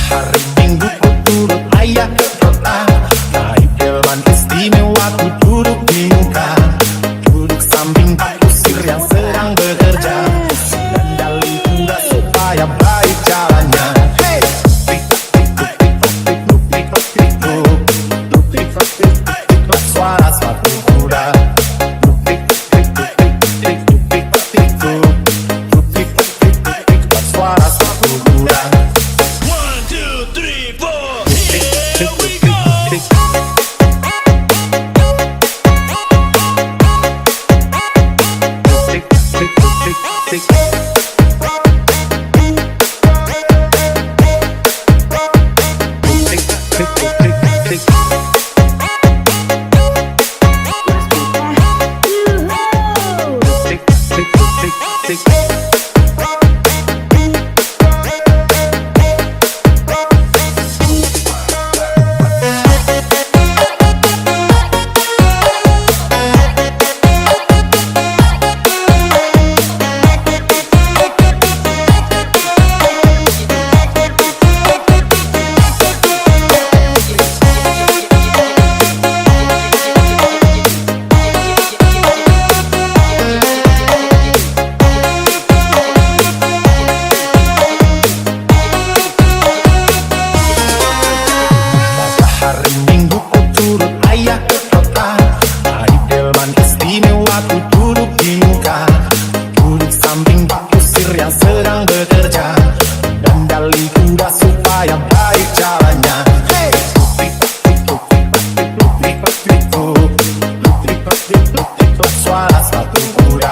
hari Minggu ku turut ayah ke kota, naik delman istimewa ku duduk di muka, duduk samping Pak Kusir yang sedang bekerja, dandali kuda supaya baik jalannya. Hey, suara sepatu kuda, suara sepatu kuda. 1, 2, 3, 4, here we go. Hari Minggu ku turut ayah ke kota, naik delman istimewa ku duduk di muka, duduk samping Pak Kusir yang sedang bekerja, dandali kuda supaya baik jalannya. Hey, suara sepatu kuda,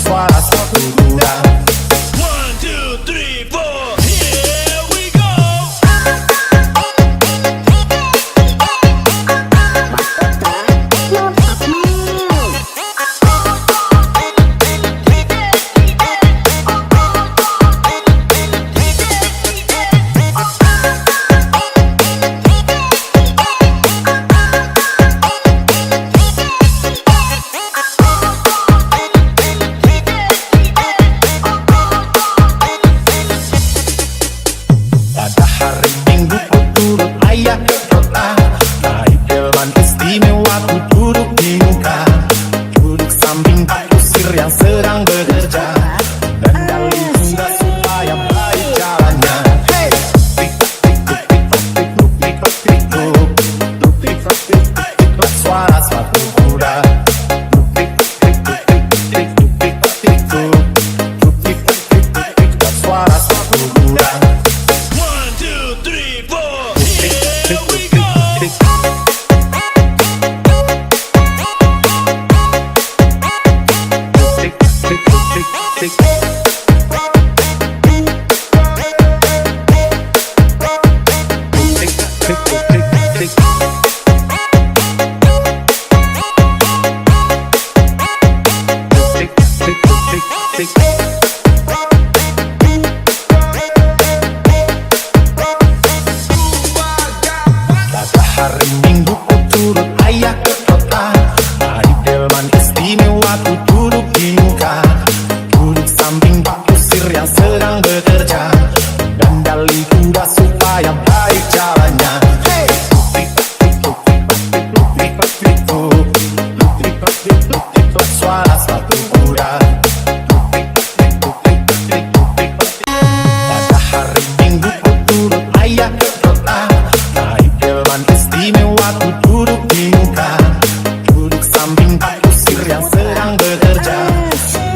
suara sepatu kuda. 1, 2, 3, 4, here we go. Pada hari Minggu ku turut ayah ke kota, naik delman istimewa ku duduk di muka, duduk samping Pak Kusir yang sedang bekerja, dandali kuda supaya baik jalannya. Hey, suara sepatu kuda, suara sepatu kuda. 1, 2, 3, 4, here we go. Pada hari Minggu ku turut ayah ke kota, naik delman istimewa ku duduk di muka, duduk samping Pak Kusir yang sedang bekerja, dandali kuda supaya baik jalannya. Hey, suara sepatu kuda. Pada hari Minggu ku turut ayah ke kota, naik delman istimewa ku duduk di muka, duduk samping Pak Kusir yang sedang bekerja,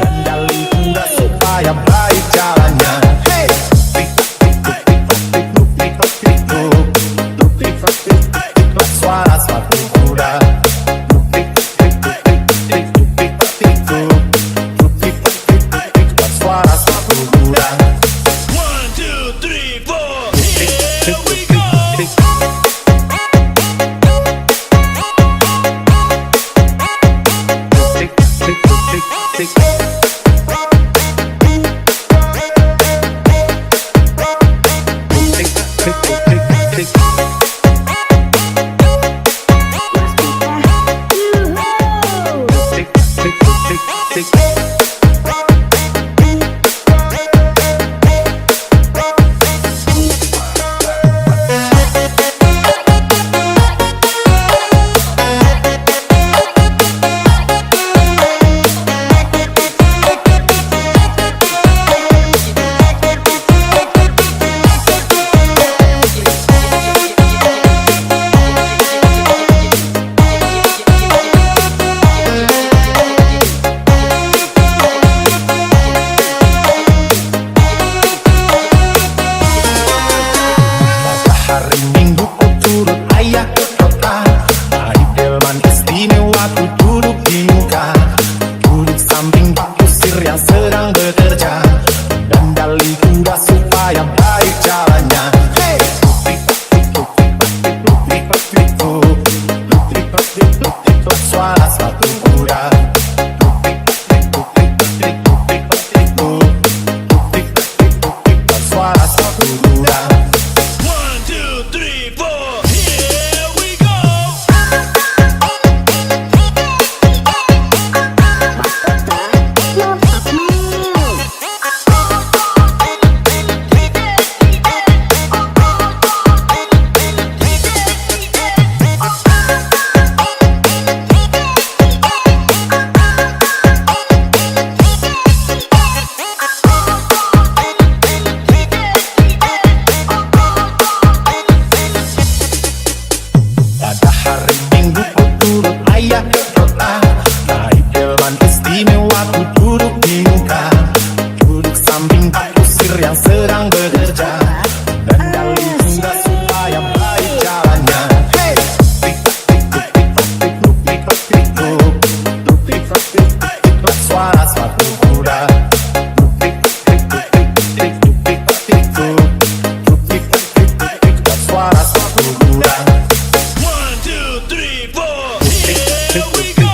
dandali kuda supaya baik jalannya. Hey, suara sepatu kuda, suara sepatu kuda. 1, 2, 3, 4, here we go. Tick, kusir yang sedang bekerja, dandali kuda supaya baik jalannya. Hey! Suara sepatu kuda, suara sepatu kuda. 1, 2, 3, 4, here we go. Pada hari Minggu ku turut ayah ke kota, naik delman istimewa ku duduk di muka, duduk samping pak kusir yang sedang bekerja, dandali kuda supaya baik jalannya. Hey! Suara sepatu kuda, suara sepatu kuda. 1, 2, 3, 4, here we go.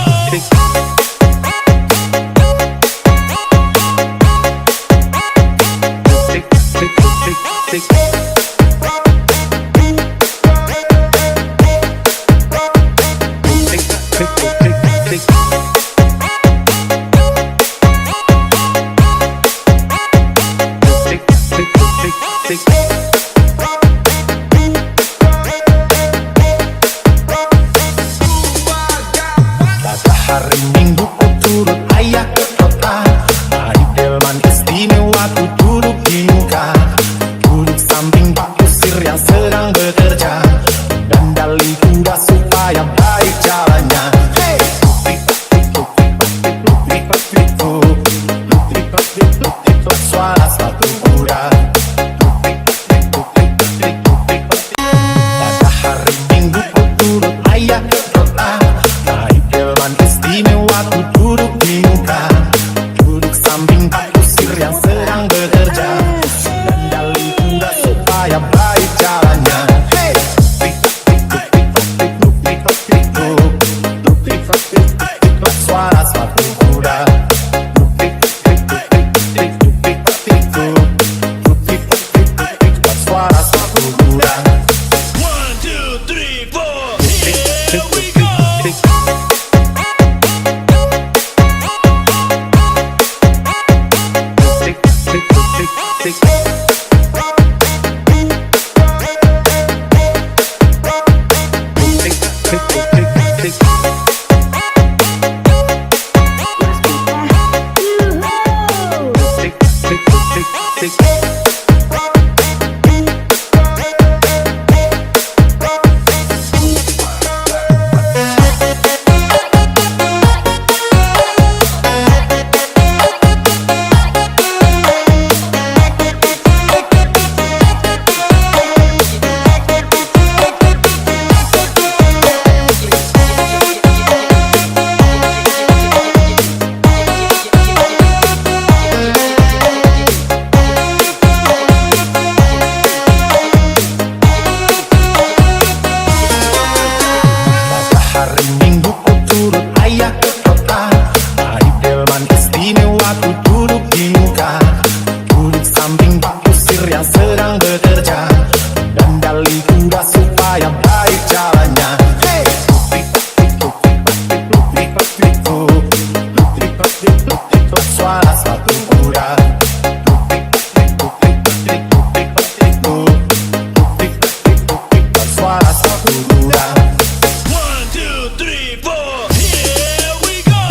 Pada hari Minggu ku turut ayah ke kota, naik delman istimewa ku duduk di muka, duduk samping pak kusir yang sedang bekerja, dandali kuda supaya baik jalannya. Hey! Suara sepatu kuda. Pada hari Minggu ku turut ayah ke kota, naik delman istimewa ku duduk di muka, duduk samping pak kusir yang sedang bekerja, dandali kuda supaya baik jalannya. Hey! Suara sepatu kuda. Suara sepatu kuda. 1, 2, 3, 4, here we go. Pada hari Minggu ku turut ayah ke kota, naik delman istimewa ku duduk di muka, duduk samping pak kusir yang sedang bekerja, dandali kuda supaya baik jalannya. Hey! Suara sepatu kuda. Suara sepatu kuda. 1, 2, 3, 4, here we go.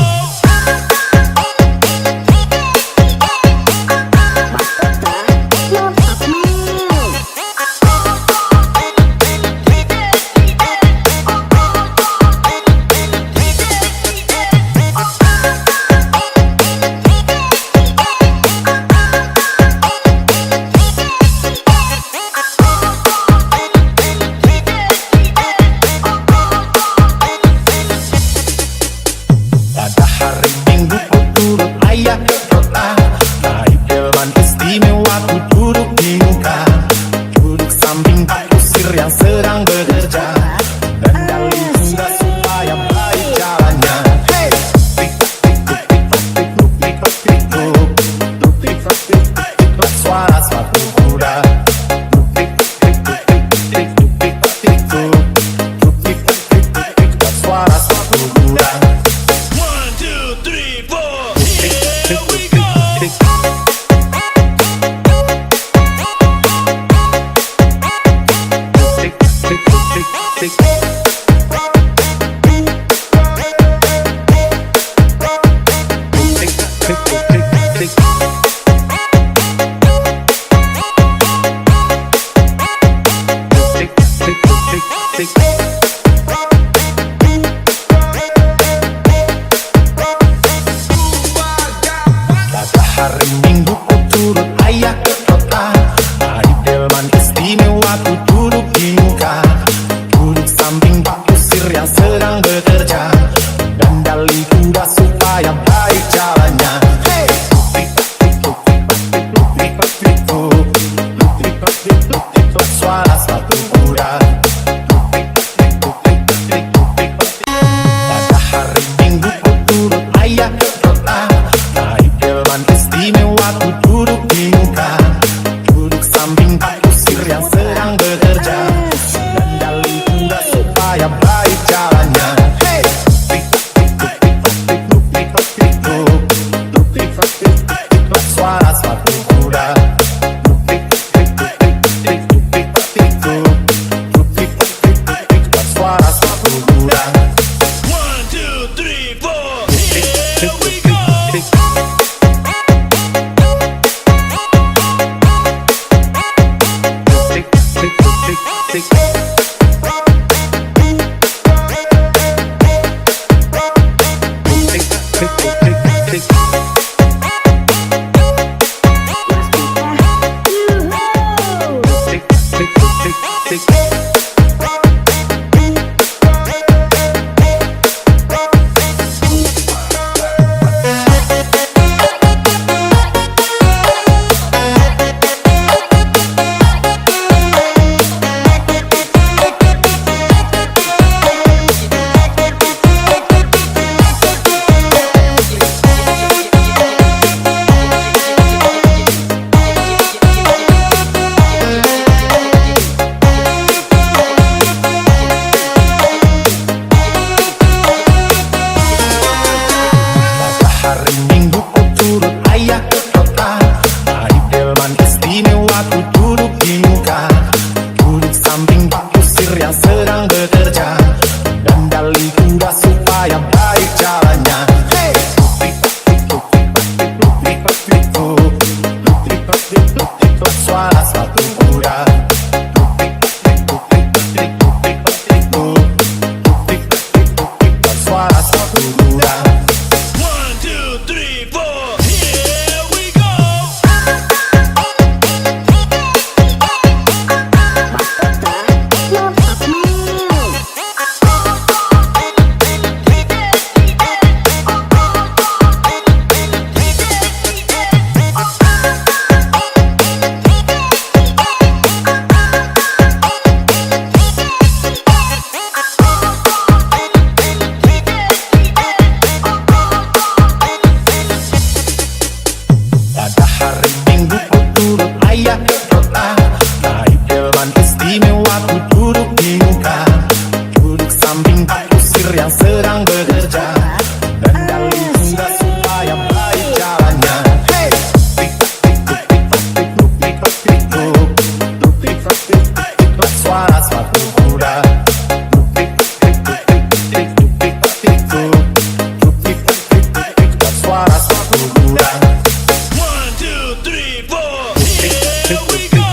Pada hari Minggu ku turut ayah ke 4. Here we go. Pada hari Minggu ku turut ayah ke kota, naik delman istimewa ku duduk di muka, duduk samping Pak Kusir yang sedang bekerja, kendali kuda supaya baik jalannya. Hey, tik-tak, suara sepatu kuda. Suara sepatu kuda. 1, 2, 3, 4. Here we go.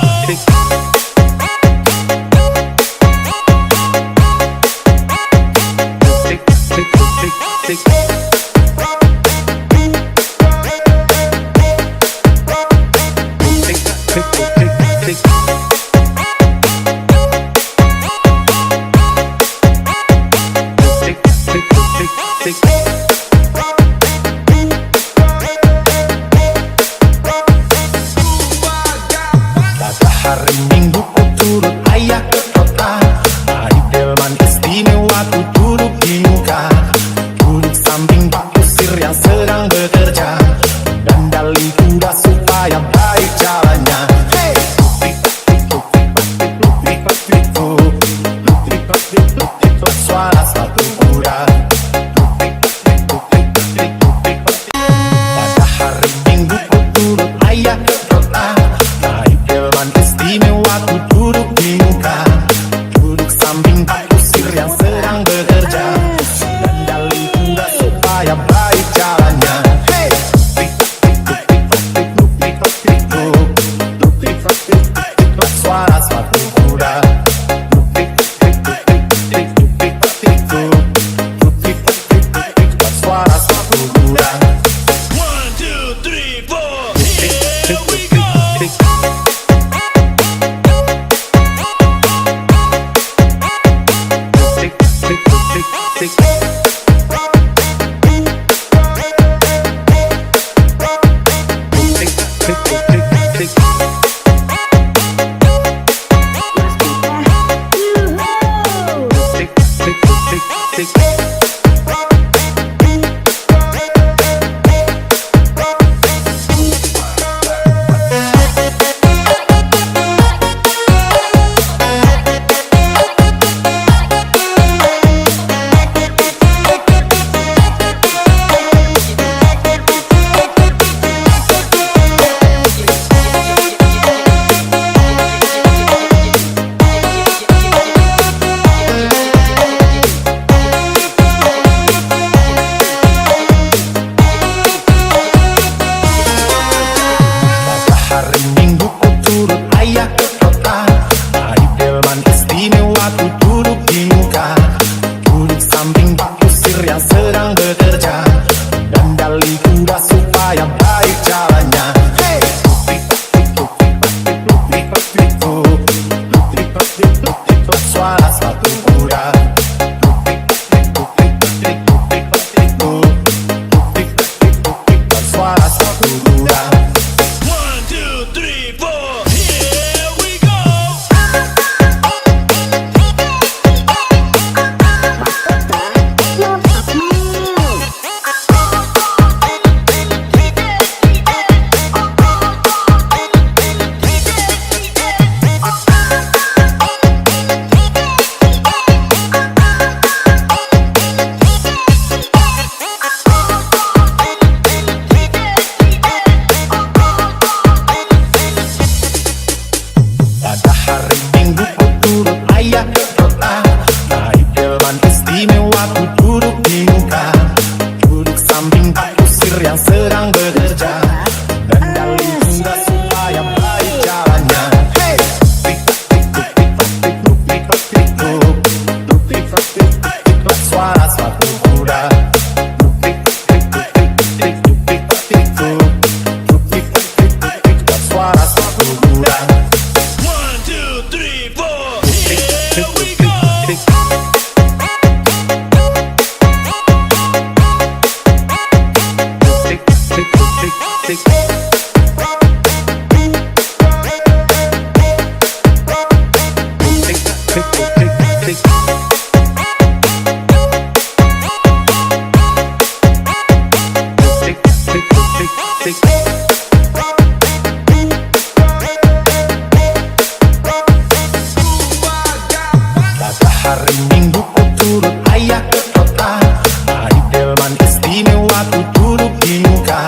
Hari Minggu ku turut ayah ke kota, naik delman istimewa ku duduk di muka.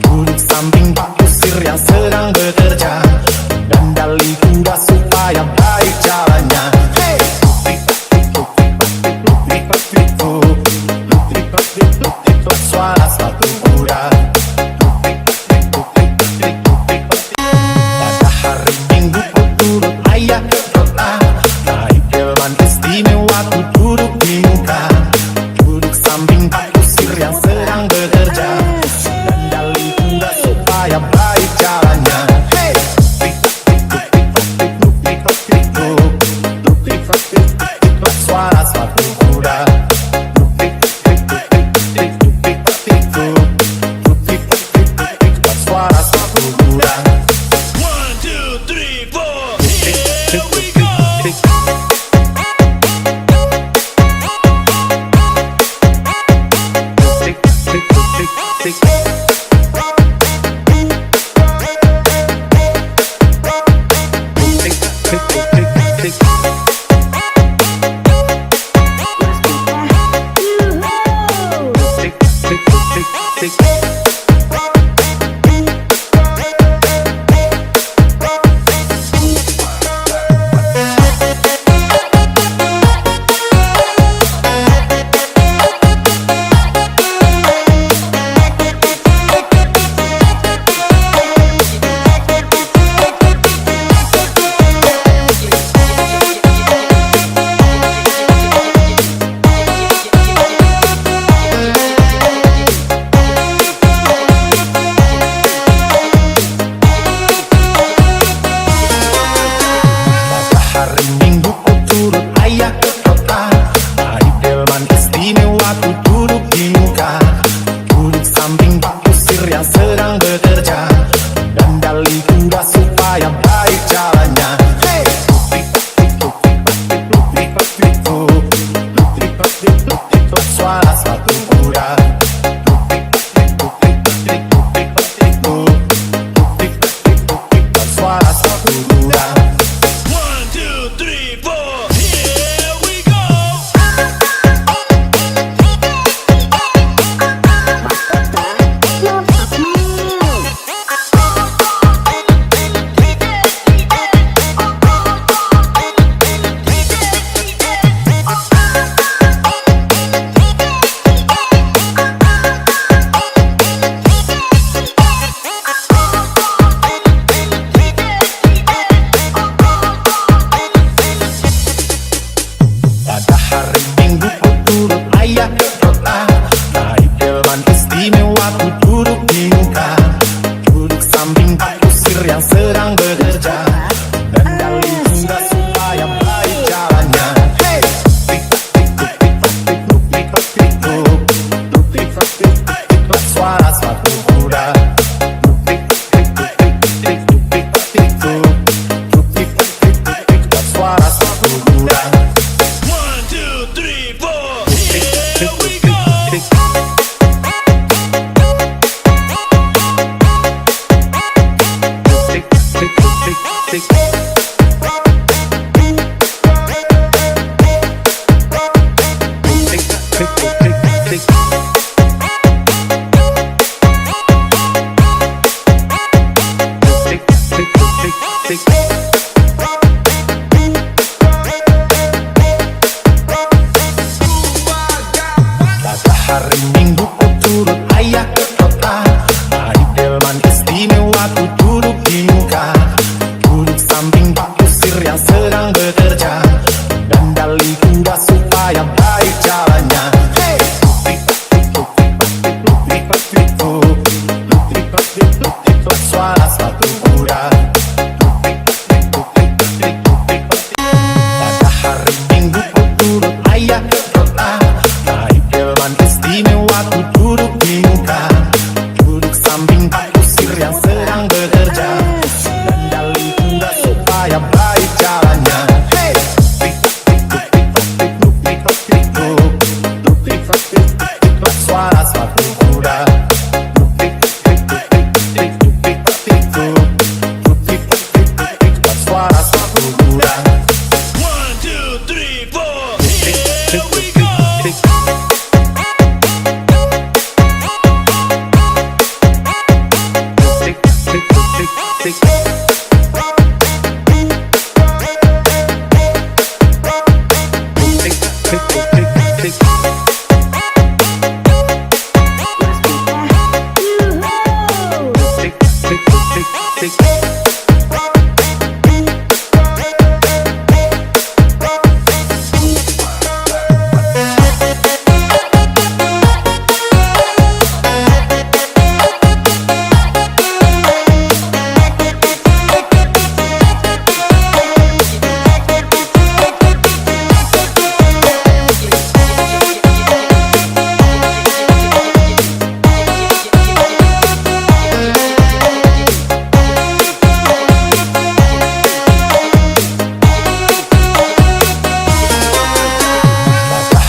Duduk samping Pak Kusir yang sedang bekerja, dan dali kuda supaya baik jalannya. Hey! Luk-lik-lik-lik-lik-lik-lik-lik-lik-lik-lik, suara sepatu kuda. Pada hari Minggu ku turut ayah ke kota, naik delman istimewa ku duduk di muka. Duduk samping Pak Kusir yang sedang bekerja, dan dali kuda supaya baik jalannya. Hey! Luk-lik-lik-lik-lik-lik-lik-lik, suara sepatu kuda. Luk-lik-lik-lik-lik-lik-lik, suara sepatu kuda. 1, 2, 3, 4. Here we go. Hari Minggu ku turut ayah ke kota, naik delman istimewa ku duduk di muka. Duduk samping Pak Kusir yang sedang bekerja, dan dali kuda supaya baik jalannya. Hey! Luk-lik-lik-lik-lik-lik-lik-lik, suara sepatu kuda. Luk-lik-lik-lik-lik-lik-lik, suara sepatu kuda. 1, 2, 3, 4. Here we go. Pada hari Minggu ku turut ayah ke kota, naik delman istimewa ku duduk di muka. Duduk samping Pak Kusir yang sedang bekerja, dan dali kuda supaya baik jalannya. Hey! Luk-lik-lik-lik-lik-lik-lik-lik, suara sepatu kuda. Luk-lik-lik-lik-lik-lik-lik, suara sepatu kuda. 1, 2, 3, 4. Here we go. Pada hari Minggu ku turut ayah ke kota, naik delman istimewa ku duduk di muka. Duduk samping Pak Kusir yang sedang bekerja, dan dali kuda supaya baik jalannya. Hey! Luk-lik-lik-lik-lik-lik-lik, suara sepatu kuda. Pada hari Minggu ku turut ayah ke kota, naik delman istimewa ku duduk di muka. Duduk samping Pak Kusir kusir yang sedang bekerja, dandali kuda supaya baik jalannya. Hey! Suara sepatu kuda, suara sepatu kuda. 1, 2, 3, 4, here we go.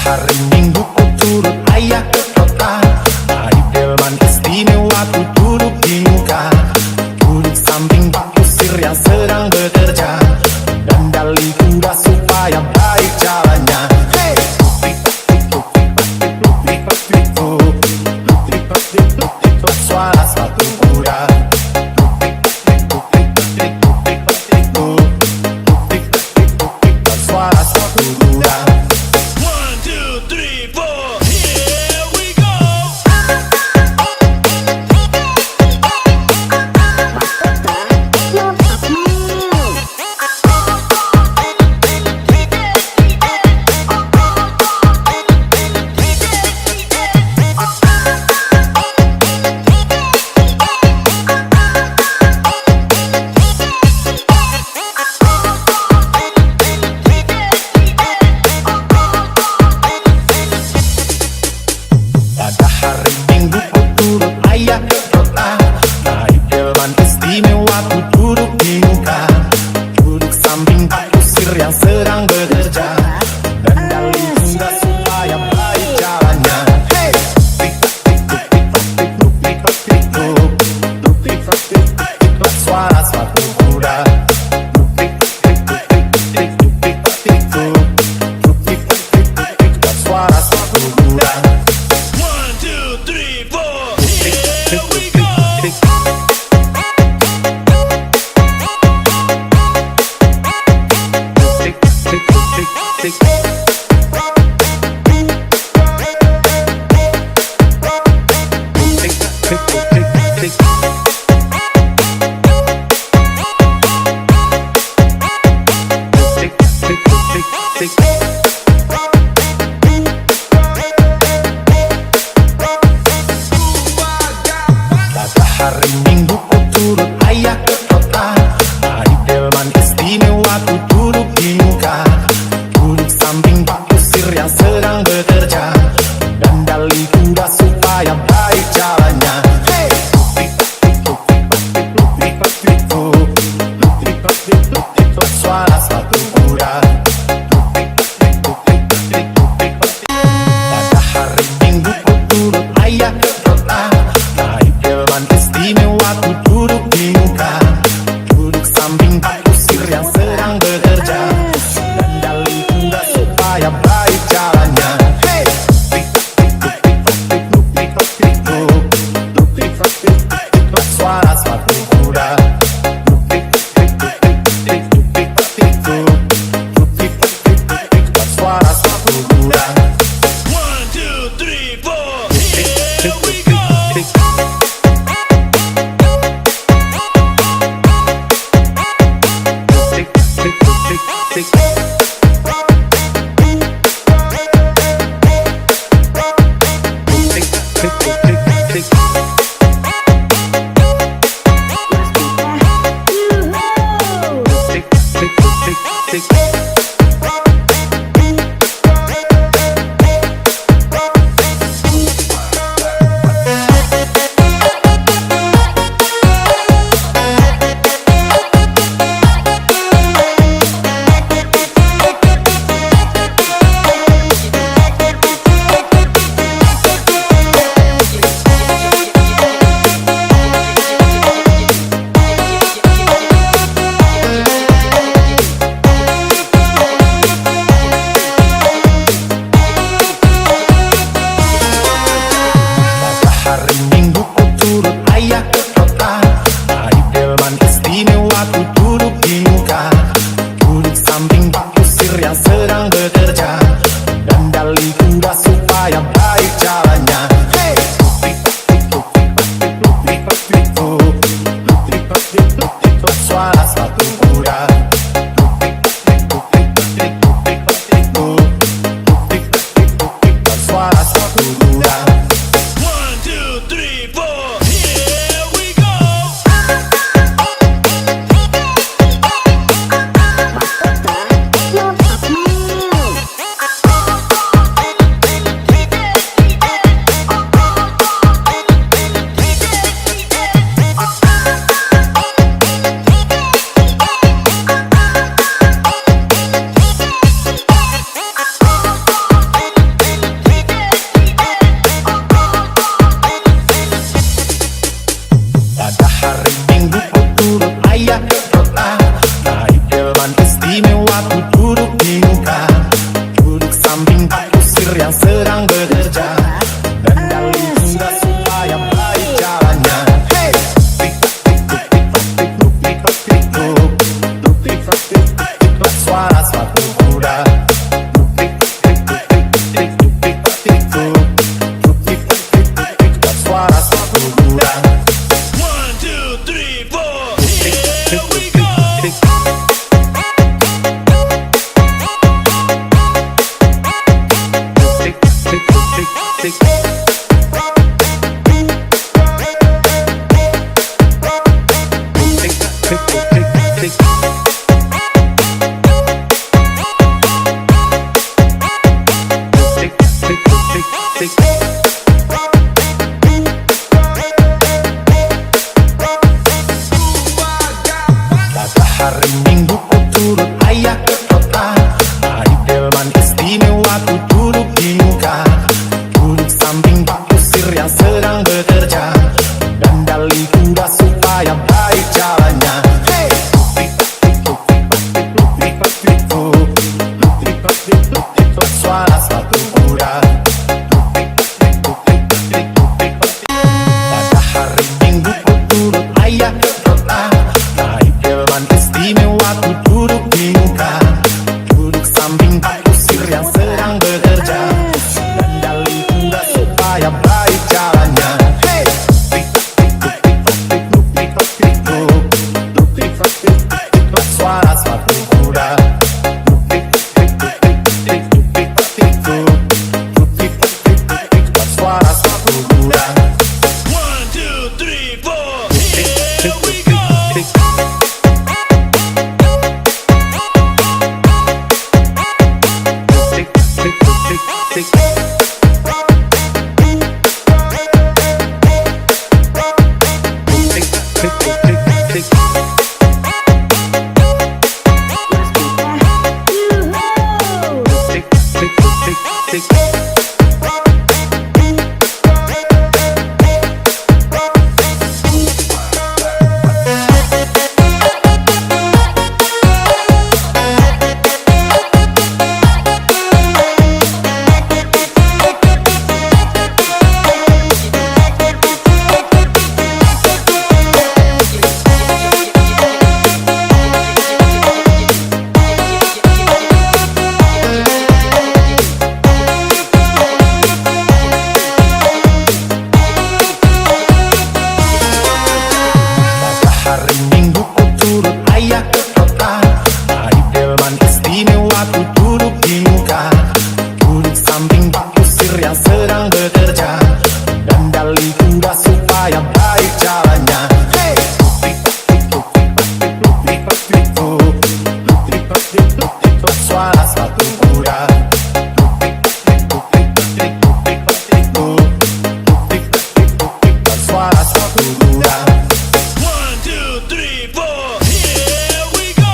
Hari Minggu ku turut ayah ke kota, naik delman istimewa ku duduk di muka, duduk samping pak kusir yang sedang bekerja, dandali kuda supaya baik jalannya. Hey! Suara sepatu kuda, suara sepatu kuda. 1, 2, 3, 4, here we go. Pada hari Minggu ku turut ayah ke kota, naik delman istimewa ku duduk di muka, duduk samping pak kusir yang sedang bekerja, dandali kuda supaya baik jalannya. Hey! Suara sepatu kuda, suara sepatu kuda. 1, 2, 3, 4, here we go. Pada hari Minggu ku turut ayah ke kota, naik delman istimewa ku duduk di muka, duduk samping pak kusir yang sedang bekerja, dandali kuda supaya baik jalannya. Hey! Suara sepatu kuda. Pada hari Minggu ku turut ayah ke kota, naik delman istimewa ku duduk di kuda supaya baik jalannya. Hey! Suara sepatu kuda. Pada hari Minggu ku turut ayah ke kota, naik delman istimewa ku duduk di muka, duduk samping Pak Kusir yang sedang bekerja, dandali kuda supaya baik jalannya. Hey! Suara sepatu kuda. Suara sepatu kuda. 1, 2, 3, 4. Here we go. Hari Minggu ku turut ayah ke kota, naik delman istimewa ku duduk di muka, duduk samping Pak Kusir yang sedang bekerja, dandali kuda supaya baik jalannya. Hey! Suara sepatu kuda. Suara sepatu kuda. 1, 2, 3, 4. Here we go.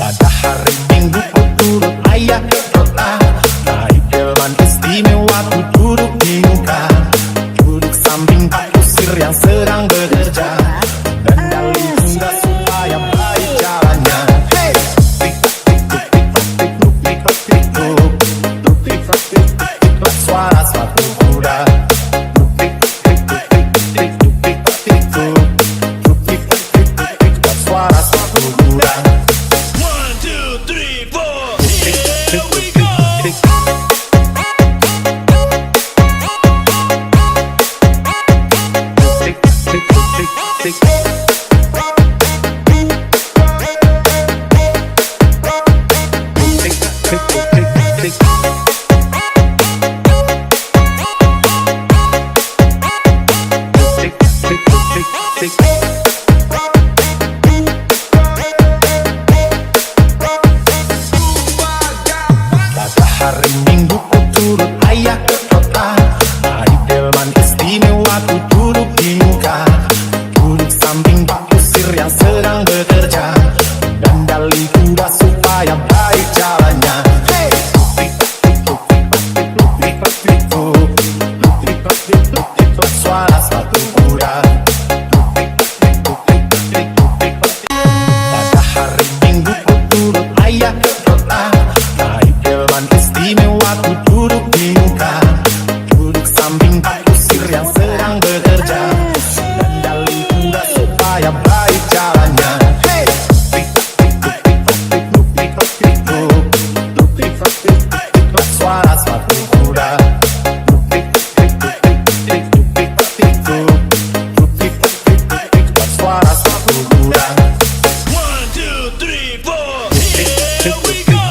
Pada hari Minggu ku turut ayah ke kota, naik delman istimewa ku duduk di muka, duduk samping Pak Kusir yang sedang bekerja, dandali kuda supaya baik jalannya. Hey! Suara sepatu kuda. Suara sepatu kuda. 1, 2, 3, 4. Here we go. Pada hari Minggu ku turut ayah ke kota, naik delman istimewa ku duduk di muka, duduk samping Pak Kusir yang sedang bekerja, dandali kuda supaya baik jalannya. Hey! Suara sepatu kuda. Pada hari Minggu ku turut ayah ke kota, naik delman istimewa ku duduk di muka, duduk samping Pak Kusir yang sedang bekerja, dandali kuda supaya baik jalannya. Hey! Suara sepatu kuda. Suara sepatu kuda. 1, 2, 3, 4. Here we go.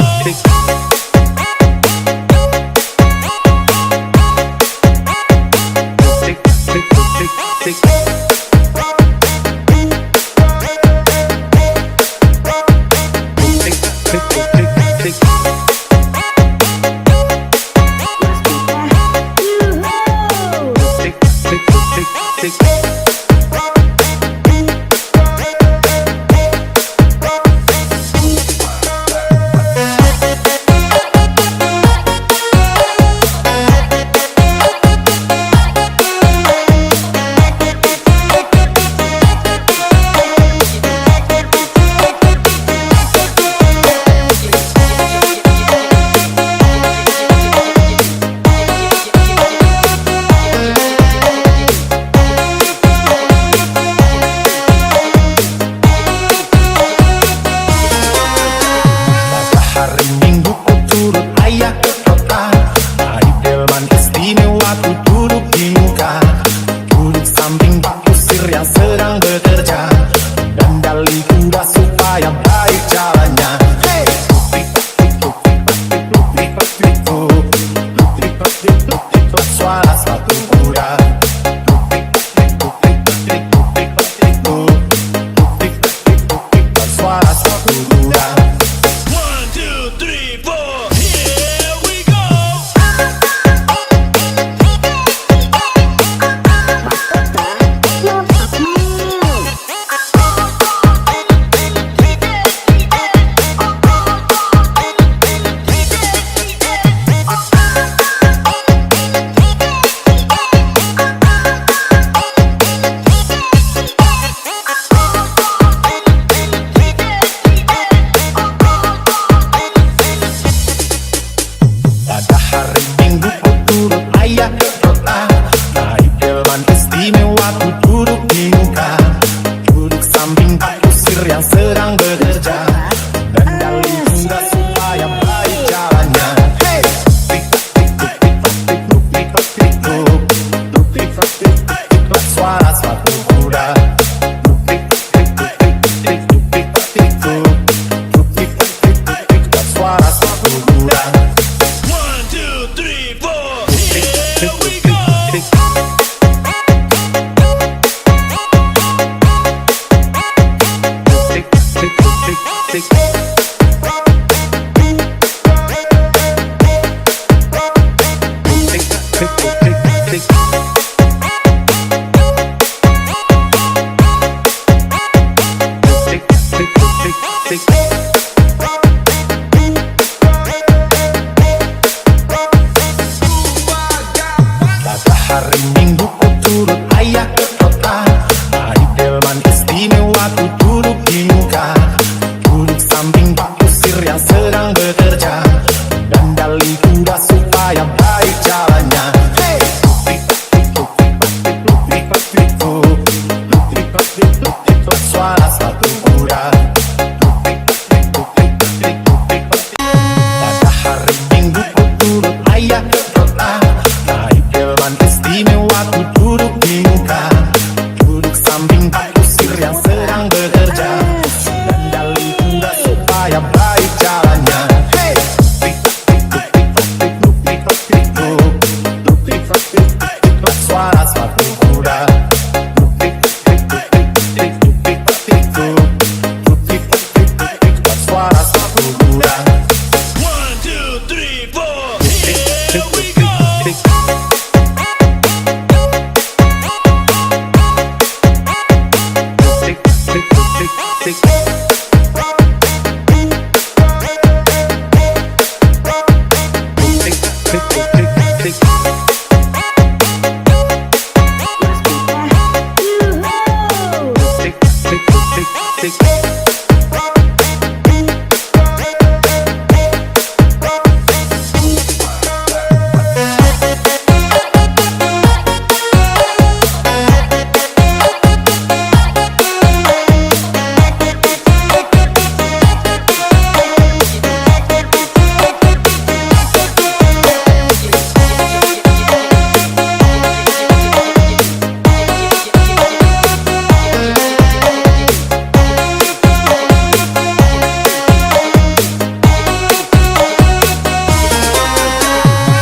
Hari Minggu ku turut ayah ke kota, naik delman istimewa ku duduk di muka. Duduk samping Pak Kusir yang sedang bekerja, dan dali kuda supaya baik jalannya. Hey! Luk-lik-lik-lik-lik-lik-lik-lik-lik-lik, suara sepatu kuda. Pada hari Minggu ku turut ayah ke kota, naik delman istimewa ku duduk di muka. Duduk samping Pak Kusir yang sedang bekerja, dan dali kuda supaya baik jalannya. Hey! Luk-lik-lik-lik-lik-lik-lik-lik, suara sepatu kuda. Luk-lik-lik-lik-lik-lik-lik, suara sepatu kuda. 1, 2, 3, 4. Here we go.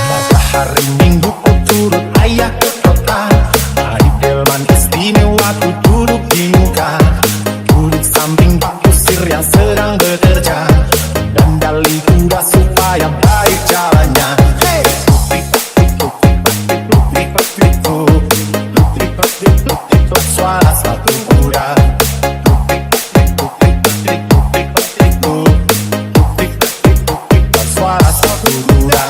Pada hari Minggu ku turut ayah ke kota, naik delman istimewa ku duduk di muka. Duduk samping Pak Kusir yang sedang bekerja, dan dali kuda supaya baik jalannya. Hey! Luk-lik-lik-lik-lik-lik-lik-lik, suara sepatu kuda. Luk-lik-lik-lik-lik-lik-lik, suara sepatu kuda.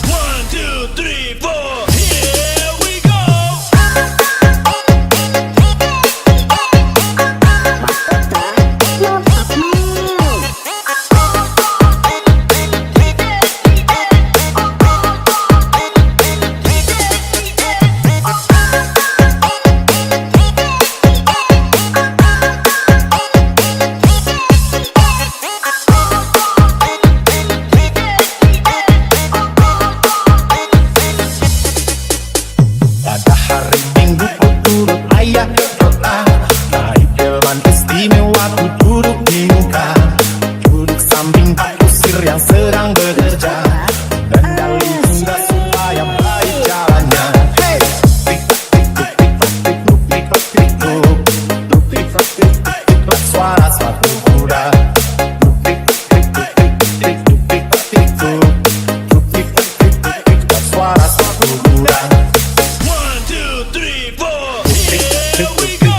1, 2, 3, 4. Here we go. Pada hari Minggu ku turut ayah ke kota, naik delman istimewa ku duduk di muka. Duduk samping Pak Kusir yang sedang bekerja, dan dali kuda supaya baik jalannya. Hey! Luk-lik-lik-lik-lik-lik-lik-lik, suara sepatu kuda. Luk-lik-lik-lik-lik-lik-lik, suara sepatu kuda. 1, 2, 3, 4. Here we go.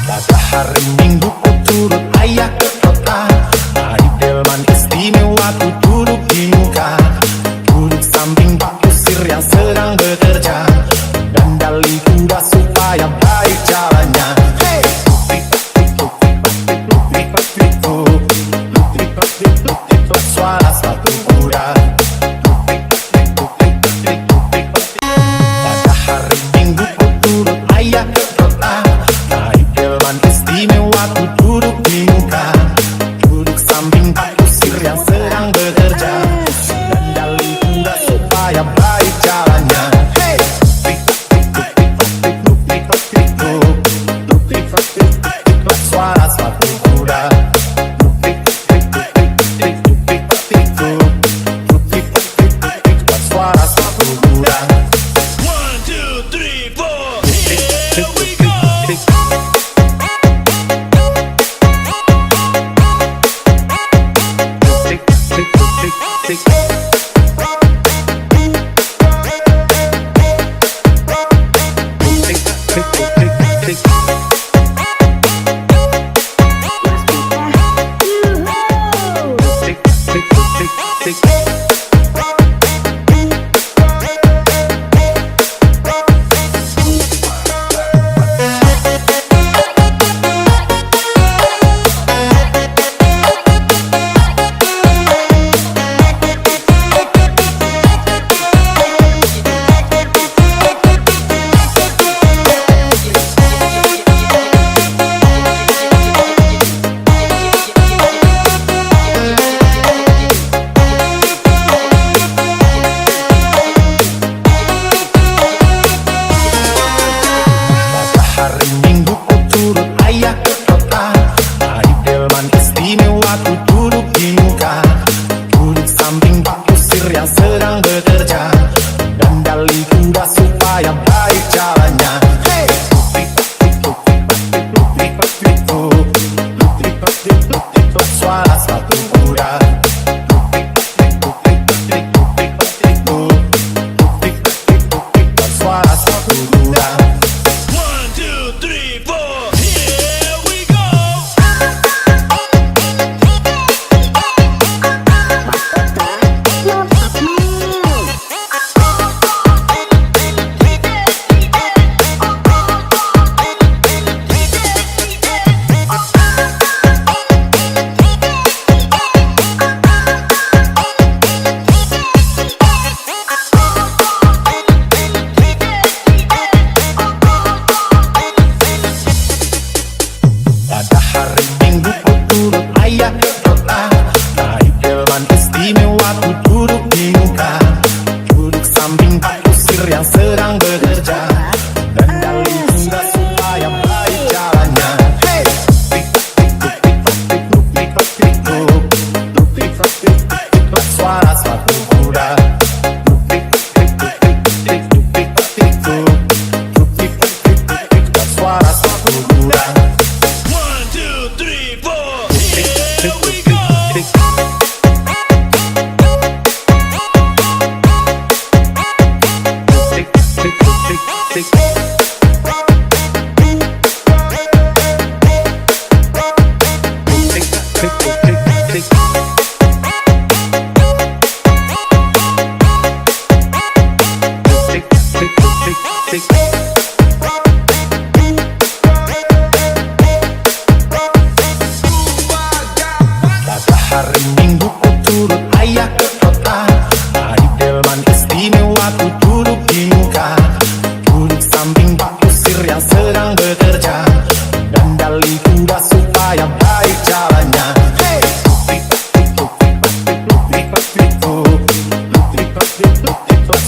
Pada hari Minggu ku turut ayah ke kota, naik delman istimewa ku duduk di muka. Duduk samping Pak Kusir yang sedang bekerja, dan dali kuda supaya baik jalannya. Hey! Luk-lik-lik-lik-lik-lik-lik, suara sepatu kuda. Pada hari Minggu ku turut ayah ke kota, naik delman istimewa ku duduk di muka. Duduk samping Pak Kusir Pada hari Minggu ku turut ayah ke kota, naik delman istimewa ku duduk di muka, duduk samping Pak Kusir yang sedang bekerja, dan dali kuda supaya baik jalannya.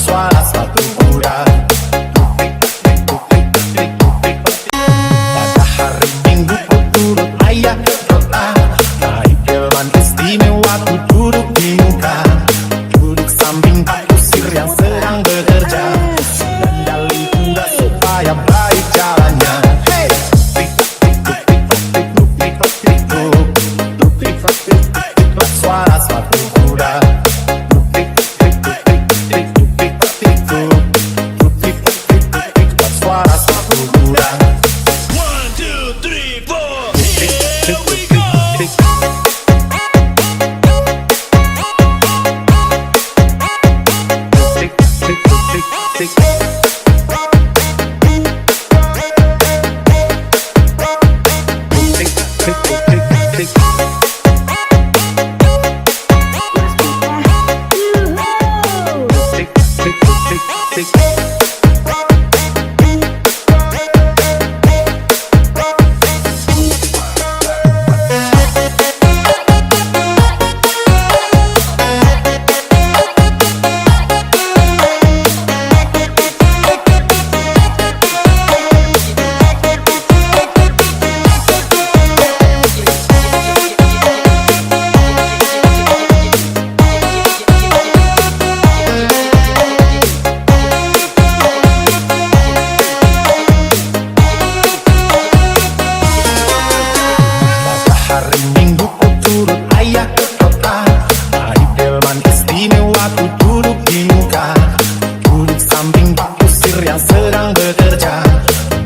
Suara sepatu kuda. Pada hari Minggu ku turut ayah ke kota, naik delman istimewa ku duduk di muka, duduk samping Pak Kusir yang sedang bekerja, dan dali kuda supaya baik jalannya. Suara sepatu kuda. Suara sepatu kuda. 1, 2, 3, 4. Here we go. Pada hari Minggu ku turut ayah ke kota, naik delman istimewa ku duduk di muka, duduk samping Pak Kusir yang sedang bekerja,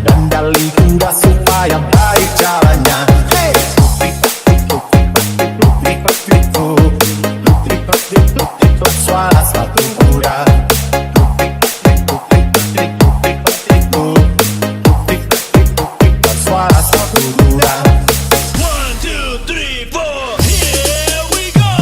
dan dali kuda supaya baik jalannya. Suara sepatu kuda. Suara sepatu kuda. 1, 2, 3, 4. Here we go.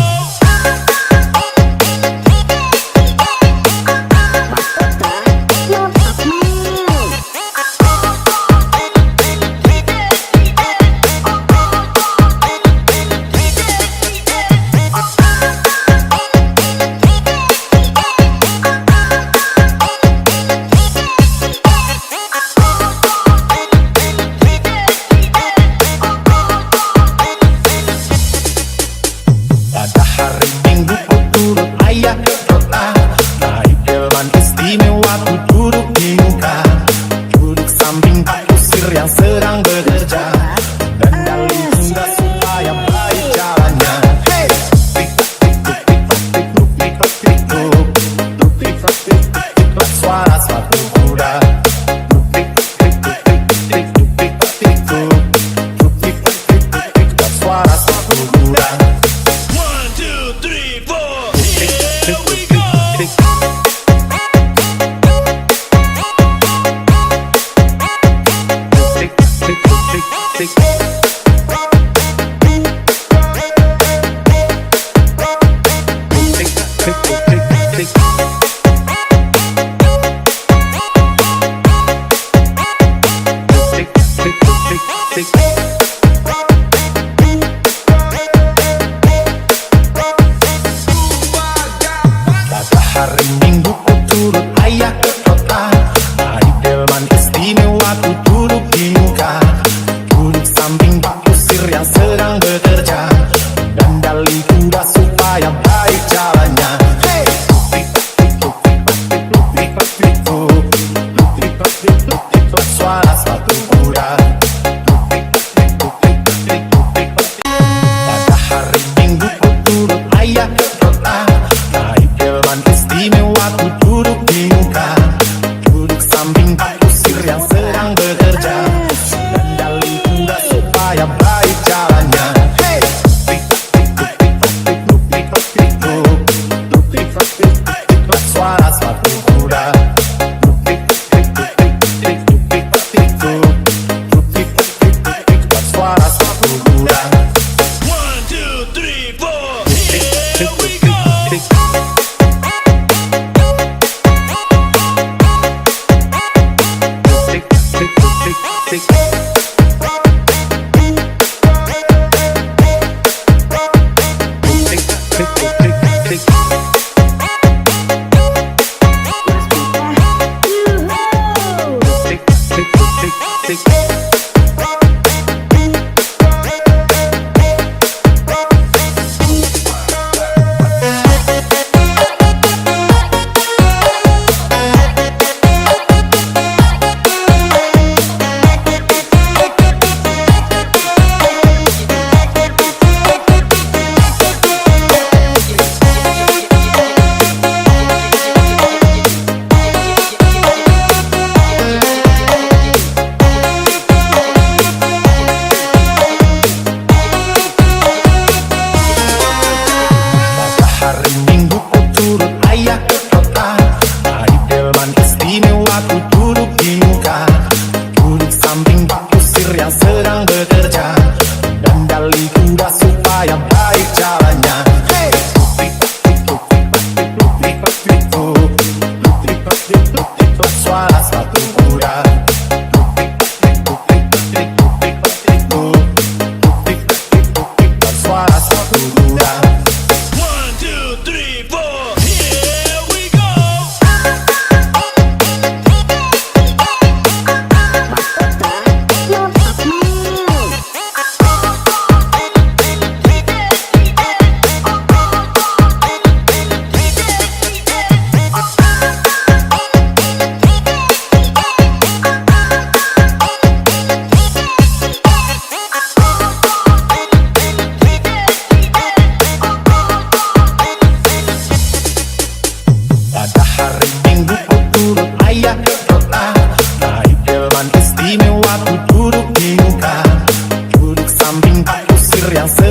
Pada hari Minggu ku turut ayah ke kota, naik delman istimewa ku duduk di muka, duduk samping Pak Kusir yang sedang bekerja, dan dali kuda supaya baik jalannya. Suara sepatu kuda. Suara sepatu kuda. 1, 2, 3, 4. Here we go.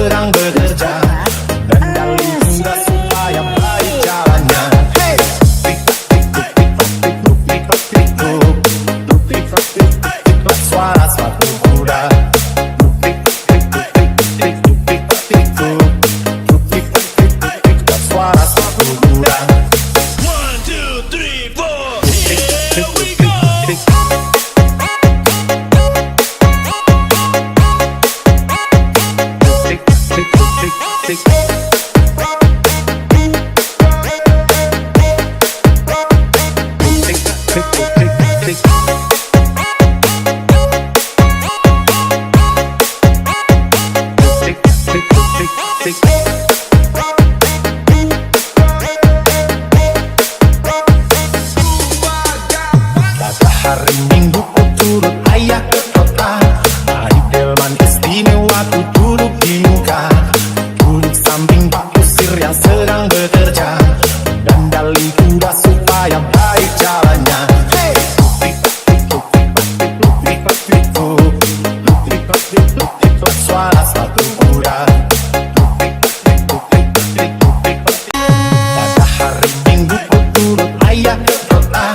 sedang bekerja, dan dali kuda supaya baik jalannya. Hey! Tik-tak, suara sepatu kuda. Suara sepatu kuda. 1, 2, 3, 4. Here we go. Pada hari Minggu ku turut ayah ke kota. Naik delman istimewa ku duduk di muka. Duduk samping Pak Kusir yang sedang bekerja, dan dali kuda supaya baik jalannya. Hey! Suara sepatu kuda. Pada hari Minggu ku turut ayah ke kota.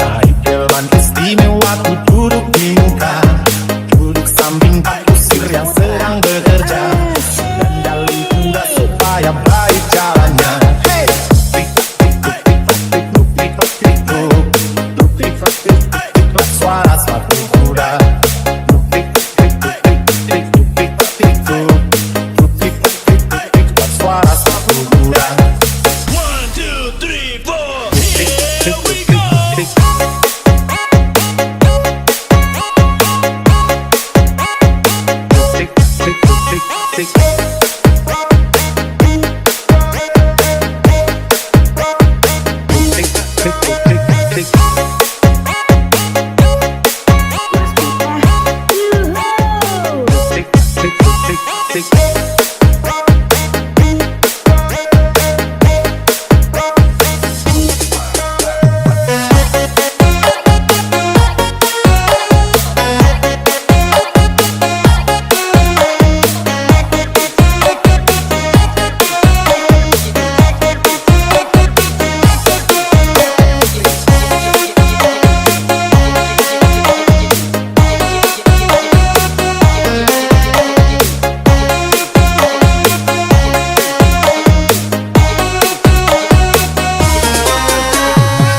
Naik delman istimewa ku duduk di muka. Duduk samping Pak Kusir yang sedang bekerja, dan dali kuda supaya baik jalannya. Hey! Suara sepatu kuda. Suara sepatu kuda. 1, 2, 3, 4. Here we go.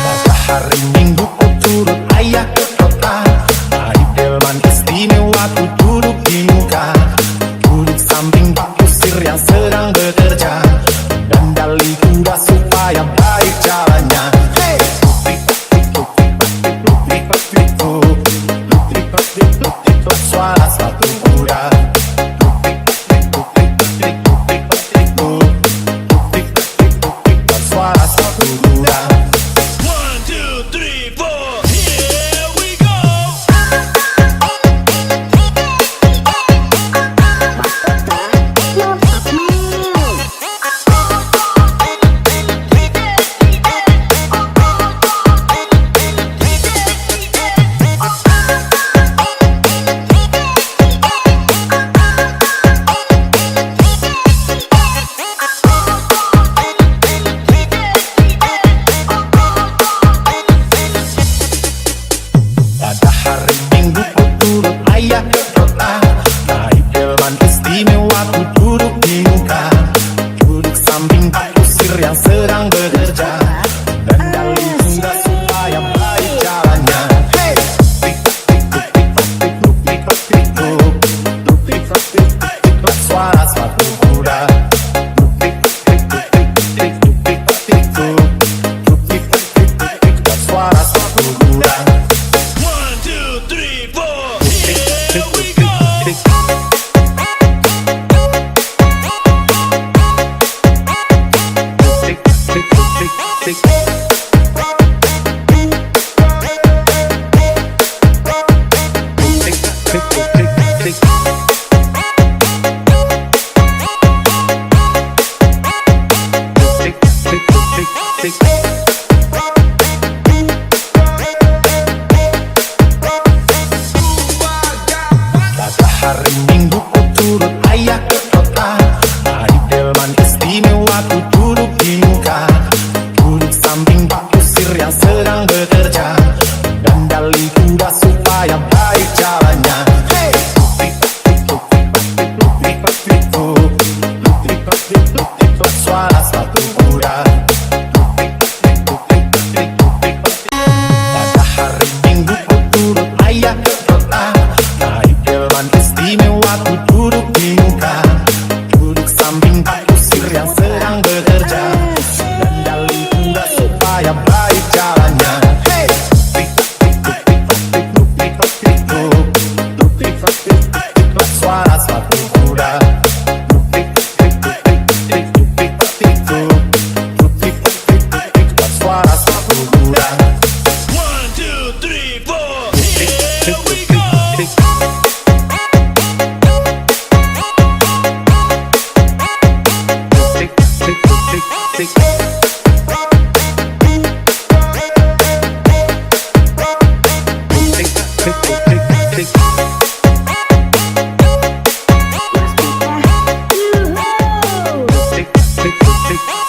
Pada hari Minggu ku turut ayah ke kota. Naik delman istimewa ku duduk di muka. Duduk samping Pak Kusir yang sedang bekerja, dan dali kuda supaya baik jalannya. Hey! Suara sepatu kuda. Suara sepatu kuda. 1, 2, 3, 4. Here we go.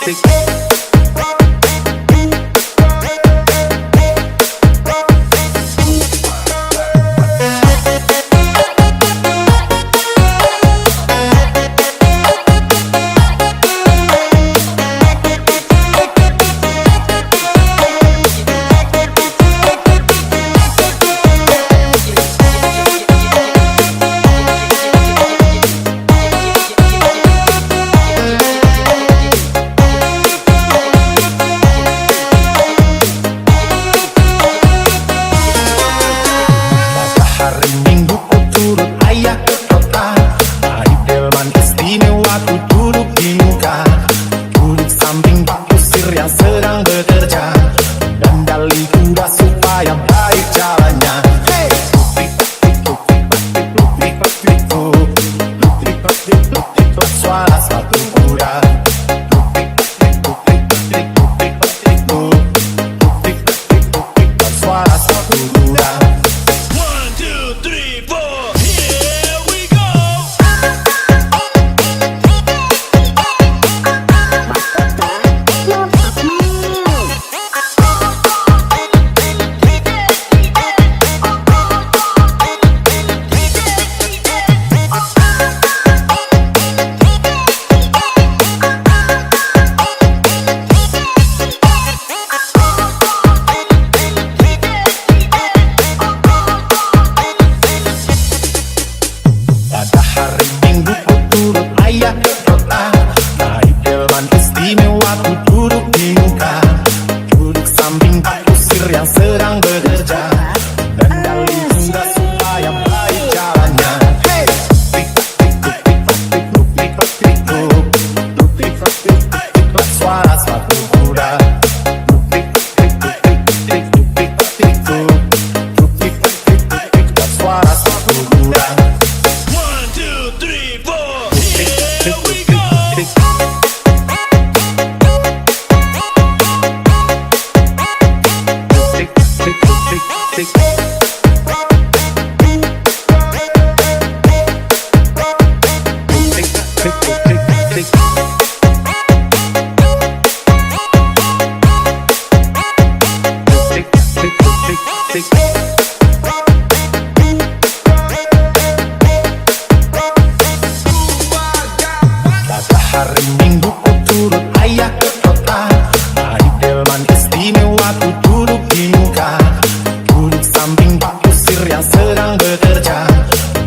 Hari Minggu ku turut ayah ke kota. Hari delman istimewa ku duduk di muka. Duduk samping Pak Kusir yang sedang bekerja. Dan dali kuda supaya baik jalannya. Hey! Luk-lik-lik-lik-lik-lik-lik-lik-lik-lik-lik-lik-lik-lik-lik-lik-lik-lik, suara sepatu kuda. Luk-lik-lik-lik-lik-lik-lik-lik-lik-lik-lik, suara sepatu kuda. Pada hari Minggu ku turut ayah ke kota. Naik delman istimewa ku duduk di muka. Duduk samping Pak Kusir yang sedang bekerja. Dan dali kuda supaya baik jalannya. Hey! Luk-lik-lik-lik-lik-lik-lik-lik-lik-lik, suara sepatu kuda. Luk-lik-lik-lik-lik-lik-lik-lik-lik, suara sepatu kuda. Pada hari Minggu ku turut ayah ke kota. Hari delman istimewa ku duduk di muka. Duduk samping Pak Kusir yang sedang bekerja.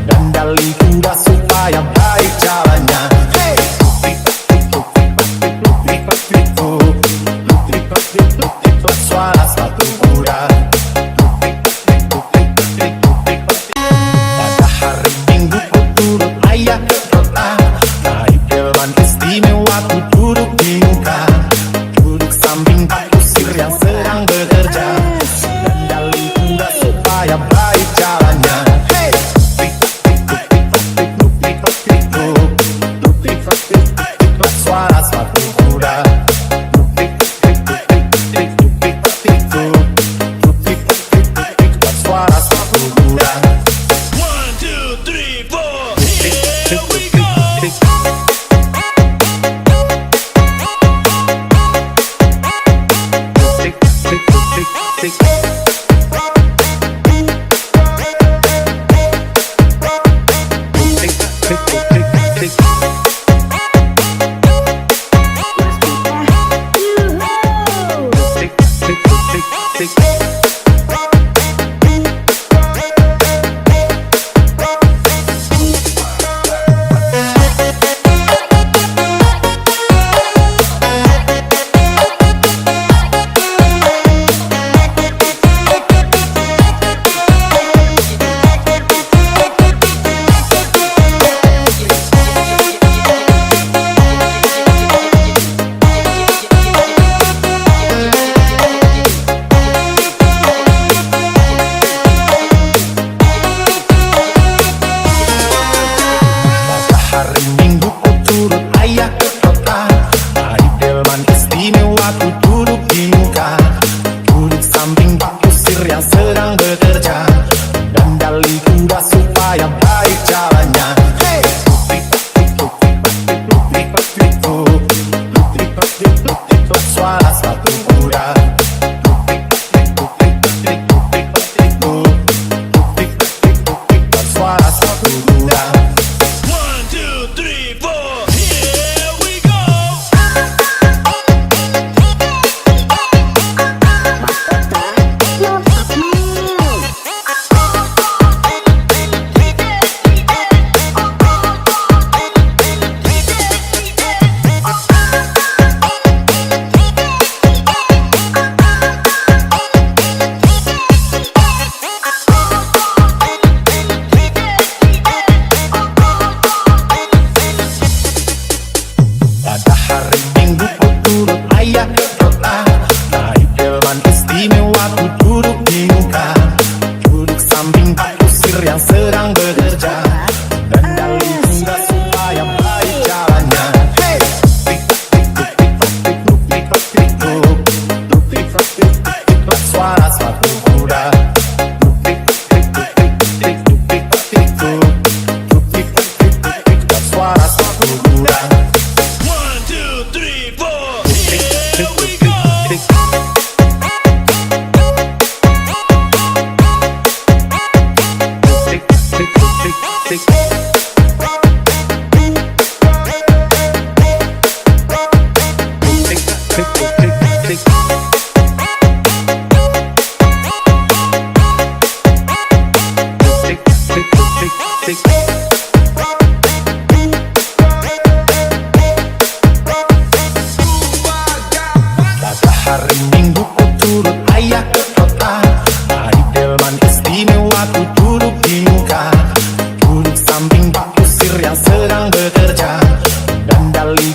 Dan dali kuda supaya baik jalannya. Hey! Luk-lik-lik-lik-lik-lik-lik-lik-lik-lik, suara sepatu kuda. Pada hari Minggu ku turut ayah ke kota. Naik delman istimewa ku duduk di muka. Duduk samping Pak Kusir yang sedang bekerja. Dan dali kuda supaya baik jalannya. Hey! Luk-lik-lik-lik-lik-lik-lik-lik-lik, suara sepatu kuda. Luk-lik-lik-lik-lik-lik-lik-lik, suara sepatu kuda.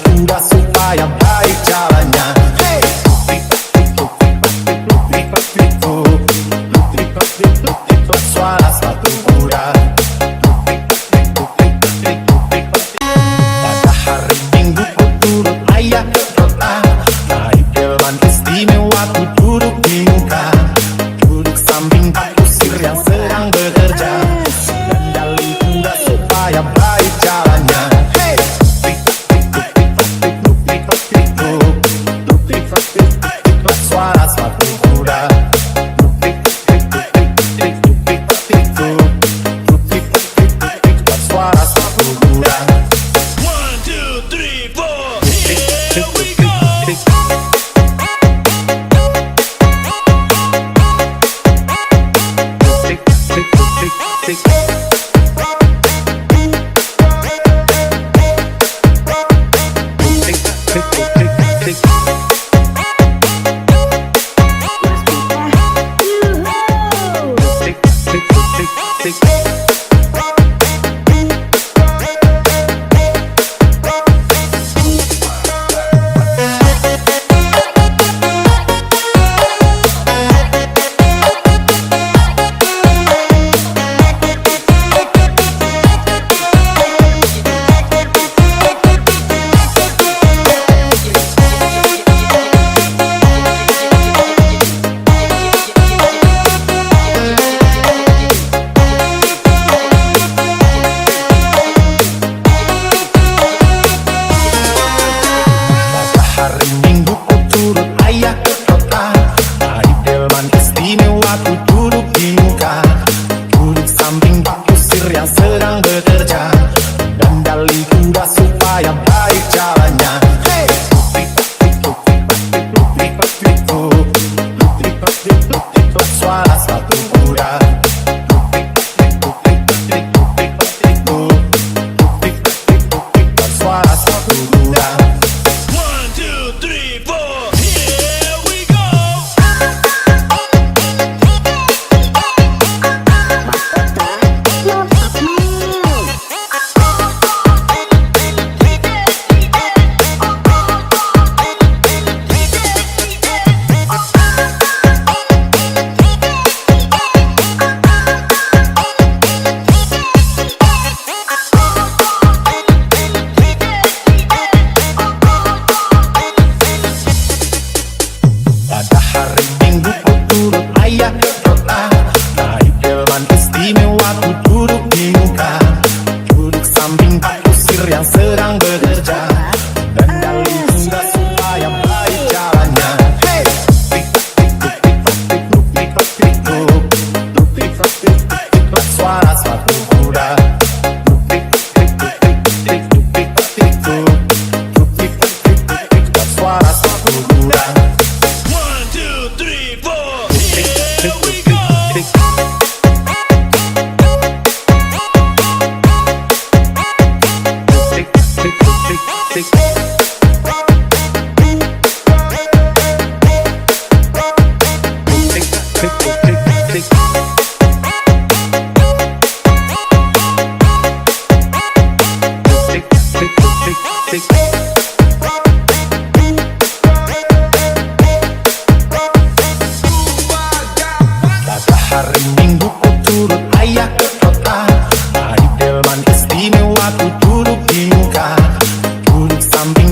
kuda supaya baik jalannya. Hey! Suara sepatu kuda. Pada hari Minggu ku turut ayah ke kota, naik delman istimewa ku duduk di muka, duduk samping Pak Kusir yang sedang bekerja, kendali kuda supaya baik jalannya. Hey! Suara sepatu kuda. Suara sepatu kuda. 1, 2, 3, 4, here we go. Hari Minggu ku turut ayah ke kota, naik delman istimewa ku duduk di muka, duduk samping Pak Kusir yang sedang bekerja, kendali kuda supaya baik jalannya. Hey! Suara sepatu kuda. Suara sepatu kuda. 1, 2, 3, 4, here we go. Pada hari Minggu ku turut ayah ke kota, naik delman istimewa ku duduk di muka, duduk samping Pak Kusir yang sedang bekerja, kendali kuda supaya baik jalannya. Hey! Suara sepatu kuda. Suara sepatu kuda. 1, 2, 3, 4, here we go. Pada hari Minggu ku turut ayah ke kota, naik delman istimewa ku duduk di muka, duduk samping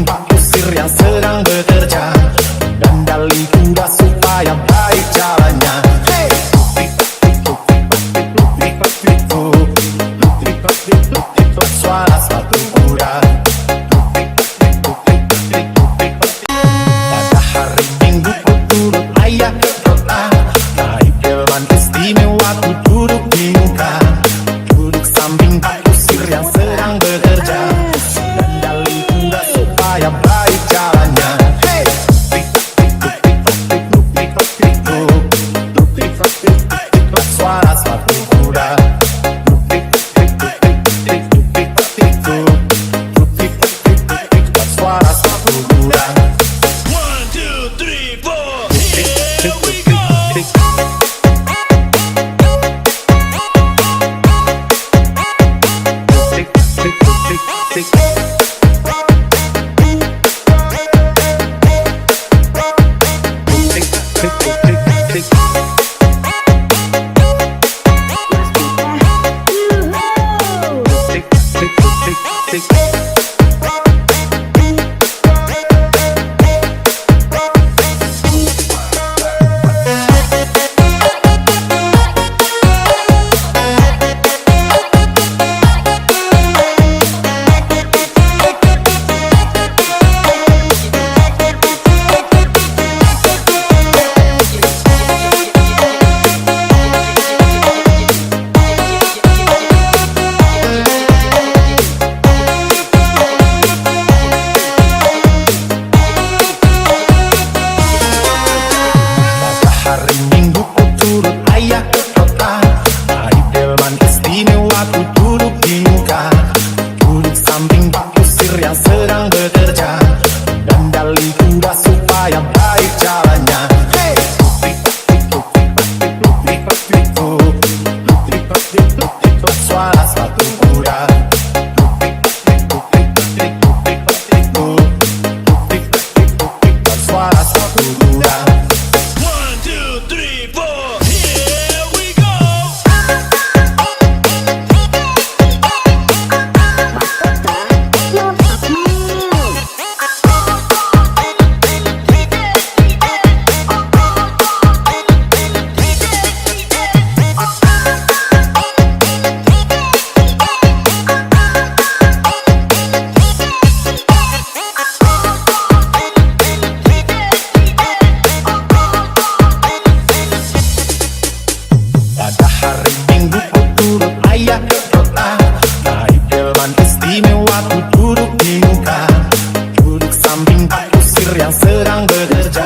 yang sedang bekerja,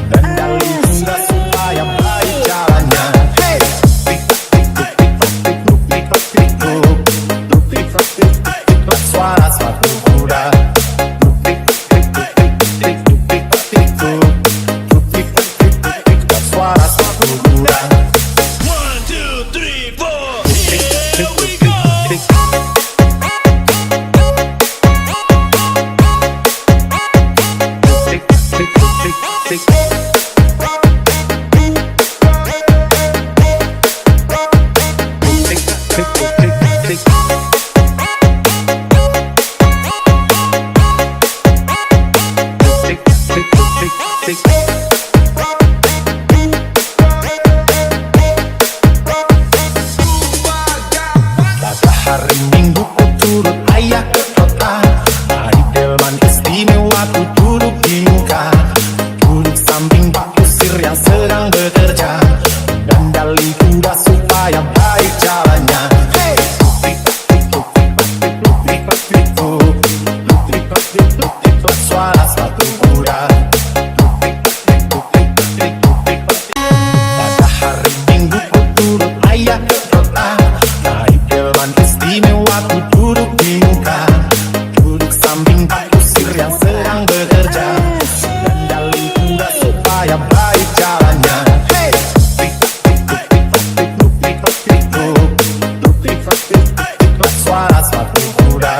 kendali kuda supaya baik jalannya. Hey, suara sepatu kuda. Suara sepatu kuda. 1, 2, 3, 4, here we go. Hari Minggu ku turut ayah ke kota, naik delman istimewa ku duduk di muka, duduk samping Pak Kusir yang sedang bekerja, kendali kuda supaya baik jalannya. Hey, suara sepatu kuda. Pada hari Minggu ku turut ayah ke kota, naik delman istimewa ku duduk di muka, duduk samping Pak Kusir yang sedang bekerja, kendali kuda supaya baik jalannya. Hey, suara sepatu kuda.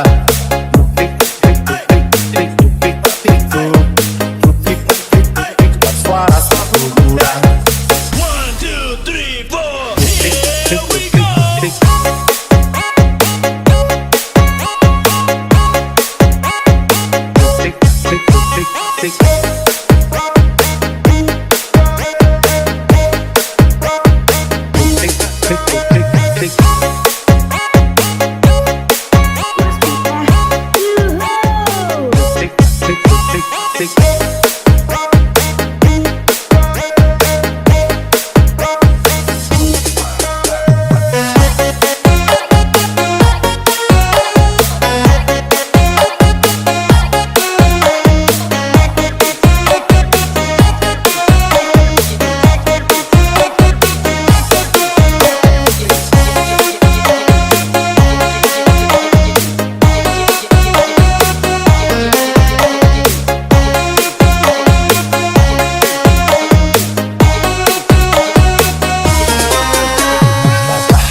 Suara sepatu kuda. 1, 2, 3, 4, here we go.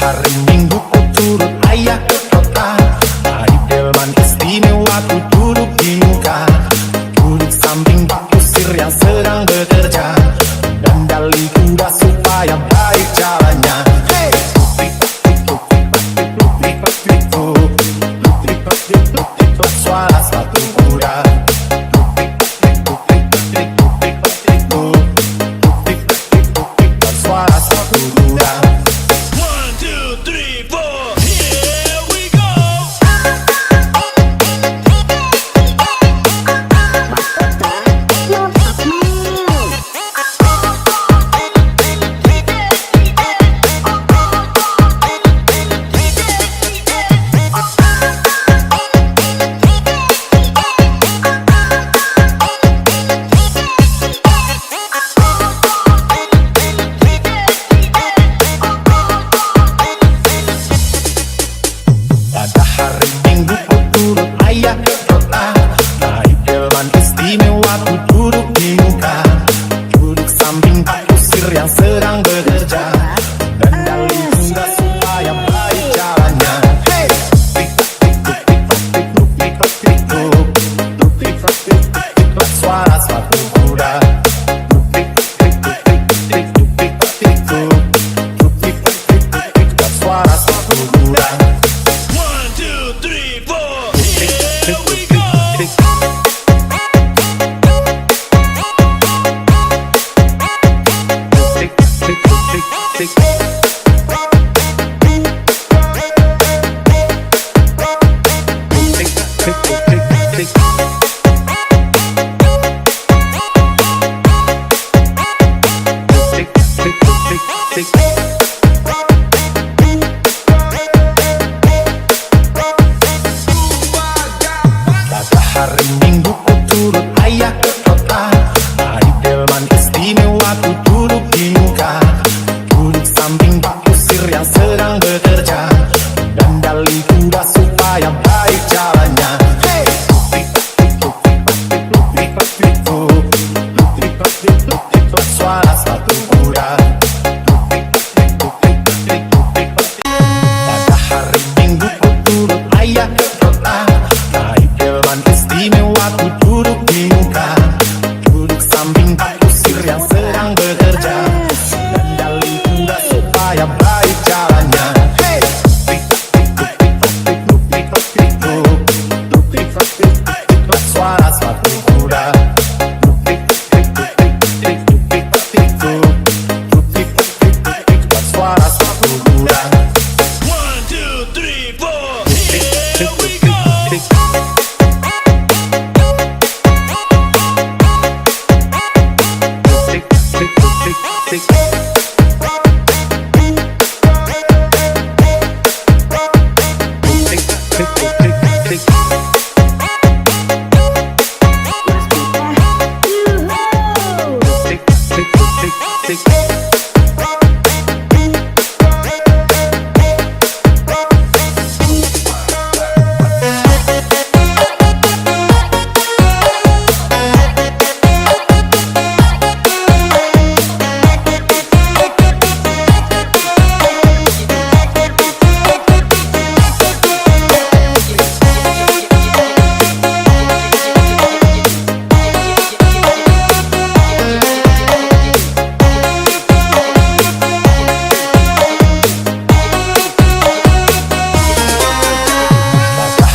Hari Minggu ku turut ayah ke kota, naik delman istimewa ku duduk di muka, duduk samping Pak Kusir yang sedang bekerja, kendali kuda supaya baik jalannya. Hey, suara sepatu kuda. Suara sepatu kuda. 1, 2, 3, 4, here we go. Pada hari Minggu ku turut ayah ke kota, naik delman istimewa ku duduk di muka, duduk samping Pak Kusir yang sedang bekerja, kendali kuda supaya baik jalannya. Hey, suara sepatu kuda. Suara sepatu kuda. 1, 2, 3, 4, here we go. waktu duduk di muka, duduk samping Pak Kusir yang sedang bekerja, dan dali kuda supaya baik jalannya. Hey, suara sepatu kuda. Suara sepatu kuda. 1, 2, 3, 4, here we go.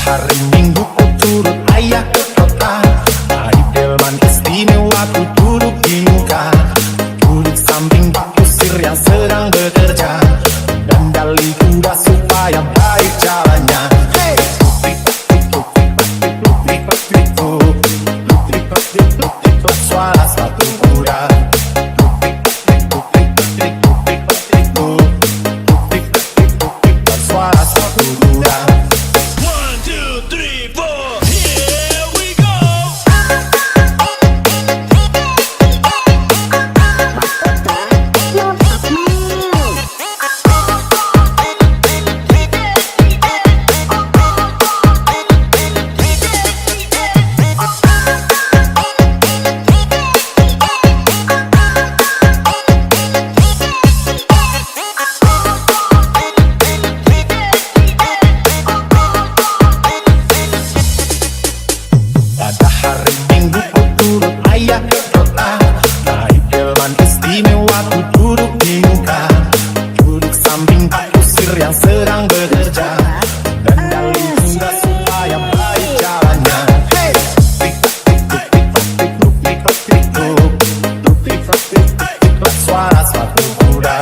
Hari Minggu ku turut ayah ke kota, naik delman istimewa ku duduk di muka, duduk samping Pak Kusir yang sedang bekerja, dan dali kuda supaya baik jalannya. Hey, suara sepatu kuda. Suara sepatu kuda. 1, 2, 3, 4, here we go. Pada hari Minggu ku turut ayah ke kota, naik delman istimewa ku duduk di muka, duduk samping Pak Kusir yang sedang bekerja, dan dali kuda supaya baik jalannya. Hey, suara sepatu kuda.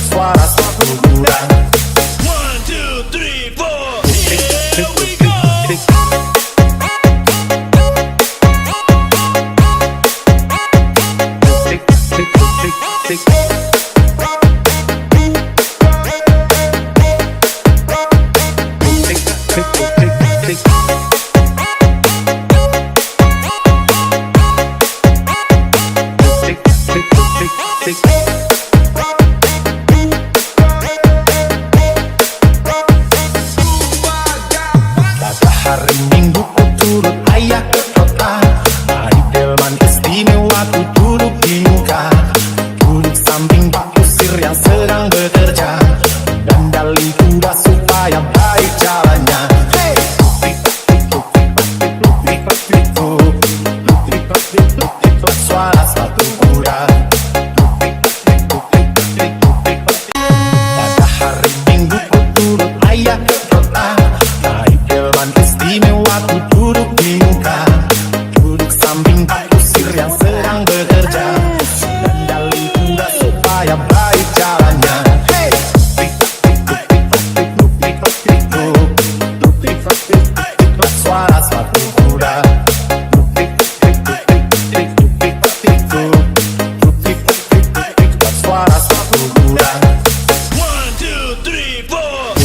Suara sepatu kuda. 1, 2, 3, 4, here we go. Pada hari Minggu ku turut ayah ke kota, naik delman istimewa ku duduk di muka, duduk samping Pak Kusir yang sedang bekerja, dan dali kuda supaya baik jalannya. Hey, suara sepatu kuda. Pada hari Minggu ku turut ayah ke kota, naik delman istimewa ku duduk di muka, duduk samping Pak Kusir yang sedang bekerja, dan dali kuda supaya baik jalannya. Hey, suara sepatu kuda. Suara sepatu kuda. 1, 2, 3, 4,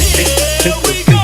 here we go.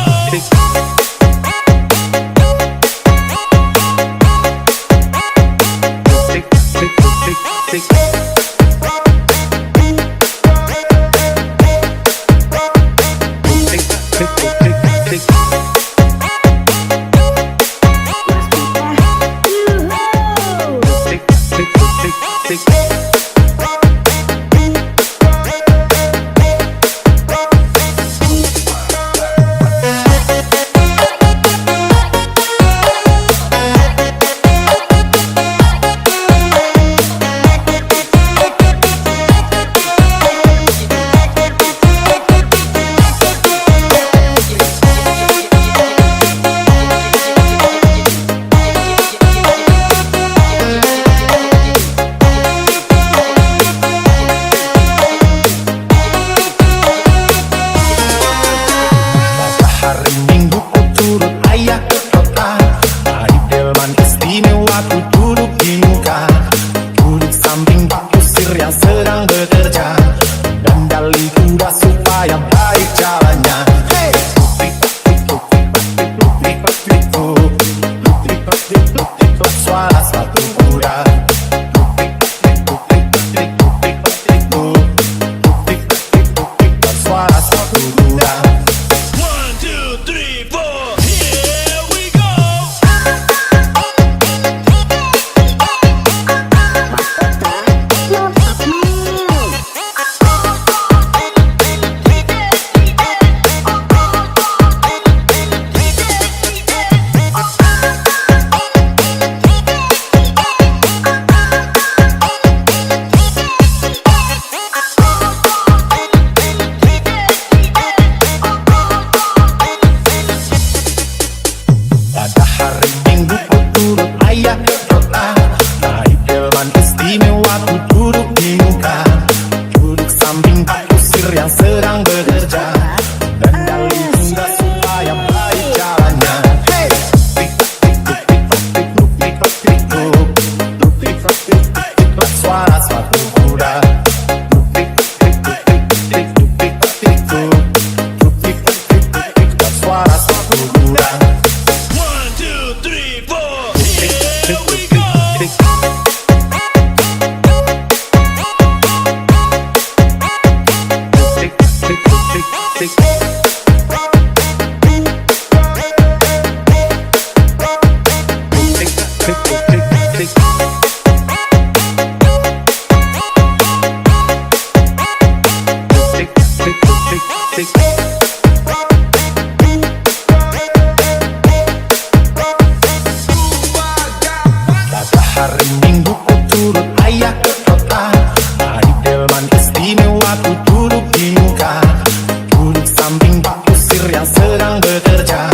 bekerja,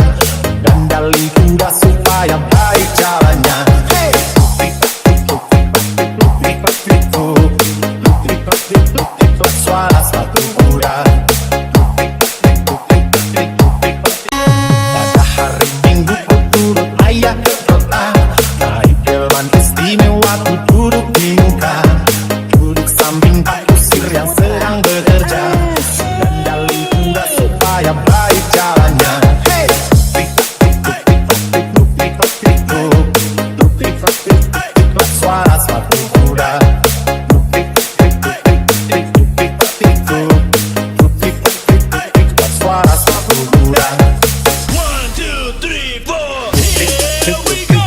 dandali kuda supaya baik jalannya. Suara sepatu kuda. Pada hari Minggu ku turut ayah ke kota, naik delman istimewa ku duduk di muka, duduk samping Pak Kusir yang sedang bekerja, dandali kuda supaya baik jalannya. Suara sepatu kuda. Suara sepatu kuda. 1, 2, 3, 4, here we go.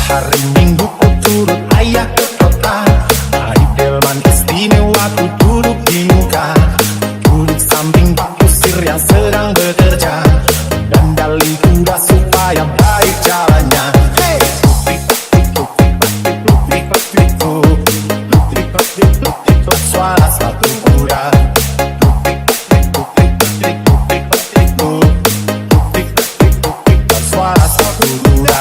Hari Minggu ku turut ayah ke kota, naik delman istimewa ku duduk di muka, duduk samping Pak Kusir yang sedang bekerja, dandali kuda supaya baik jalannya. Suara sepatu kuda. Suara sepatu kuda.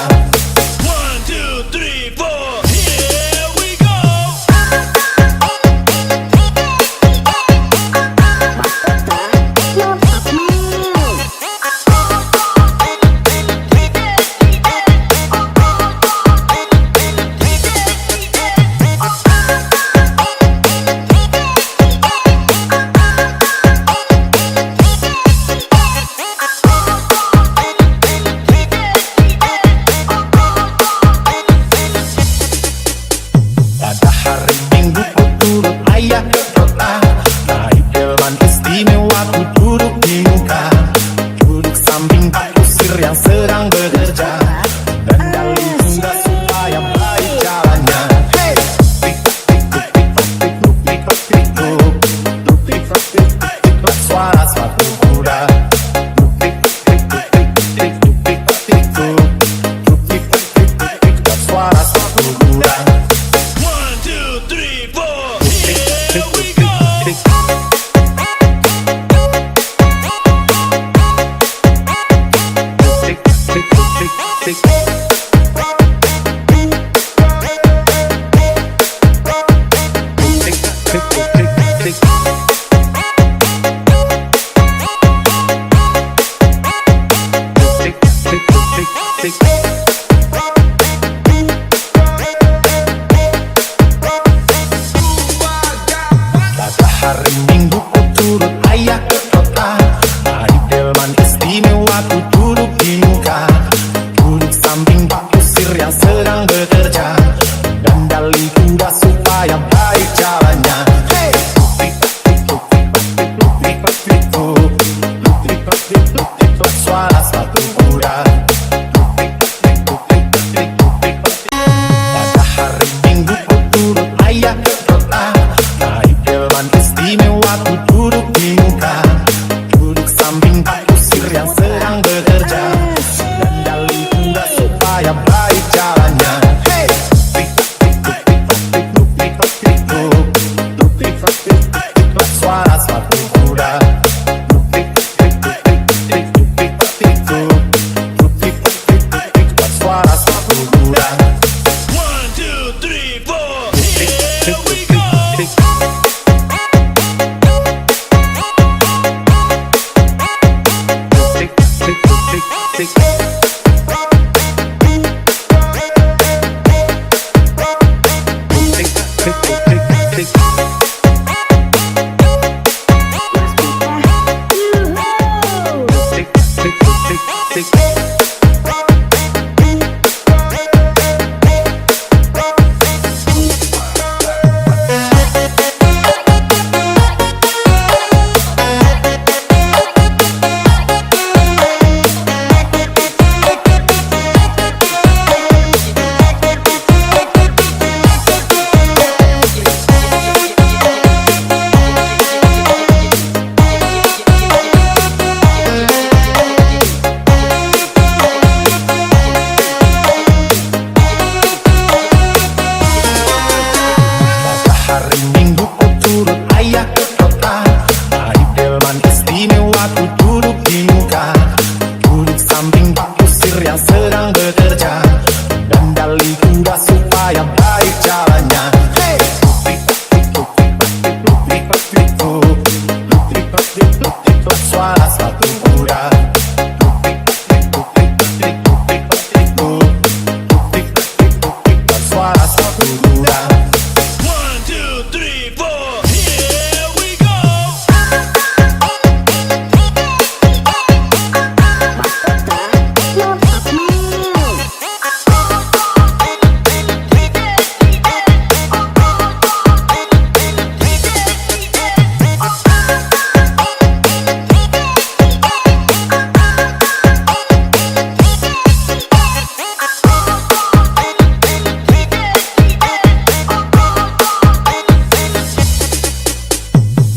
1, 2, 3, 4, here we go. Pada hari Minggu ku turut ayah ke kota, naik delman istimewa ku duduk di muka, duduk samping Pak Kusir yang sedang bekerja, dandali kuda supaya baik jalannya. Suara sepatu kuda. Suara sepatu kuda. 1, 2, 3, 4, here we go. Tick, tick, tick, tick. Hari Minggu ku turut ayah ke kota. Hari delman istimewa ku duduk di muka. Duduk samping Pak Kusir yang sedang bekerja. Dan dali kuda supaya baik jalannya. Hey! Suara sepatu kuda. Suara sepatu kuda.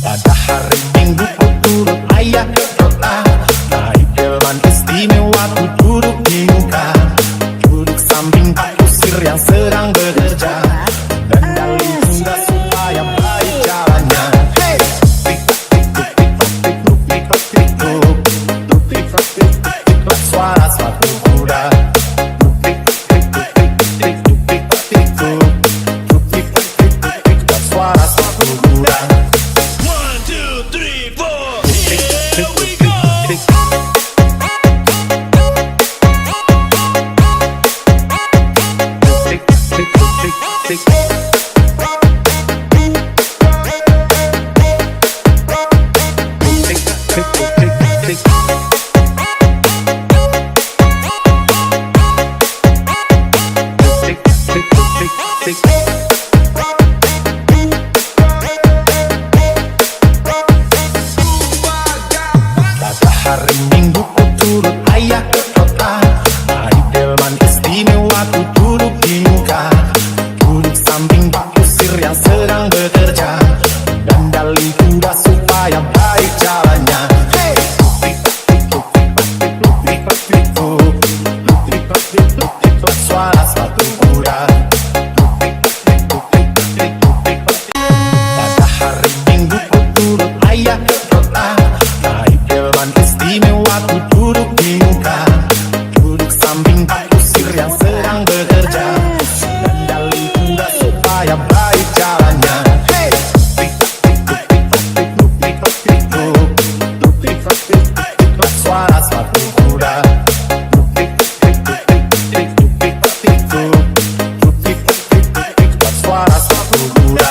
Pada hari Minggu ku turut ayah ke kota. Naik delman istimewa ku duduk di muka. Duduk samping Pak Kusir yang sedang bekerja. Dan dali kuda supaya baik jalannya. Hey! Suara sepatu kuda. Suara sepatu kuda. Pada hari Minggu ku turut ayah ke kota. Hari delman istimewa ku duduk di muka. Duduk samping Pak Kusir yang sedang bekerja. Dan dali kuda supaya baik jalannya. Hey! Suara sepatu kuda. Pada hari Minggu ku turut ayah ke kota. Naik delman istimewa ku duduk di muka. Duduk samping Pak Kusir yang sedang bekerja. Dan dali kuda supaya baik jalannya. Hey! Suara sepatu kuda. Suara sepatu kuda.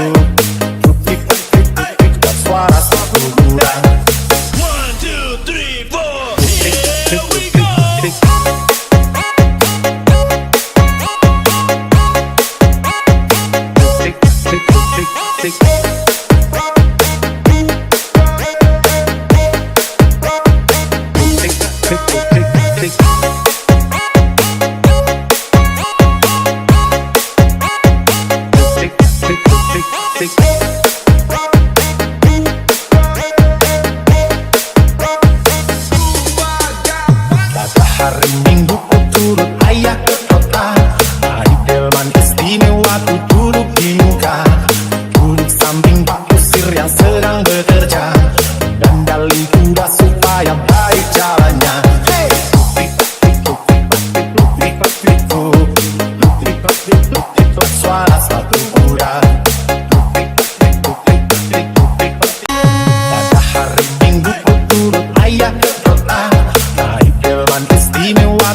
Putrik, putrik, putrik, dan suara satu kuda. 1, 2, 3, 4. Here we go. Pada hari Minggu ku turut ayah ke kota. Naik delman istimewa ku duduk di muka. Duduk samping Pak Kusir yang sedang bekerja. Dandali kuda supaya baik jalannya. Lutrik, lutrik, lutrik, lutrik, lutrik, lutrik, lutrik, lutrik, lutrik, suara satu kuda. Lutrik, lutrik, lutrik, lutrik, lutrik, lutrik. Pada hari Minggu ku turut ayah ke kota. Naik delman istimewa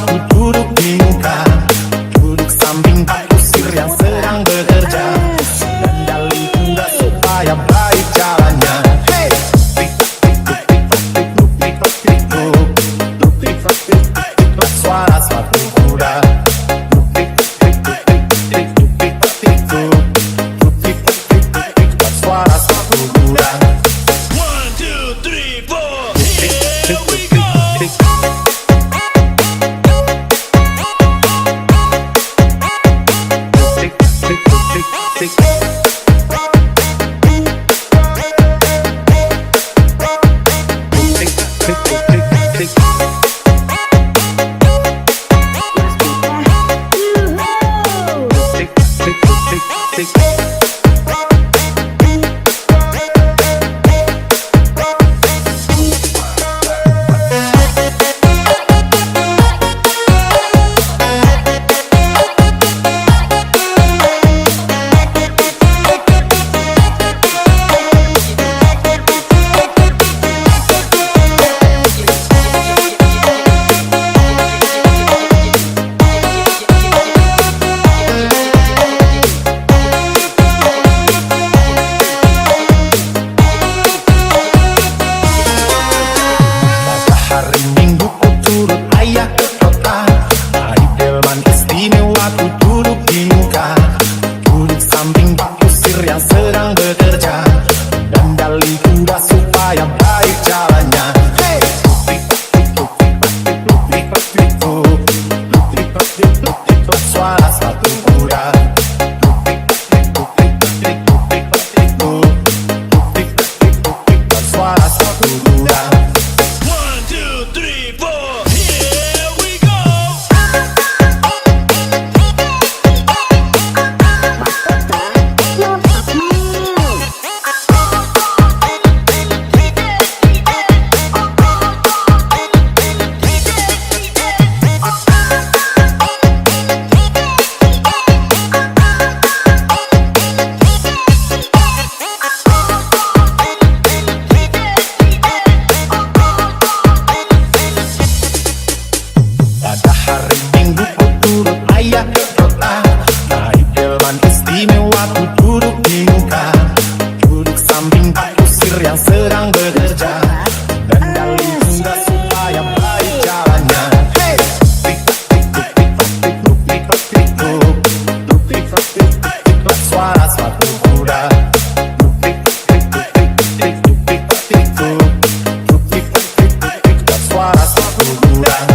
kurang.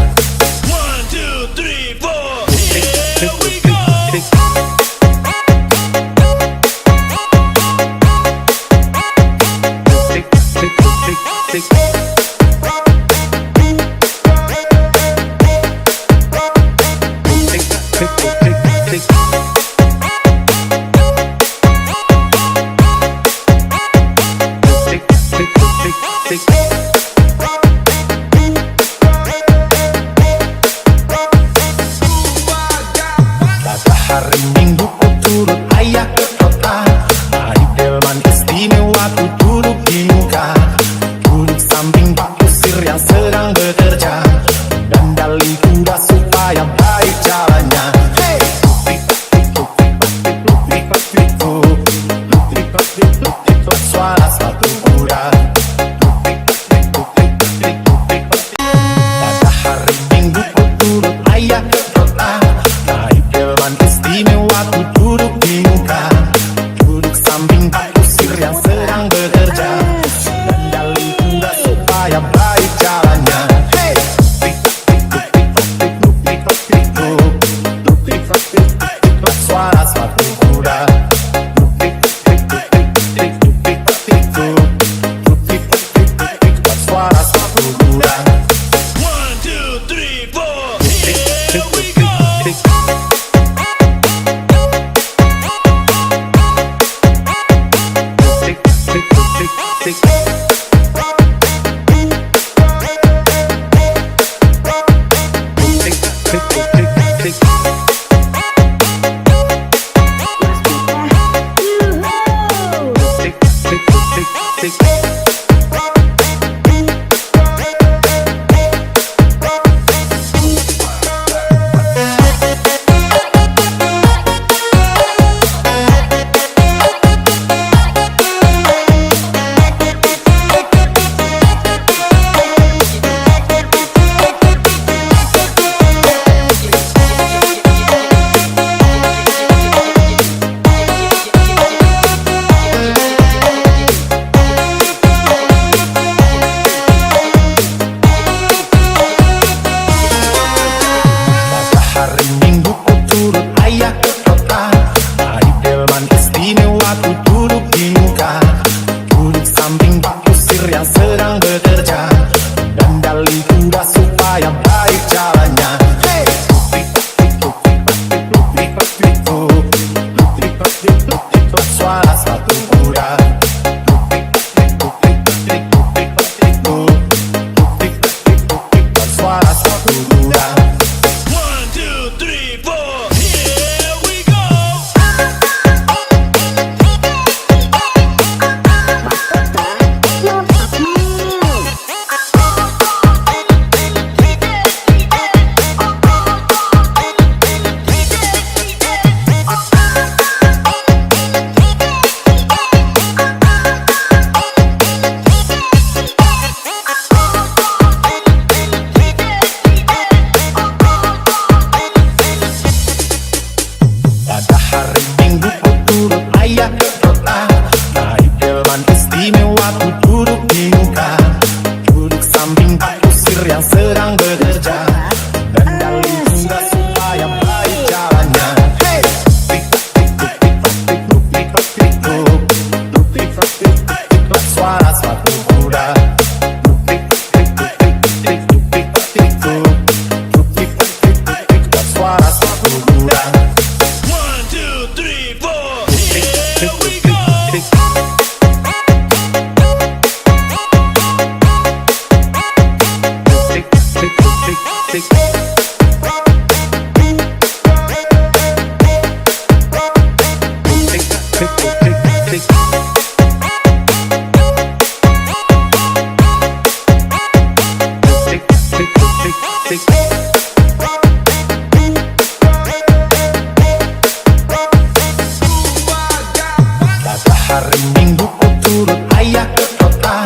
1, 2, 3, 4, here we go. Hari Minggu ku turut ayah ke kota, naik delman istimewa ku duduk di muka. Duduk samping Pak Kusir yang sedang bekerja, dan dali kuda supaya baik jalannya. Hey! Luk-lik-lik-lik-lik-lik-lik-lik-lik-lik, suara sepatu kuda. Pada hari Minggu ku turut ayah ke kota, naik delman istimewa ku duduk di muka. Duduk samping Pak Kusir yang sedang bekerja, dan dali kuda supaya baik jalannya. Hey! Luk-lik-lik-lik-lik-lik-lik-lik, suara sepatu kuda. Luk-lik-lik-lik-lik-lik-lik, suara sepatu kuda. 1, 2, 3, 4, here we go. Hari Minggu ku turut ayah ke kota, naik delman istimewa ku duduk di muka. Duduk samping Pak Kusir yang sedang bekerja, dan dali kuda supaya baik jalannya. Hey! Luk-lik-lik-lik-lik-lik-lik-lik, suara sepatu kuda. Luk-lik-lik-lik-lik-lik-lik, suara sepatu kuda. 1, 2, 3, 4, here we go. Pada hari Minggu ku turut ayah ke kota, naik delman istimewa ku duduk di muka. Duduk samping Pak Kusir yang sedang bekerja, dan dali kuda supaya baik jalannya. Hey! Luk-lik-lik-lik-lik-lik-lik-lik, suara sepatu kuda. Luk-lik-lik-lik-lik-lik-lik, suara sepatu kuda. 1, 2, 3, 4, here we go. Pada hari Minggu ku turut ayah ke kota,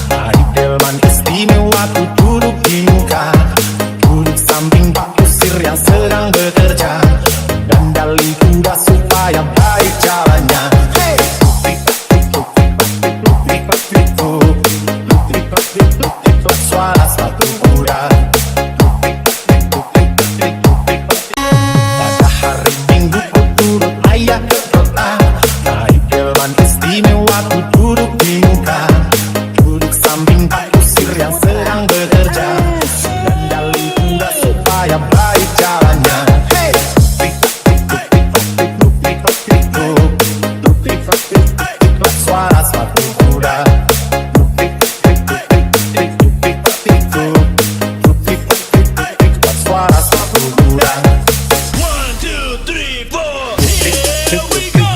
naik delman istimewa ku duduk di muka. Duduk samping supaya baik jalannya. Hey, suara sepatu kuda. Suara sepatu kuda. 1, 2, 3, 4, here we go.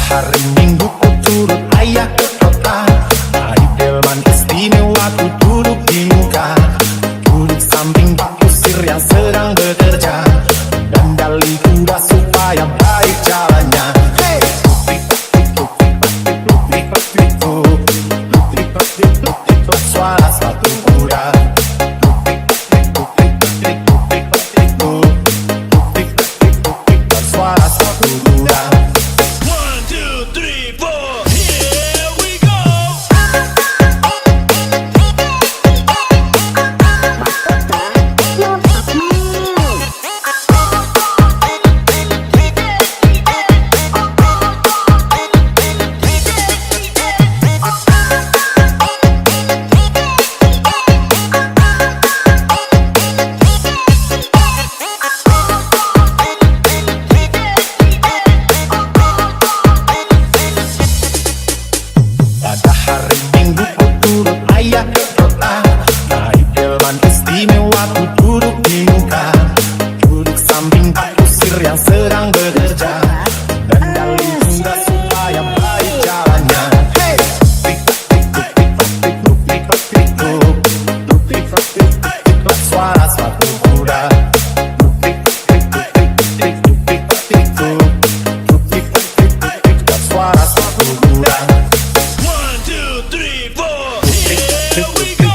Hari Minggu ku turut ayah ke kota. Hari delman istimewa ku duduk di muka. Duduk samping Pak Kusir yang sedang bekerja. Dandali kuda supaya baik jalannya. Hey, suara sepatu kuda. Suara sepatu kuda. 1, 2, 3, 4, here we go. Pada hari Minggu ku turut ayah ke kota. Naik delman istimewa ku duduk di muka. Duduk samping Pak Kusir yang sedang bekerja. Dandali kuda supaya baik jalannya. Hey, suara sepatu kuda. Suara sepatu kuda. 1, 2, 3, 4, here we go.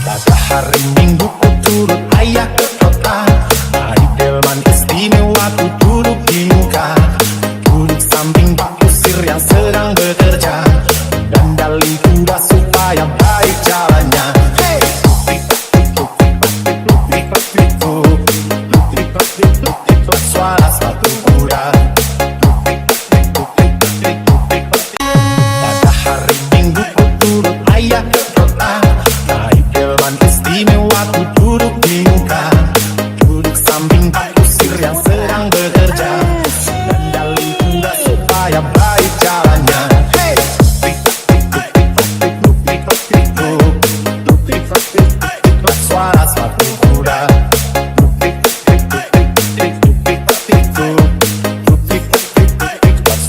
Pada hari Minggu ku turut ayah ke kota. Hari delman istimewa ku duduk di muka. Duduk samping Pak Kusir yang sedang bekerja. Dandali kuda supaya baik jalannya. Hey, suara sepatu kuda. Pada hari Minggu ku turut ayah ke kota. Naik delman istimewa ku duduk di muka. Duduk samping Pak Kusir yang sedang bekerja. Dandali kuda supaya baik jalannya. Hey, suara sepatu kuda.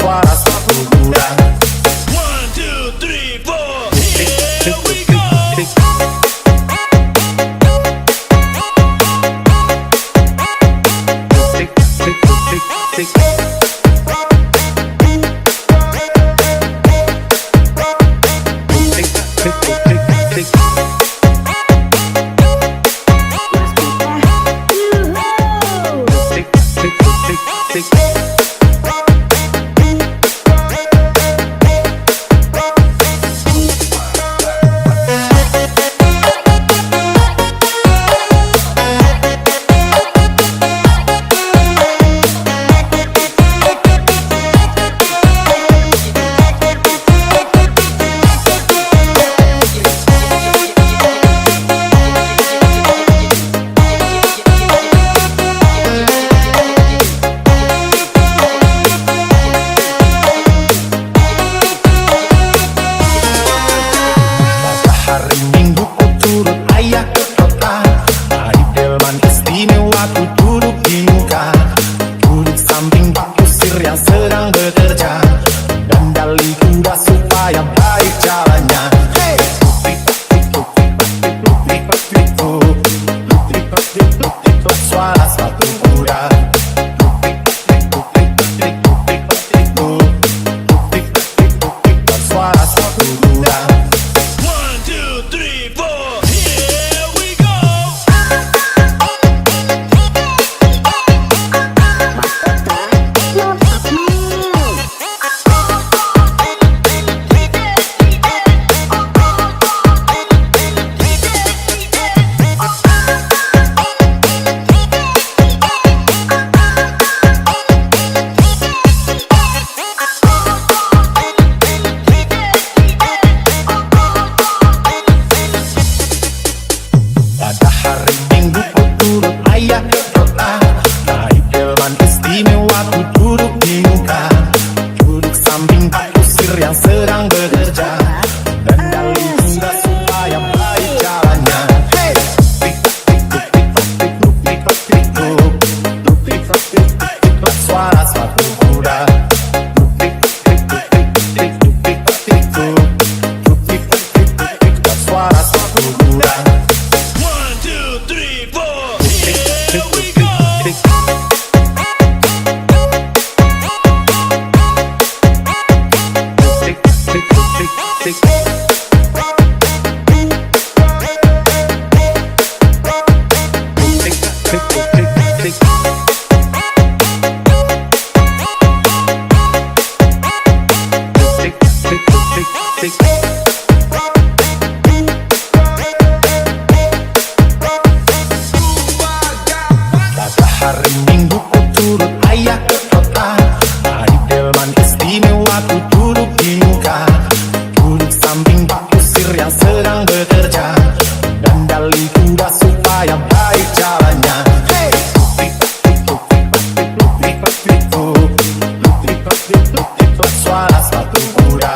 Suara sepatu kuda. 1, 2, 3, 4, here we go. hari Minggu ku turut ayah ke kota. Naik delman istimewa ku duduk di muka. Duduk samping Pak Kusir yang sedang bekerja. Dan dali kuda supaya baik jalannya. Suara sepatu kuda.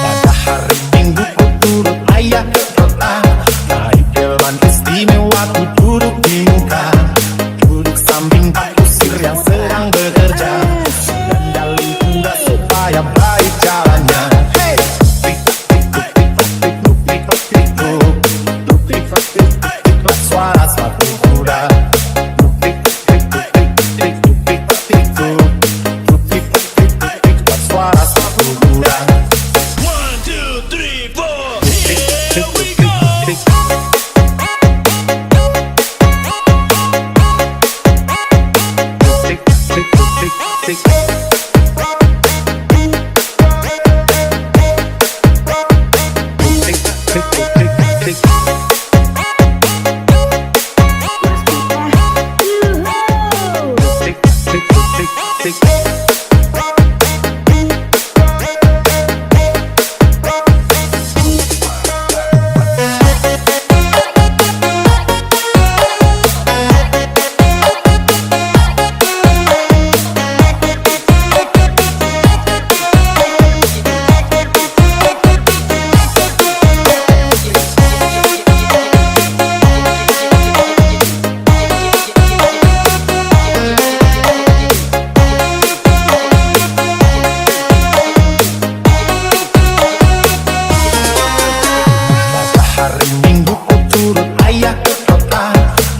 Pada hari Minggu ku turut ayah ke kota. Naik delman istimewa ku duduk di muka. Duduk samping Pak Kusir yang sedang bekerja. Dan dali kuda supaya baik jalannya. Suara sepatu kuda. Suara sepatu kuda. 1, 2, 3, 4, here we go. Hari Minggu ku turut ayah ke kota.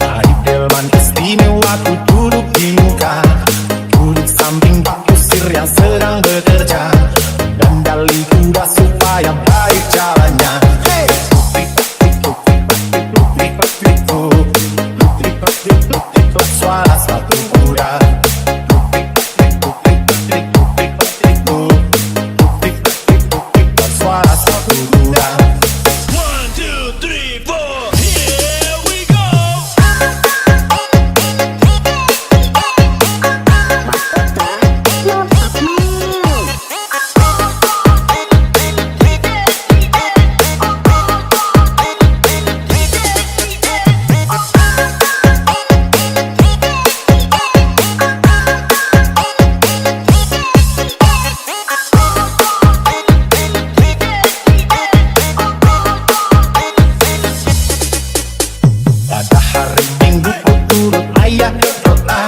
Naik delman istimewa ku duduk di muka. Duduk samping Pak Kusir yang sedang bekerja. Dan dali kuda supaya baik jalannya. Suara sepatu kuda. Suara sepatu kuda. 1, 2, 3, 4, here we go. Pada hari Minggu ku turut ayah ke kota.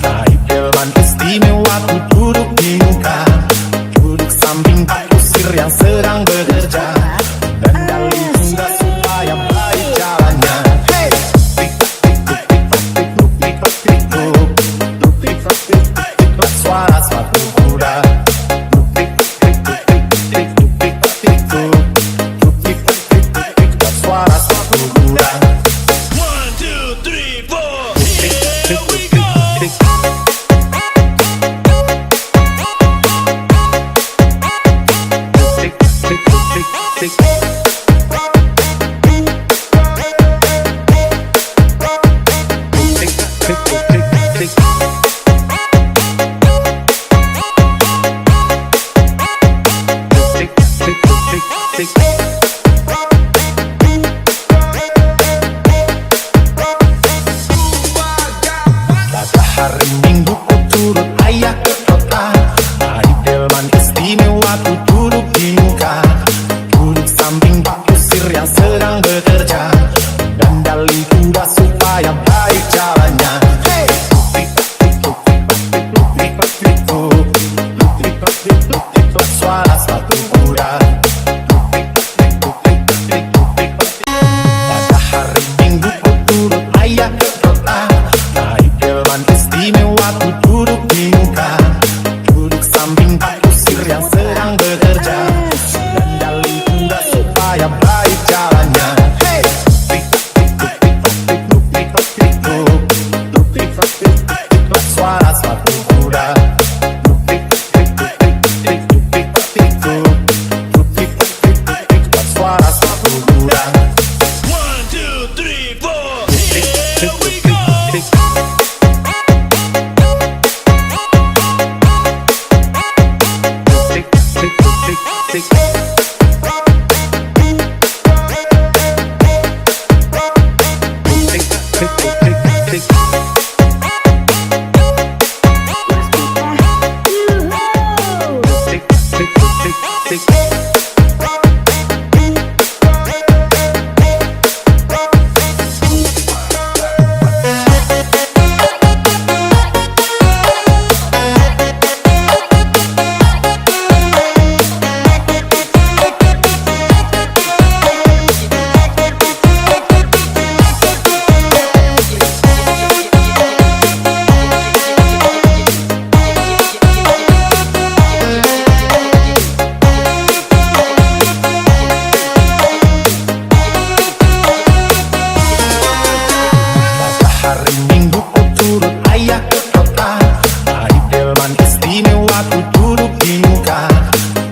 Naik delman istimewa ku duduk di muka. Duduk samping Pak Kusir yang sedang bekerja. Dan dali kuda supaya baik jalannya. Suara sepatu kuda. Suara sepatu kuda. 1, 2, 3, 4, here we go. Pada hari Minggu ku turut ayah ke kota. Naik delman istimewa ku duduk di muka. Duduk samping Pak Kusir yang sedang bekerja. Dan dali kuda supaya baik jalannya. Suara sepatu kuda. Pada hari Minggu ku turut ayah ke kota. Naik delman istimewa ku duduk di muka. Duduk samping Pak Kusir yang sedang bekerja. Dan dali kuda supaya baik jalannya. Hari Minggu ku turut ayah ke kota. Hari delman istimewa ku duduk di muka.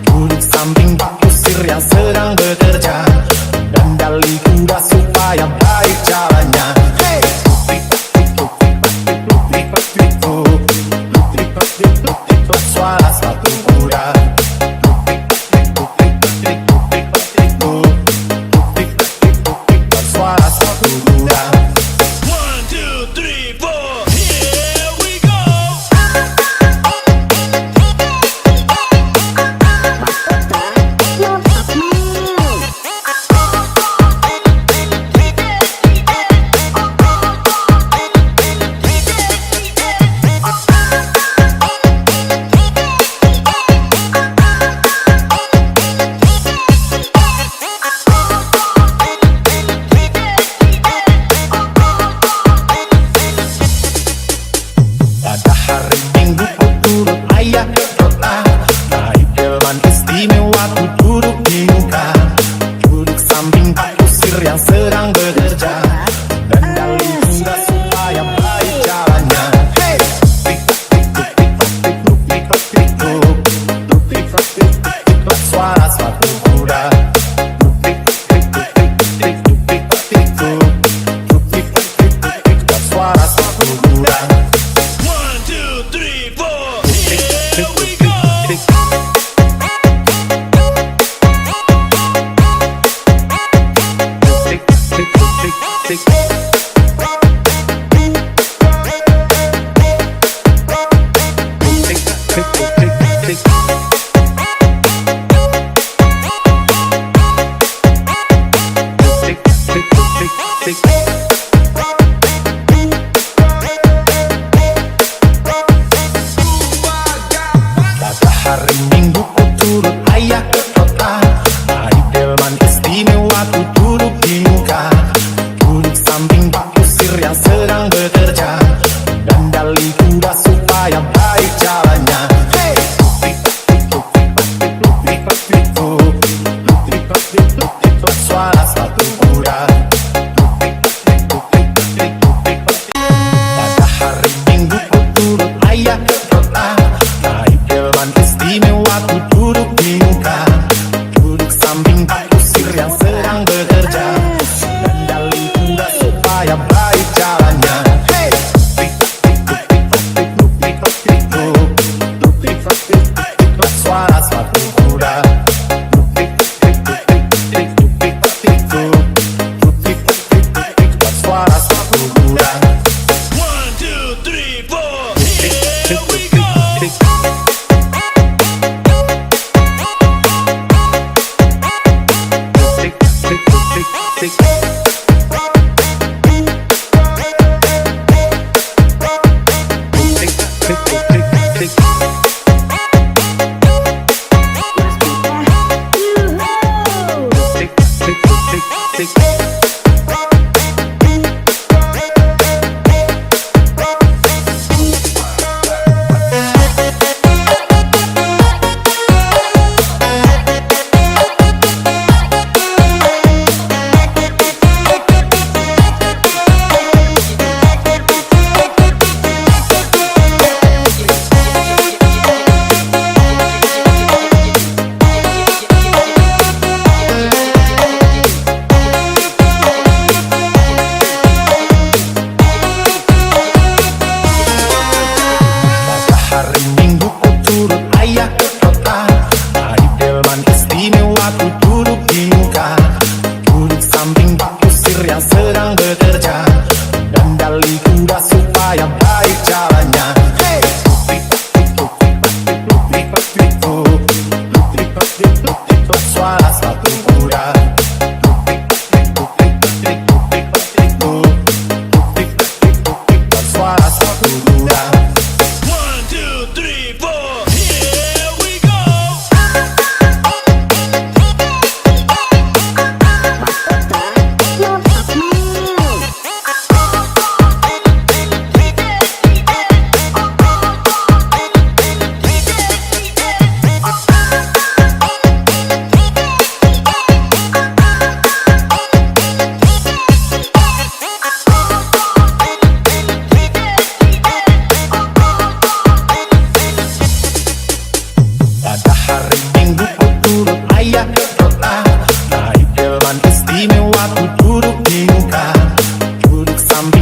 Duduk samping Pak Kusir yang sedang bekerja. Dan dali kuda supaya baik jalannya. Hey! Suara sepatu kuda. Suara sepatu kuda. Pada hari Minggu ku turut ayah ke kota. Naik delman istimewa ku duduk di muka. Duduk samping Pak Kusir yang sedang bekerja. Dan dali kuda supaya baik jalannya. Hey! Suara sepatu kuda. Suara sepatu kuda. Pada hari Minggu ku turut ayah ke kota. Hari delman istimewa ku duduk di muka. Duduk samping Pak Kusir yang sedang bekerja. Dan dali kuda supaya baik jalannya. Hey! Suara sepatu kuda. Pada hari Minggu ku turut ayah ke kota. Naik delman istimewa ku duduk di muka. Duduk samping Pak Kusir yang sedang bekerja. Dan dali kuda supaya baik jalannya. Hey!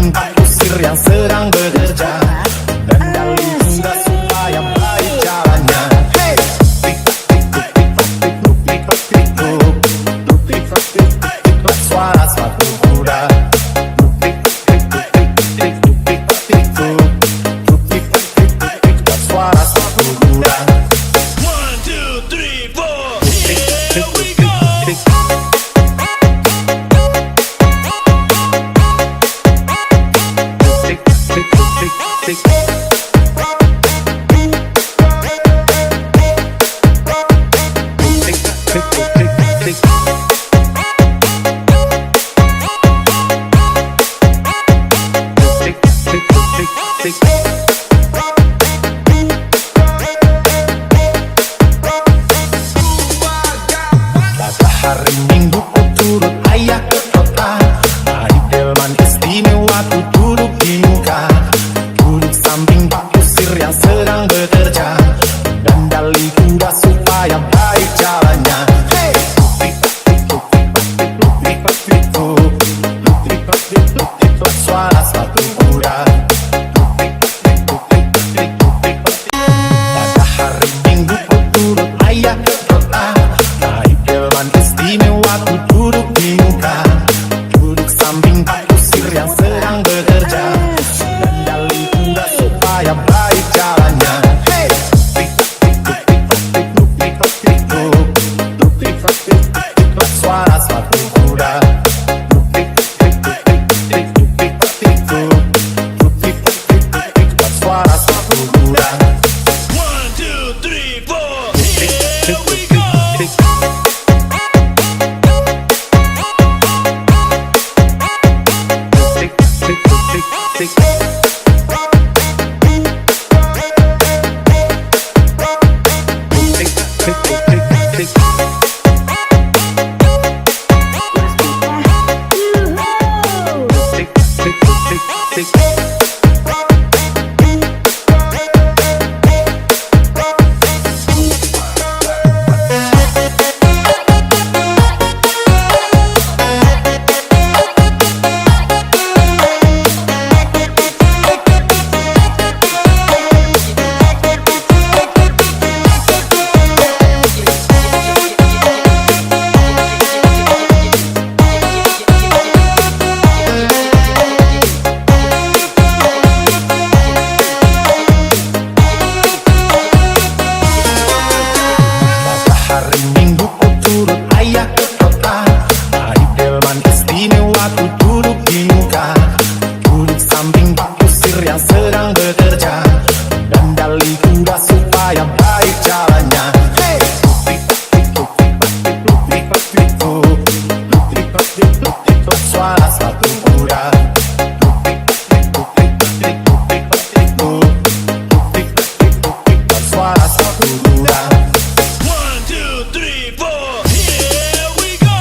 samping Pak Kusir yang sedang bekerja, dan dalih kuda supaya baik jalannya. Hey! Tik-tak-tik-tik-tik-tik-tik-tik-tik-tik-tik-tik-tik-tik, suara sepatu kuda. Tik-tik-tik-tik-tik-tik-tik-tik-tik, suara sepatu kuda. 1, 2, 3, 4, here we go. Hari Minggu ku turut ayah ke kota, naik delman istimewa ku duduk di muka, duduk samping Pak Kusir yang sedang bekerja, dan dalih kuda supaya baik jalannya. Hey! Tik-tik-tik-tik-tik-tik-tik-tik-tik-tik, suara sepatu kuda. Pada hari Minggu ku turut ayah ke kota, naik delman istimewa ku duduk di muka, duduk samping Pak Kusir yang sedang bekerja, dan dalih kuda supaya baik jalannya. Hey! Tik-tik-tik-tik-tik-tik-tik-tik-tik, suara sepatu kuda. Tik-tik-tik-tik-tik-tik-tik, suara sepatu kuda. 1, 2, 3, 4, here we go. Hari Minggu ku turut ayah ke kota, naik delman istimewa ku duduk di muka, duduk samping Pak Kusir yang sedang bekerja, dan dalih kuda supaya baik jalannya. Hey! Tik-tik-tik-tik-tik-tik-tik-tik-tik, suara sepatu kuda. Tik-tik-tik-tik-tik-tik, suara sepatu kuda. 1, 2, 3, 4, here we go.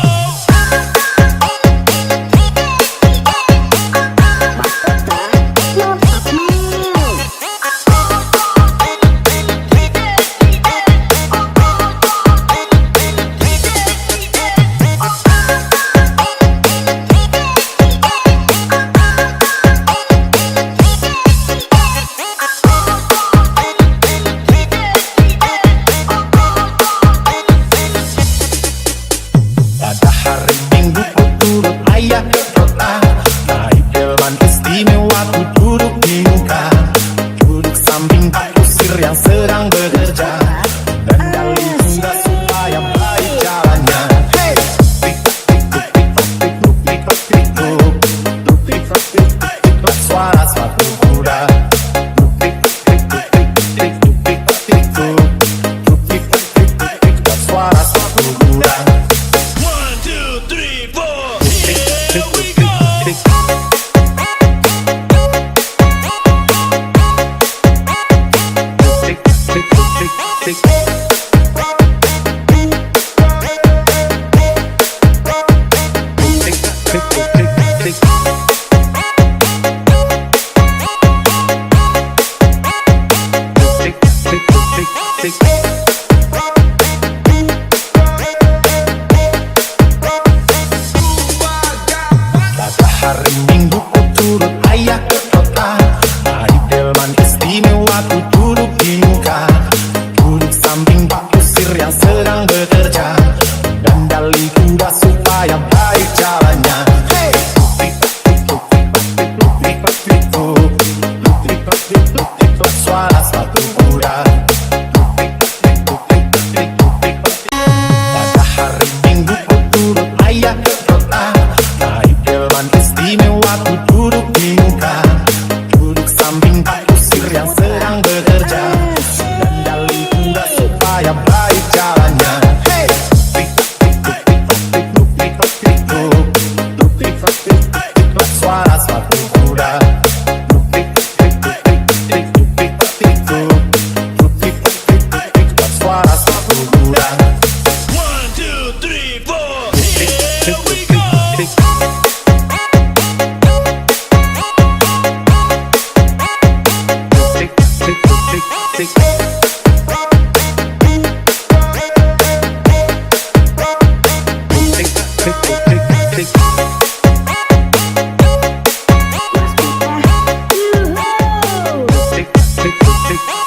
Pada hari Minggu ku turut ayah ke kota, naik delman istimewa ku duduk di muka, duduk samping Pak Kusir yang sedang bekerja, dan dalih kuda supaya baik jalannya. Hey! Tik-tik-tik-tik-tik-tik-tik-tik-tik, suara sepatu kuda. Tik-tik-tik-tik-tik-tik-tik, suara sepatu kuda. 1, 2, 3, 4, here we go.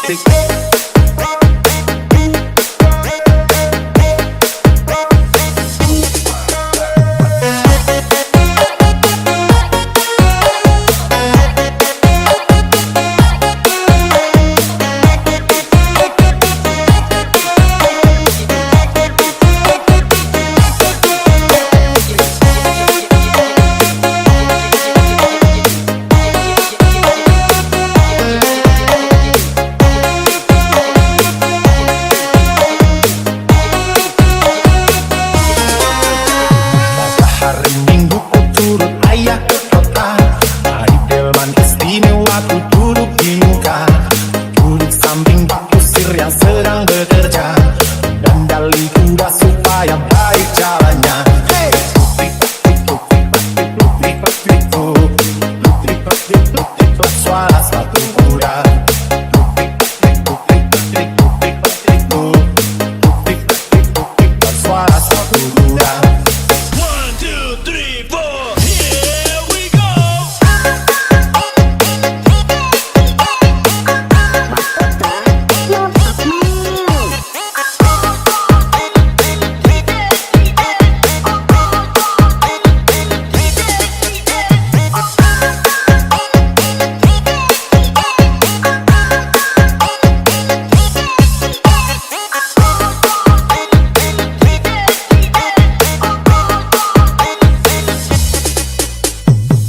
Hari Minggu ku turut ayah ke kota. Hari delman istimewa ku duduk di muka. Duduk samping Pak Kusir yang sedang bekerja. Dan dali kuda supaya baik jalannya. Hey! Suara sepatu kuda. Suara sepatu kuda.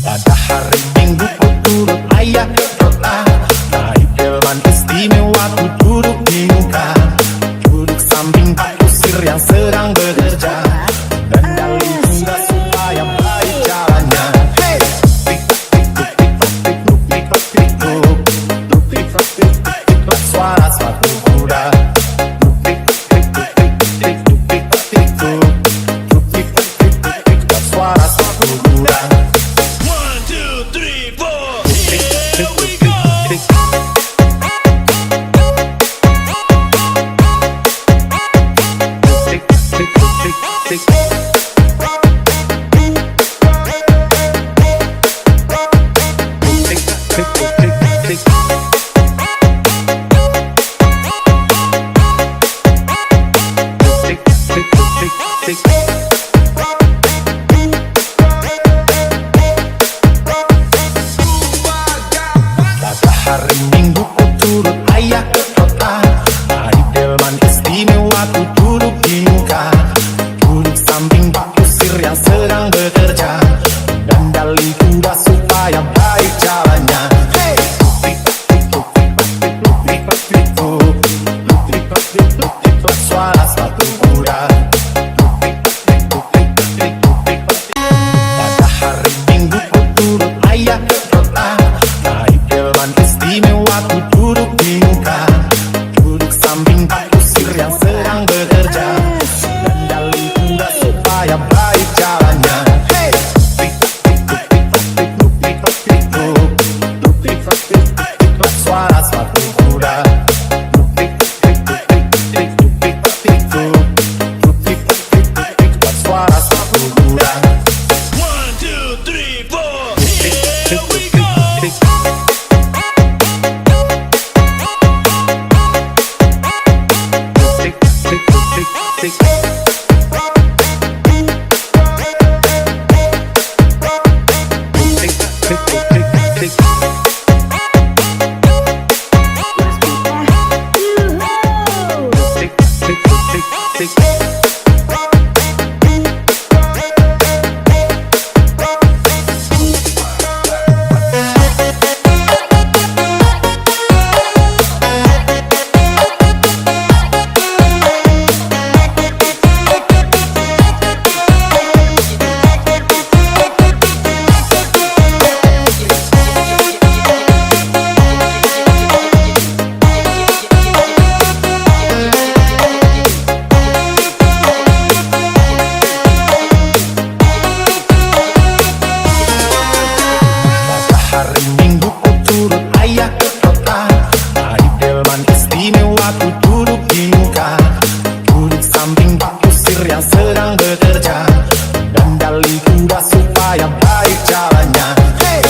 Pada hari Minggu ku turut ayah ke kota. Naik delman istimewa ku duduk di muka. Duduk samping Pak Kusir yang sedang bekerja. Dan dali kuda supaya baik jalannya. Hey! Suara sepatu kuda. Suara sepatu kuda. Pada hari Minggu ku turut ayah ke kota. Hari delman istimewa ku duduk di muka. Duduk samping Pak Kusir yang sedang bekerja. Dan dali kuda supaya baik jalannya. Hey! Suara sepatu kuda. Pada hari Minggu ku turut ayah ke kota. Naik delman istimewa ku duduk di muka. Duduk samping Pak Kusir yang sedang bekerja. Dan dali kuda supaya baik jalannya. Hey! Suara sepatu kuda. Suara sepatu kuda. Hari Minggu ku turut ayah ke kota. Hari delman istimewa ku duduk di muka. Duduk samping Pak Kusir yang sedang bekerja. Dan dali kuda supaya baik jalannya. Hey!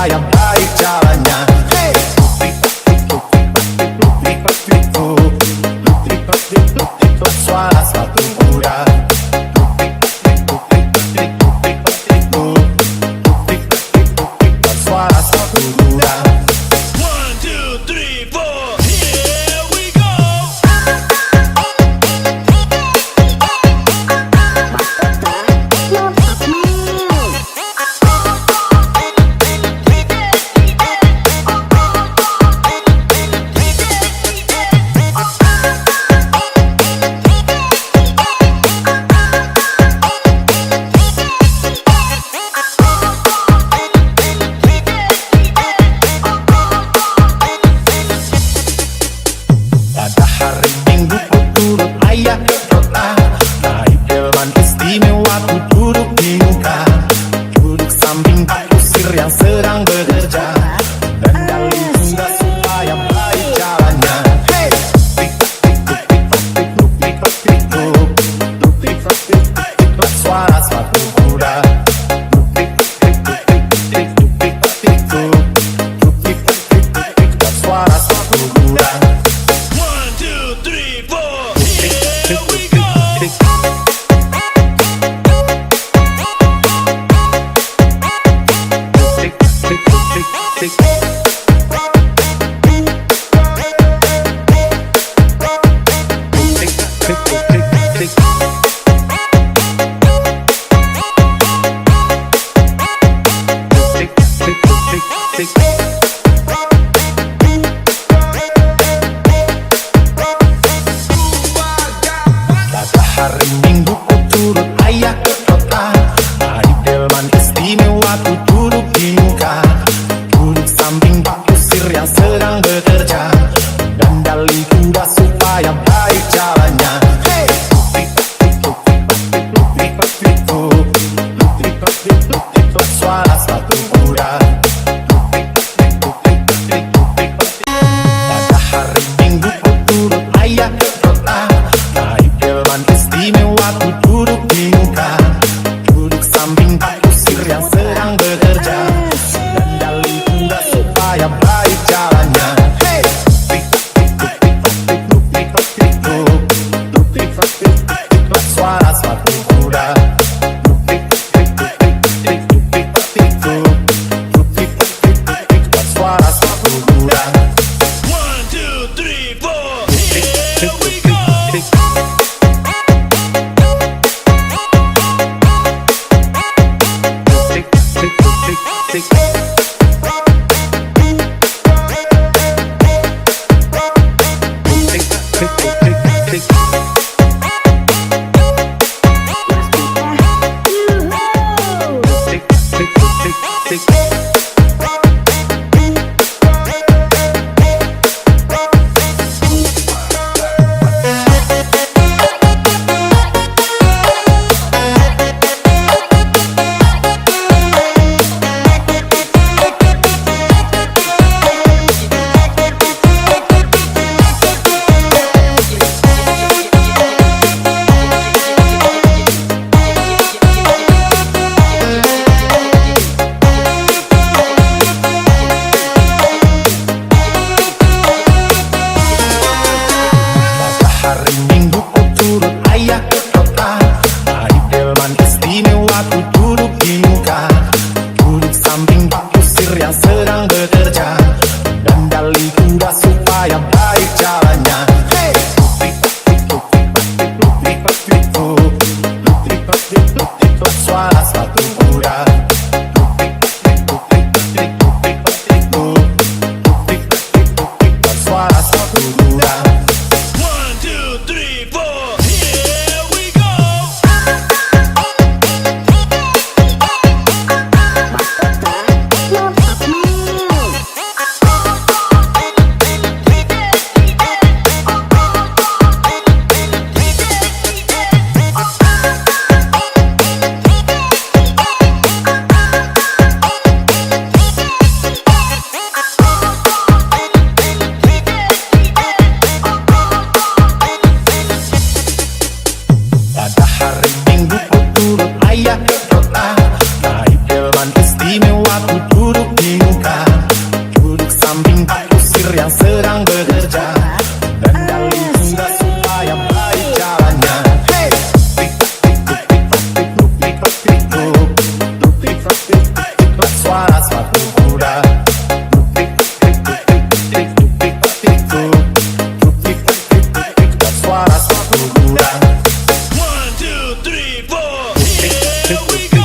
supaya baik jalannya. Hey! Suara sepatu kuda. Suara sepatu kuda. 1, 2, 3, 4, here we go. Pada hari Minggu ku turut ayah ke kota, naik delman istimewa ku duduk di muka. Duduk samping Pak Kusir yang sedang bekerja, kendali kuda supaya baik jalannya. Hey! Suara sepatu kuda. Suara sepatu kuda. 1, 2, 3, 4, here we go. Pada hari Minggu ku turut ayah ke kota, naik delman istimewa ku duduk di muka. Duduk samping Pak Kusir yang sedang bekerja, kendali kuda supaya baik jalannya. Hey! Suara sepatu kuda. Pada hari Minggu ku turut ayah ke kota, naik delman istimewa ku duduk di muka. Duduk samping Pak Kusir yang sedang bekerja, kendali kuda supaya baik jalannya. Hey! Suara sepatu kuda. Suara sepatu kuda. 1, 2, 3, 4, here we go. Pada hari Minggu ku turut ayah ke kota, naik delman istimewa ku duduk di muka. Duduk samping Pak Kusir yang sedang bekerja, kendali kuda supaya baik jalannya. Hey! Suara sepatu kuda. Suara sepatu kuda. 1, 2, 3, 4, here we go. muka, duduk samping Pak Kusir yang sedang bekerja, dan dalih kuda supaya baik jalannya. Hey, tik-tak, suara sepatu kuda. Suara sepatu kuda. 1, 2, 3, 4, here we go.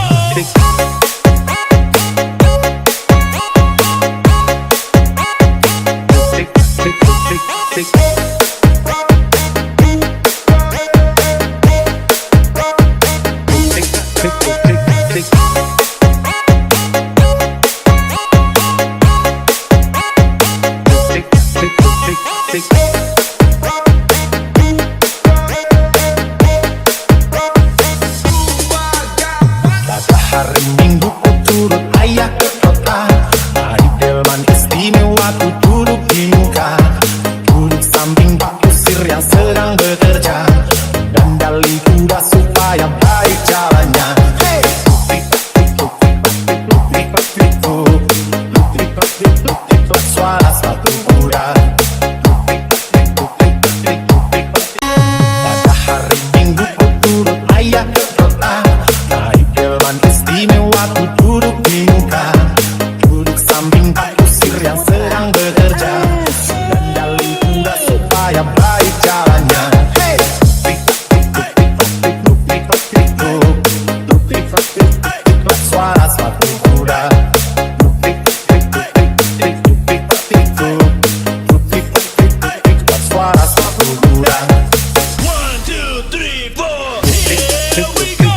Hari Minggu ku turut ayah ke kota, naik delman istimewa ku duduk di muka, duduk samping Pak Kusir yang sedang bekerja, dan dalih kuda supaya baik jalannya. Hey, suara sepatu kuda. Pada hari Minggu ku turut ayah ke kota, naik delman istimewa ku duduk di muka, duduk samping Pak Kusir yang sedang bekerja, dan dalih kuda supaya baik jalannya. Hey, suara sepatu kuda. Suara sepatu kuda. 1, 2, 3, 4, here we go.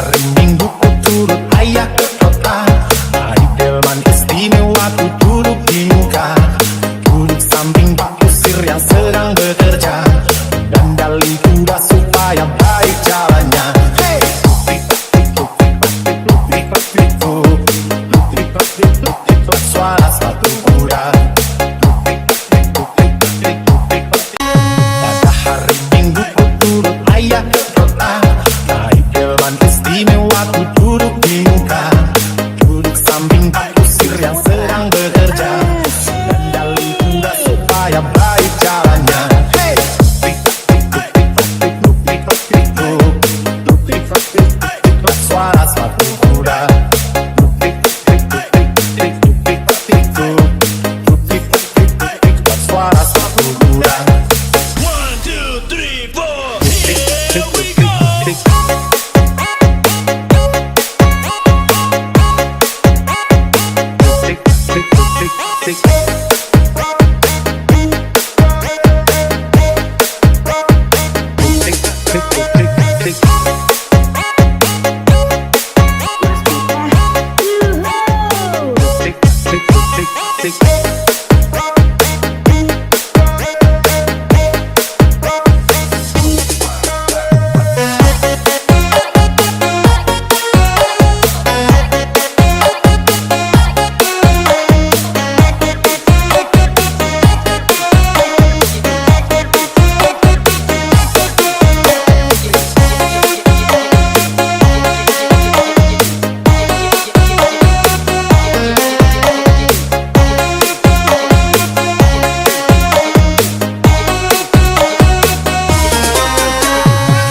hari Minggu ku turut ayah ke kota. Naik delman istimewa ku duduk di muka. Duduk samping Pak Kusir yang sedang bekerja. Dan dali kuda supaya baik jalannya. Hey! Suara sepatu kuda. Pada hari Minggu ku turut ayah ke kota. Naik delman istimewa ku duduk di muka. Duduk samping Pak Kusir yang sedang bekerja. Dan dali kuda supaya baik jalannya. Hey! Suara sepatu kuda. Suara sepatu kuda. 1, 2, 3, 4, here we go.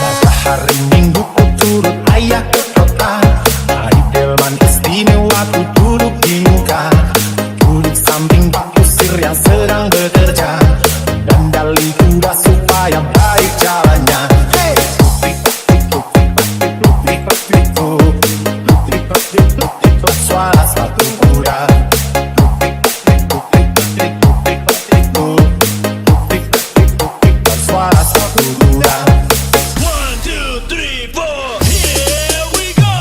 Pada hari Minggu ku turut ayah ke kota. Naik delman istimewa ku duduk di muka. Duduk samping Pak Kusir yang sedang bekerja. Dan dali kuda supaya baik jalannya. Hey! Suara sepatu kuda. Suara sepatu kuda. 1, 2, 3, 4, here we go.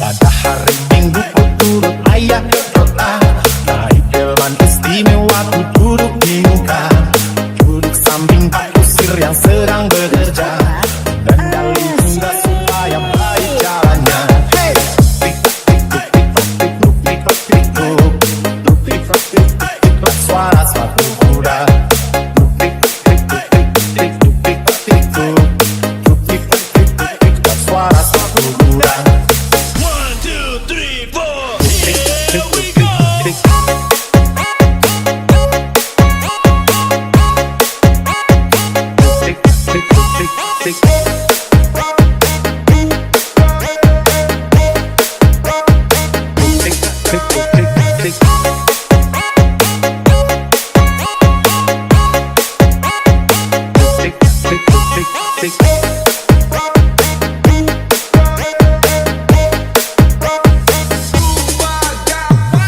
Pada hari Minggu ku turut ayah ke kota. Naik delman istimewa ku duduk di muka. Duduk samping Pak Kusir yang sedang bekerja. Dan dali kuda supaya baik jalannya. Hey! Suara sepatu kuda. Suara sepatu kuda. 1, 2, 3, 4, here we go.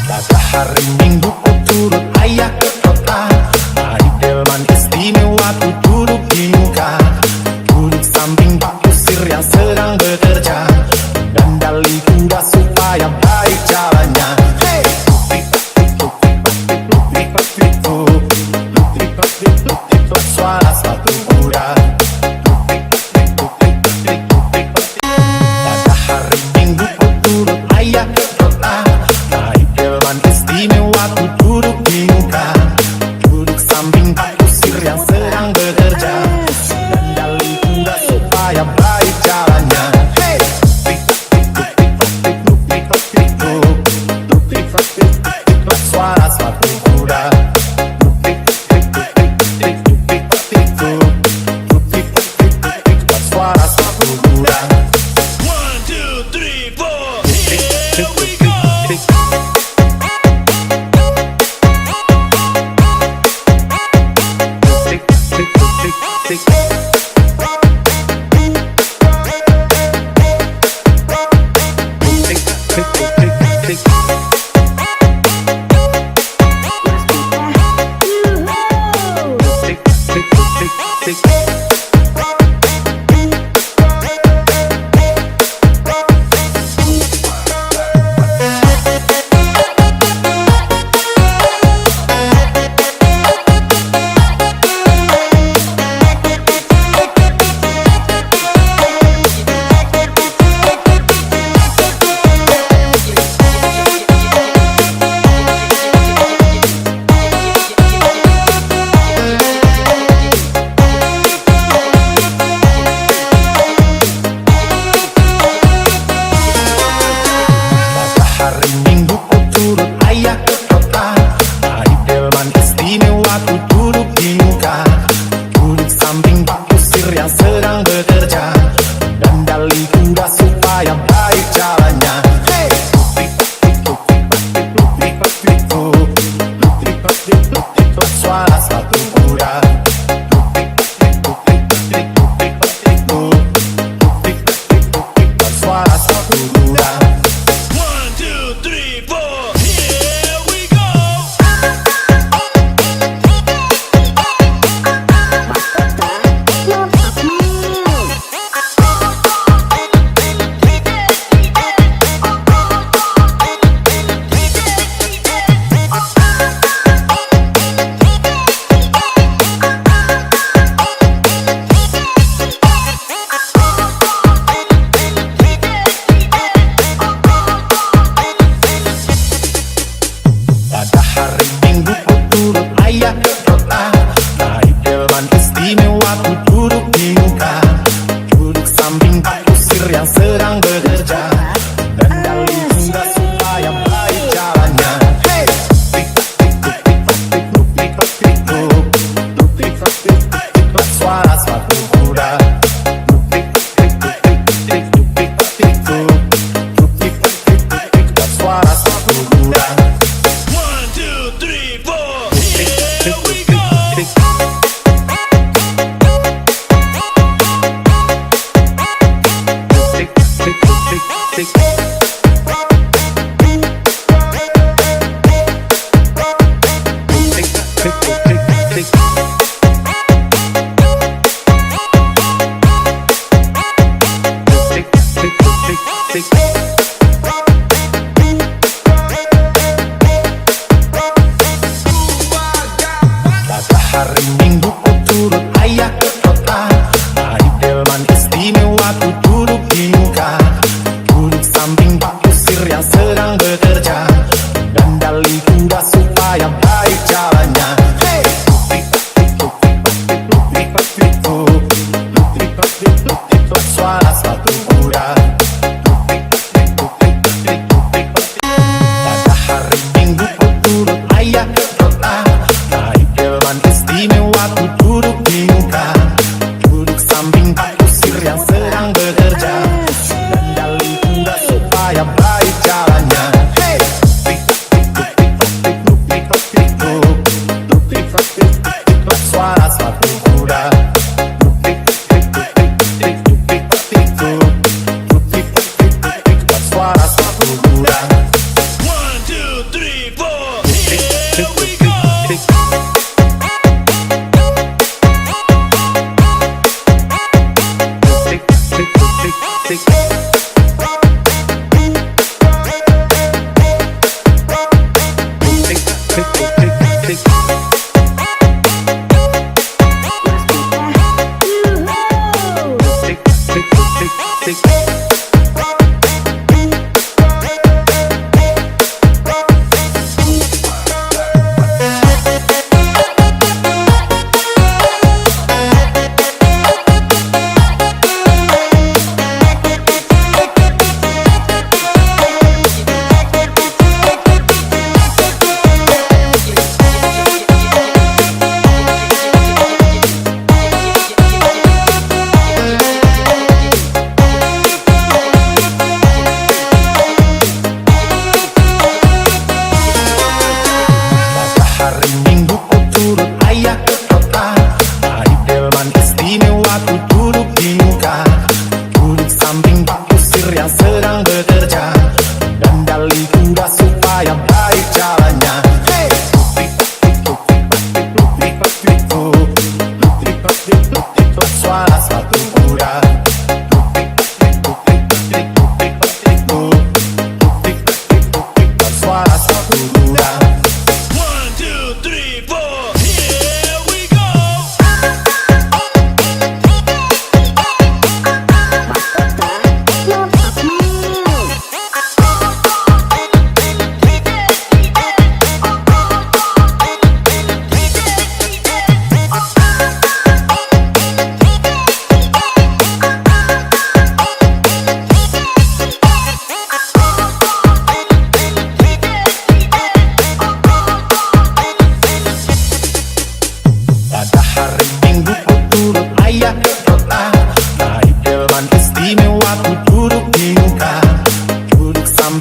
Pada hari Minggu ku turut ayah ke kota. Naik delman istimewa ku duduk di muka. Duduk samping Pak Kusir yang sedang bekerja. Dan dali kuda supaya baik jalannya. Hey! Suara sepatu kuda. Pada hari Minggu ku turut ayah ke kota. Naik delman istimewa ku duduk di muka. Duduk samping Pak Kusir yang sedang bekerja. Dan dali kuda supaya baik jalannya. Hey!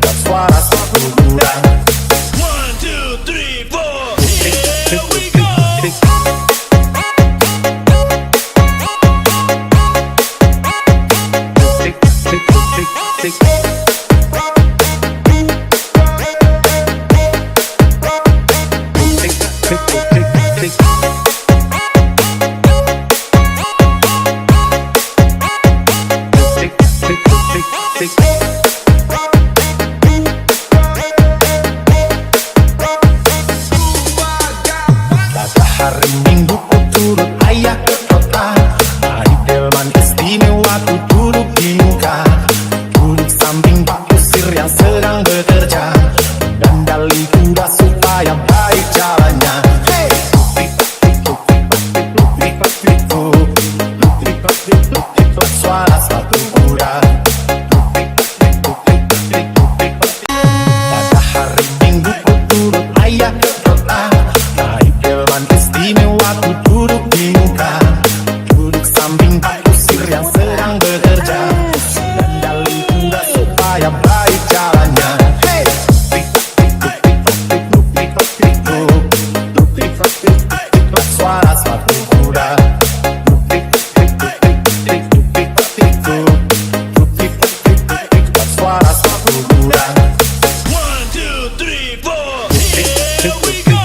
buat suara satu gudang. 1, 2, 3, 4, here we go. Hari Minggu ku turut ayah ke kota, naik delman istimewa ku duduk di muka. Duduk samping Pak Kusir yang sedang bekerja, dan dali kuda supaya baik jalannya. Hey! Luk-lik-lik-lik-lik-lik-lik-lik-lik-lik suara satu kuda. Pada hari Minggu ku turut ayah ke kota, naik delman istimewa ku duduk di muka. Duduk samping Pak Kusir yang sedang bekerja, dan dali kuda supaya baik jalannya. Hey! Luk-lik-lik-lik-lik-lik-lik-lik suara satu kuda. Luk-lik-lik-lik-lik-lik suara satu kuda. 1, 2, 3, 4, here we go.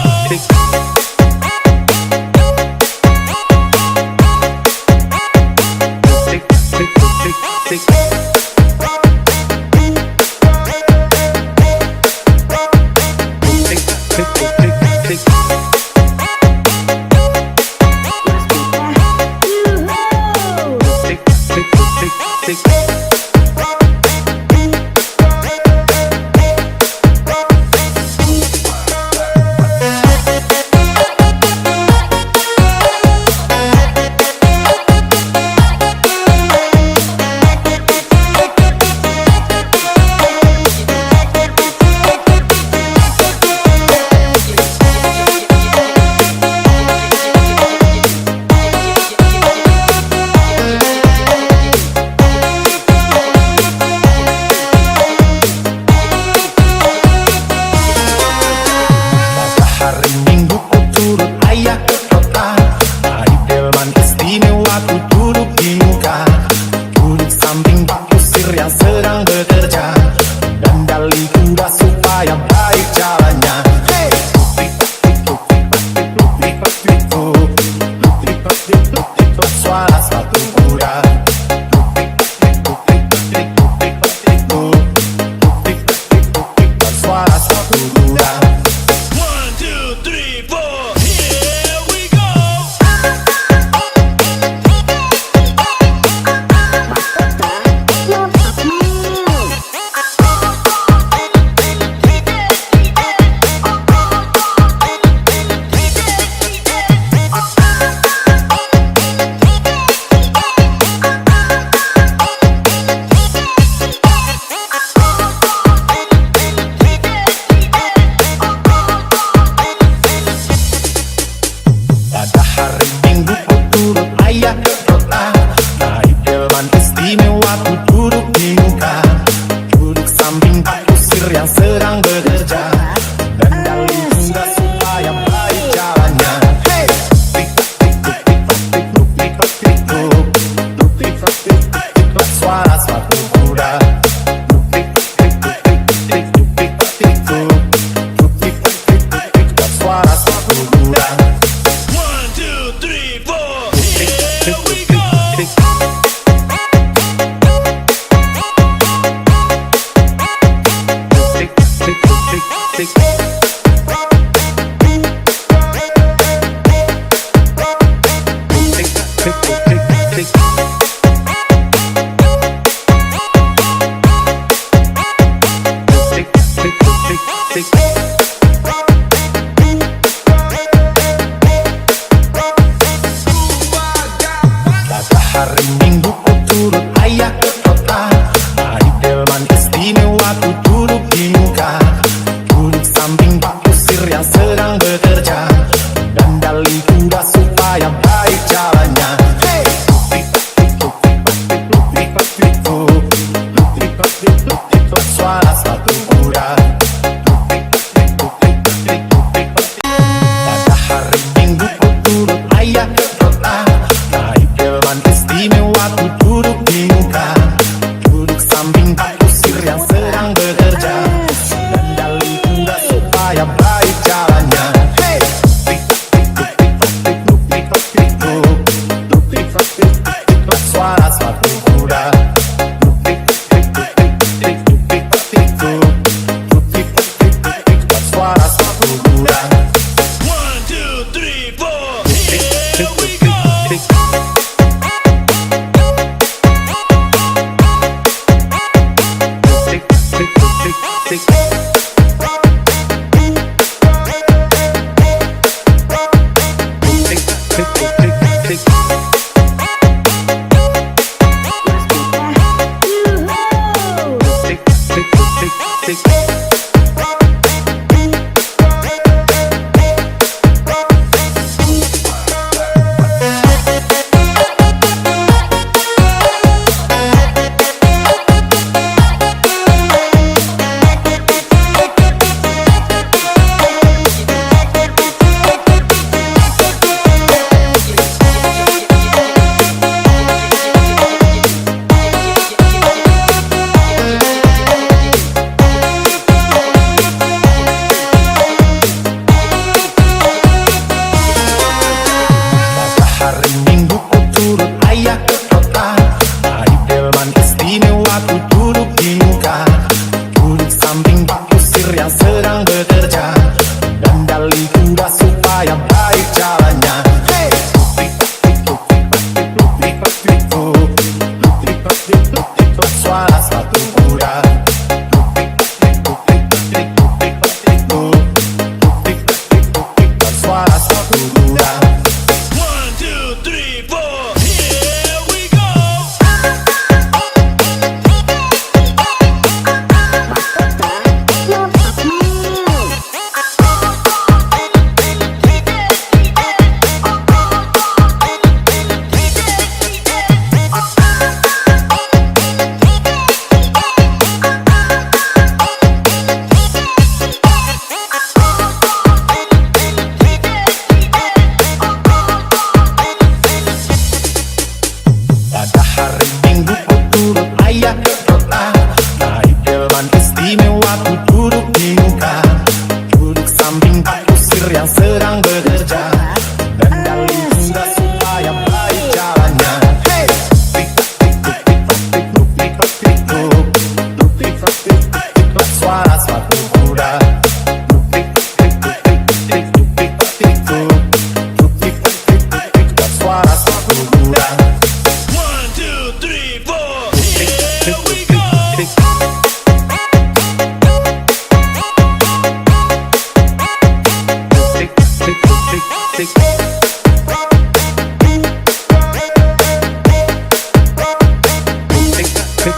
Hari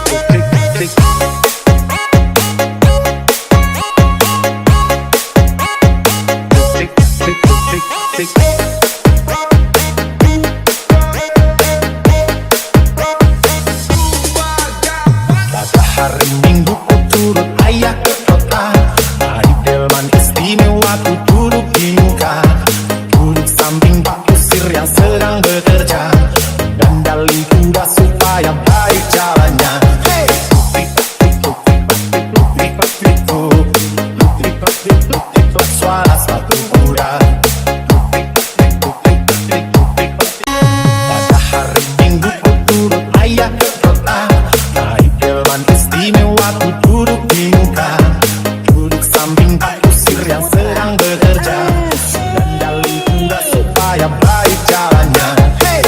Minggu ku turut ayah ke kota, naik delman istimewa ku duduk di muka. Duduk samping Pak Kusir yang sedang bekerja, dan dali kuda supaya baik jalannya. Hey! Luk-lik-lik-lik-lik-lik-lik-lik-lik-lik, suara sepatu kuda. Pada hari Minggu ku turut ayah ke kota, naik delman istimewa ku duduk di muka. Duduk samping Pak Kusir yang sedang bekerja, dan dali kuda supaya baik jalannya. Hey!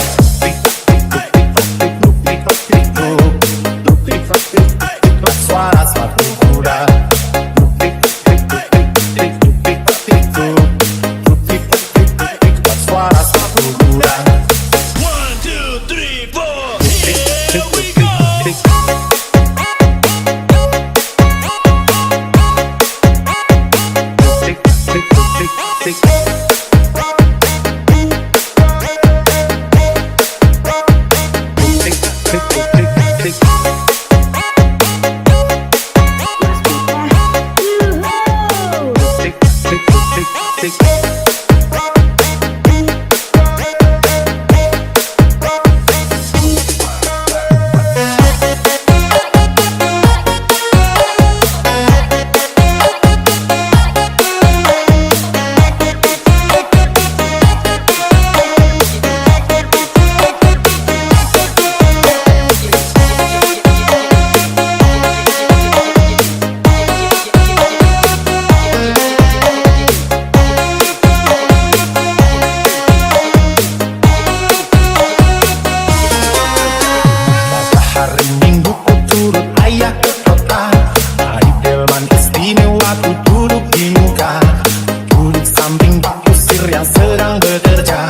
Luk-lik-lik-lik-lik-lik-lik-lik, suara sepatu kuda. Luk-lik-lik-lik-lik-lik-lik, suara sepatu kuda. 1, 2, 3, 4, here we go. Hari Minggu ku turut ayah ke kota, naik delman istimewa ku duduk di muka. Duduk samping Pak Kusir yang sedang bekerja,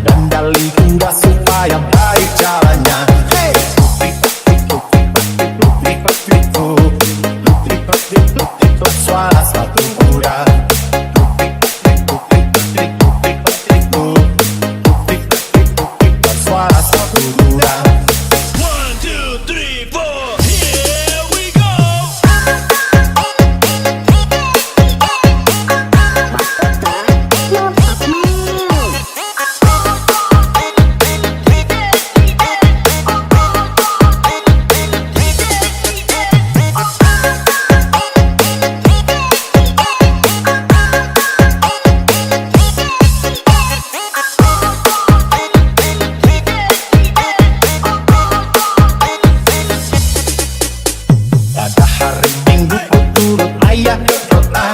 dan dali kuda supaya baik jalannya. Hey! Luk-lik-lik-lik-lik-lik-lik-lik, suara sepatu kuda. Luk-lik-lik-lik-lik-lik-lik, suara sepatu kuda. 1, 2, 3, 4, here we go. Pada hari Minggu ku turut ayah ke kota,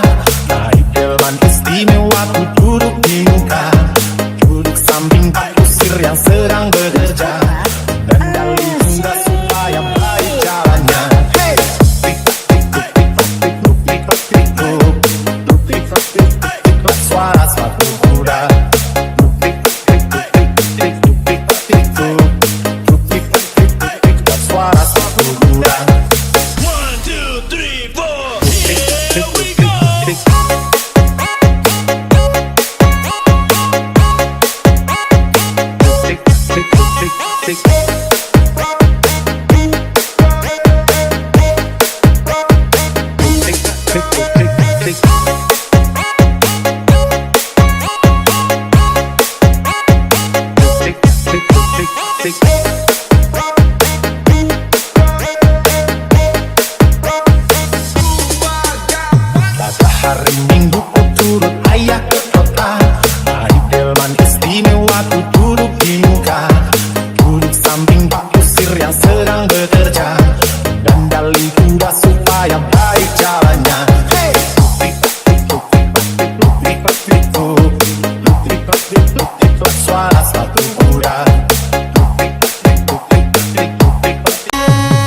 naik delman istimewa ku duduk di muka. Duduk samping Pak Kusir yang sedang bekerja, dan dali kuda supaya baik jalannya. Hey! Luk-lik-lik-lik-lik-lik-lik-lik, suara sepatu kuda. Luk-lik-lik-lik-lik-lik-lik, suara sepatu kuda. 1, 2, 3, 4, here we go. Pada hari Minggu ku turut ayah ke kota, naik delman istimewa ku duduk di muka. Duduk samping Pak Kusir yang sedang bekerja, dan dali kuda supaya baik jalannya. Hey! Luk-lik-lik-lik-lik-lik-lik, suara sepatu kuda.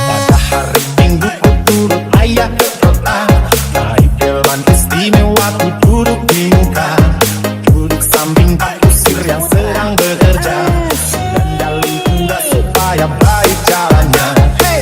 Pada hari Minggu ku turut ayah ke kota, naik delman istimewa ku duduk di muka. Duduk samping Pak Kusir yang sedang bekerja, dan dali kuda supaya baik jalannya. Hey!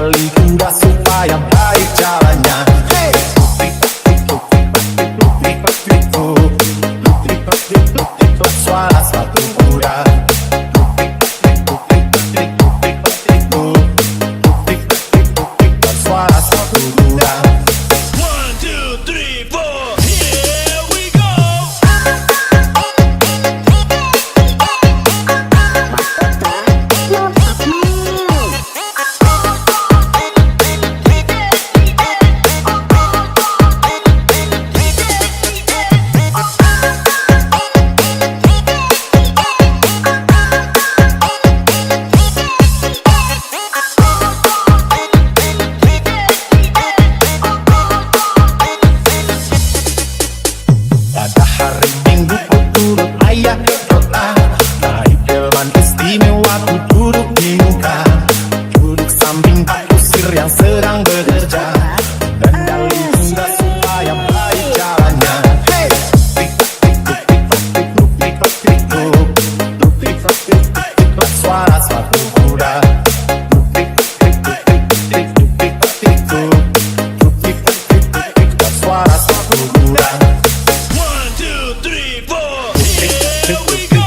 Dandali kuda supaya baik jalannya. Hey! Suara sepatu kuda. Suara sepatu kuda. 1, 2, 3, 4, here we go. Pada hari Minggu ku turut ayah ke kota, naik delman istimewa ku duduk di muka. Duduk samping Pak Kusir yang sedang bekerja, dandali kuda supaya baik jalannya. Hey! Suara sepatu kuda. Suara sepatu kuda. 1, 2, 3, 4, here we go.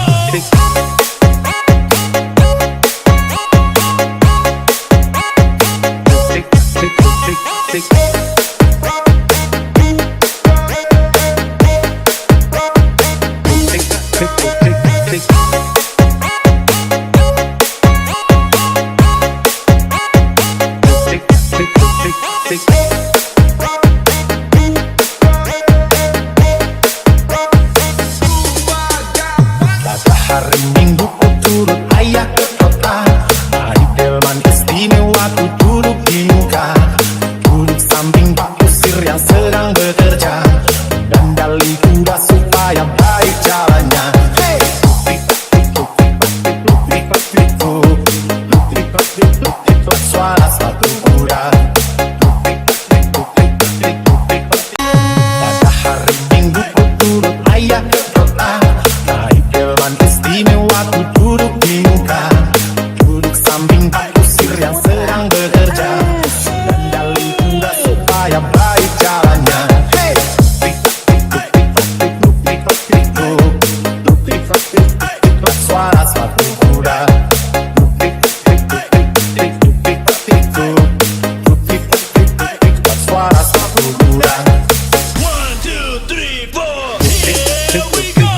Pada hari Minggu ku turut ayah ke kota, naik delman istimewa ku duduk di muka. Duduk samping Pak Kusir yang sedang bekerja, dandali kuda supaya baik jalannya. Hey! Suara sepatu kuda. Pada hari Minggu ku turut ayah ke kota, naik delman istimewa ku duduk di muka. Duduk samping Pak Kusir yang sedang bekerja, dandali kuda supaya baik jalannya. Hey! Suara sepatu kuda. Suara sepatu kuda. 1, 2, 3, 4, here we go.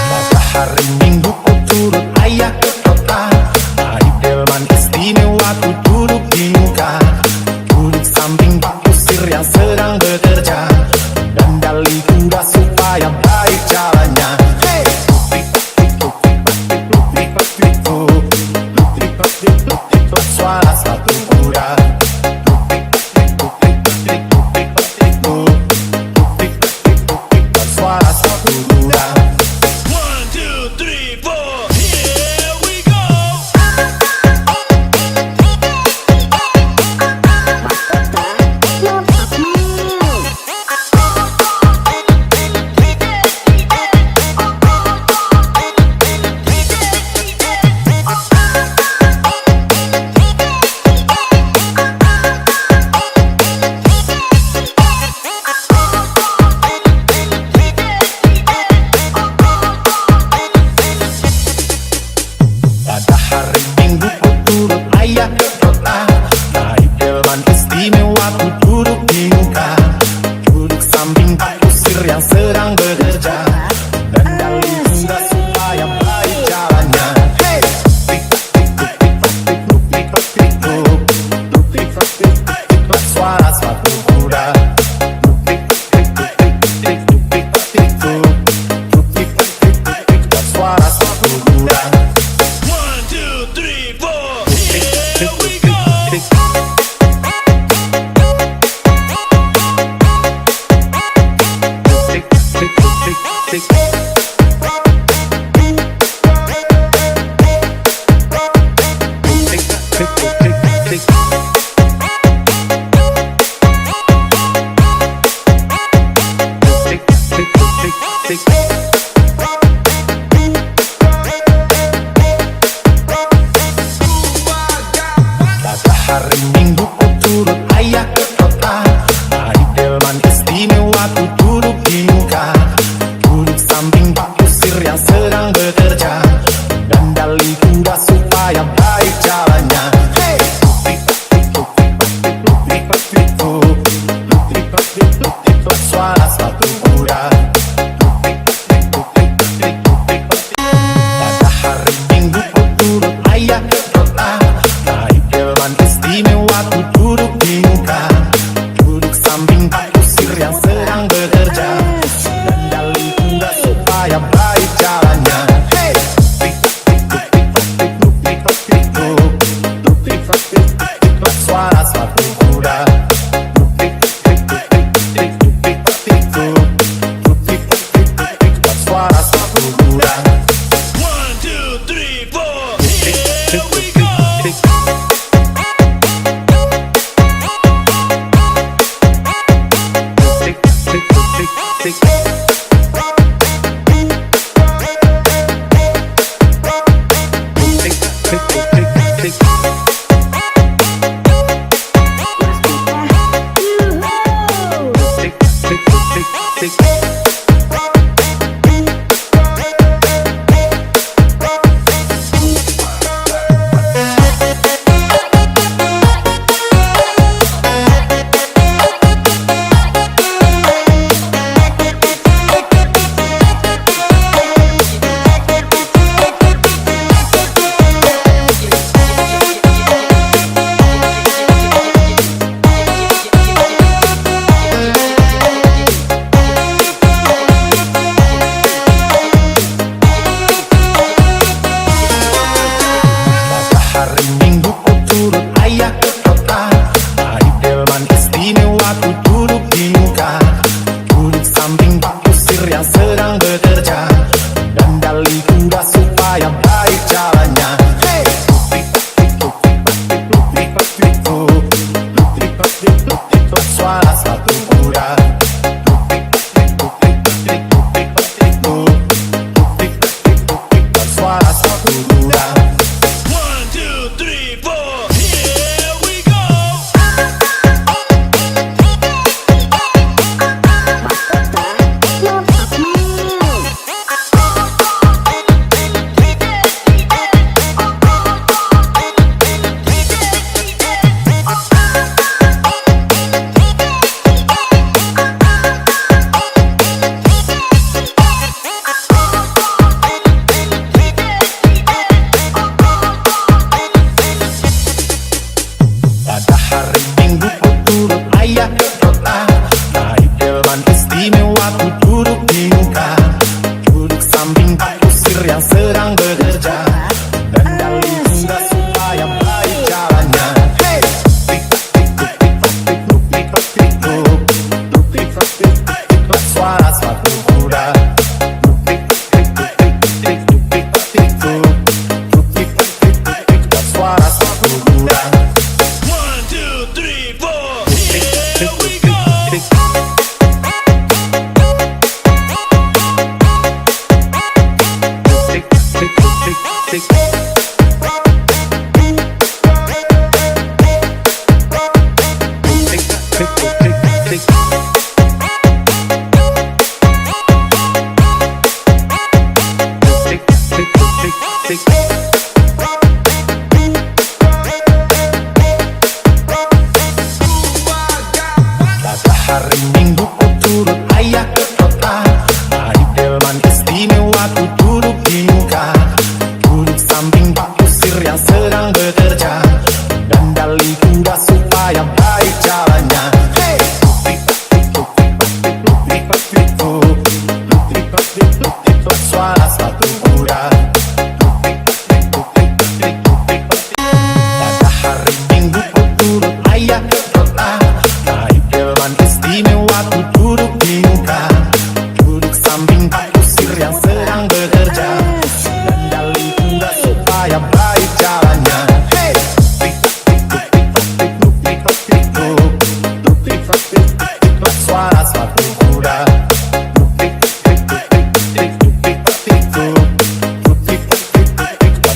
Pada hari Minggu ku turut ayah ke kota, naik delman istimewa ku duduk di muka. Duduk samping Pak Kusir yang sedang bekerja, dandali kuda supaya baik jalannya. Hey! Suara sepatu kuda. Suara sepatu kuda. 1, 2, 3, 4, here we go. waktu duduk di muka, duduk samping Pak Kusir yang sedang bekerja, dan dali kuda supaya baik jalannya. Hey, suara sepatu kuda. Suara sepatu kuda. 1, 2, 3, 4, here we go. Hari Minggu ku turut ayah ke kota, naik delman istimewa ku duduk di muka, duduk samping Pak Kusir yang sedang bekerja, dan dali kuda supaya baik jalannya. Hey, suara sepatu kuda. Pada hari Minggu ku turut ayah ke kota, naik delman istimewa ku duduk di muka, duduk samping Pak Kusir yang sedang bekerja, dan dali kuda supaya baik jalannya. Hey, suara sepatu kuda. Suara sepatu kuda. 1, 2, 3, 4, here we go. Hari Minggu ku turut ayah ke kota, naik delman istimewa ku duduk di muka, duduk samping Pak Kusir yang sedang bekerja, dan dali kuda supaya baik jalannya. Hey, suara sepatu kuda. Suara sepatu kuda. 1, 2, 3, 4, here we go. Pada hari Minggu ku turut ayah ke kota, naik delman istimewa ku duduk di muka, duduk samping Pak Kusir yang sedang bekerja, dan dali kuda supaya baik jalannya. Hey, suara sepatu kuda. Suara sepatu kuda. 1, 2, 3, 4, here we go. hari Minggu ku turut ayah ke kota. Naik delman istimewa ku duduk di muka. Duduk samping Pak Kusir yang sedang bekerja. Dandali kuda supaya baik jalannya. Suara sepatu kuda. Pada hari Minggu ku turut ayah ke kota. Naik delman istimewa ku duduk di muka. Duduk samping Pak Kusir yang sedang bekerja. Dandali kuda supaya baik jalannya. Suara sepatu kuda.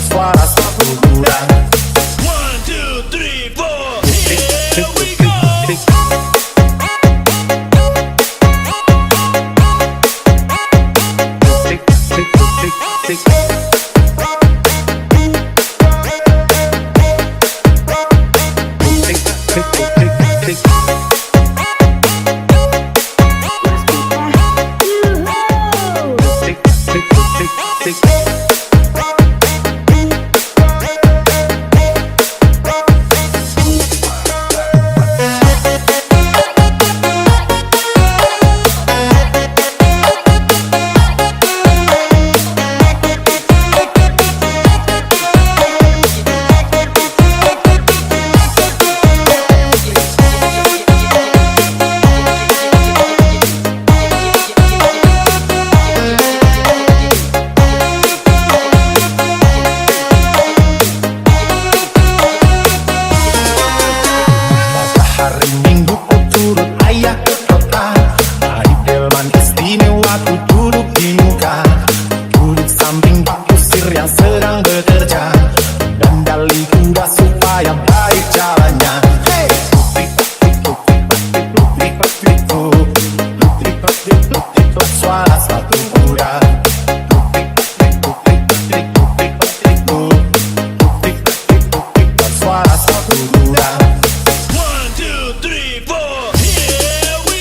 Suara sepatu kuda. 1, 2, 3, 4, here we go. Hari Minggu ku turut ayah ke kota. Naik delman istimewa ku duduk di muka. Duduk samping Pak Kusir yang sedang bekerja. Dandali kuda supaya baik jalannya. Suara sepatu kuda. Suara sepatu kuda. 1, 2, 3, 4, here we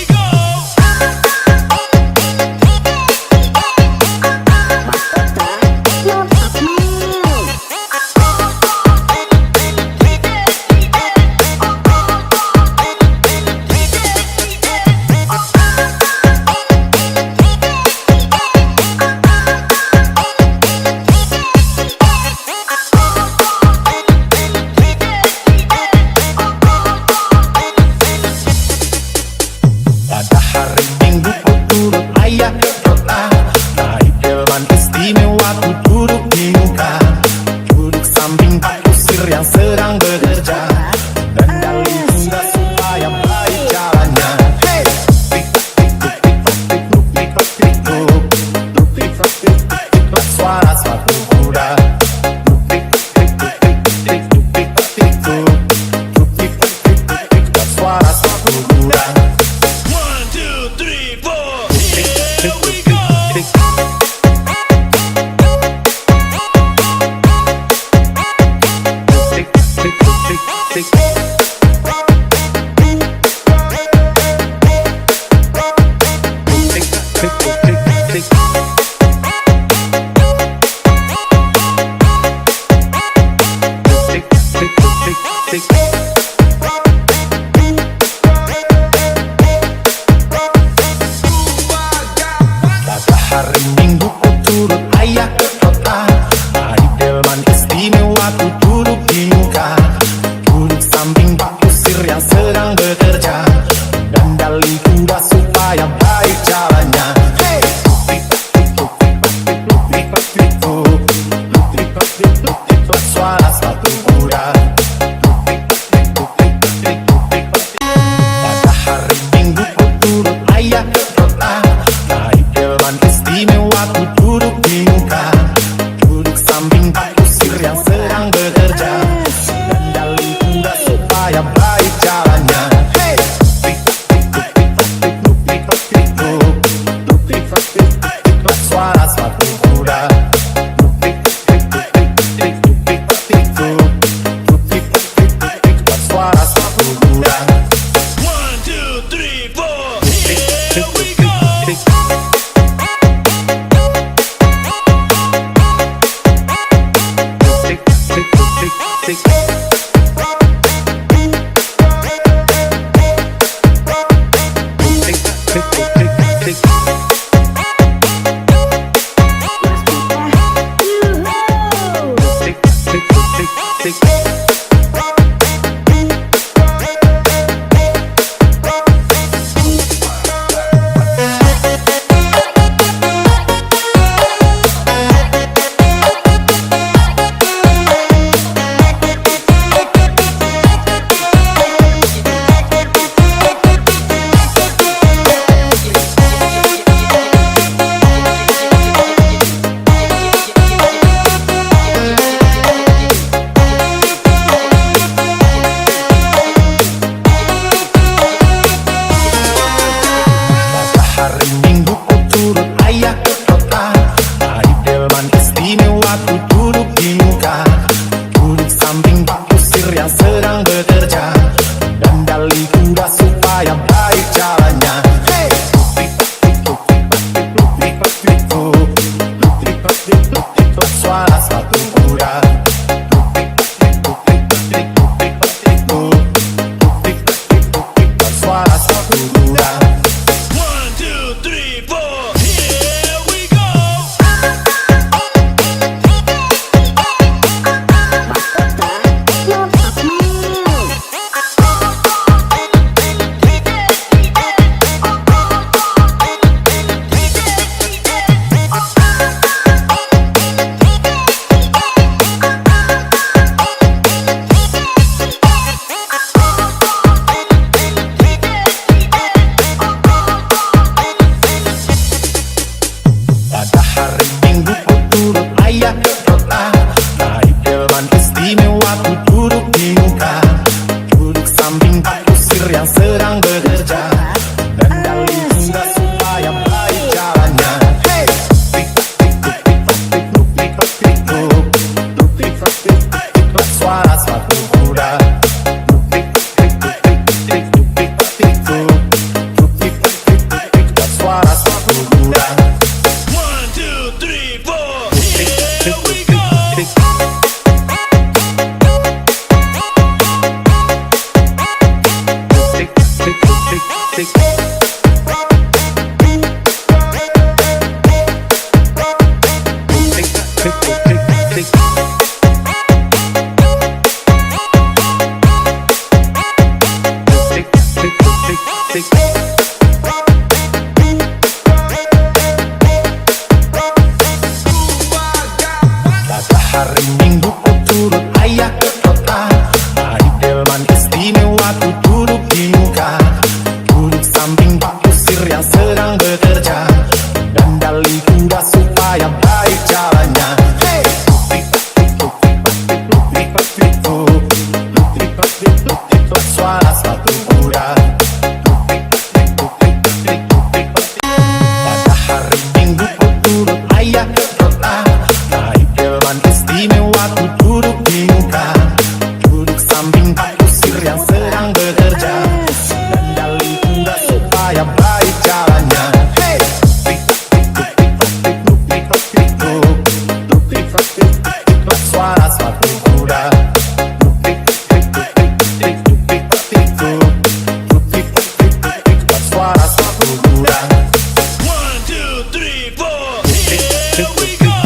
Hari Minggu ku turut ayah ke kota, naik delman istimewa ku duduk di muka, duduk samping Pak Kusir yang sedang bekerja, dan dali kuda supaya baik jalannya. Hey! Suara sepatu kuda. Pada hari Minggu ku turut ayah ke kota, naik delman istimewa ku duduk di muka, duduk samping Pak Kusir yang sedang bekerja, dan dali kuda supaya baik jalannya. Hey! Suara sepatu kuda. Suara sepatu kuda. 1, 2, 3, 4, here we go.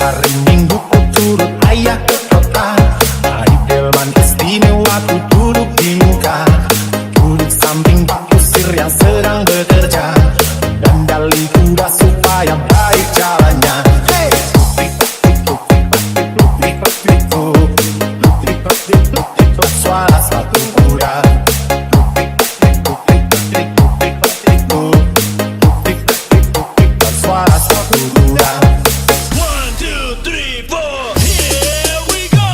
Hari Minggu ku turut ayah ke kota, naik delman istimewa ku duduk di muka, duduk samping Pak Kusir yang sedang bekerja, dan dali kuda supaya baik jalannya. Hey! Suara sepatu kuda. Suara sepatu kuda. 1, 2, 3, 4, here we go.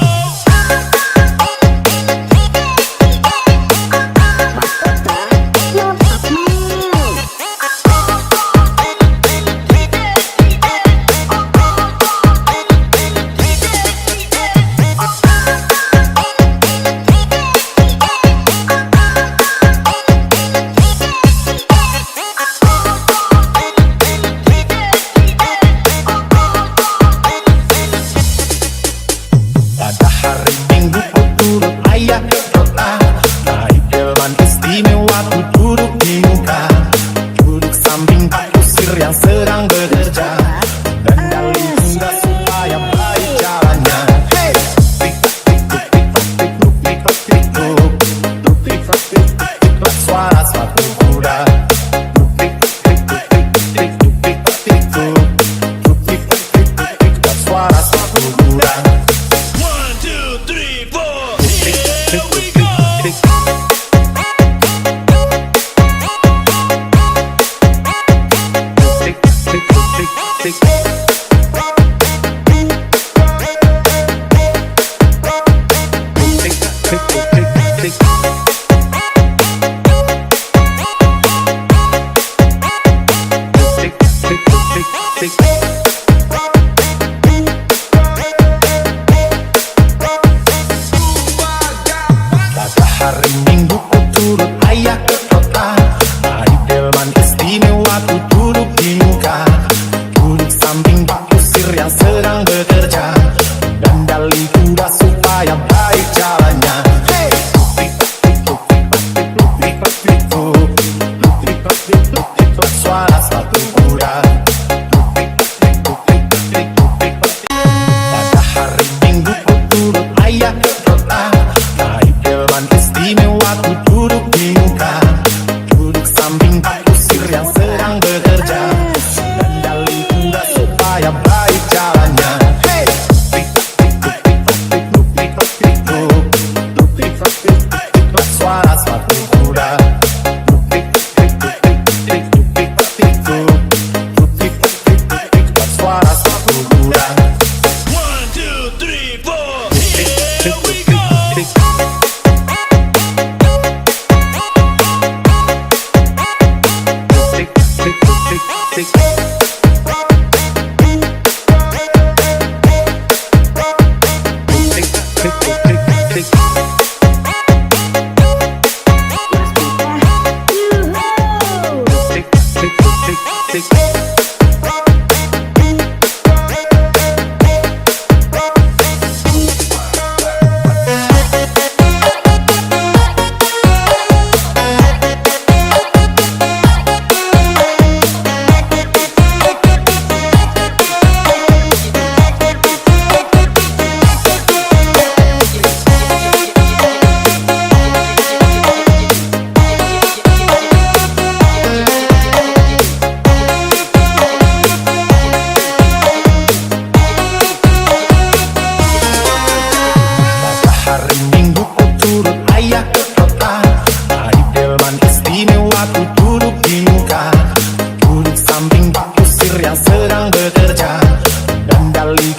Pada hari Minggu ku turut ayah ke kota, naik delman istimewa ku duduk di muka, duduk samping Pak Kusir yang sedang bekerja, dan dali kuda supaya baik jalannya. Hey! Suara sepatu kuda. Suara sepatu kuda. 1, 2, 3, 4, here we go. Tick, tick, Hari Minggu ku turut ayah ke kota, hari delman istimewa ku duduk di muka, duduk samping Pak Kusir yang sedang bekerja, dan dali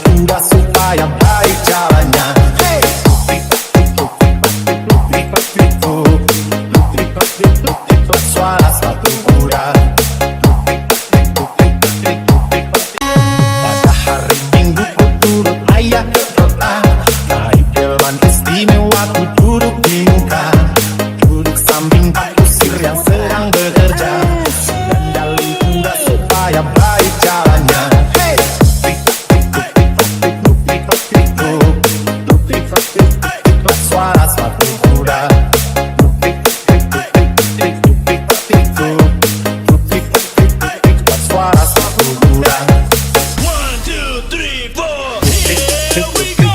kuda supaya baik jalannya. Hey! Lutrik suara sepatu kuda. Pada hari Minggu ku turut ayah ke kota, hari delman istimewa ku duduk di muka, duduk samping Pak Kusir yang sedang bekerja, dan dali kuda supaya baik jalannya. Hey! Lutrik suara sepatu kuda. Suara sepatu kuda. 1, 2, 3, 4, here we go.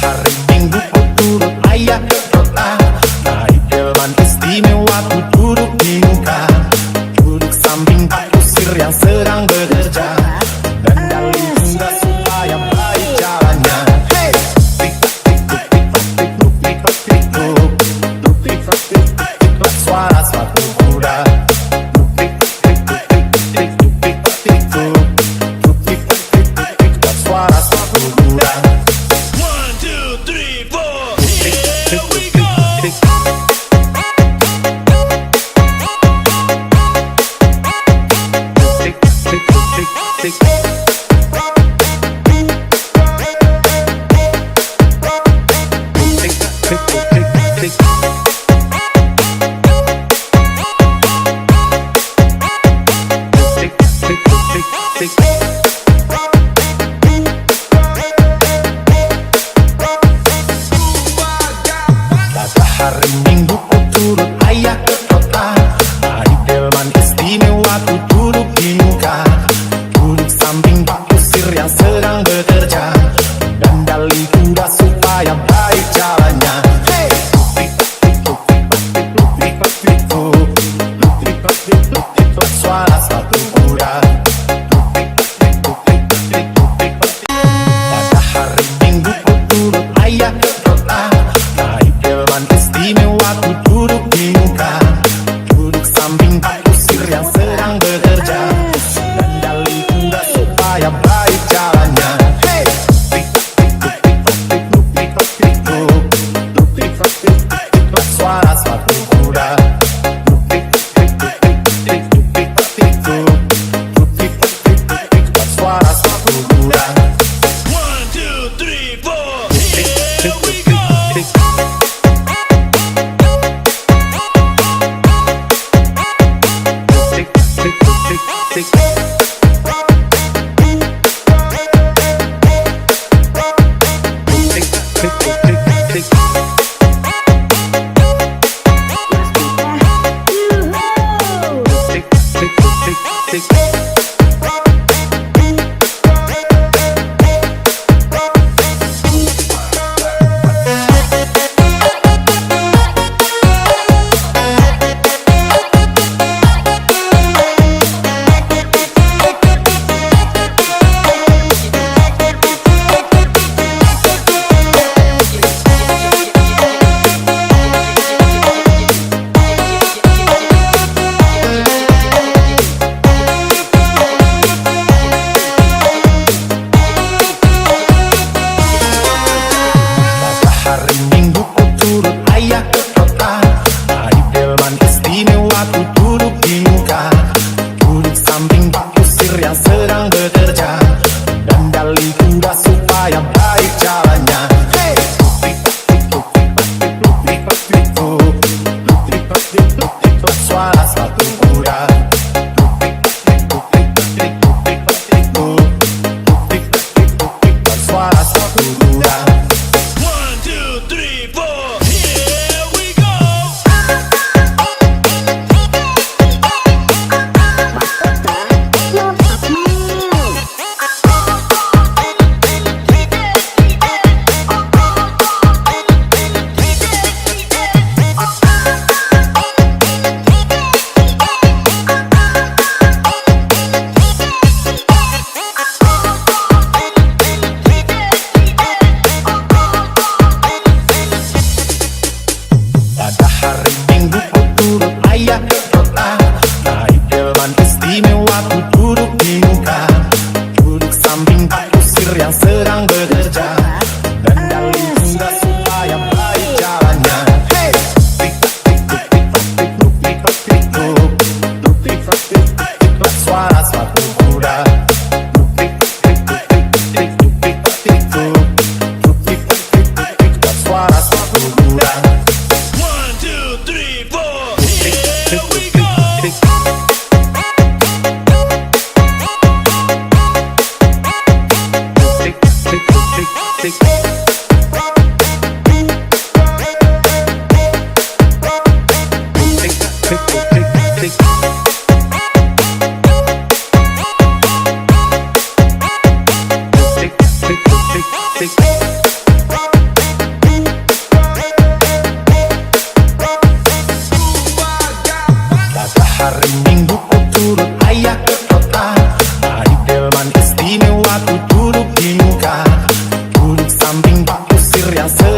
hari Minggu ku turut ayah ke kota. Naik delman istimewa ku duduk di muka. Duduk samping Pak Kusir yang sedang bekerja. Kendali tunggas supaya baik jalannya. Hey! Tik-tak-tik-tuk-tik-tak-tik-tuk. Suara sepatu kuda. Suara sepatu kuda. 1, 2, 3, 4. Here we go. Hari Minggu ku turut ayah ke kota. Naik delman istimewa ku duduk di muka. Duduk samping Pak Kusir yang sedang bekerja. Kendali kuda supaya baik jalannya. Hey! Suara sepatu kuda. Pada hari Minggu ku turut ayah ke kota. Naik delman istimewa ku duduk di muka. Duduk samping Pak Kusir yang sedang bekerja. Kendali kuda supaya baik jalannya. Hey!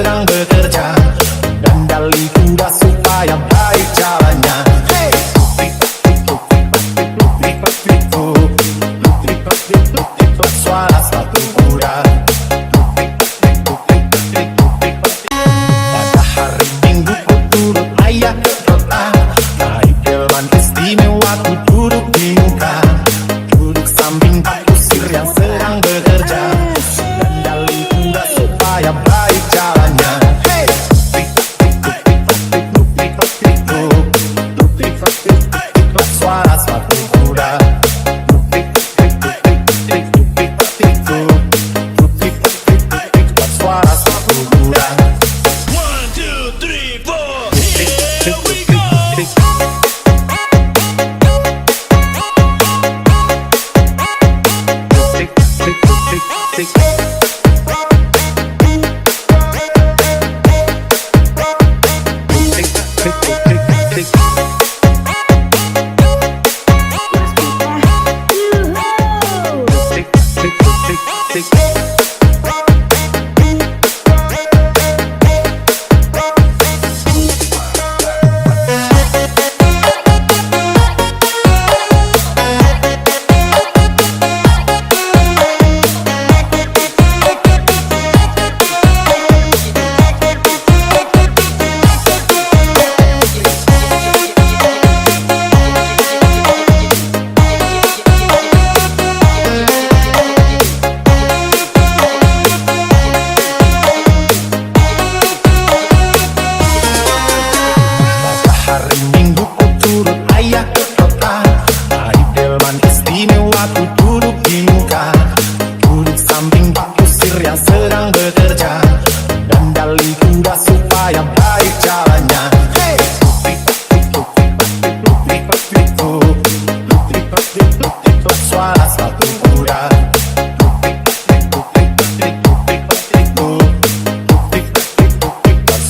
sedang bekerja, dan dali kuda supaya baik jalannya. Hey! Suara sepatu kuda. Pada hari Minggu ku turut ayah ke kota, naik delman istimewa ku duduk di muka, duduk samping Pak Kusir yang sedang bekerja, dan dali kuda supaya baik jalannya. Hey! Suara sepatu kuda. Suara sepatu kuda. 1, 2, 3, 4, here we go. Hari Minggu ku turut ayah ke kota, naik delman istimewa ku duduk di muka, duduk samping Pak Kusir yang sedang bekerja, dan dali kuda supaya baik jalannya. Hey! Suara sepatu kuda.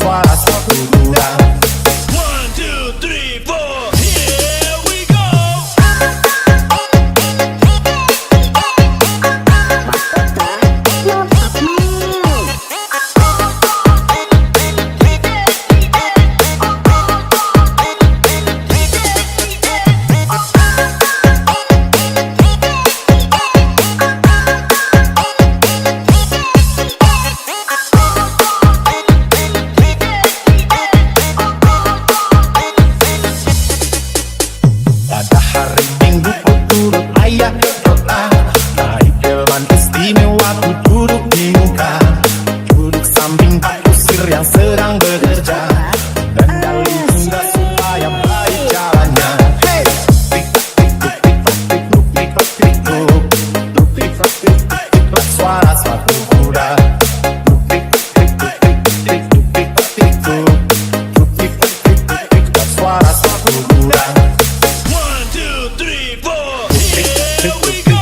Suara sepatu kuda. 1, 2, 3, 4, here we go. Pada hari Minggu ku turut ayah ke kota, naik delman istimewa ku duduk di muka, duduk samping Pak Kusir yang sedang bekerja, dan dali kuda supaya baik jalannya. Hey! Suara sepatu kuda. Suara sepatu kuda. 1, 2, 3, 4, here we go.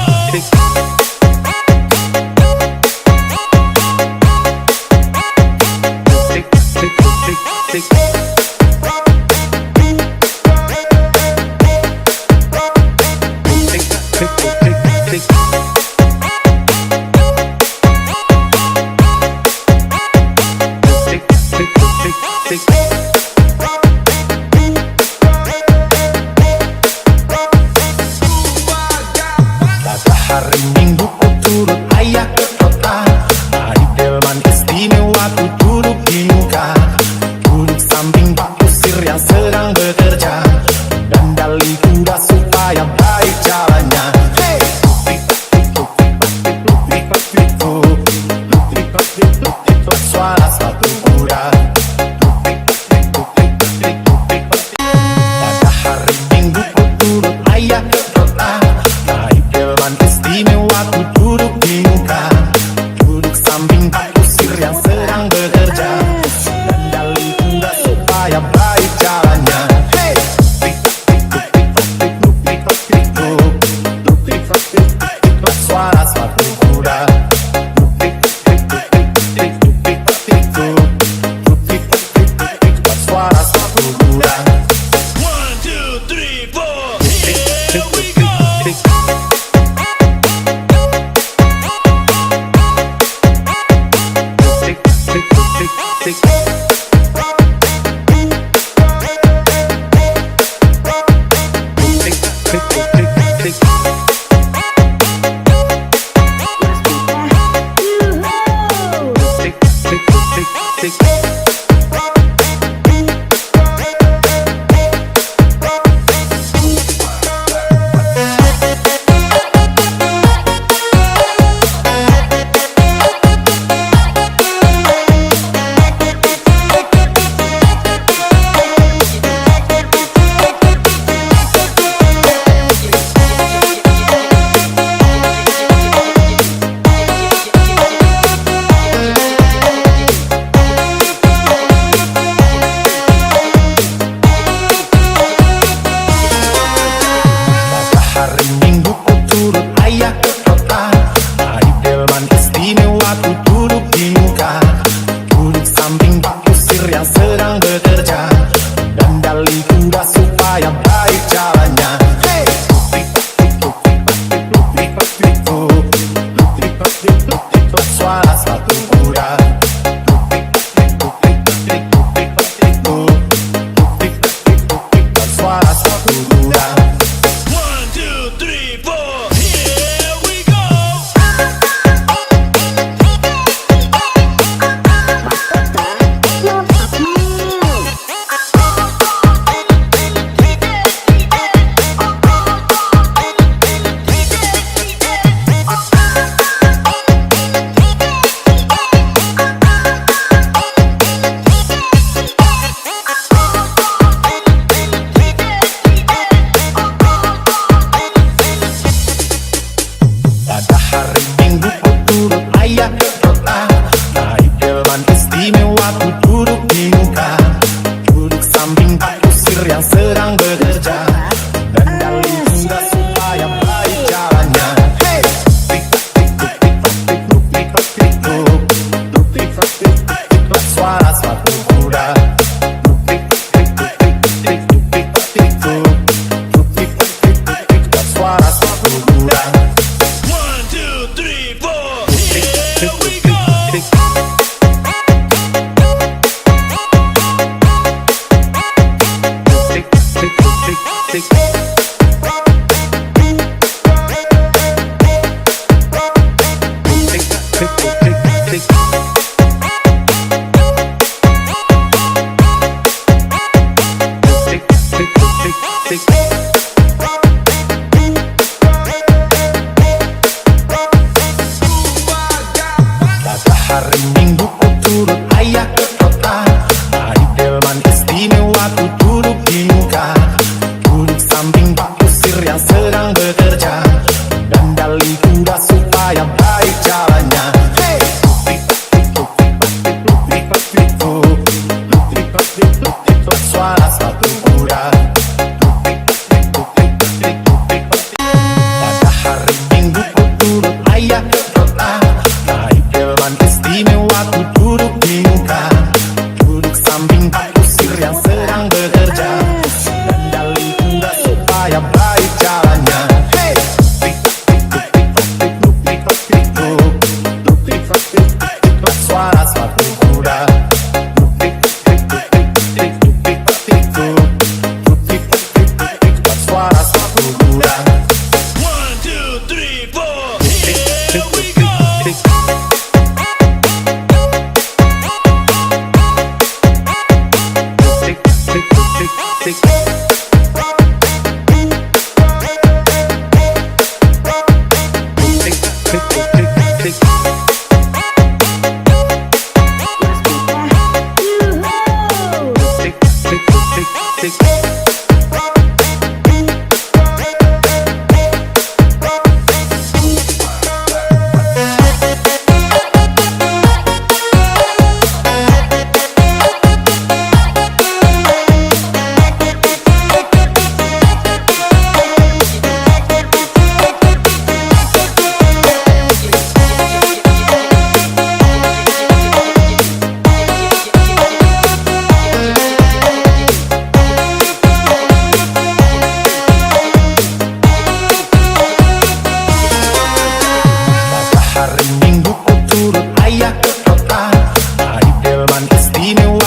Tick, tick, tick, tick.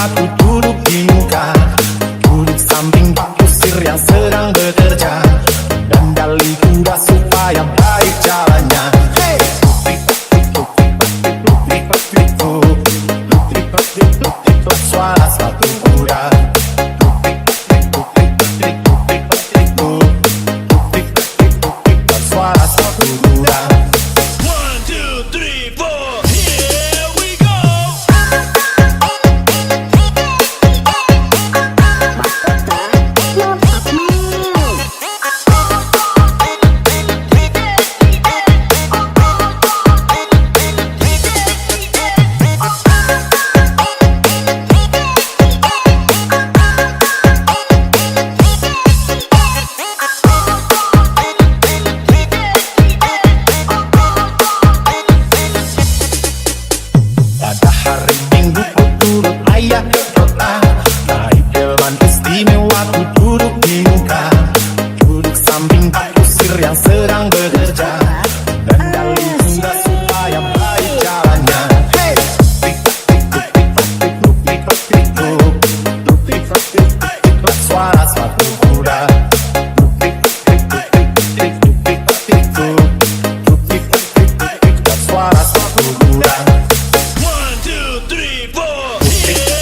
istimewa ku duduk di muka, duduk samping Pak Kusir yang sedang bekerja, dan dali kuda supaya baik jalannya. Hey! Suara sepatu kuda, suara sepatu kuda. 1, 2, 3, 4, here we go. Pada hari Minggu ku turut ayah ke kota, naik delman istimewa ku duduk di muka, duduk samping Pak Kusir yang sedang bekerja, dan dali kuda supaya baik jalannya. Hey! Suara sepatu kuda, suara sepatu kuda. 1, 2, 3, 4,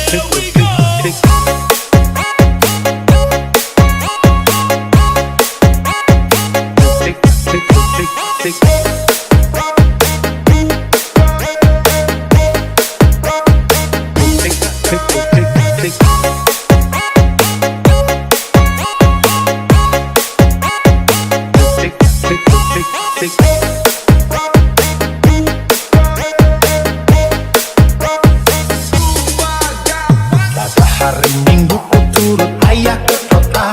here we go. Pada hari Minggu ku turut ayah ke kota,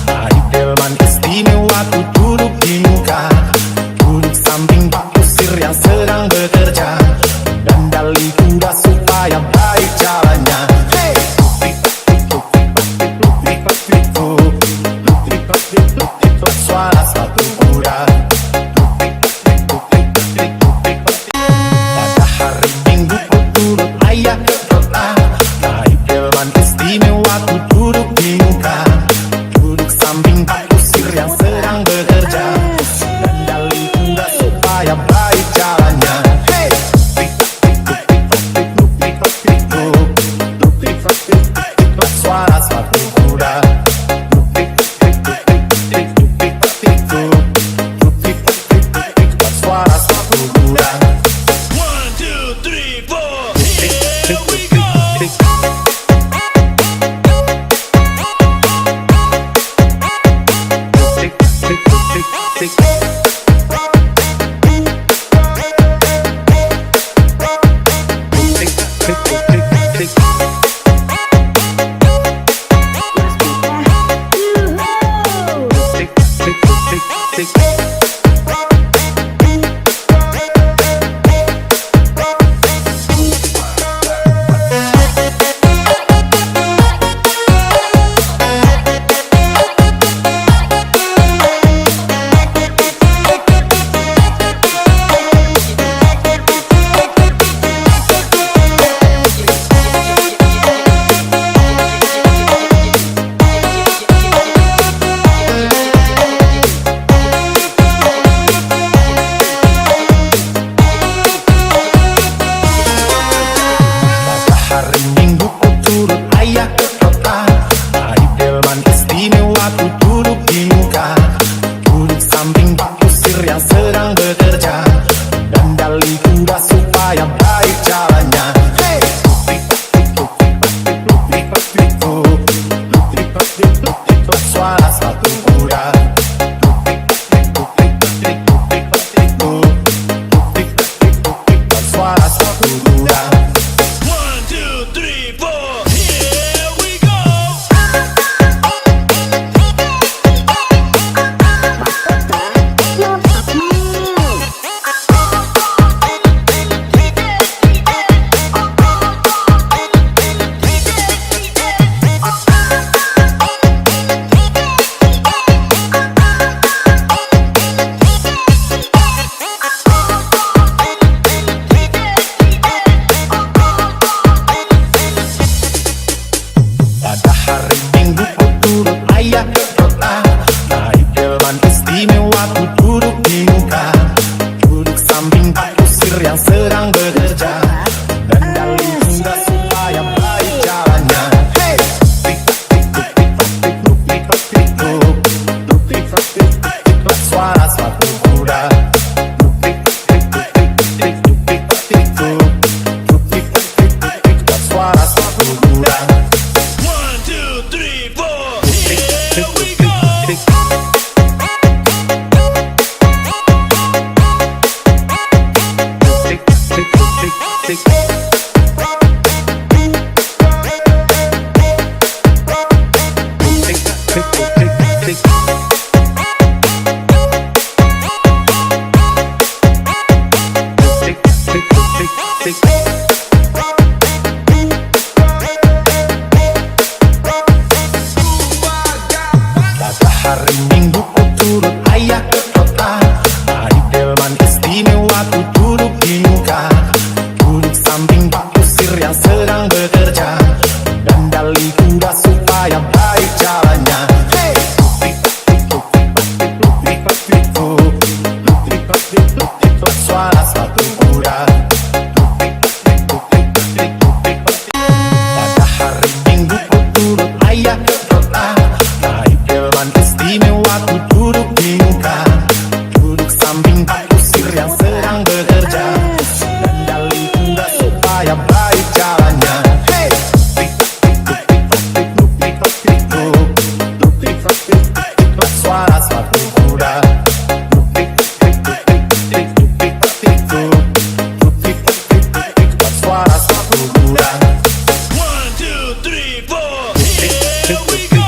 naik delman istimewa ku duduk di muka, duduk samping Pak Kusir yang sedang bekerja, dan dali kuda supaya baik jalannya. Hey! Suara sepatu kuda. Pada hari Minggu ku turut ayah ke kota, naik delman istimewa ku duduk di kuda. One, two, three, four. Here we go. Pada hari Minggu ku turut ayah ke kota. Hari delman istimewa ku duduk di muka. Duduk samping Pak Kusir yang sedang bekerja. Dan dali kuda supaya baik jalannya. Hey! Luk-lik-lik-lik-lik-lik-lik-lik-lik-lik-lik-lik suara sepatu kuda. Pada hari Minggu ku turut ayah ke kota. Naik delman istimewa ku duduk di muka. Duduk samping Pak Kusir yang sedang bekerja. Dan dali kuda supaya baik jalannya. Hey! Luk-lik-lik-lik-lik-lik-lik-lik-lik suara sepatu kuda. Luk-lik-lik-lik-lik-lik-lik suara sepatu kuda. One, two, three, four. Here we go.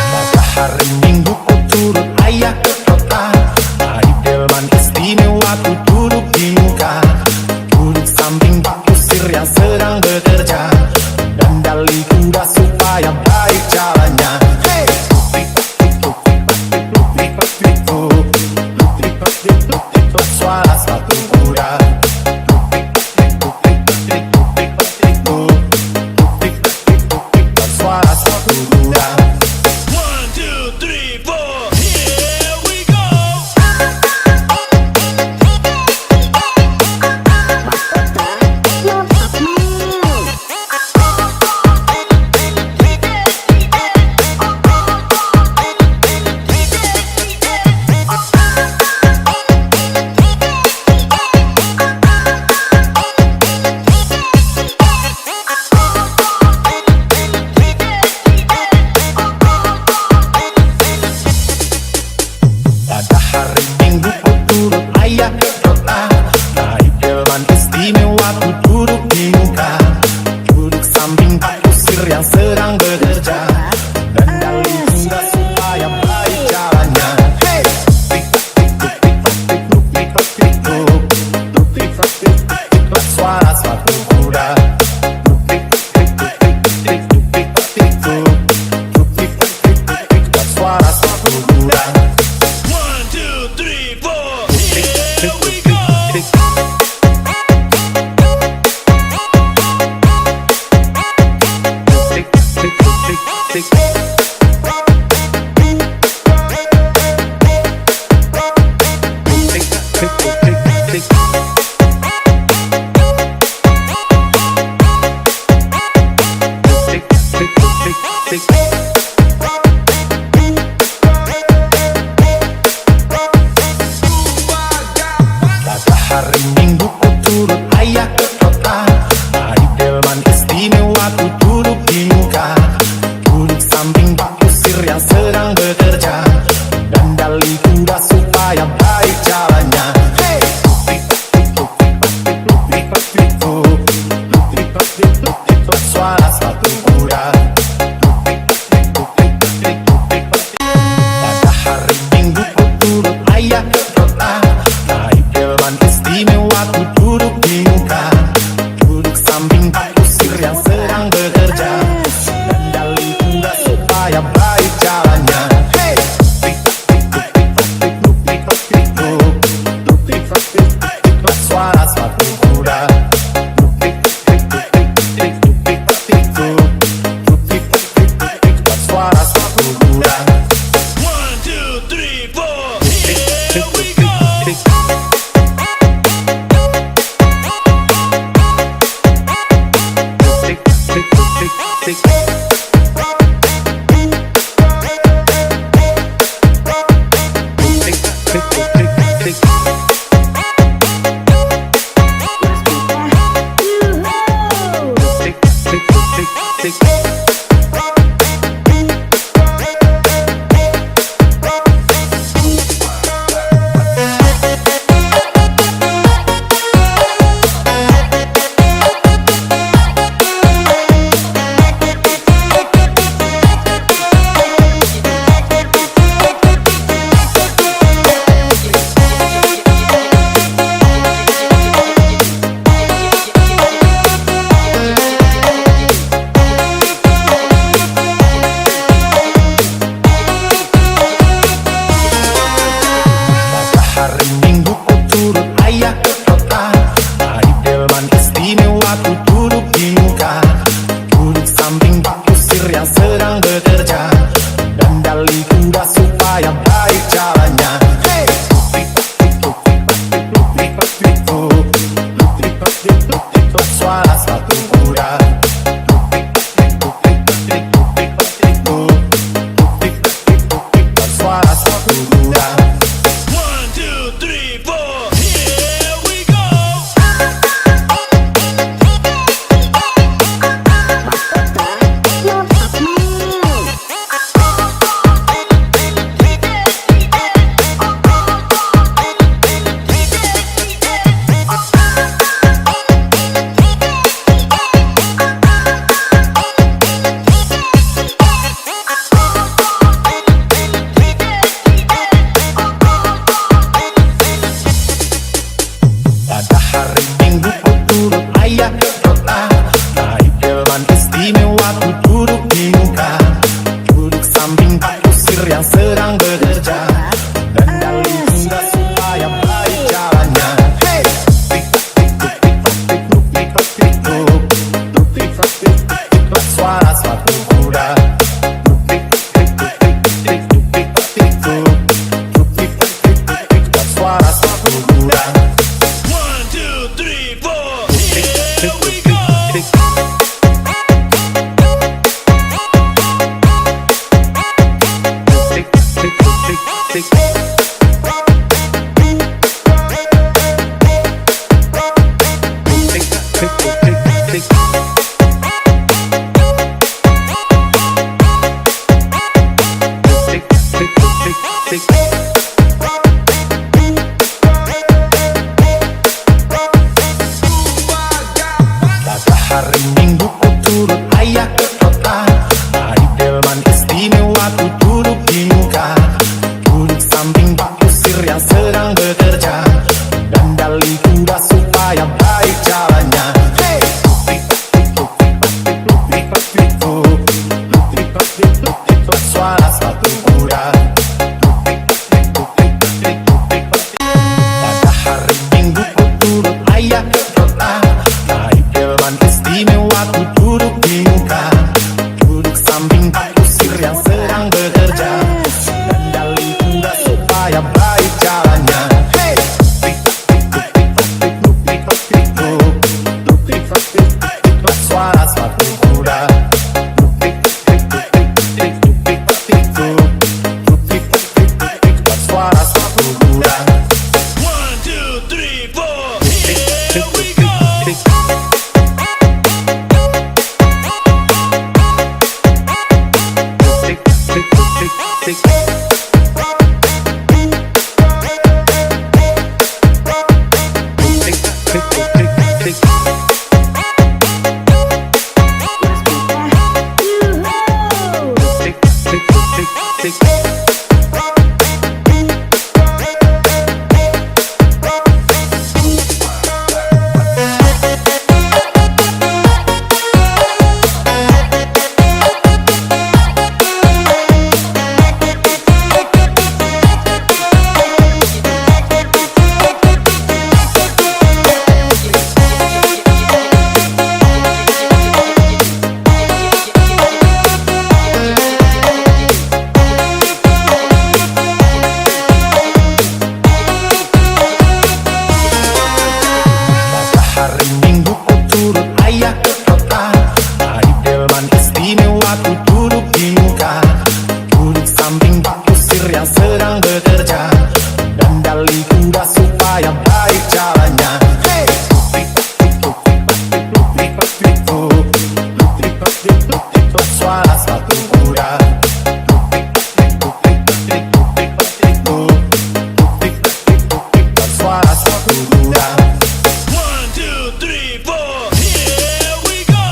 Pada hari Minggu ku turut ayah ke kota. Naik delman istimewa ku duduk di muka. Duduk samping Pak Kusir yang sedang bekerja. Dan dali kuda supaya baik jalannya. Hey! Luk-lik-lik-lik-lik-lik-lik-lik suara sepatu kuda. Luk-lik-lik-lik-lik-lik-lik suara sepatu kuda. One, two, three, four. Here we go. Pada hari Minggu ku turut ayah ke kota. Naik delman istimewa ku duduk di muka. Duduk samping Pak Kusir yang sedang bekerja. Dan dali kuda supaya baik jalannya. Hey! Luk-lik-lik-lik-lik-lik-lik-lik suara sepatu kuda. Luk-lik-lik-lik-lik-lik-lik suara sepatu kuda. One, two, three, four. Here we go. Pada hari Minggu ku turut ayah ke kota. Naik delman istimewa ku duduk di muka. Duduk samping Pak Kusir yang sedang bekerja. Dan dali kuda supaya baik jalannya. Hey! Luk-lik-lik-lik-lik-lik-lik-lik suara sepatu kuda. sedang bekerja, dandali kuda supaya baik jalannya. Hey! Suara sepatu kuda, suara sepatu kuda. 1, 2, 3, 4, here we go. Pada hari Minggu ku turut ayah ke kota, naik delman istimewa ku duduk di muka, duduk samping Pak Kusir yang sedang bekerja, dandali kuda supaya baik jalannya. Hey! Suara sepatu kuda, suara sepatu kuda. 1, 2, 3, 4, here we go. Pada hari Minggu ku turut ayah ke kota, naik delman istimewa ku duduk di muka, duduk samping Pak Kusir yang sedang bekerja, dandali kuda supaya baik jalannya. Hey! Suara sepatu kuda. Pada hari Minggu ku turut ayah ke kota, naik delman istimewa ku duduk di muka, duduk samping Pak Kusir yang sedang bekerja, dandali kuda supaya baik jalannya. Hey! Suara sepatu kuda. Suara sepatu kuda. 1, 2, 3, 4, here we go. Pada hari Minggu ku turut ayah ke kota, naik delman istimewa ku duduk di muka, duduk samping Pak Kusir yang sedang bekerja, dandali kuda supaya baik jalannya. Hey! Suara sepatu kuda. Suara sepatu kuda. 1, 2, 3, 4, here we go.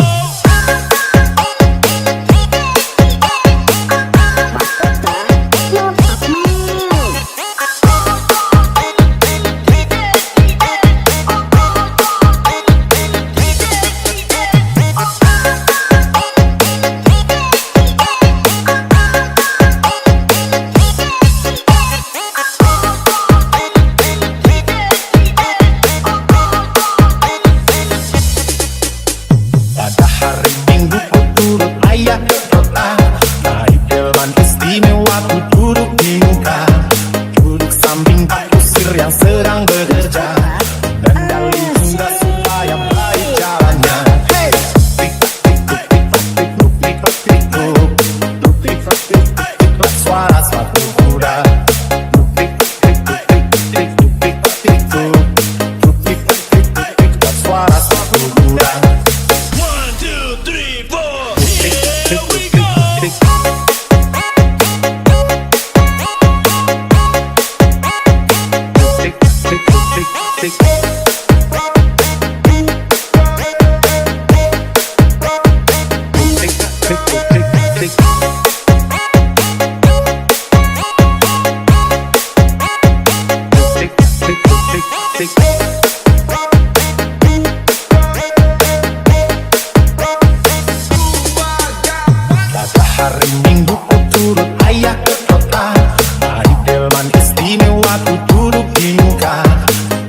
Minggu ku turut ayah ke kota. Hari delman istimewa ku duduk di muka.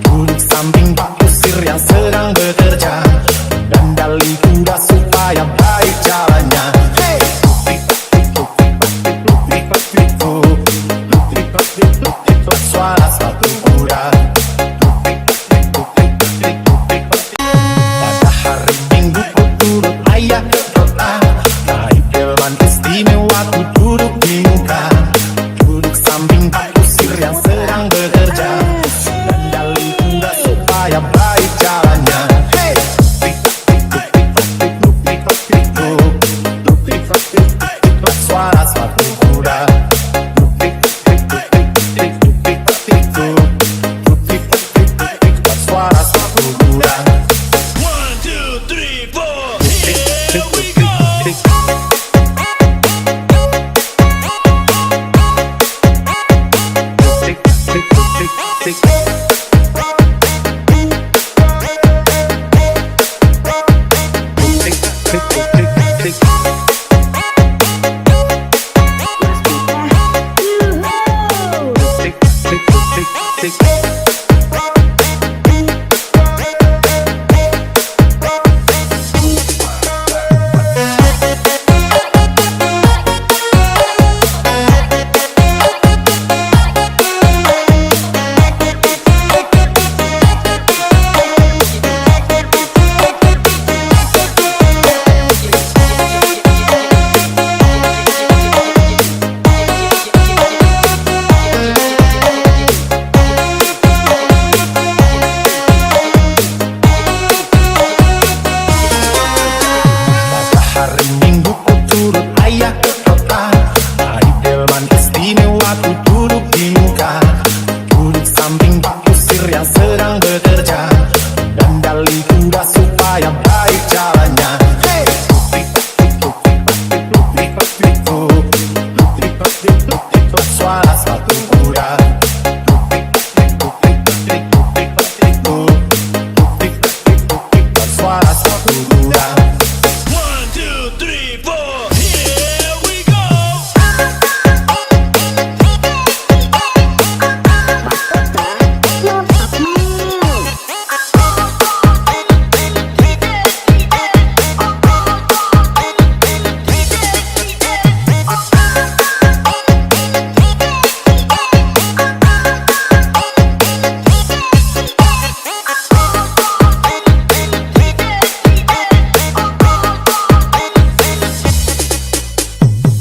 Duduk samping Pak Kusir yang sedang bekerja. Dan dali kuda supaya baik jalannya. Hey! Suara sepatu kuda. Pada hari Minggu ku turut ayah ke kota. Naik delman istimewa ku duduk di muka. Duduk samping Pak Kusir yang sedang bekerja. Dan dali kuda supaya baik jalannya. Hey! Suara sepatu kuda. Suara sepatu kuda. 1, 2, 3, 4, here we go. Pada hari Minggu ku turut ayah ke kota. Naik delman istimewa ku duduk di muka. Duduk samping Pak Kusir yang sedang bekerja. Dan dali kuda supaya baik jalannya. Hey! Suara sepatu kuda. Suara sepatu kuda. 1, 2, 3, 4, here we go.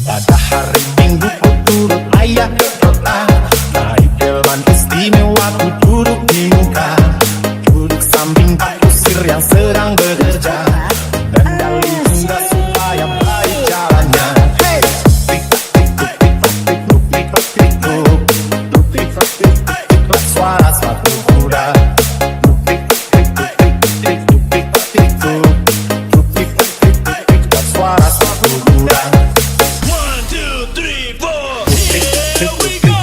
Pada hari Minggu ku turut ayah ke kota. Naik delman istimewa ku duduk di muka. Duduk samping Pak Kusir yang sedang bekerja. Dan dali kuda supaya baik jalannya. Hey! Suara sepatu kuda. Suara sepatu kuda. 1, 2, 3, 4, here we go.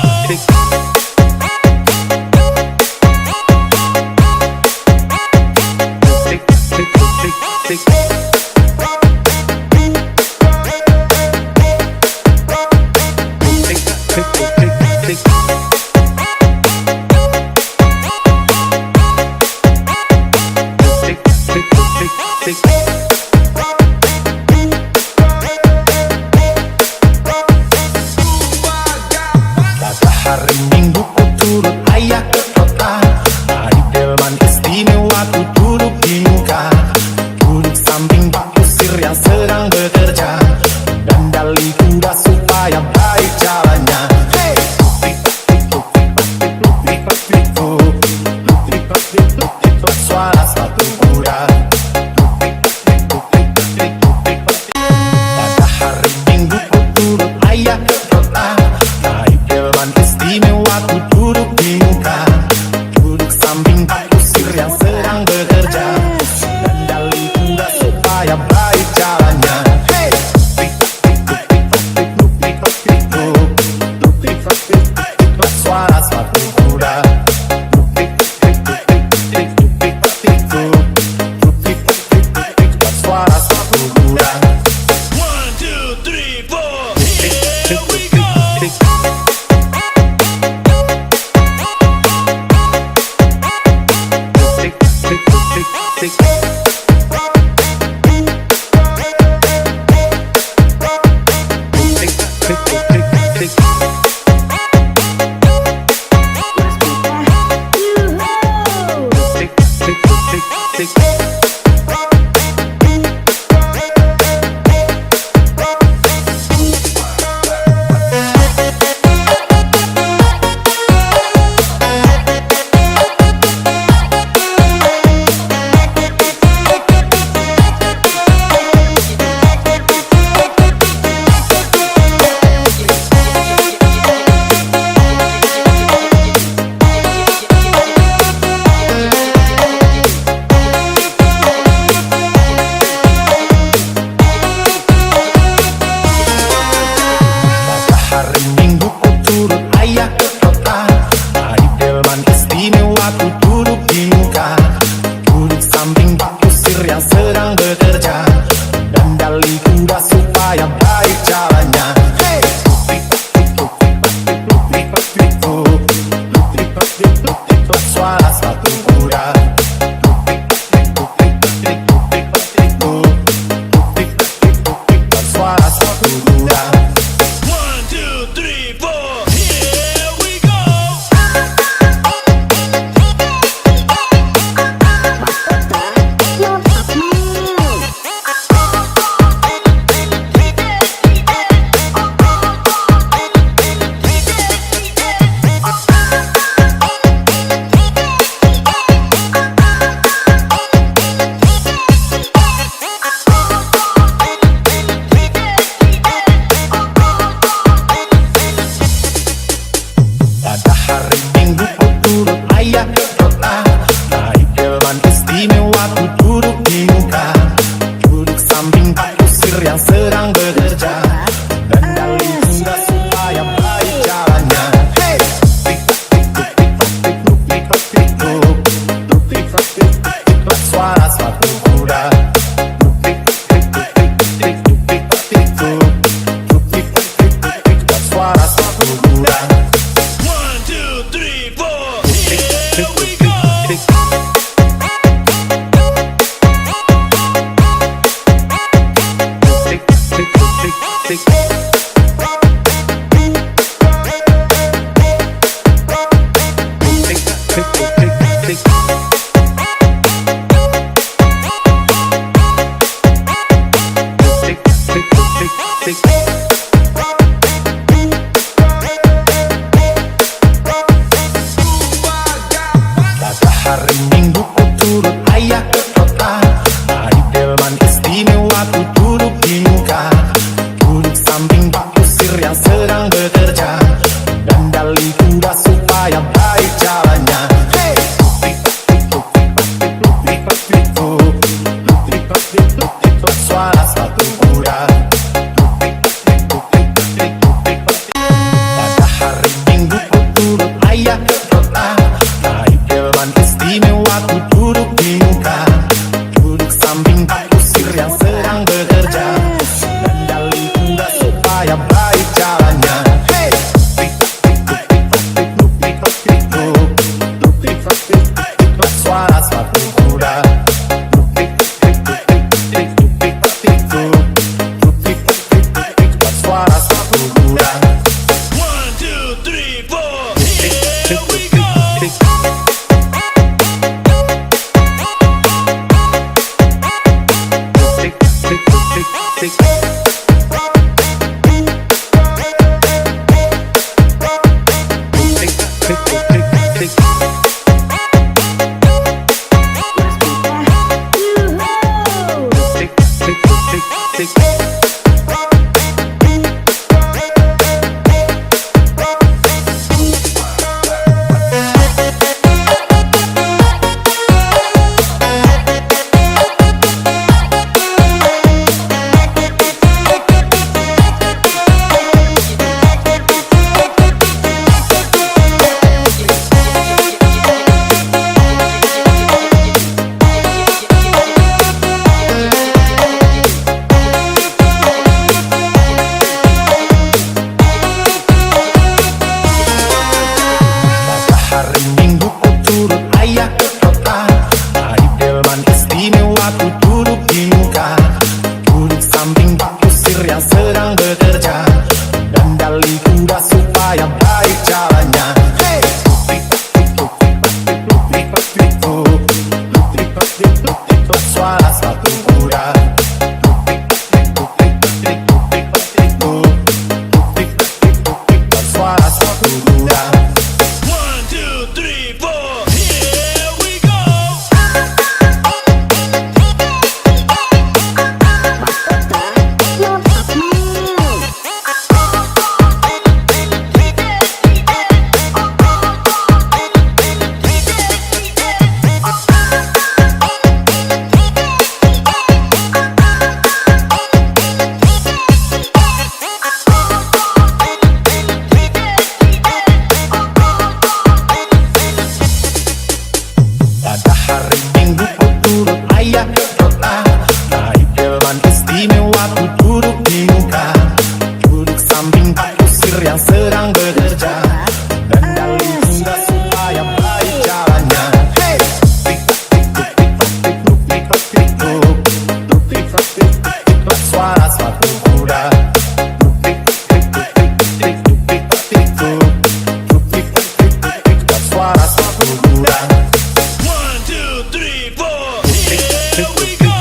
Pada hari Minggu ku turut ayah ke kota. Naik delman istimewa ku duduk di muka. Duduk samping Pak Kusir yang sedang bekerja. Dan dali kuda supaya baik jalannya. Hey! Suara sepatu kuda. Pada hari Minggu ku turut ayah ke kota. Naik delman istimewa ku duduk di muka. Duduk samping Pak Kusir yang sedang bekerja. Dan dali kuda supaya baik jalannya. Hey! yang sedang bekerja, kendali kuda supaya baik jalannya. Hey! Tik-tak, suara sepatu kuda. Suara sepatu kuda. 1, 2, 3, 4, here we go.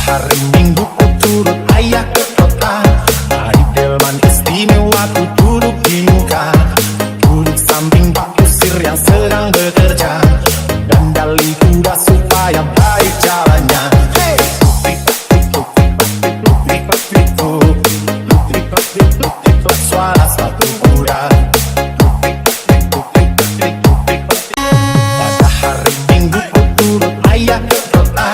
Hari Minggu ku turut ayah ke kota, hari delman istimewa ku duduk di muka, duduk samping Pak Kusir yang sedang bekerja, dandali kuda supaya baik jalannya. Hey! Suara sepatu kuda. Pada hari Minggu ku turut ayah ke kota,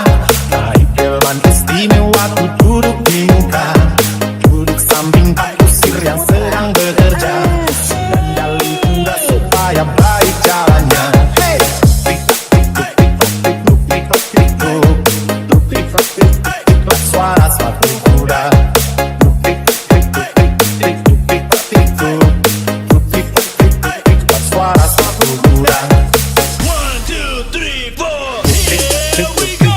hari delman istimewa ku duduk di muka, duduk samping Pak Kusir yang sedang bekerja, dandali kuda supaya baik jalannya. Hey! Suara sepatu kuda. Suara sepatu kuda. 1, 2, 3, 4, here we go.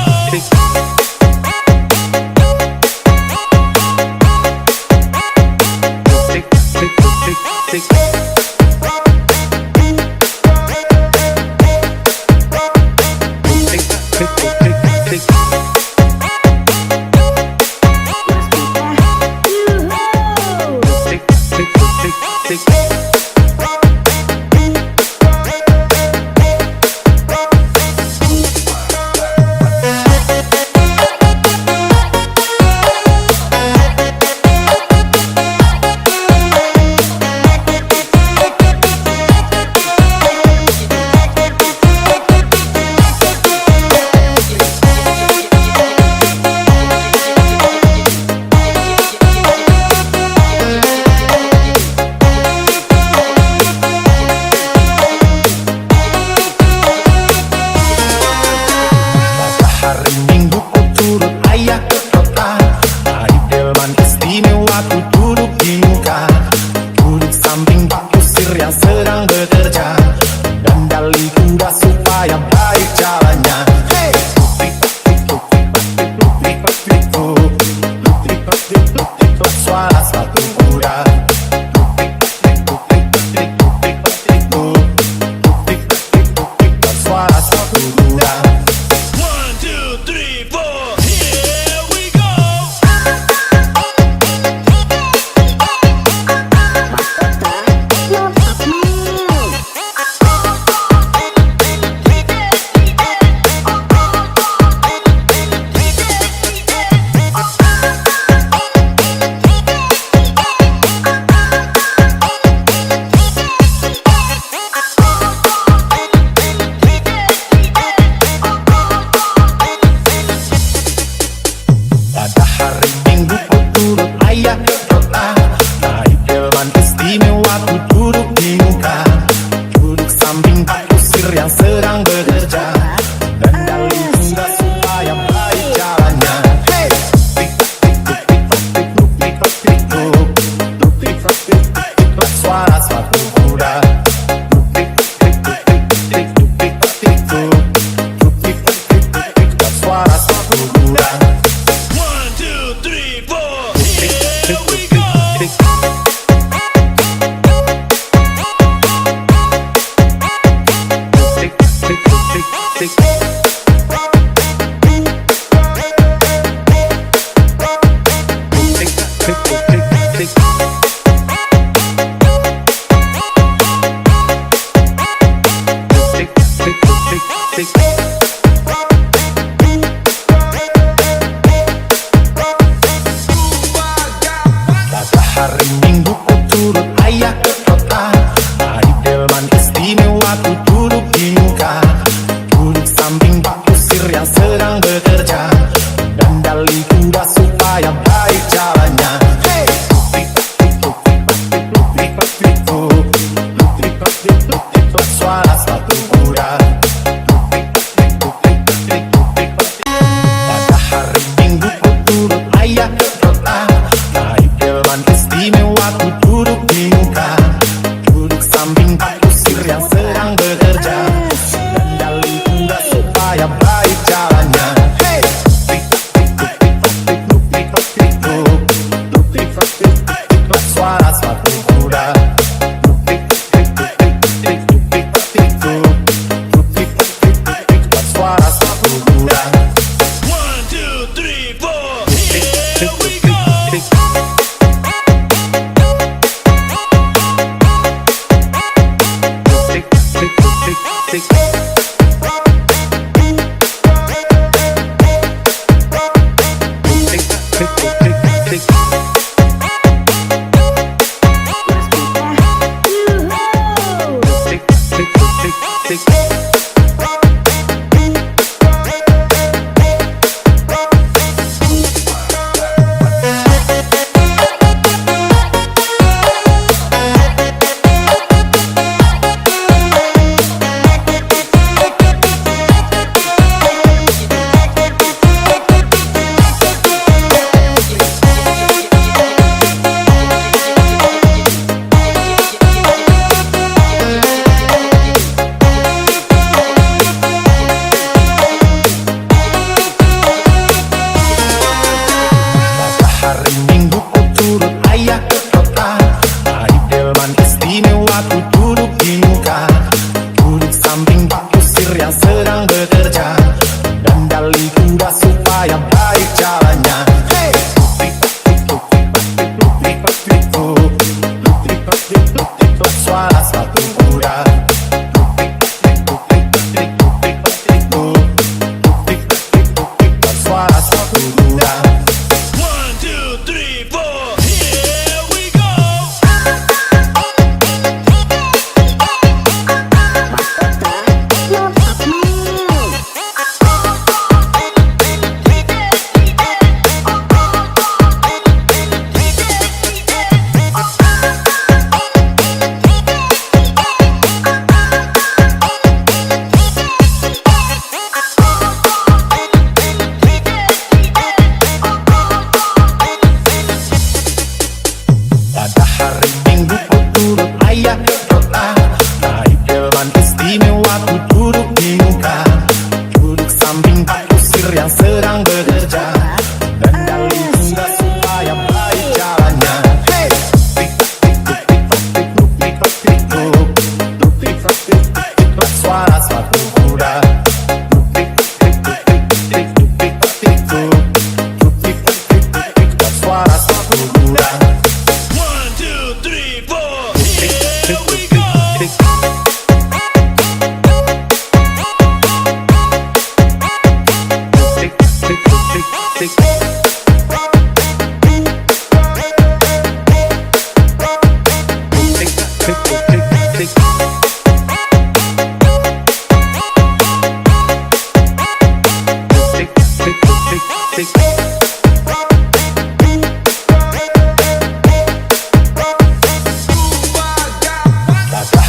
Hari Minggu ku turut ayah ke kota, hari delman istimewa ku duduk di muka, duduk samping Pak Kusir yang sedang bekerja, dandali kuda supaya baik jalannya. Hey! Suara sepatu kuda. Suara sepatu kuda. 1, 2, 3, 4, here we go. Pada hari Minggu ku turut ayah ke kota, hari delman istimewa ku duduk di muka, duduk samping Pak Kusir yang sedang bekerja, dandali kuda supaya baik jalannya. Hey! Suara sepatu kuda. Suara sepatu kuda. 1, 2, 3, 4, here we go.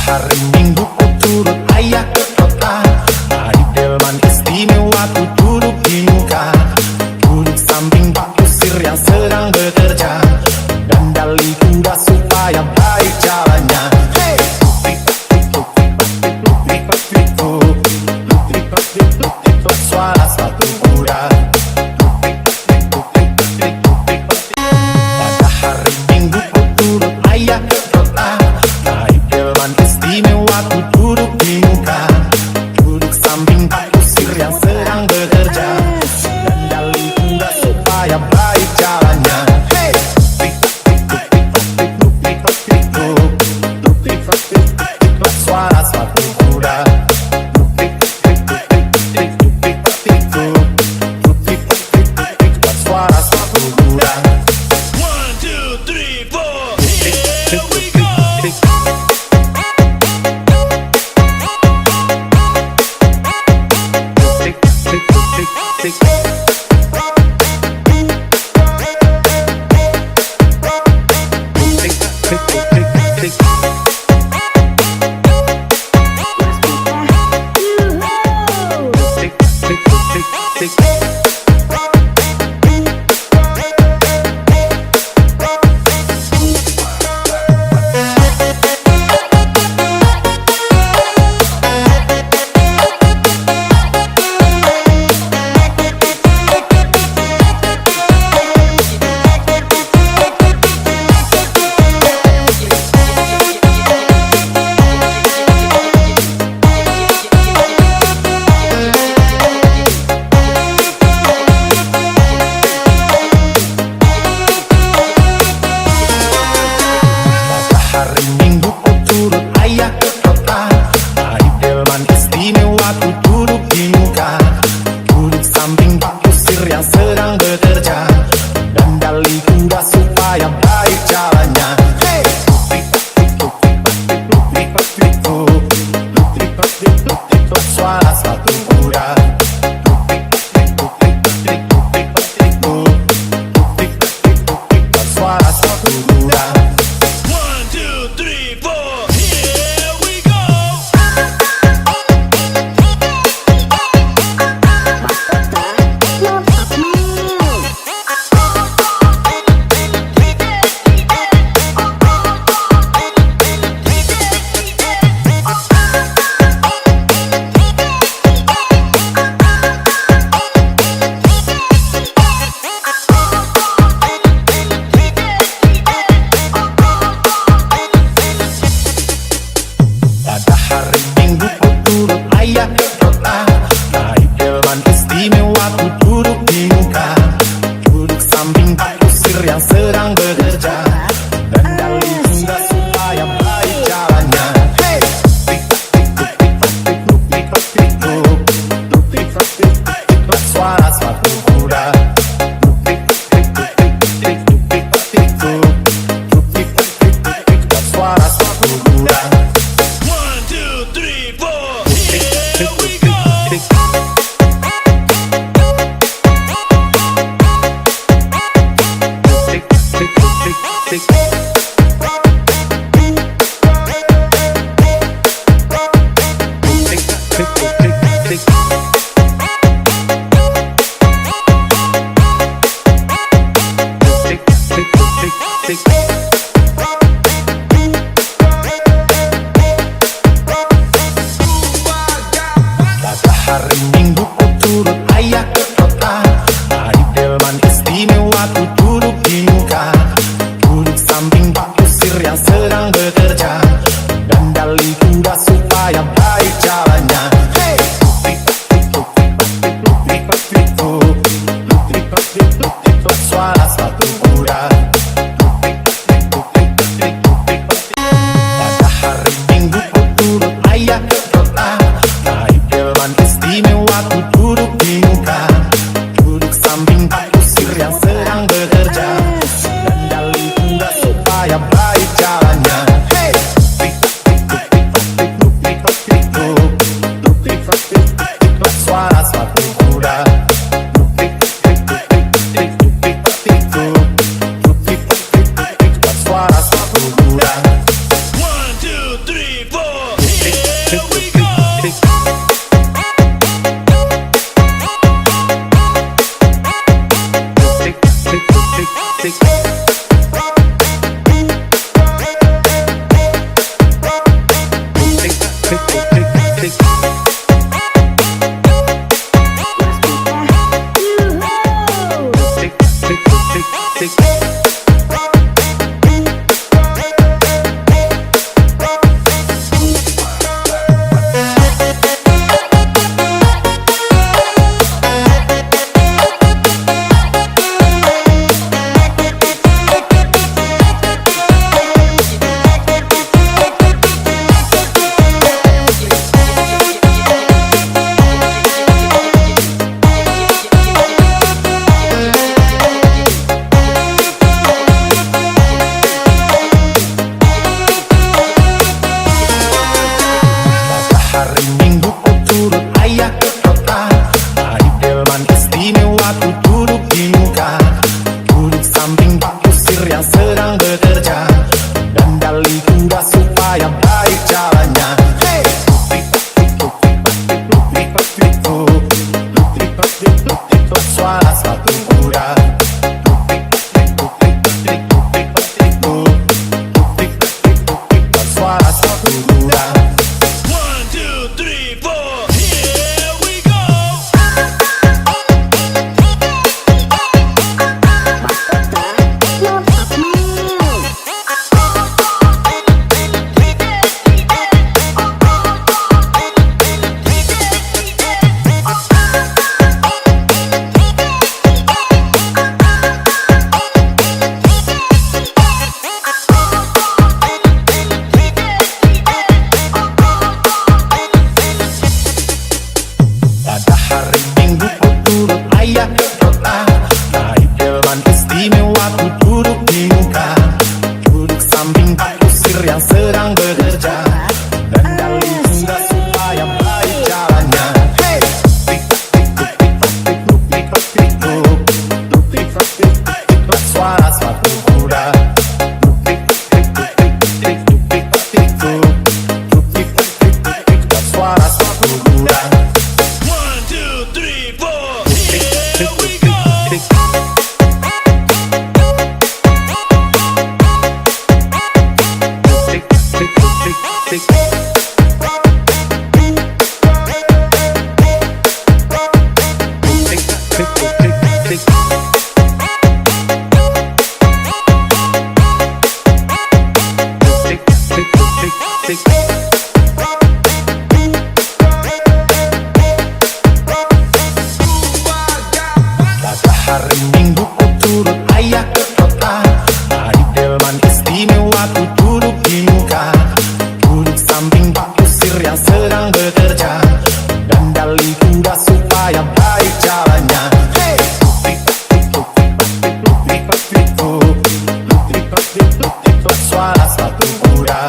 Hari Minggu ku turut ayah ke kota, hari delman istimewa ku duduk di muka, duduk samping Pak Kusir yang sedang bekerja, dan dali kuda supaya baik jalannya. Hey! Suara sepatu kuda. Pada hari Minggu ku turut ayah ke kota, naik delman istimewa ku duduk di muka, duduk samping Pak Kusir yang sedang bekerja, dan dali kuda supaya baik jalannya. Hey! Suara sepatu kuda. Suara sepatu kuda. 1, 2, 3, 4, here we go. Hari Minggu ku turut ayah ke kota, hari delman istimewa ku duduk di muka, duduk samping Pak Kusir yang sedang bekerja, dan dali kuda supaya baik jalannya. Hey! Suara sepatu kuda. Suara sepatu kuda. 1, 2, 3, 4, here we go. Pada hari Minggu ku turut ayah ke kota, naik delman istimewa ku duduk di muka, duduk samping Pak Kusir yang sedang bekerja, dan dali kuda supaya baik jalannya. Hey! Suara sepatu kuda. Suara sepatu kuda. 1, 2, 3, 4, here we go. Pada hari Minggu ku turut ayah ke kota, hari delman istimewa ku duduk di muka, duduk samping Pak Kusir yang sedang bekerja, dan dali kuda supaya baik jalannya. Hey! Suara sepatu kuda. Pada suatu kuda. One, two, three, four, here we go. Pada hari Minggu ku turut ayah ke kota, naik delman istimewa ku duduk di muka, duduk samping Pak Kusir yang sedang bekerja, dan dali kuda supaya baik jalannya. Hey! Tik-tak-tik-tuk-tik-tuk-tik-tuk-tik-tuk-tik-tuk-tik-tuk-tik-tuk, suara suatu kuda. Tik-tik-tuk-tik-tuk-tik-tuk-tik-tuk-tik-tuk, suara suatu kuda. One, two, three, four, here we go. Pada hari Minggu ku turut ayah ke kota, naik delman istimewa ku duduk di muka, duduk samping Pak Kusir yang sedang bekerja, dan dali kuda supaya baik jalannya. Hey! Tik-tak-tik-tuk-tik-tuk-tik-tuk-tik-tuk, suara suatu kuda.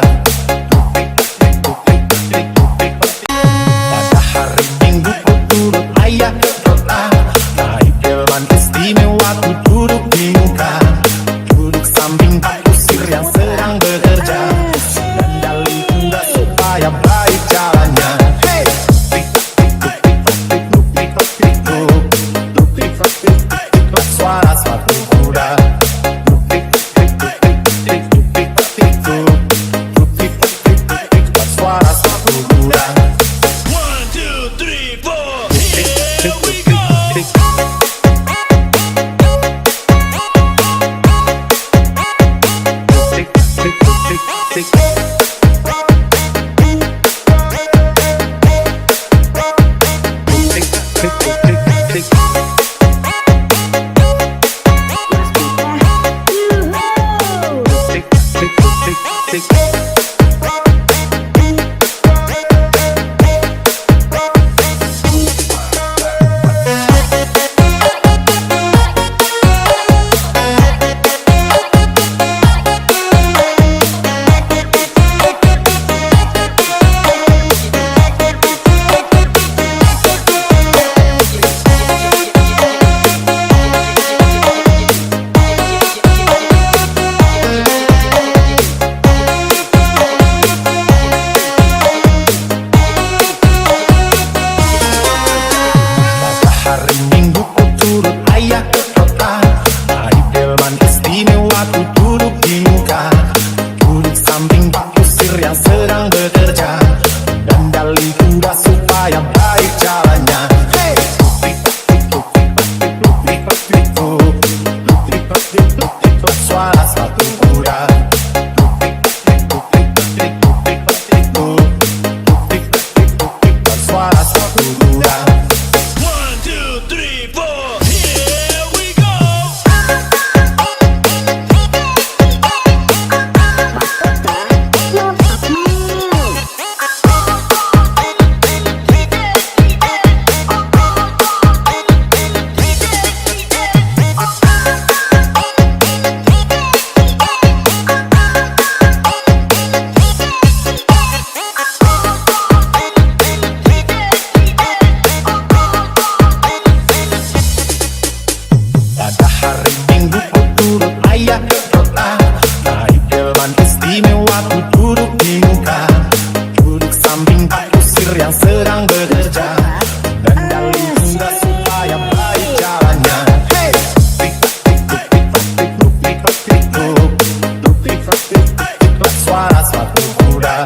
Pada hari Minggu ku turut ayah ke kota, naik delman istimewa ku duduk di muka, duduk samping Pak Kusir yang sedang bekerja, dan dali kuda supaya baik jalannya. Hey! Tik-tak-tik-tuk-tik-tuk-tik-tuk, suara suatu kuda. Tik-tak-tik-tuk-tik-tuk, suara suatu kuda. One, two, three, four, here we go. Pada hari Minggu ku turut ayah ke kota, naik delman istimewa ku duduk di muka, duduk samping Pak Kusir yang sedang bekerja, dan dali kuda supaya baik jalannya. Hey! Tik-tak-tik-tuk-tik-tuk-tik-tuk, suara suatu kuda. Tik-tak-tik-tuk-tik-tuk, suara suatu kuda. One, two, three, four, here we go. Pada hari Minggu ku turut ayah ke kota, naik delman istimewa ku duduk di muka, duduk samping Pak Kusir yang sedang bekerja, dan dali kuda supaya baik jalannya. Hey! Tik-tak-tik-tuk-tik-tuk-tik-tuk, suara suatu kuda.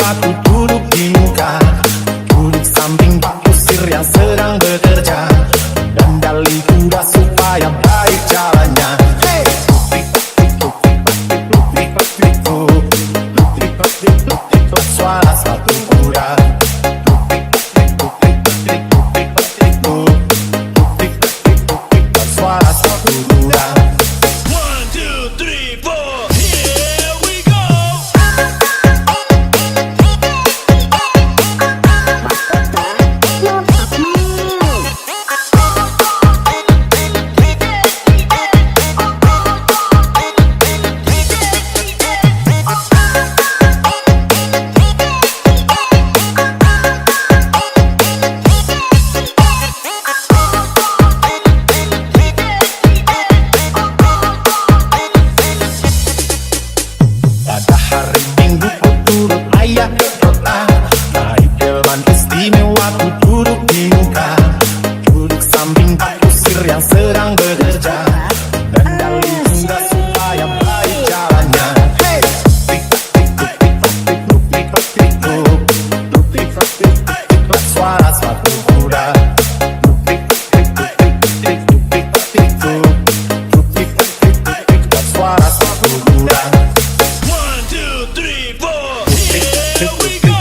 waktu duduk di muka, duduk samping Pak Kusir yang sedang bekerja, dan dali kuda supaya baik jalannya. Hey! Suara sepatu kuda, suara sepatu kuda. 1, 2, 3, 4, here we go. Pada hari Minggu ku turut ayah ke kota, naik delman istimewa ku duduk di muka, duduk samping Pak Kusir yang sedang bekerja, dan dali kuda supaya baik jalannya. Hey! Suara sepatu kuda, suara sepatu kuda. 1, 2, 3, 4, here we go.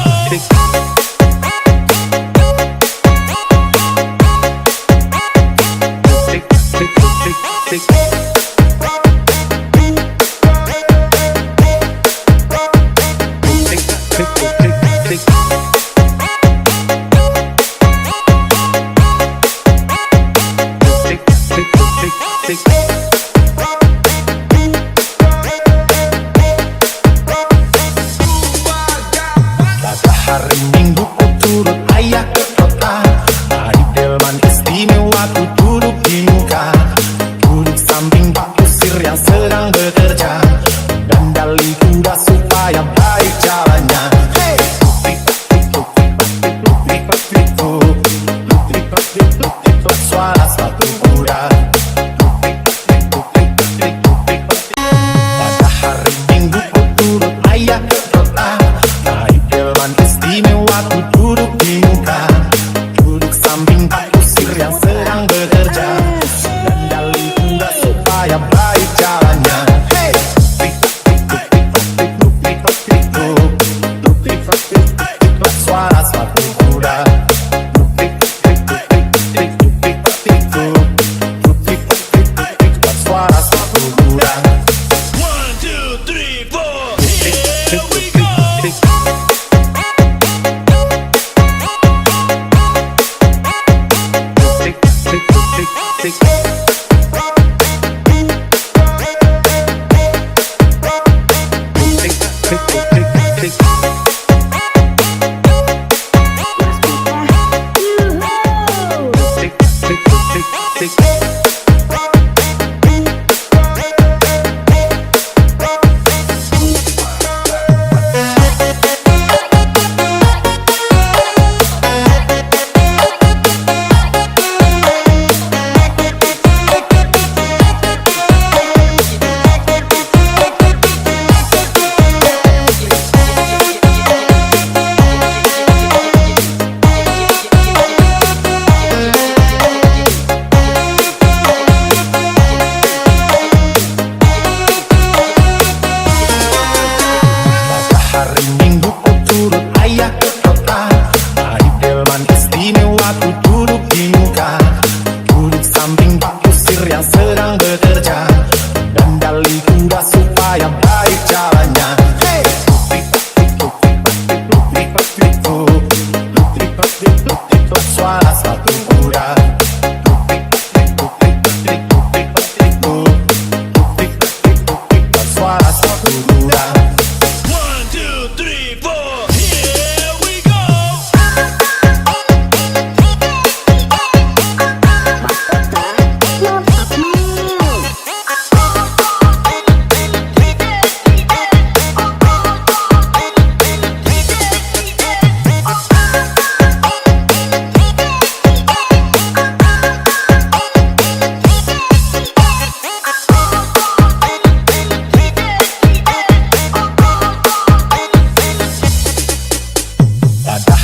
Pada hari Minggu ku turut ayah ke kota, naik delman istimewa ku duduk di muka, duduk samping Pak Kusir yang sedang bekerja, dan dali kuda supaya baik jalannya. Hey! Suara sepatu kuda. Pada hari Minggu ku turut ayah ke kota, naik delman istimewa ku duduk di muka, duduk samping Pak Kusir yang sedang bekerja, dan dali kuda supaya baik jalannya. Hey! Suara sepatu kuda. Suara sepatu kuda. 1, 2, 3, 4, here we go.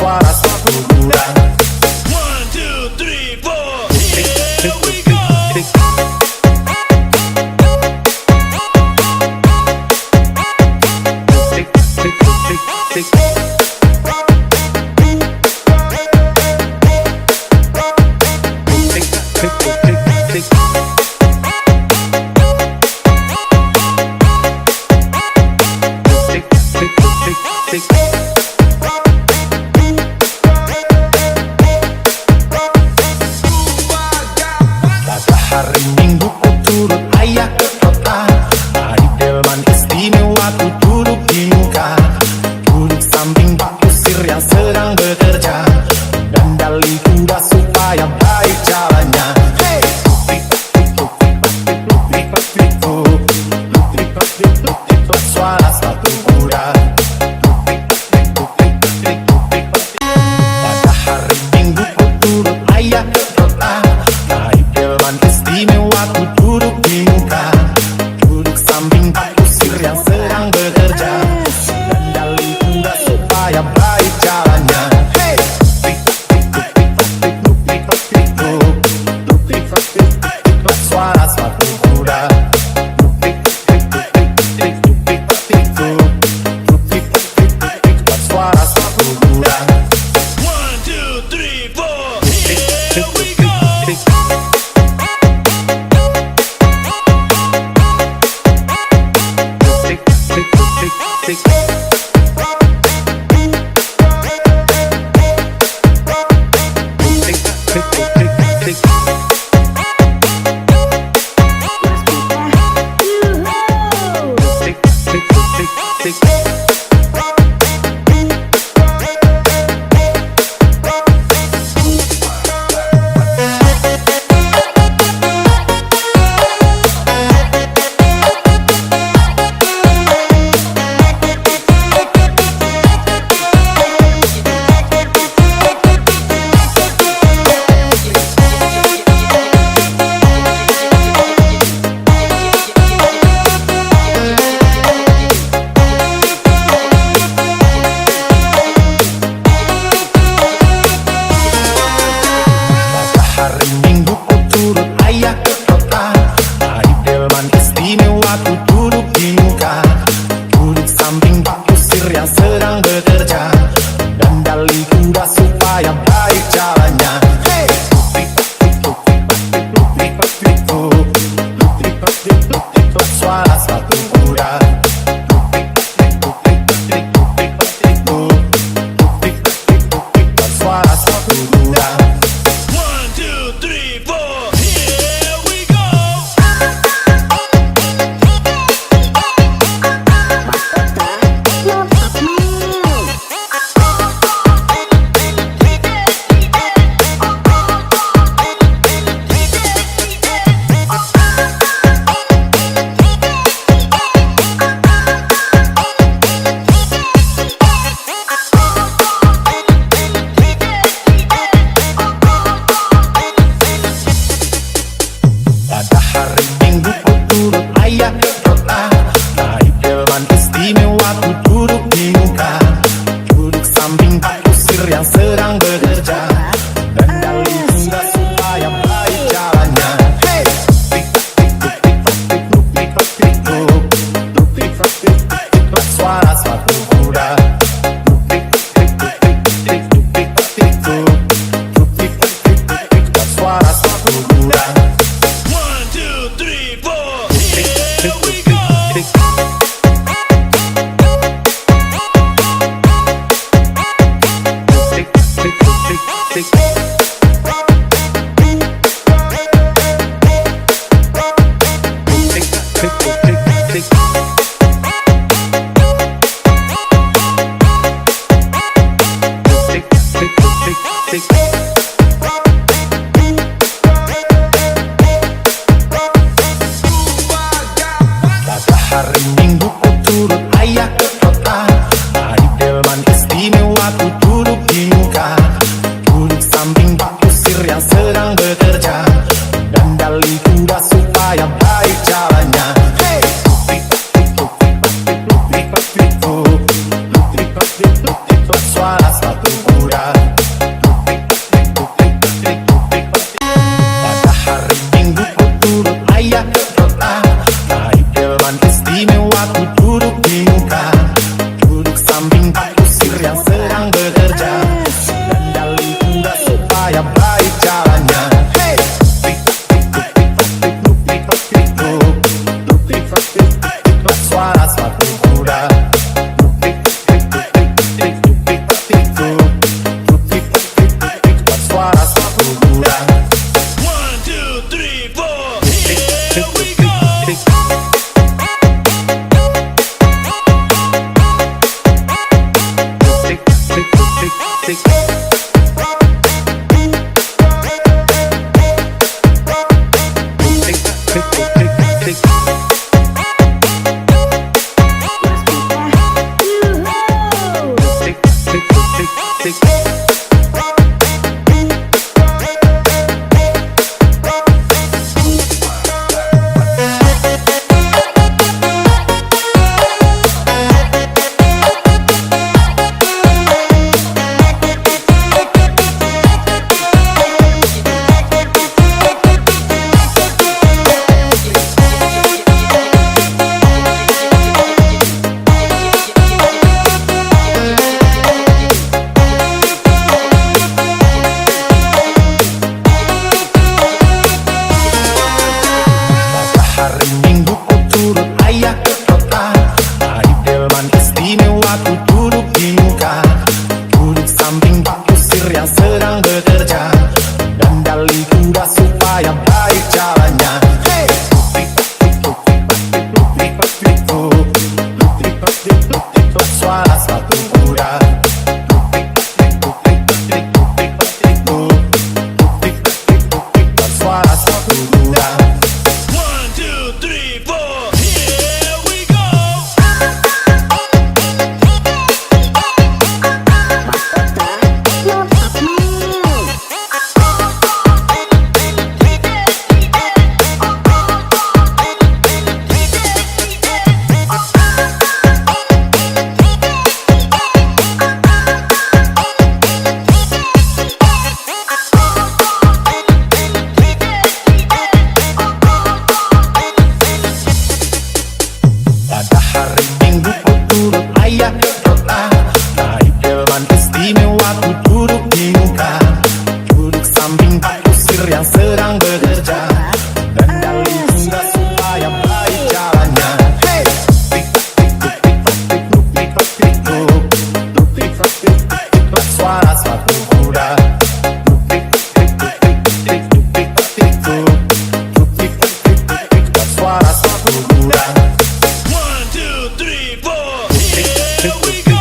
suara satu gudang. 1, 2, 3, 4, here we go. Hari Minggu ku turut ayah ke kota, hari delman istimewa ku duduk di muka. Duduk samping Pak Kusir yang sedang bekerja, dan dali kuda supaya baik jalannya. Hey! Suara satu kuda. Pada hari Minggu ku turut ayah ke kota, naik delman istimewa ku duduk di muka. Duduk samping Pak Kusir yang sedang bekerja, dan dali kuda supaya baik jalannya. Hey! Suara satu kuda. Suara satu kuda. 1, 2, 3, 4, here we go. Hari Minggu ku turut ayah ke kota, hari delman istimewa ku duduk di muka. Duduk samping Pak Kusir yang sedang bekerja, dan dali kuda supaya baik jalannya. Hey! Suara satu kuda. Suara satu kuda. 1, 2, 3, 4, here we go. Pada hari Minggu ku turut ayah ke kota, naik delman istimewa ku duduk di muka. Duduk samping Pak Kusir yang sedang bekerja, dan dali kuda supaya baik jalannya. Hey! Suara satu kuda. Suara satu kuda. 1, 2, 3, 4, here we go. yang sedang bekerja, kendali kuda supaya baik jalannya. Hey, suara sepatu kuda. Suara sepatu kuda. 1, 2, 3, 4, here we go.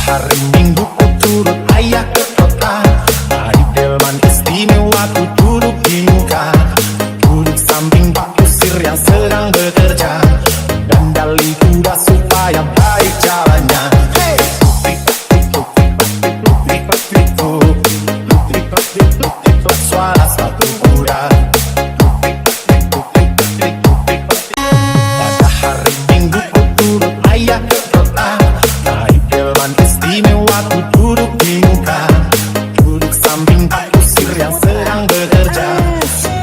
Hari Minggu ku turut ayah ke kota, naik delman istimewa ku duduk di muka, duduk samping Pak Kusir yang sedang bekerja, dandali kuda supaya baik jalannya. Hey, suara sepatu kuda. Pada hari Minggu ku turut ayah ke kota, naik delman istimewa ku duduk di muka, duduk samping Pak Kusir yang sedang bekerja,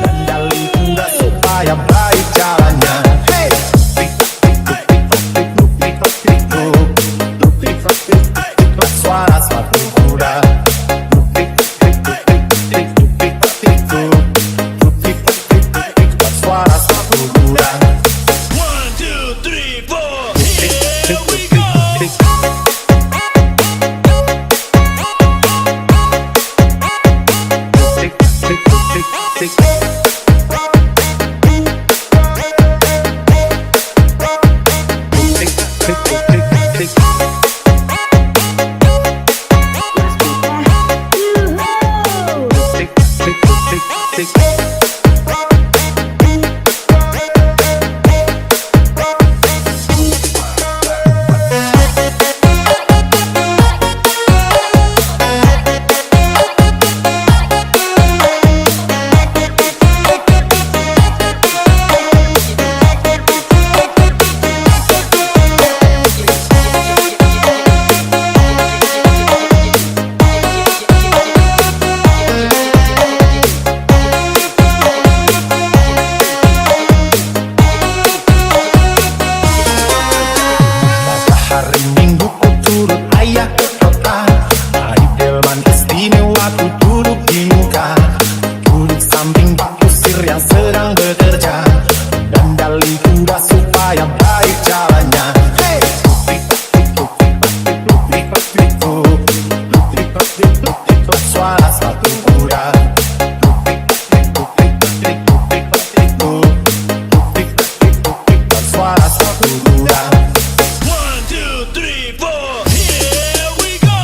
dandali kuda supaya baik jalannya. Hey, suara sepatu kuda. Suara sepatu kuda. 1, 2, 3, 4, here we go. Hari Minggu ku turut ayah ke kota, naik delman istimewa ku duduk di muka, duduk samping Pak Kusir yang sedang bekerja, dandali kuda supaya baik jalannya. Hey, suara sepatu kuda. Suara sepatu kuda. 1, 2, 3, 4, here we go.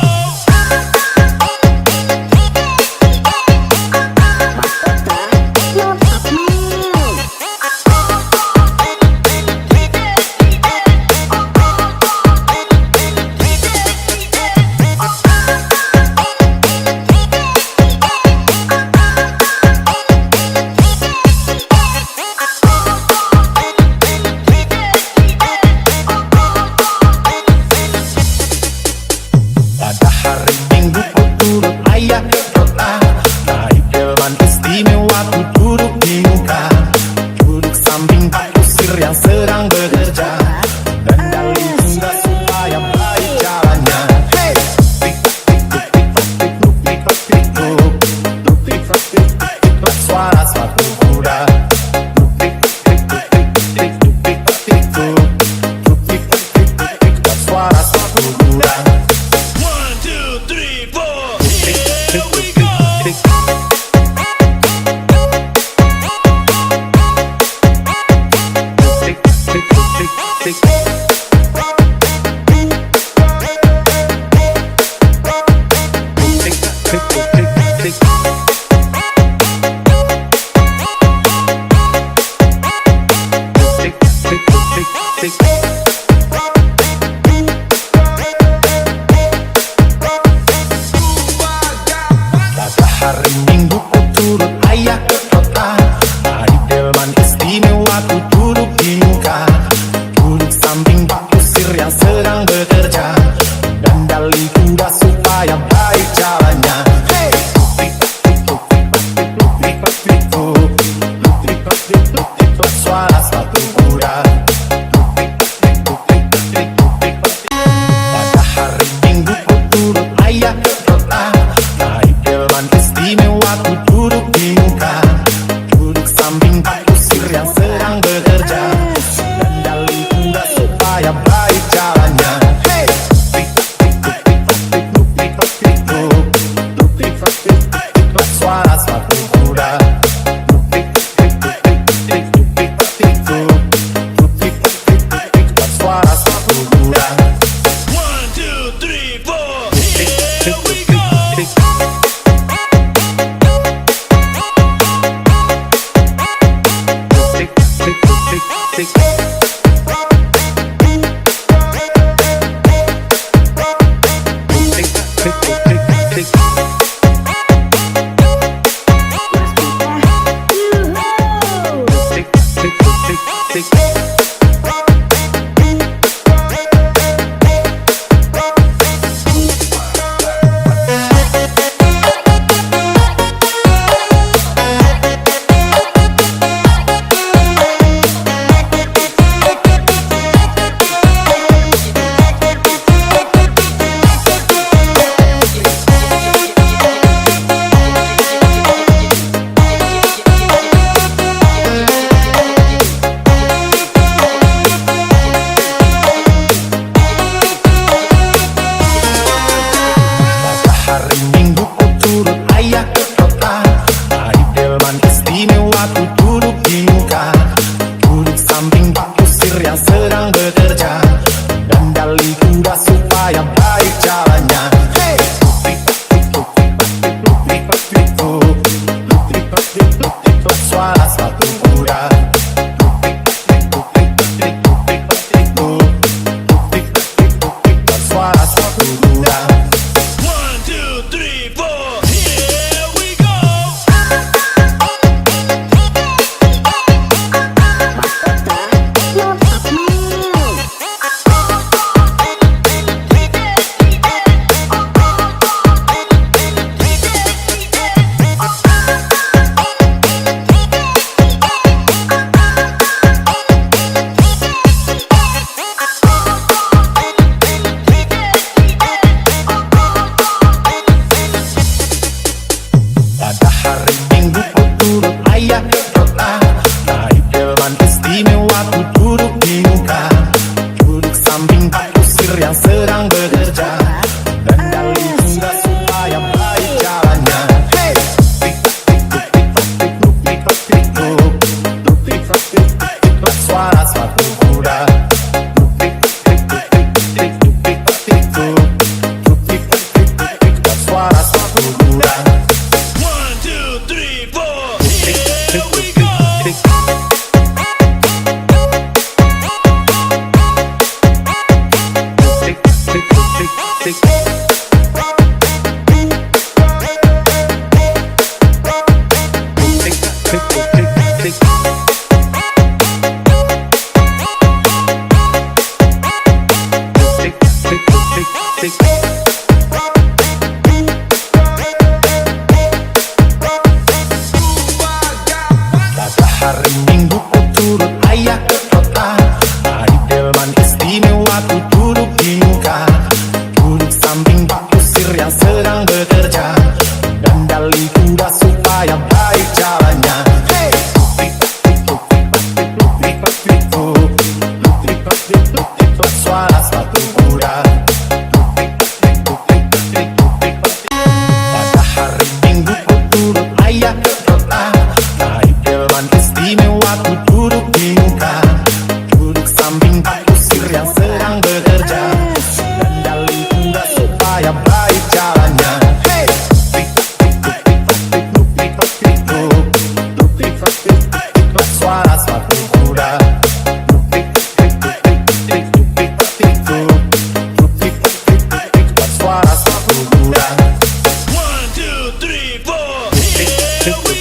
Pada hari Minggu ku turut ayah ke kota, naik delman istimewa ku duduk di muka, duduk samping Pak Kusir yang sedang bekerja, dandali kuda supaya baik jalannya. Hey, suara sepatu kuda. Suara sepatu kuda. 1, 2, 3, 4, here we go. Pada hari Minggu ku turut ayah ke kota, delman istimewa ku duduk di muka, duduk samping pak kusir yang sedang bekerja, dan dali kuda supaya baik jalannya. Hey! Suara sepatu kuda. Pada hari Minggu ku turut ayah ke kota, naik delman istimewa ku duduk di muka, duduk samping pak kusir yang sedang bekerja, dan dali kuda supaya baik jalannya. Hey! Suara sepatu kuda. Suara sepatu kuda. 1, 2, 3, 4. Here we go. Hari Minggu ku turut ayah ke kota, naik delman istimewa ku duduk di muka, duduk samping pak kusir yang sedang bekerja, dan dali kuda supaya baik jalannya. Hey! Suara sepatu kuda. Suara sepatu kuda. 1, 2, 3, 4. Here we go. Pada hari Minggu ku turut ayah ke kota, naik delman istimewa ku duduk di muka, duduk samping pak kusir yang sedang bekerja, dan dali kuda supaya baik jalannya. Hey! Suara sepatu kuda. Suara sepatu kuda. 1, 2, 3, 4. Here we go. Pada hari Minggu ku turut ayah ke kota, naik delman istimewa ku duduk di muka, duduk samping pak kusir yang sedang bekerja, dan dali kuda supaya baik jalannya. Hey! Suara sepatu kuda. Pada hari Minggu ku turut ayah ke kota, naik delman istimewa ku duduk di muka, duduk samping pak kusir yang sedang bekerja, dan dali kuda supaya baik jalannya. Hey! Suara sepatu kuda. Suara sepatu kuda. 1, 2, 3, 4. Here we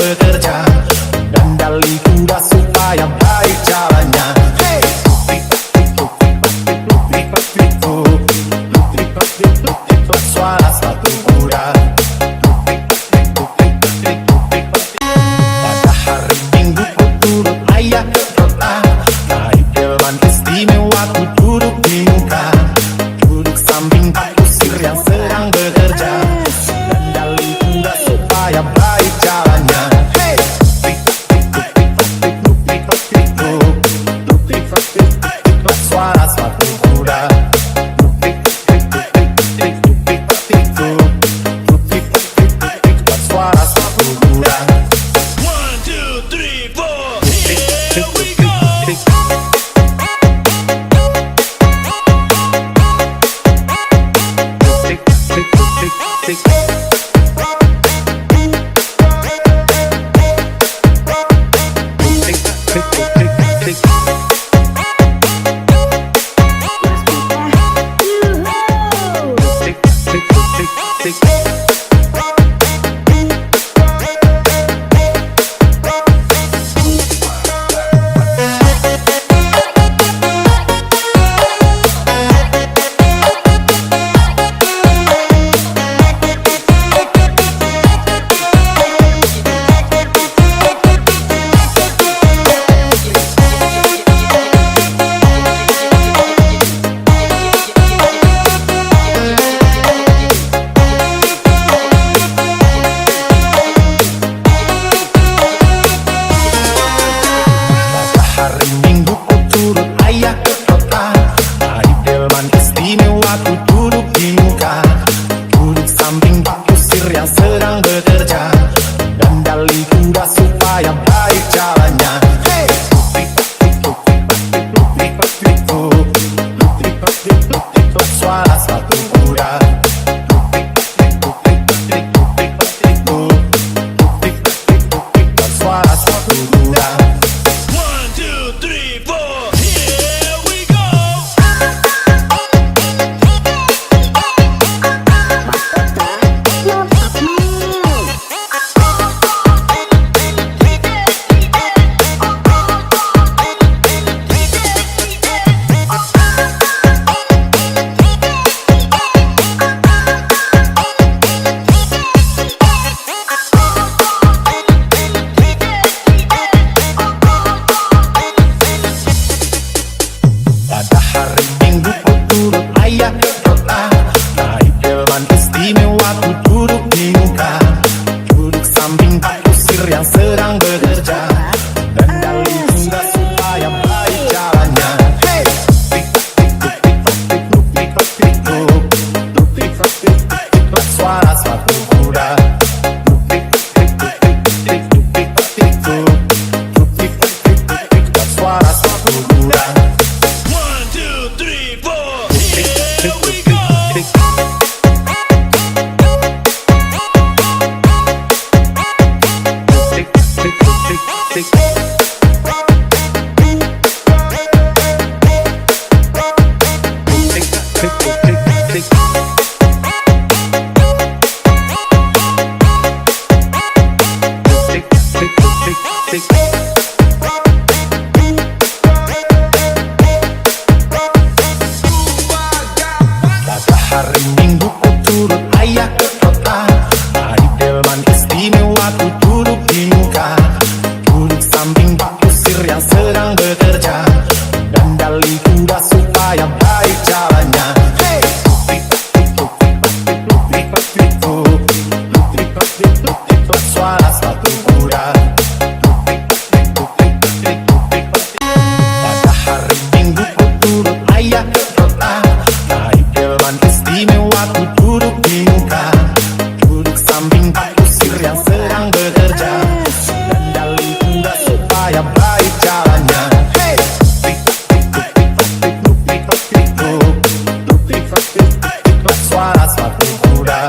bekerja, dan dali kuda supaya baik jalannya. Hey! Suara sepatu kuda. Pada hari Minggu ku turut ayah ke kota, naik delman istimewa ku duduk di muka, duduk samping Pak Kusir yang sedang bekerja, dan dali kuda supaya baik jalannya. Hey! Suara sepatu kuda. Suara sepatu kuda. 1, 2, 3, 4, here we go. Hari Minggu ku turut ayah ke kota, naik delman istimewa ku duduk di muka, duduk samping Pak Kusir yang sedang bekerja, dan dali kuda supaya baik jalannya. Hey! Suara sepatu kuda. Suara sepatu kuda. 1, 2, 3, 4, here we go. Pada hari Minggu ku turut ayah ke kota, naik delman istimewa ku duduk di muka, duduk samping Pak Kusir yang sedang bekerja, dan dali kuda supaya baik jalannya. Hey! Suara sepatu kuda. Suara sepatu kuda. 1, 2, 3, 4, here we go. Pada hari Minggu ku turut ayah ke kota, naik delman istimewa ku duduk di muka, duduk samping Pak Kusir yang sedang bekerja, dan dali kuda supaya baik jalannya. Hey! Suara sepatu kuda. Pada hari Minggu ku turut ayah ke kota, naik delman istimewa ku duduk di muka, duduk samping Pak Kusir yang sedang bekerja, dan dali kuda supaya baik jalannya. Hey! Suara sepatu kuda.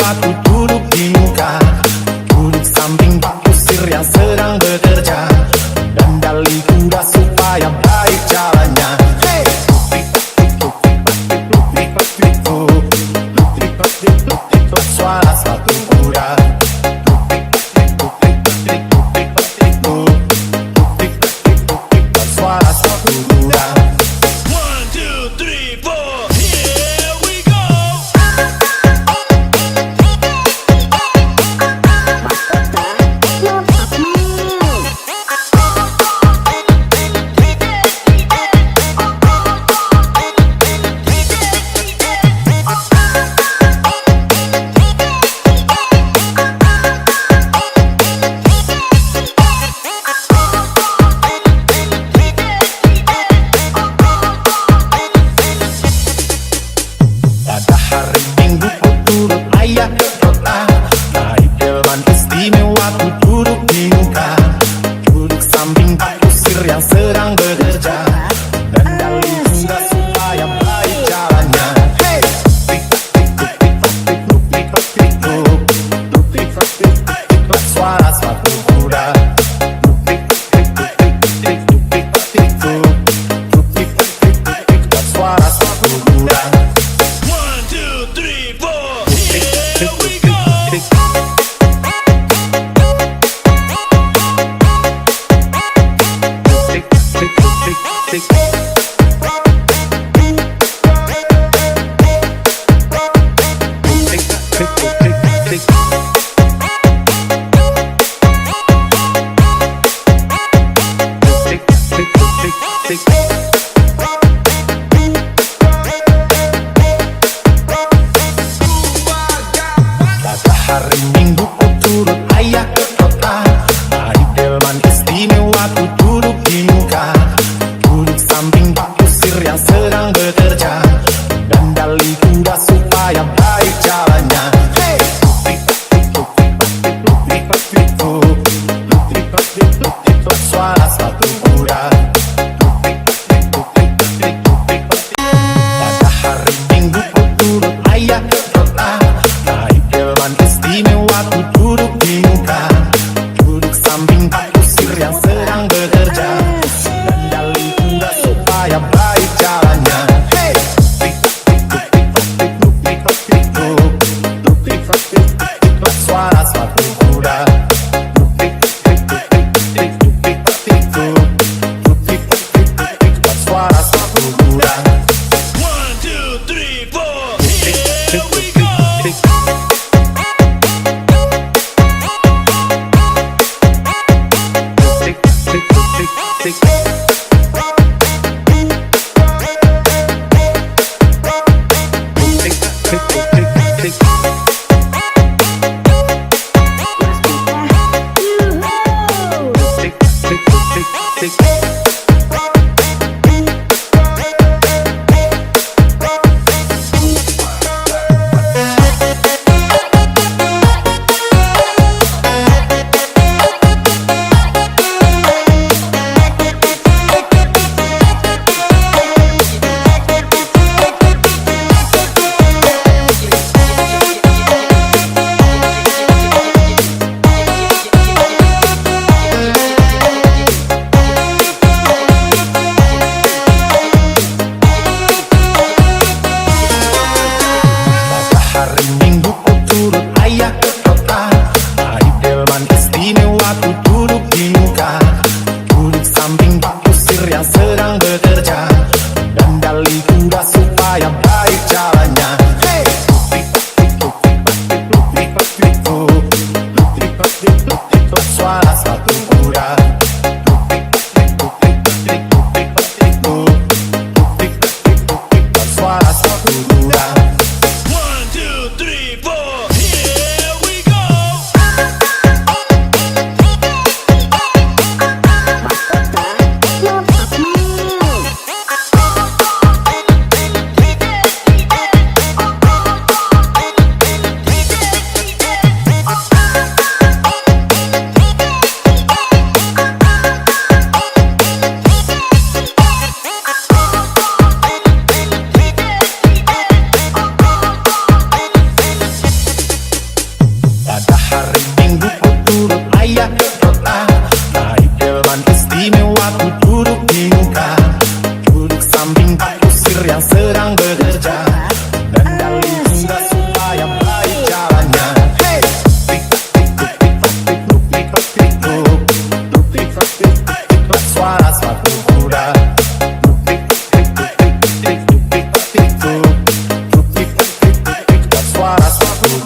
waktu duduk di muka, duduk samping Pak Kusir yang sedang bekerja, dandali kuda supaya baik jalannya. Suara sepatu kuda, suara sepatu kuda. 1, 2, 3, 4, here we go. Pada hari Minggu ku turut ayah ke kota, naik delman istimewa ku duduk di muka, duduk samping Pak Kusir yang sedang bekerja, dandali kuda supaya baik jalannya. Suara sepatu kuda, suara sepatu kuda. 1, 2, 3, 4, here we go.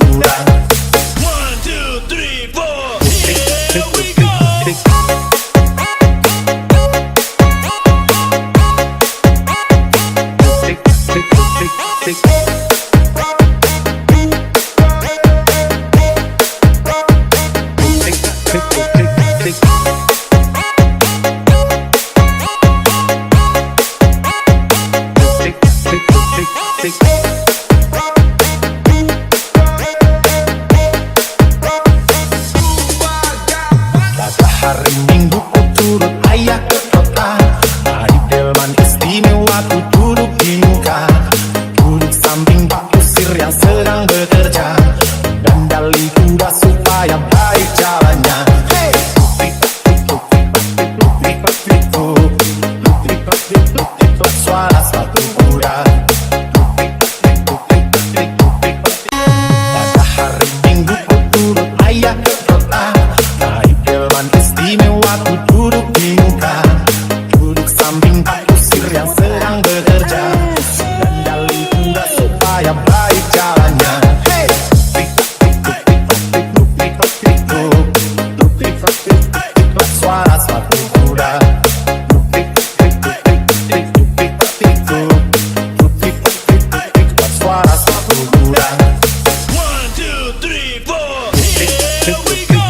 kuda. 1, 2, 3, 4, here we go. Hari Minggu ku turut ayah ke kota, naik delman istimewa ku duduk di muka. Duduk samping Pak Kusir yang sedang bekerja, dan dali kuda supaya baik jalannya. Hey! Suara sepatu kuda. Pada hari Minggu ku turut ayah ke kota, naik delman istimewa ku duduk di muka. Duduk samping Pak Kusir yang sedang bekerja, dan dali kuda supaya baik jalannya. Hey! Suara sepatu kuda. Suara sepatu kuda. 1, 2, 3, 4, here we go.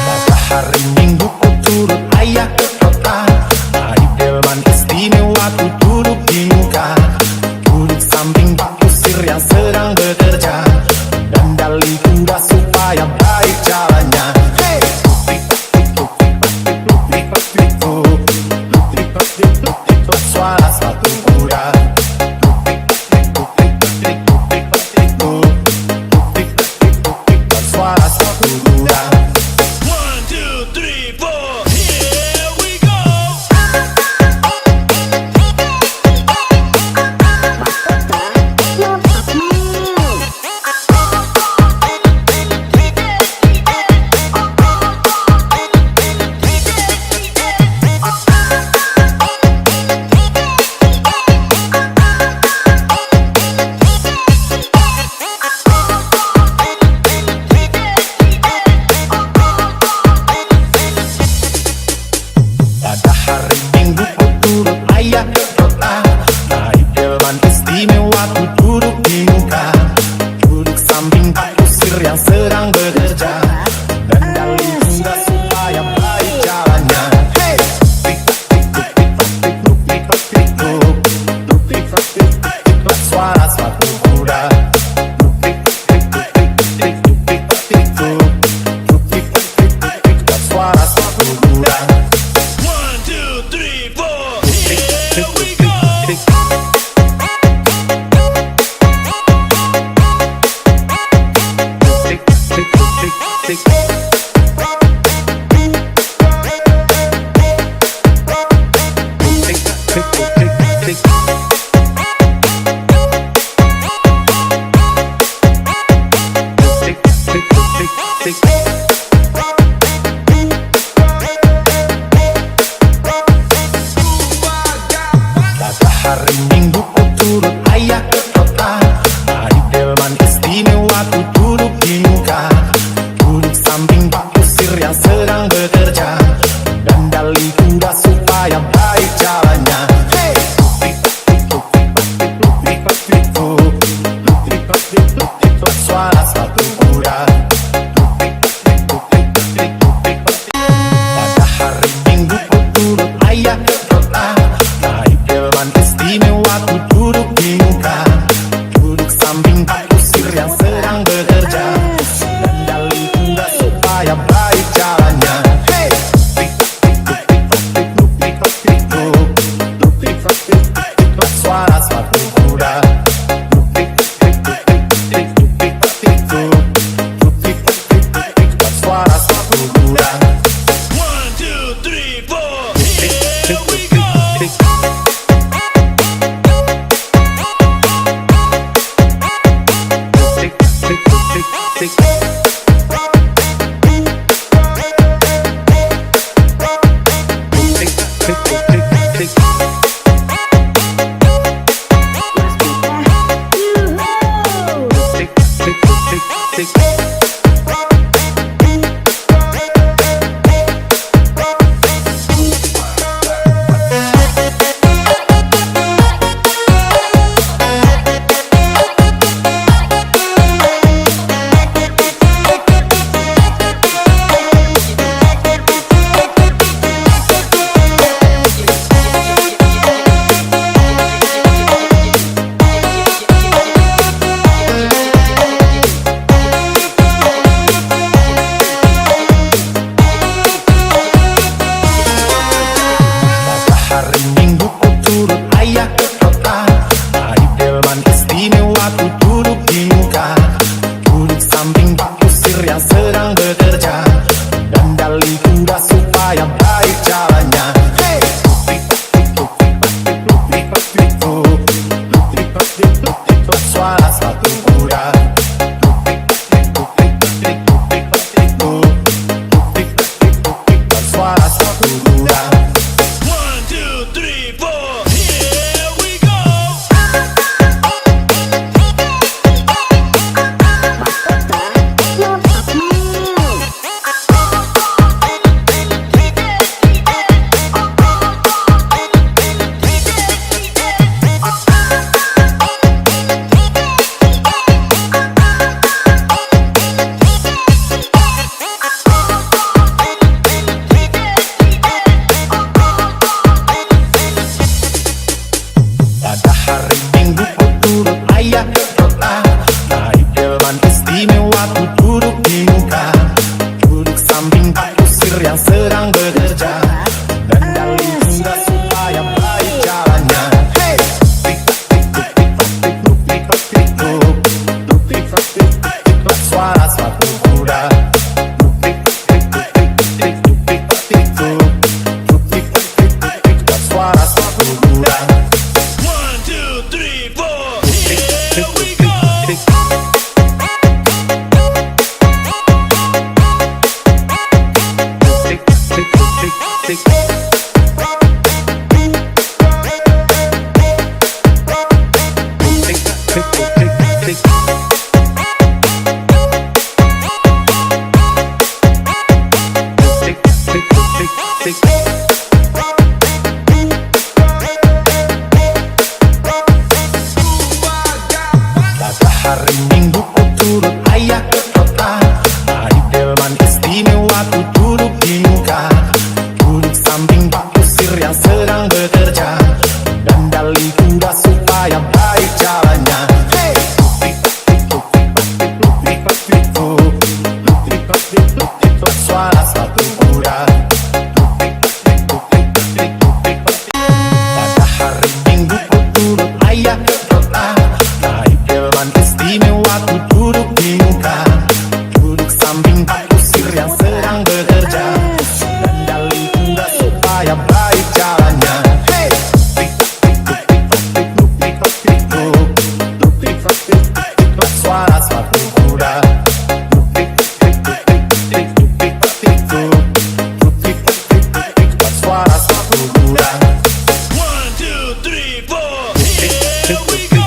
Pada hari Minggu ku turut ayah ke kota, naik delman istimewa ku duduk di muka. Duduk samping Pak Kusir yang sedang bekerja, dan dali kuda supaya baik jalannya. Hey! Suara sepatu kuda. Suara sepatu kuda. 1, 2, 3, 4, here we go. Pada hari Minggu ku turut ayah ke kota, naik delman istimewa ku duduk di muka. Duduk samping Pak Kusir yang sedang bekerja, dan dali kuda supaya baik jalannya. Hey! Suara sepatu kuda. Suara sepatu kuda. 1, 2, 3, 4, here we go. Pada hari Minggu ku turut ayah ke kota, naik delman istimewa ku duduk di muka. Duduk samping kusir yang sedang bekerja, dandali kuda supaya baik jalannya. Hey! Suara sepatu kuda. Suara sepatu kuda. 1, 2, 3, 4, here we go.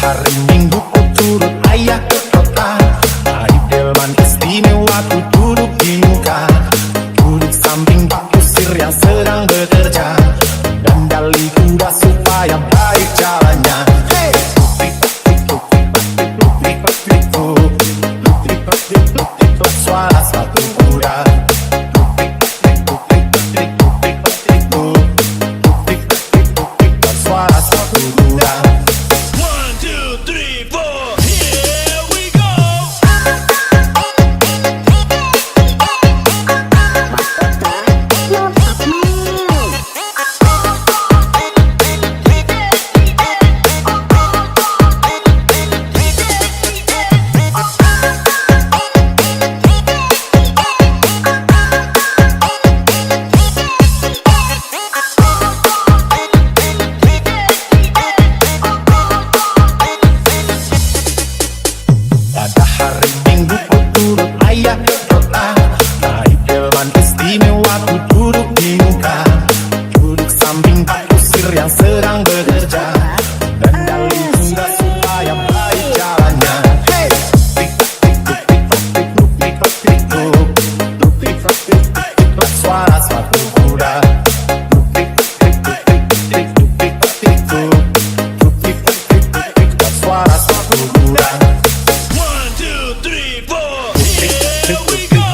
Hari Minggu ku turut ayah ke kota, naik delman istimewa ku duduk di muka, duduk samping pak kusir yang sedang bekerja, dandali kuda supaya baik jalannya. Hey! Suara sepatu kuda. Suara sepatu kuda. 1, 2, 3, 4, here we go. Pada hari Minggu ku turut ayah ke kota, naik delman istimewa ku duduk di muka, duduk samping pak kusir yang sedang bekerja, dandali kuda supaya baik jalannya. Hey! Suara sepatu kuda. Suara sepatu kuda. 1, 2, 3, 4, here we go.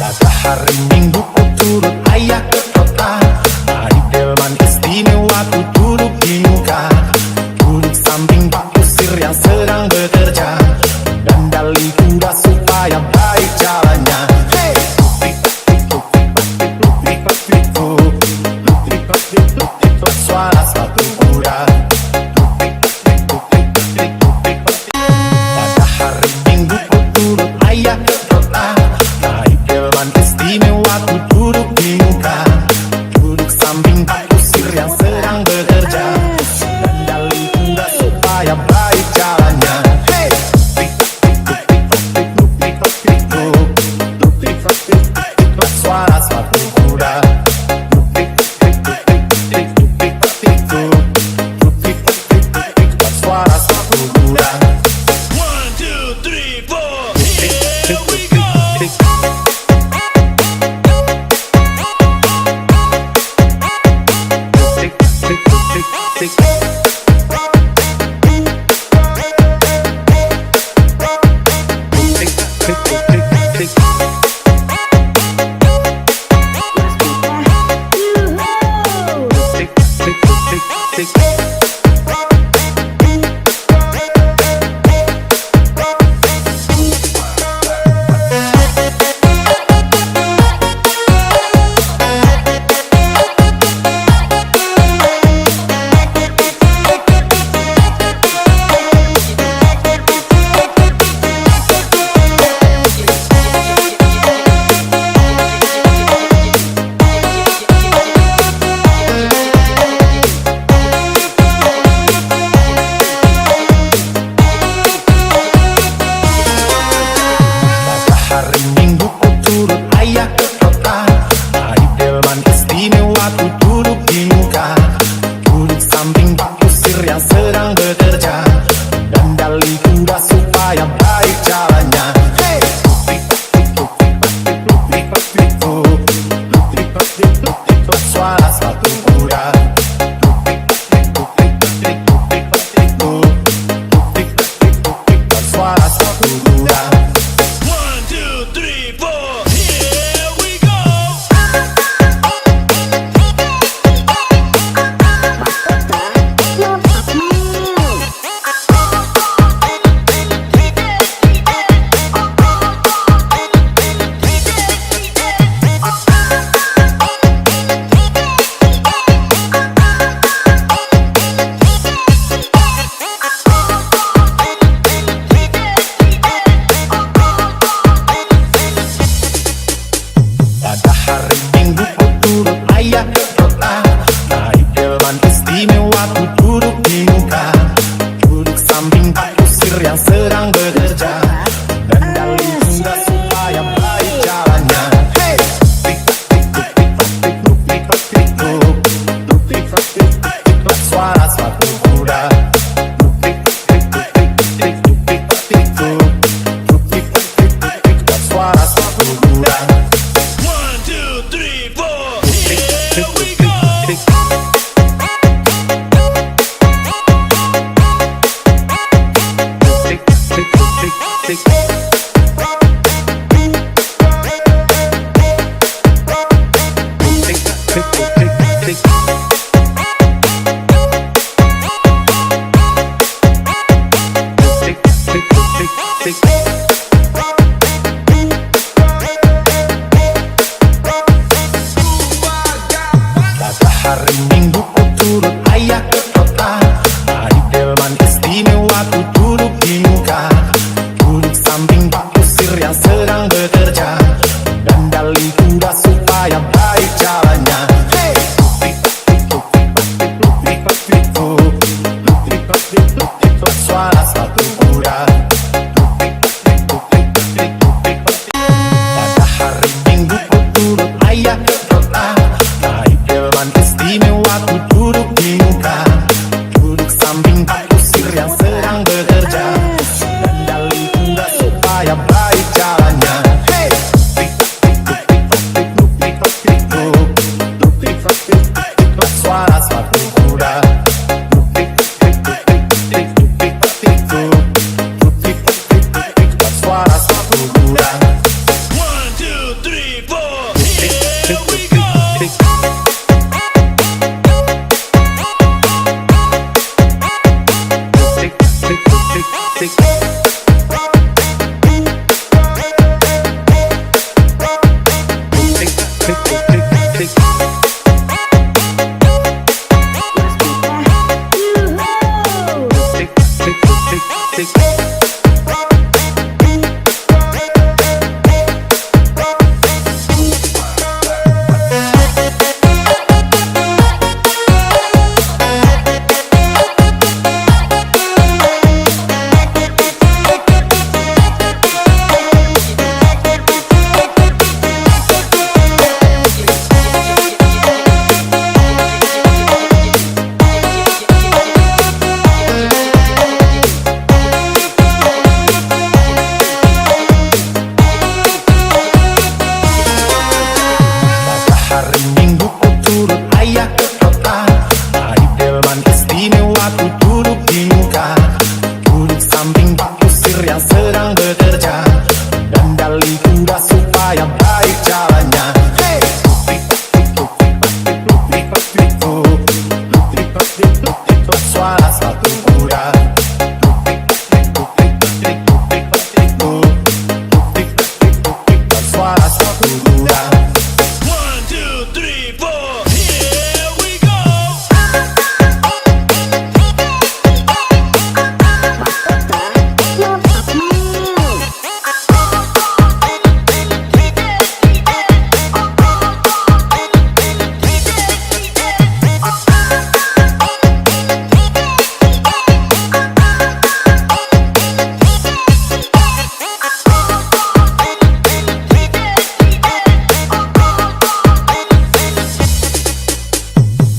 Pada hari Minggu ku turut ayah ke kota, naik delman istimewa ku duduk di muka, duduk samping pak kusir yang sedang bekerja, dandali kuda supaya baik jalannya. Hey! Suara sepatu kuda. Pada hari Minggu ku turut ayah ke kota, naik delman istimewa ku duduk di muka, duduk samping pak kusir yang sedang bekerja, dandali kuda supaya baik jalannya. Hey! Suara sepatu kuda. Suara sepatu kuda. 1, 2, 3, 4, here we go. hari Minggu ku turut ayah ke kota. Hari delman istimewa ku duduk di muka. Duduk samping Pak Kusir yang sedang bekerja. Dan dali kuda supaya baik jalannya. Hey! Suara satu kuda. Suara satu kuda.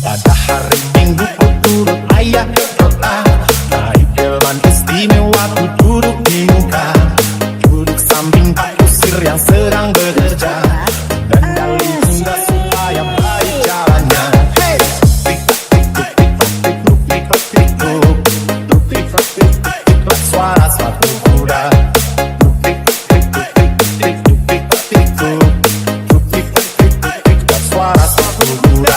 Pada hari Minggu ku turut ayah ke kota. Naik delman istimewa ku duduk di muka. Duduk samping Pak Kusir yang sedang bekerja. Dan dali kuda supaya baik jalannya. Hey! Suara satu kuda. Suara satu kuda.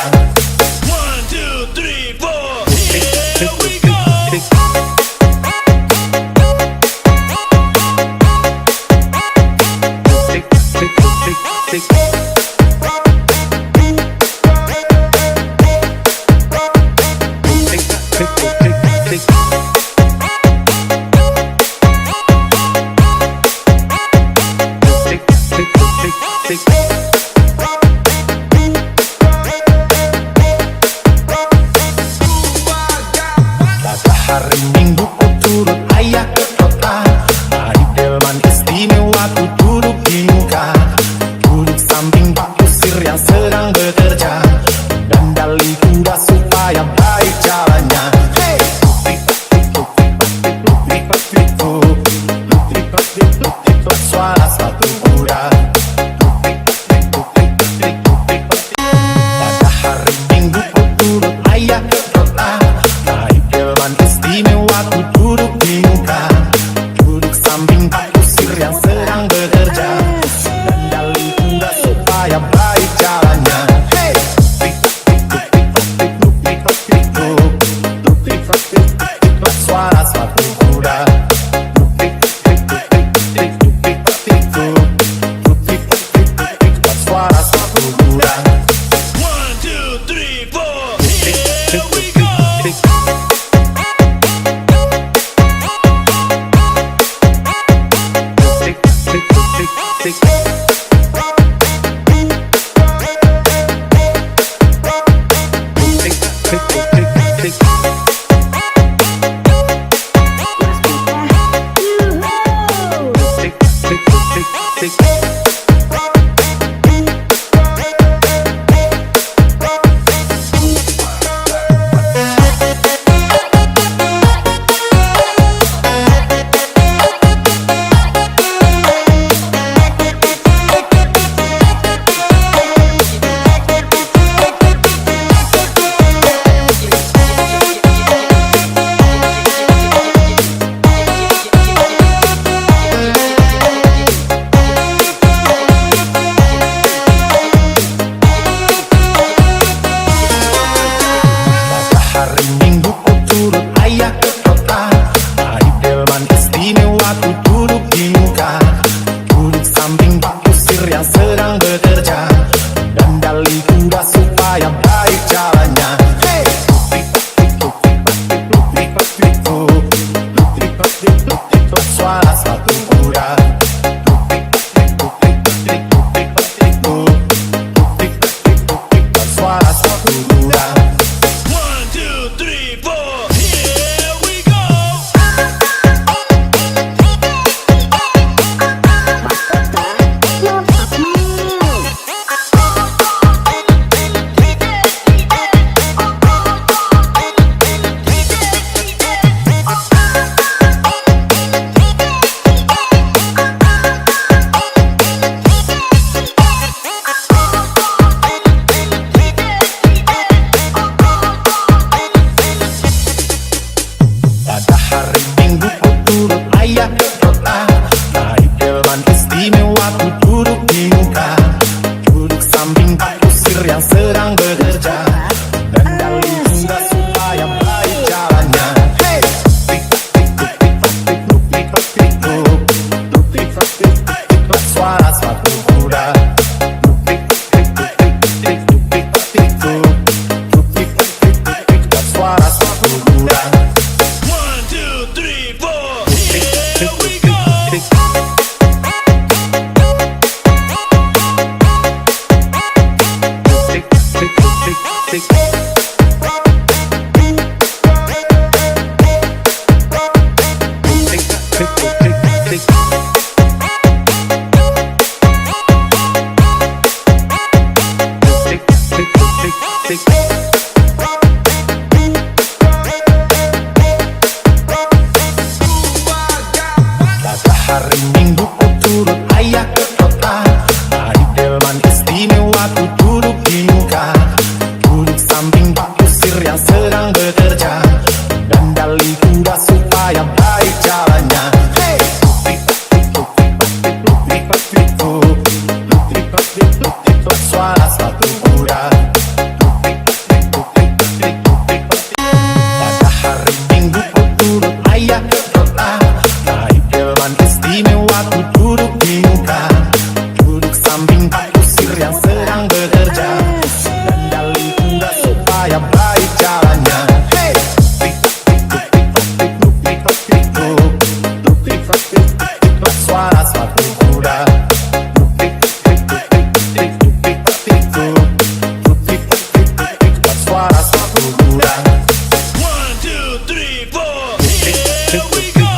Pada hari Minggu ku turut ayah ke kota. Hari delman istimewa ku duduk di muka. Duduk samping Pak Kusir yang sedang bekerja. Dan dali kuda supaya baik jalannya. Hey! Suara satu kuda. Pada hari Minggu ku turut ayah ke kota. Naik delman istimewa ku duduk di muka. Duduk samping Pak Kusir yang sedang bekerja. Dan dali kuda supaya baik jalannya. Hey! Suara satu kuda. Suara satu kuda. samping Pak Kusir yang sedang bekerja, kendali kuda supaya baik jalannya. Hey! Tik-tak, suara sepatu kuda. Suara sepatu kuda. 1, 2, 3, 4, here we go. Hari Minggu ku turut ayah ke kota, hari delman istimewa ku duduk di muka, duduk samping Pak Kusir yang sedang bekerja, dandali kuda supaya baik jalannya. Hey! Suara sepatu kuda. Pada hari Minggu ku turut ayah ke kota, naik delman istimewa ku duduk di muka, duduk samping Pak Kusir yang sedang bekerja, dandali kuda supaya baik jalannya. Hey! Suara sepatu kuda. Suara sepatu kuda. 1, 2, 3, 4, here we go.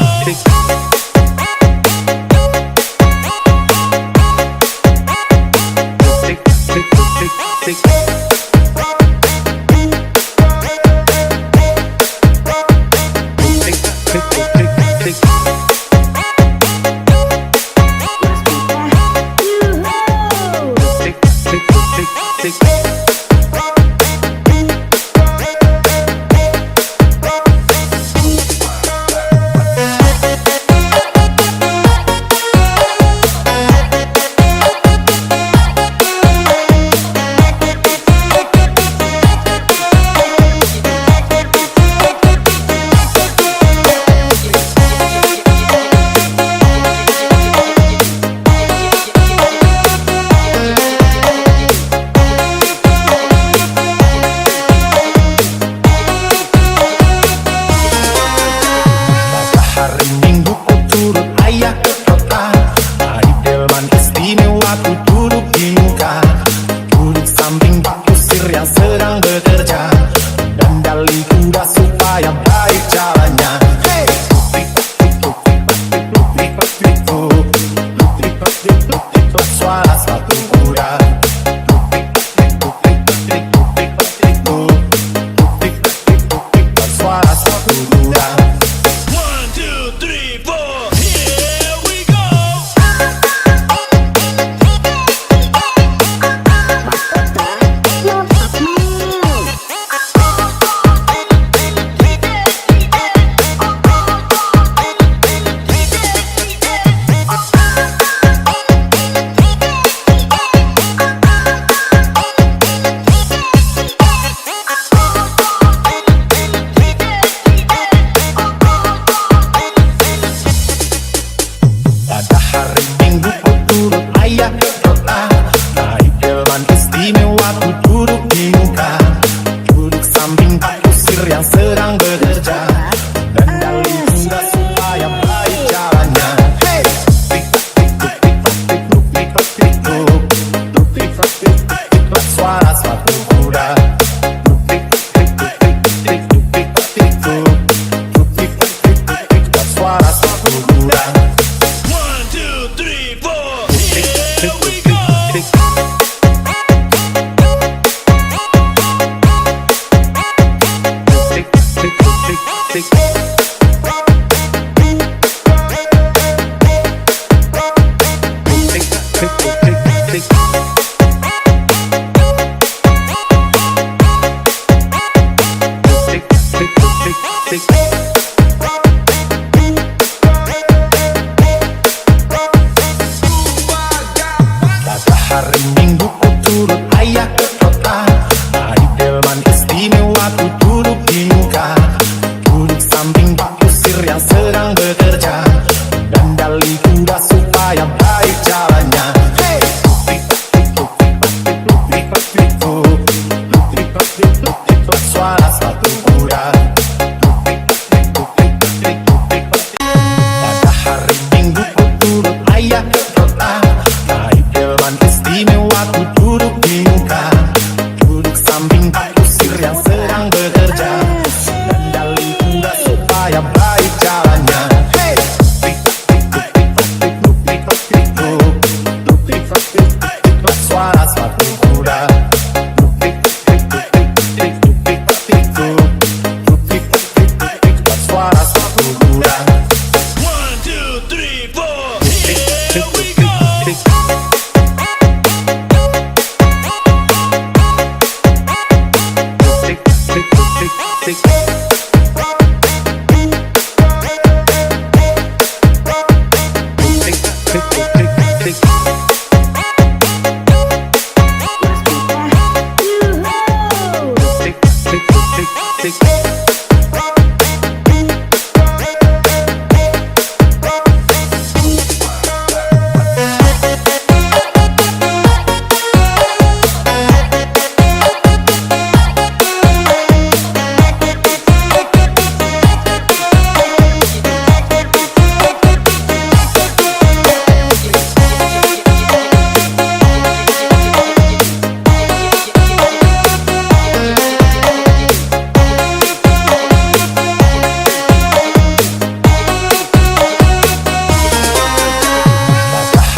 Hari Minggu ku turut ayah ke kota, hari delman istimewa ku duduk di muka, duduk samping Pak Kusir yang sedang bekerja, dandali kuda supaya baik jalannya. Hey! Suara sepatu kuda. Suara sepatu kuda. 1, 2, 3, 4, here we go. kuda. Suara sepatu kuda. 1, 2, 3, 4, here we go.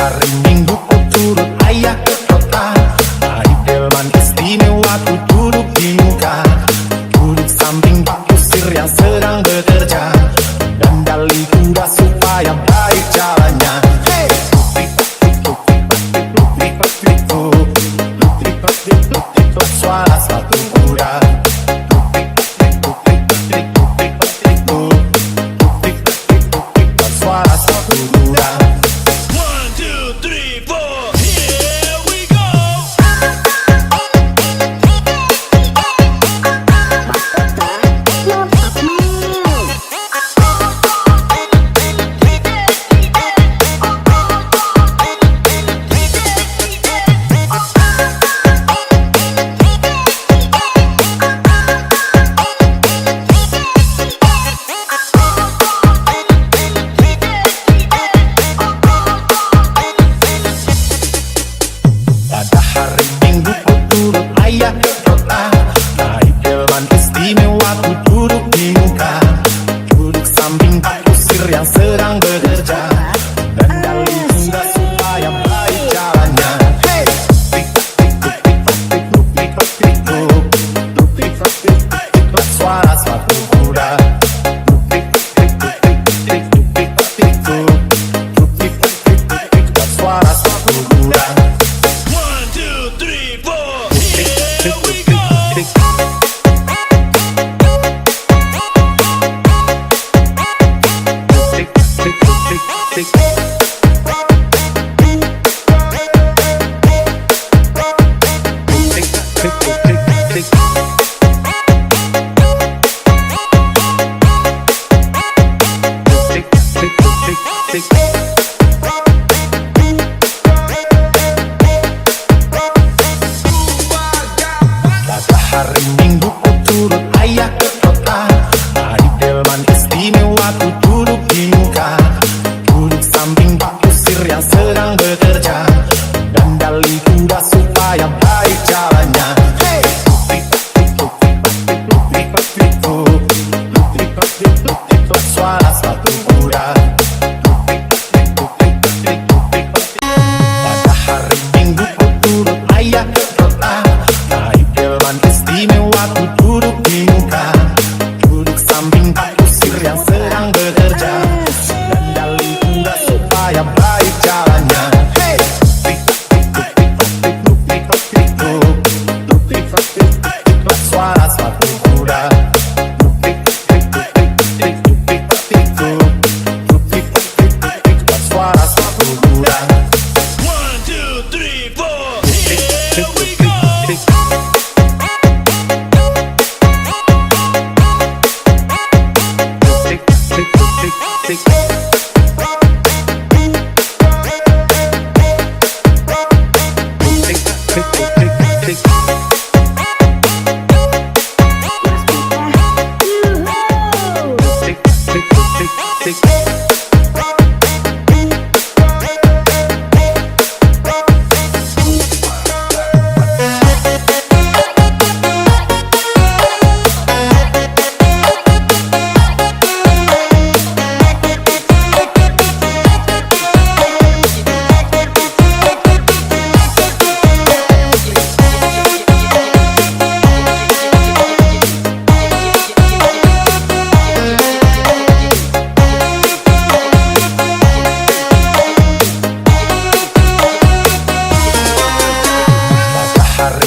Hari Minggu ku turut ayah ke kota. Naik delman istimewa ku duduk di muka. Duduk samping Pak Kusir yang sedang bekerja. Dandali kuda supaya baik jalannya. Suara sepatu kuda. Suara sepatu kuda. 1, 2, 3, 4, here we go. Pada hari Minggu ku turut ayah ke kota. Naik delman istimewa ku duduk di muka. Duduk samping Pak Kusir yang sedang bekerja. Dandali kuda supaya baik jalannya. Suara sepatu kuda. Suara sepatu kuda. 1, 2, 3, 4, here we go. Pada hari Minggu ku turut ayah ke kota. Naik delman istimewa ku duduk di muka. Duduk samping Pak Kusir yang sedang bekerja. Dandali kuda supaya baik jalannya. Suara sepatu kuda. Pada hari Minggu ku turut ayah ke kota. Naik delman istimewa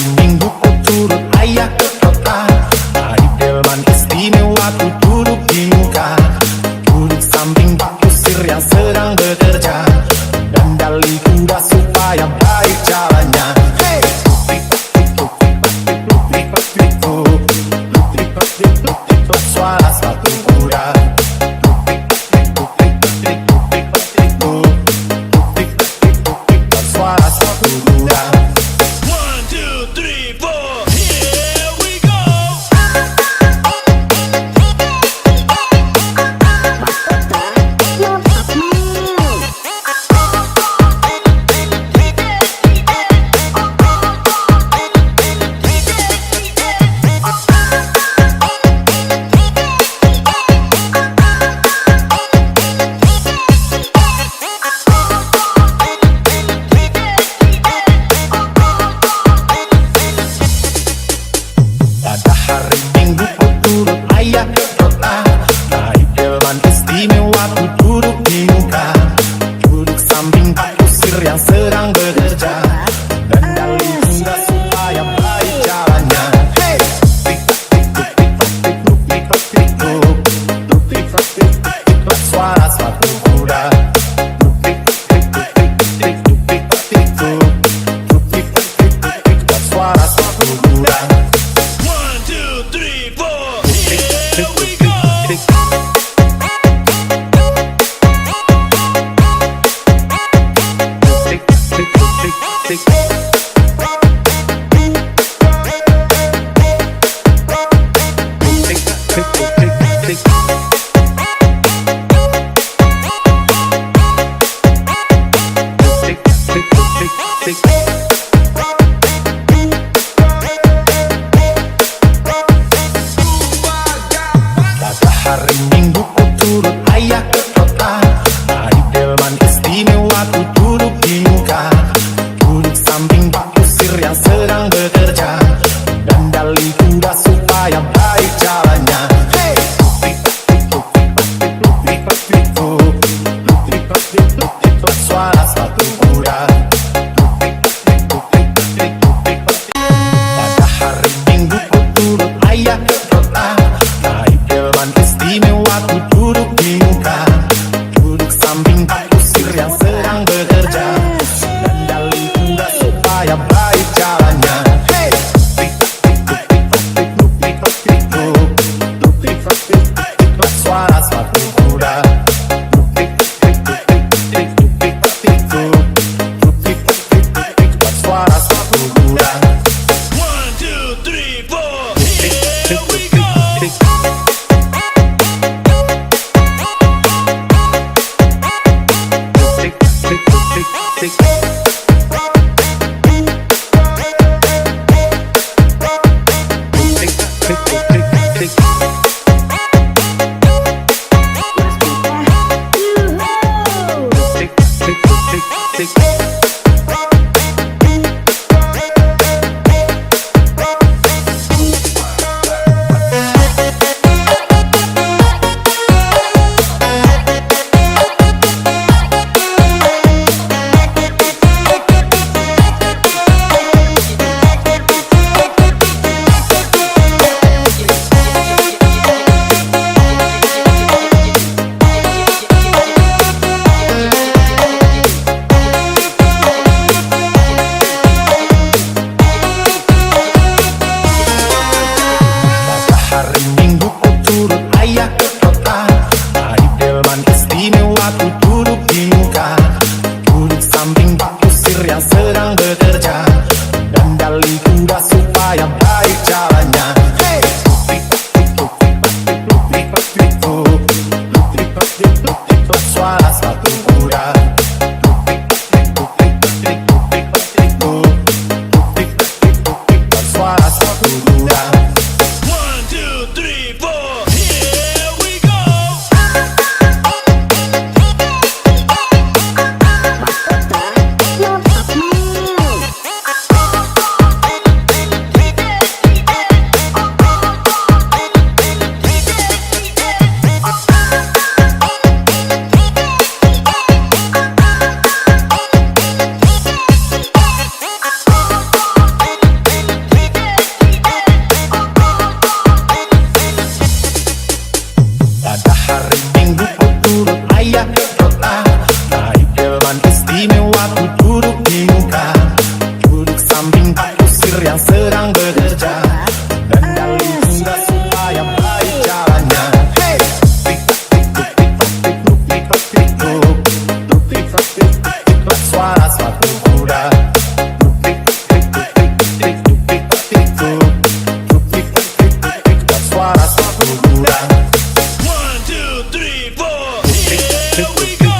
hari Minggu ku turut ayah ke kota. Hari delman istimewa ku duduk di muka. Duduk samping Pak Kusir yang sedang bekerja. Dan dali kuda supaya baik jalannya. Hey! Suara sepatu kuda. Suara sepatu kuda. 1, 2, 3, 4, here we go. Pada hari Minggu ku turut ayah ke kota. Hari delman istimewa ku duduk di muka. Duduk samping Pak Kusir yang sedang bekerja. Dan dali kuda supaya baik jalannya. Hey! Suara sepatu kuda. Suara sepatu kuda. 1, 2, 3, 4, here we go. Pada hari Minggu ku turut ayah ke kota. Hari delman istimewa ku duduk di muka. Duduk samping Pak Kusir yang sedang bekerja. Dan dali kuda supaya baik jalannya. Hey! Suara sepatu kuda. Pada hari Minggu ku turut ayah ke kota. Hari delman istimewa ku duduk di muka. Duduk samping Pak Kusir yang sedang bekerja. Dan dali kuda supaya baik jalannya. Hey! Suara sepatu kuda. Suara sepatu kuda. 1, 2, 3, 4, here we go. Pada hari Minggu ku turut ayah ke kota. Hari delman istimewa ku duduk di muka. Duduk samping Pak Kusir yang sedang bekerja. Dan dali kuda supaya baik jalannya. Hey! Suara sepatu kuda. Suara sepatu kuda. 1, 2, 3, 4, here we go. bekerja, dan dalih kuda supaya baik jalannya. Hey, tik-tak, suara sepatu kuda. Suara sepatu kuda. 1, 2, 3, 4, here we go.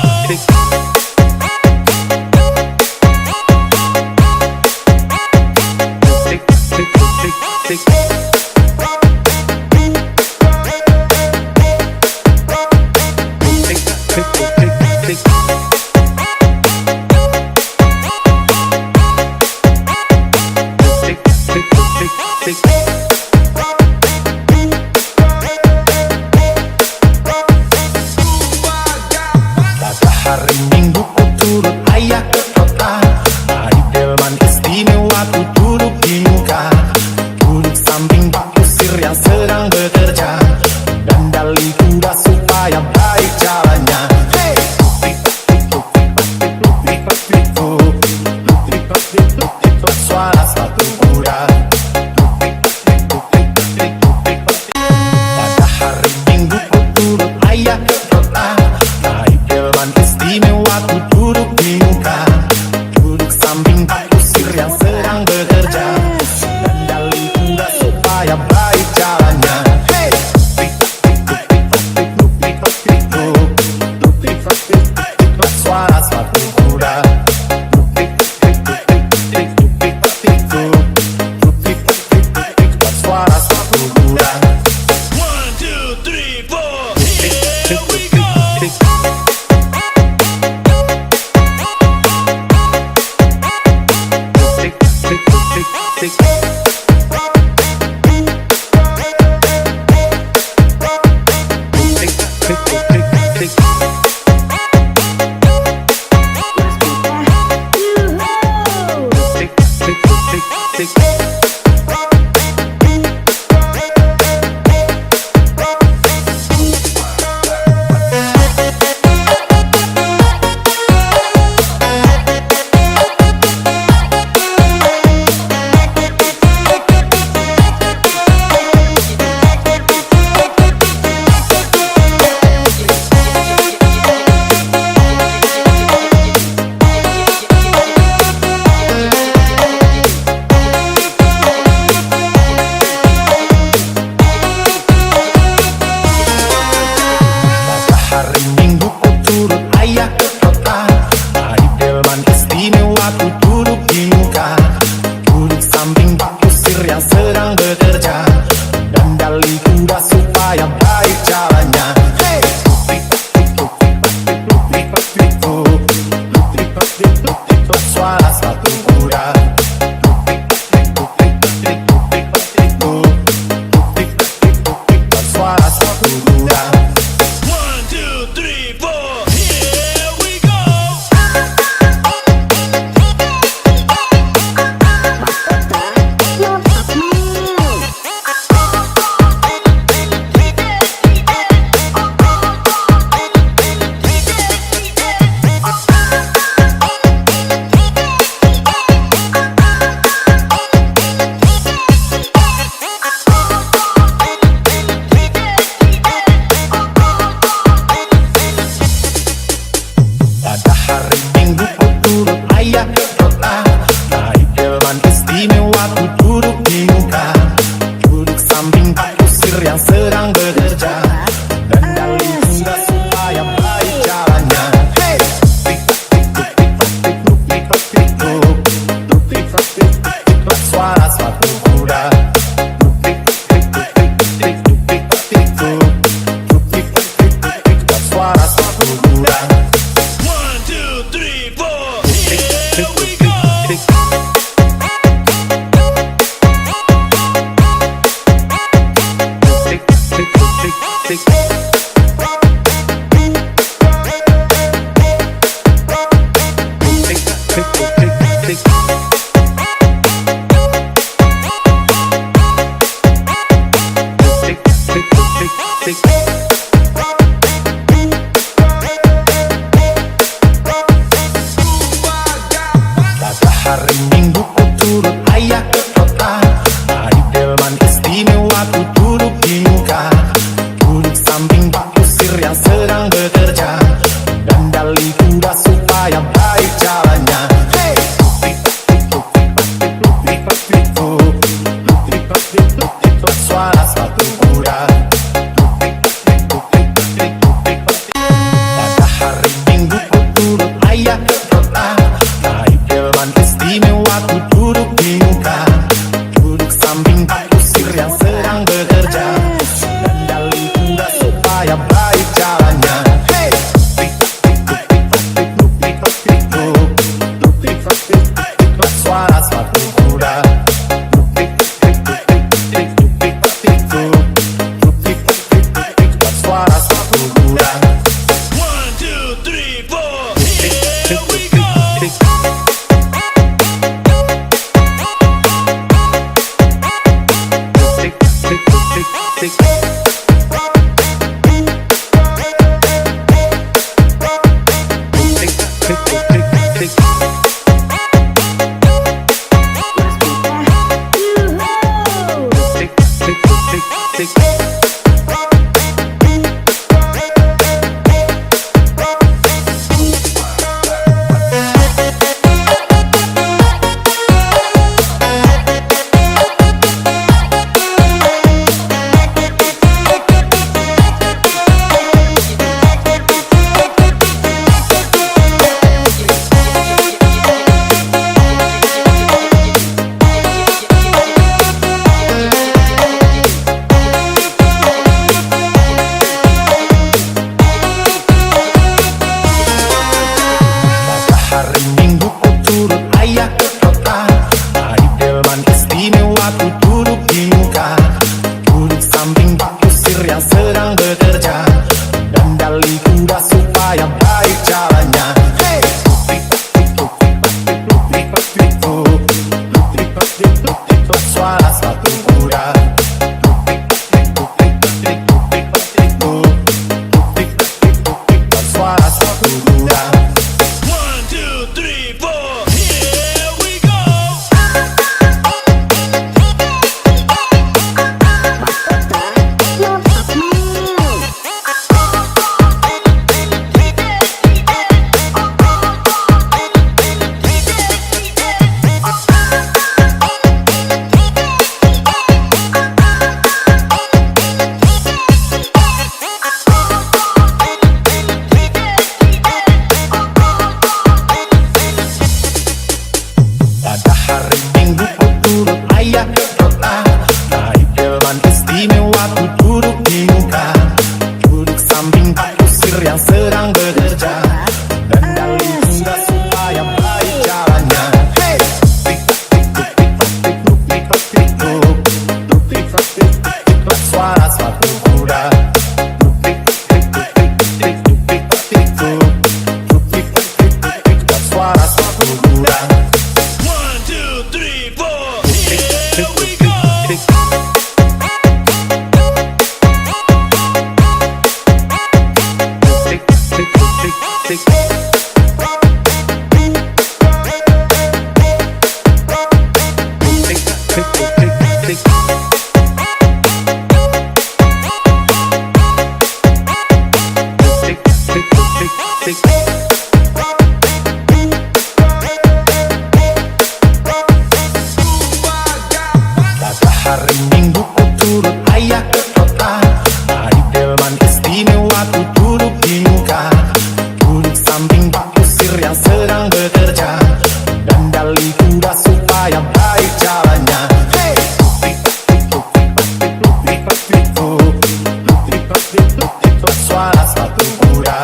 Hari Minggu ku turut ayah ke kota, hari delman istimewa ku duduk di muka. Duduk samping Pak Kusir yang sedang bekerja, dan dalih kuda supaya baik jalannya. Hey, suara sepatu kuda. Pada hari Minggu ku turut ayah ke kota, naik delman istimewa ku duduk di muka. Duduk samping Pak Kusir yang sedang bekerja, dan dalih kuda supaya baik jalannya. Hey, suara sepatu kuda. Suara sepatu kuda. 1, 2, 3, 4, here we go. Hari Minggu ku turut ayah ke kota, hari delman istimewa ku duduk di muka. Duduk samping Pak Kusir yang sedang bekerja, dan dalih kuda supaya baik jalannya. Hey, suara sepatu kuda. Suara sepatu kuda. 1, 2, 3, 4, here we go. Pada hari Minggu ku turut ayah ke kota, naik delman istimewa ku duduk di muka. Duduk samping Pak Kusir yang sedang bekerja, dan dalih kuda supaya baik jalannya. Hey, suara sepatu kuda. Suara sepatu kuda. 1, 2, 3, 4, here we go. kota. Naik delman istimewa ku duduk di muka. Duduk samping Pak Kusir yang sedang bekerja. Kendali kuda supaya baik jalannya. Hey! Tik-tak-tik-tuk-tik-tuk-tik-tuk-tik-tuk-tik-tuk-tik-tuk-tik-tuk-tik-tuk-tik-tuk-tik-tuk-tik-tuk-tik-tuk-tik-tuk. Suara sepatu kuda. Tik-tik-tik-tuk-tik-tuk-tik-tuk-tik-tuk-tik-tuk-tik-tuk-tik-tuk. Suara sepatu kuda. 1, 2, 3, 4, here we go. Hari Minggu ku turut ayah ke kota. Naik delman istimewa ku duduk di muka. Duduk samping Pak Kusir yang sedang bekerja. Dandali kuda supaya baik jalannya. Hey! Tik-tik-tik-tuk-tik-tuk-tik-tuk-tik-tuk-tik-tuk. Suara sepatu kuda.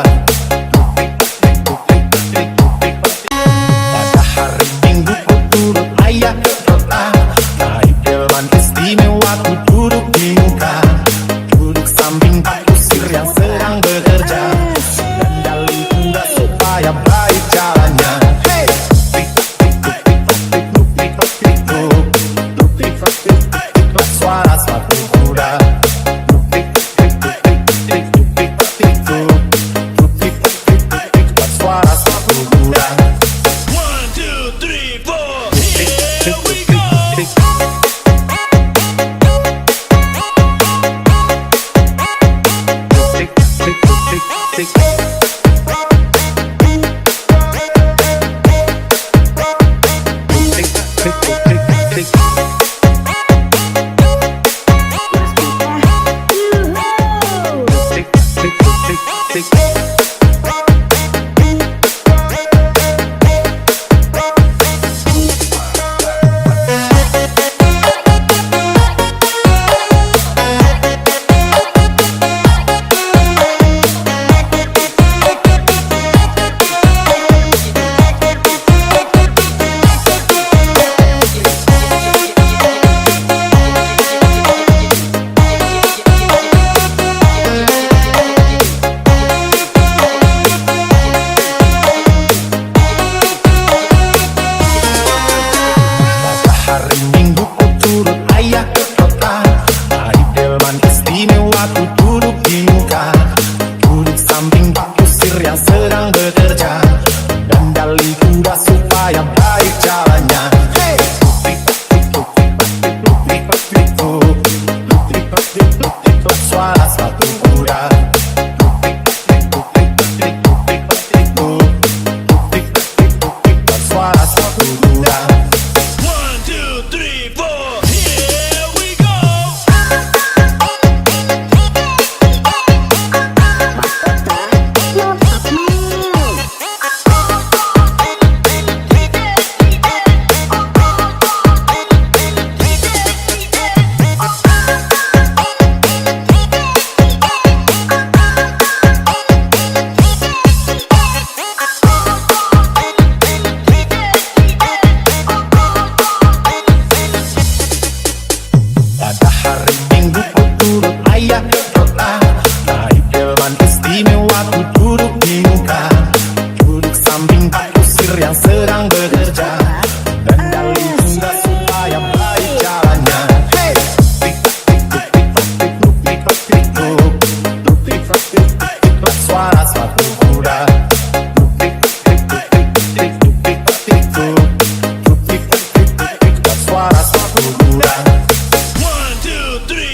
Pada hari Minggu ku turut ayah ke kota. Naik delman istimewa ku duduk di muka. Duduk samping Pak Kusir yang sedang bekerja. Dandali kuda supaya baik jalannya. Hey! Tik-tik-tik-tuk-tik-tuk-tik-tuk-tik-tuk-tik-tuk. Suara sepatu kuda. Tik-tik-tik-tuk-tik-tuk-tik-tuk-tik-tuk. Suara sepatu kuda. 1, 2, 3, 4, here we go. Pada hari Minggu ku turut ayah ke kota. Naik delman istimewa ku duduk di muka. Duduk samping Pak Kusir yang sedang bekerja. Dandali kuda supaya baik jalannya. Hey! Tik-tik-tik-tuk-tik-tuk-tik-tuk-tik-tuk. Suara sepatu kuda. Tik-tik-tik-tuk-tik-tuk-tik-tuk. Suara sepatu kuda. 1, 2, 3, 4, here we go. Pada hari Minggu ku turut ayah ke kota. Naik delman istimewa ku duduk di muka. Duduk samping Pak Kusir yang sedang bekerja. Dandali kuda supaya baik jalannya. Hey! Tik-tik-tik-tuk-tik-tuk-tik-tuk-tik-tuk. Suara sepatu kuda. Tik-tik-tik-tuk-tik-tuk-tik-tuk. Suara sepatu kuda. 1, 2, 3,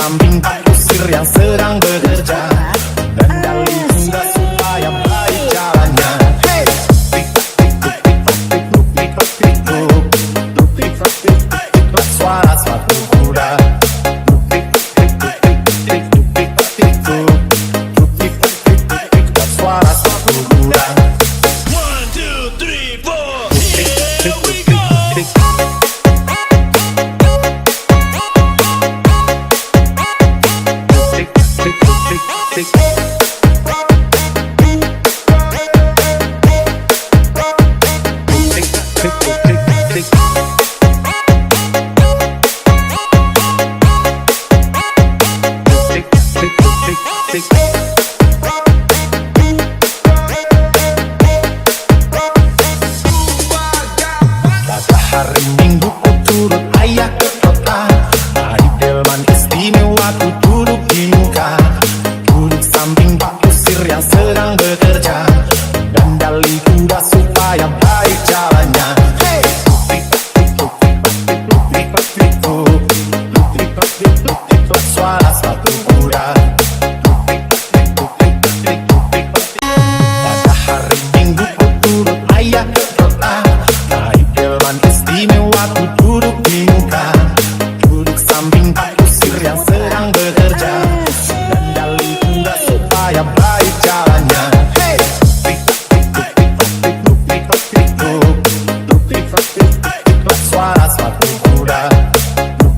samping Pak Kusir yang sedang bekerja, dan dalih kuda supaya baik jalannya. Hey! Tik-tak-tik-tuk-tik-tuk-tik-tuk-tik-tuk-tik-tuk-tik-tuk-tik-tuk-tik-tuk-tik-tuk-tik-tuk-tik-tuk-tik-tuk-tik-tuk, suara sepatu kuda. Tik-tik-tik-tuk-tik-tuk-tik-tuk-tik-tuk-tik-tuk-tik-tuk, suara sepatu kuda. 1, 2, 3, 4, here we go. Hari Minggu ku turut ayah ke kota, naik delman istimewa ku duduk di muka, duduk samping Pak Kusir yang sedang bekerja, dan dalih kuda supaya baik jalannya. Hey! Tik-tik-tik-tuk-tik-tuk-tik-tuk-tik-tuk-tik-tuk, suara sepatu kuda. Pada hari Minggu ku turut ayah ke kota, naik delman istimewa ku duduk di muka, duduk samping Pak Kusir yang sedang bekerja, dan dalih kuda supaya baik jalannya. Hey! Tik-tik-tik-tuk-tik-tuk-tik-tuk-tik-tuk-tik-tuk, suara sepatu kuda.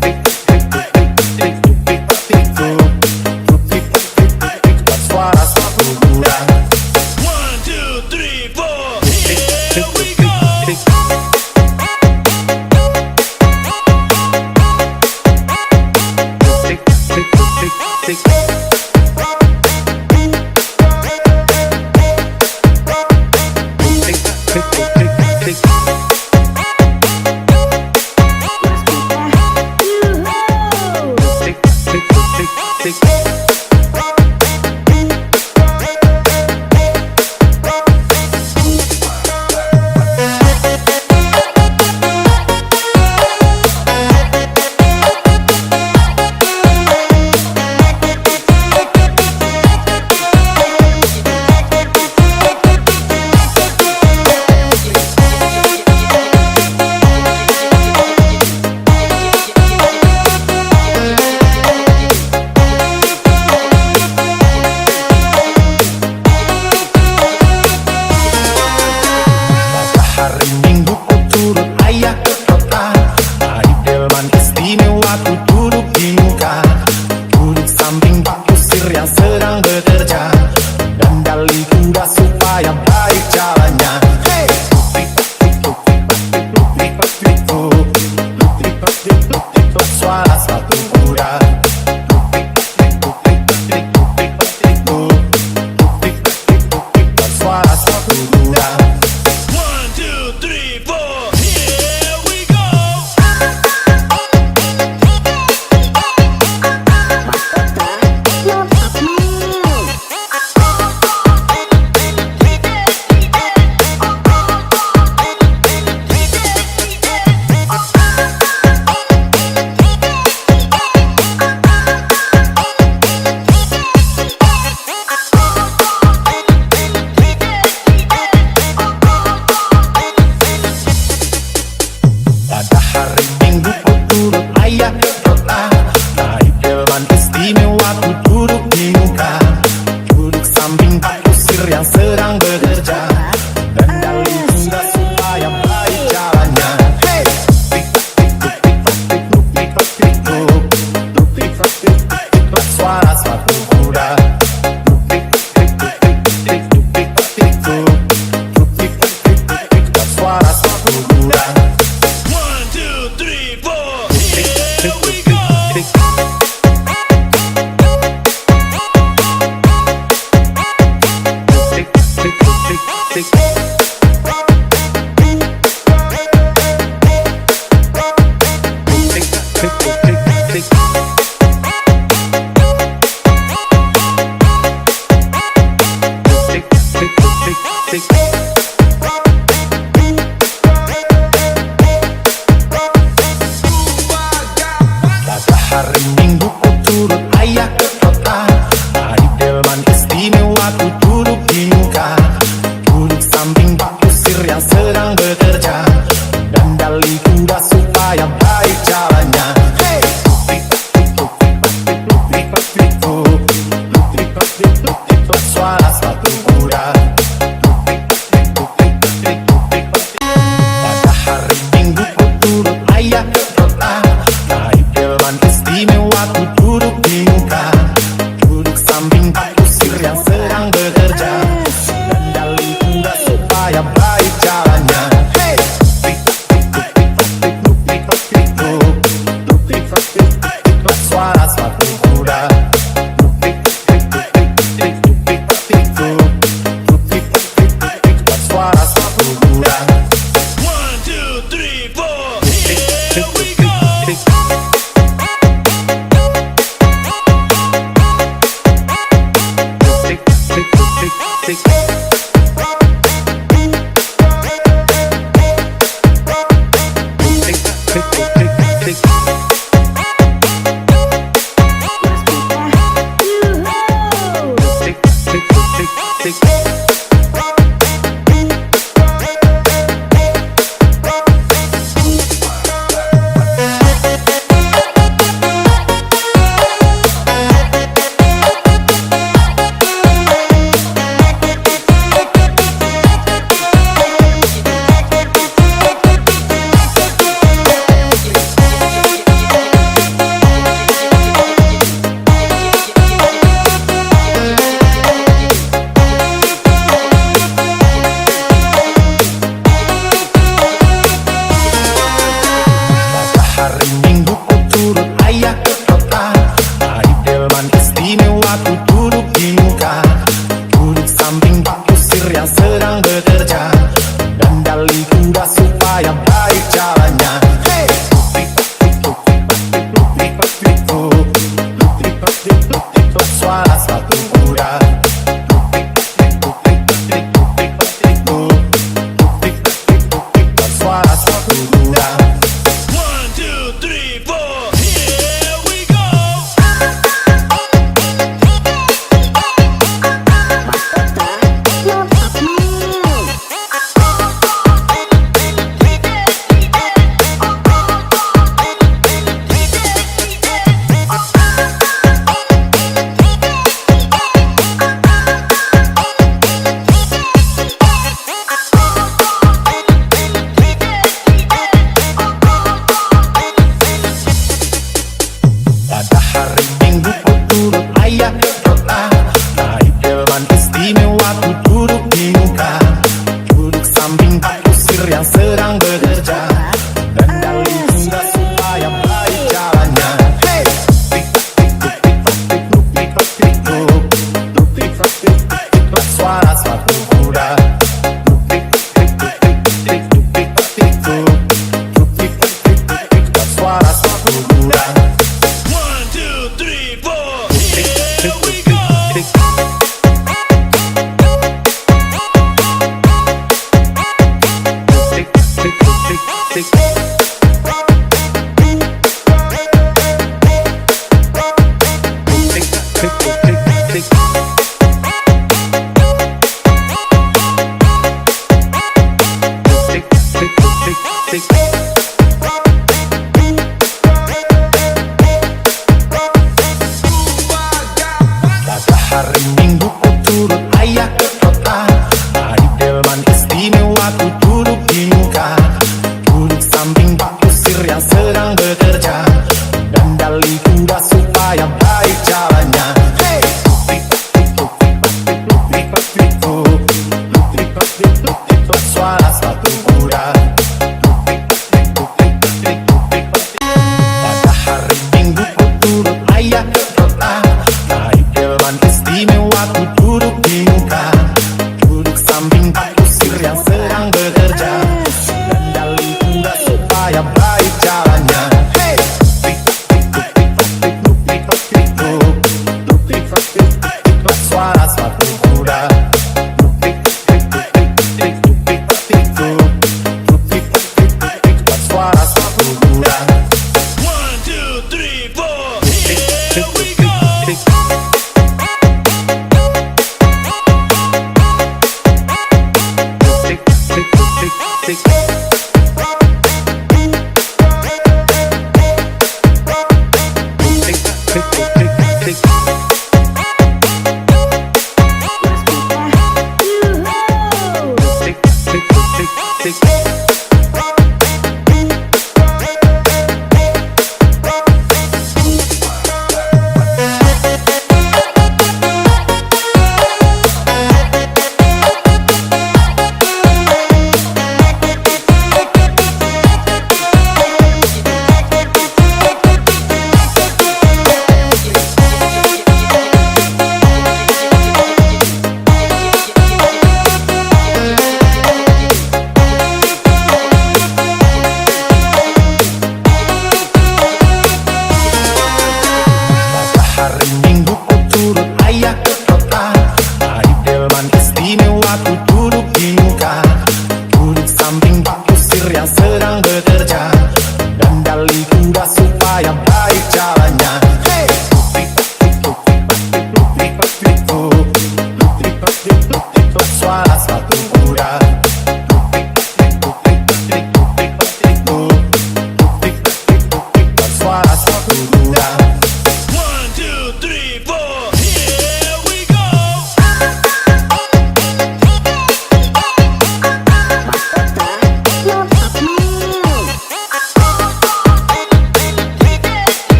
Tik-tik-tik-tuk-tik-tuk-tik-tuk-tik-tuk, suara sepatu kuda. 1, 2, 3, 4, here we go. Hari Minggu ku turut ayah ke kota, naik delman istimewa ku duduk di muka, duduk samping Pak Kusir yang sedang bekerja, dan dalih kuda supaya baik jalannya. Hey! Tik-tik-tik-tuk-tik-tuk-tik-tuk-tik-tuk, suara sepatu kuda. Tik-tik-tik-tuk-tik-tuk-tik-tuk, suara sepatu kuda. 1, 2, 3, 4, here we go. Pada hari Minggu ku turut ayah ke kota, naik delman istimewa ku duduk di muka, duduk samping Pak Kusir yang sedang bekerja, dan dalih kuda supaya baik jalannya. Hey! Tik-tik-tik-tuk-tik-tuk-tik-tuk-tik-tuk, suara sepatu kuda. Tik-tik-tik-tuk-tik-tuk-tik-tuk, suara sepatu kuda. 1, 2, 3, 4, here we go. tingkah, duduk samping Pak Kusir yang sedang bekerja, dandali kuda supaya baik jalannya. Hey, suara sepatu kuda. Suara sepatu kuda. 1, 2, 3, 4, here we go. Hari Minggu ku turut ayah ke kota, naik delman istimewa ku duduk di muka, duduk samping Pak Kusir yang sedang bekerja, dandali kuda supaya baik jalannya. Hey, suara sepatu kuda. Suara sepatu kuda. 1, 2, 3, 4, here we go. Pada hari Minggu ku turut ayah ke kota, naik delman istimewa ku duduk di muka, duduk samping Pak Kusir yang sedang bekerja, dandali kuda supaya baik jalannya. Hey, suara sepatu kuda. Suara sepatu kuda. 1, 2, 3, 4, here we go. Pada hari Minggu ku turut ayah ke kota, naik delman istimewa ku duduk di muka, duduk samping Pak Kusir yang sedang bekerja, dandali kuda supaya baik jalannya. Hey, suara sepatu kuda. Pada hari Minggu ku turut ayah ke kota, naik delman istimewa ku duduk di muka, duduk samping Pak Kusir yang sedang bekerja, dandali kuda supaya baik jalannya. Hey, suara sepatu kuda. Suara sepatu kuda. 1, 2, 3, 4, here we go.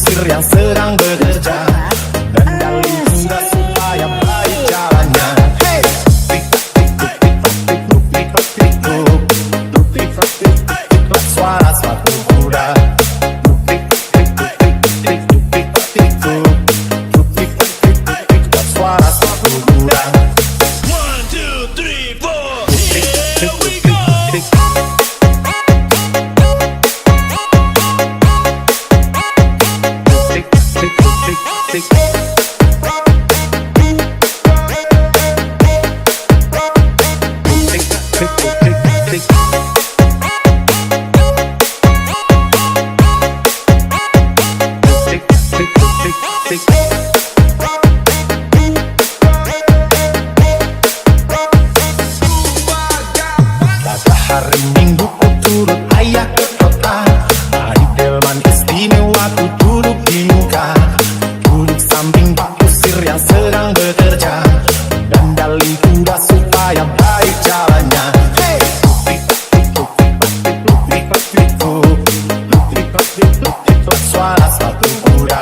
kusir yang sedang bekerja, kendali kuda supaya baik jalannya. Hey, suara sepatu kuda. Suara sepatu kuda. 1, 2, 3, 4, here we go. Hari Minggu ku turut ayah ke kota, hari delman istimewa ku duduk di muka, duduk samping pak kusir yang sedang bekerja, dandali kuda supaya baik jalannya. Hey, suara sepatu kuda.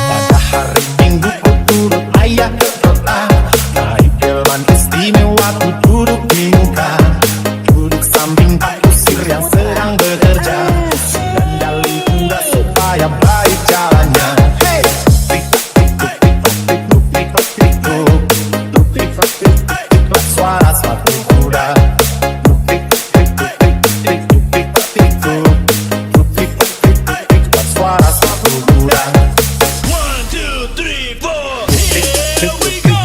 Pada hari Minggu ku turut ayah ke kota, naik delman istimewa ku duduk di muka, duduk samping pak kusir yang sedang bekerja, dandali kuda supaya baik jalannya. Hey, suara sepatu kuda. Suara sepatu kuda. 1, 2, 3, 4, here we go.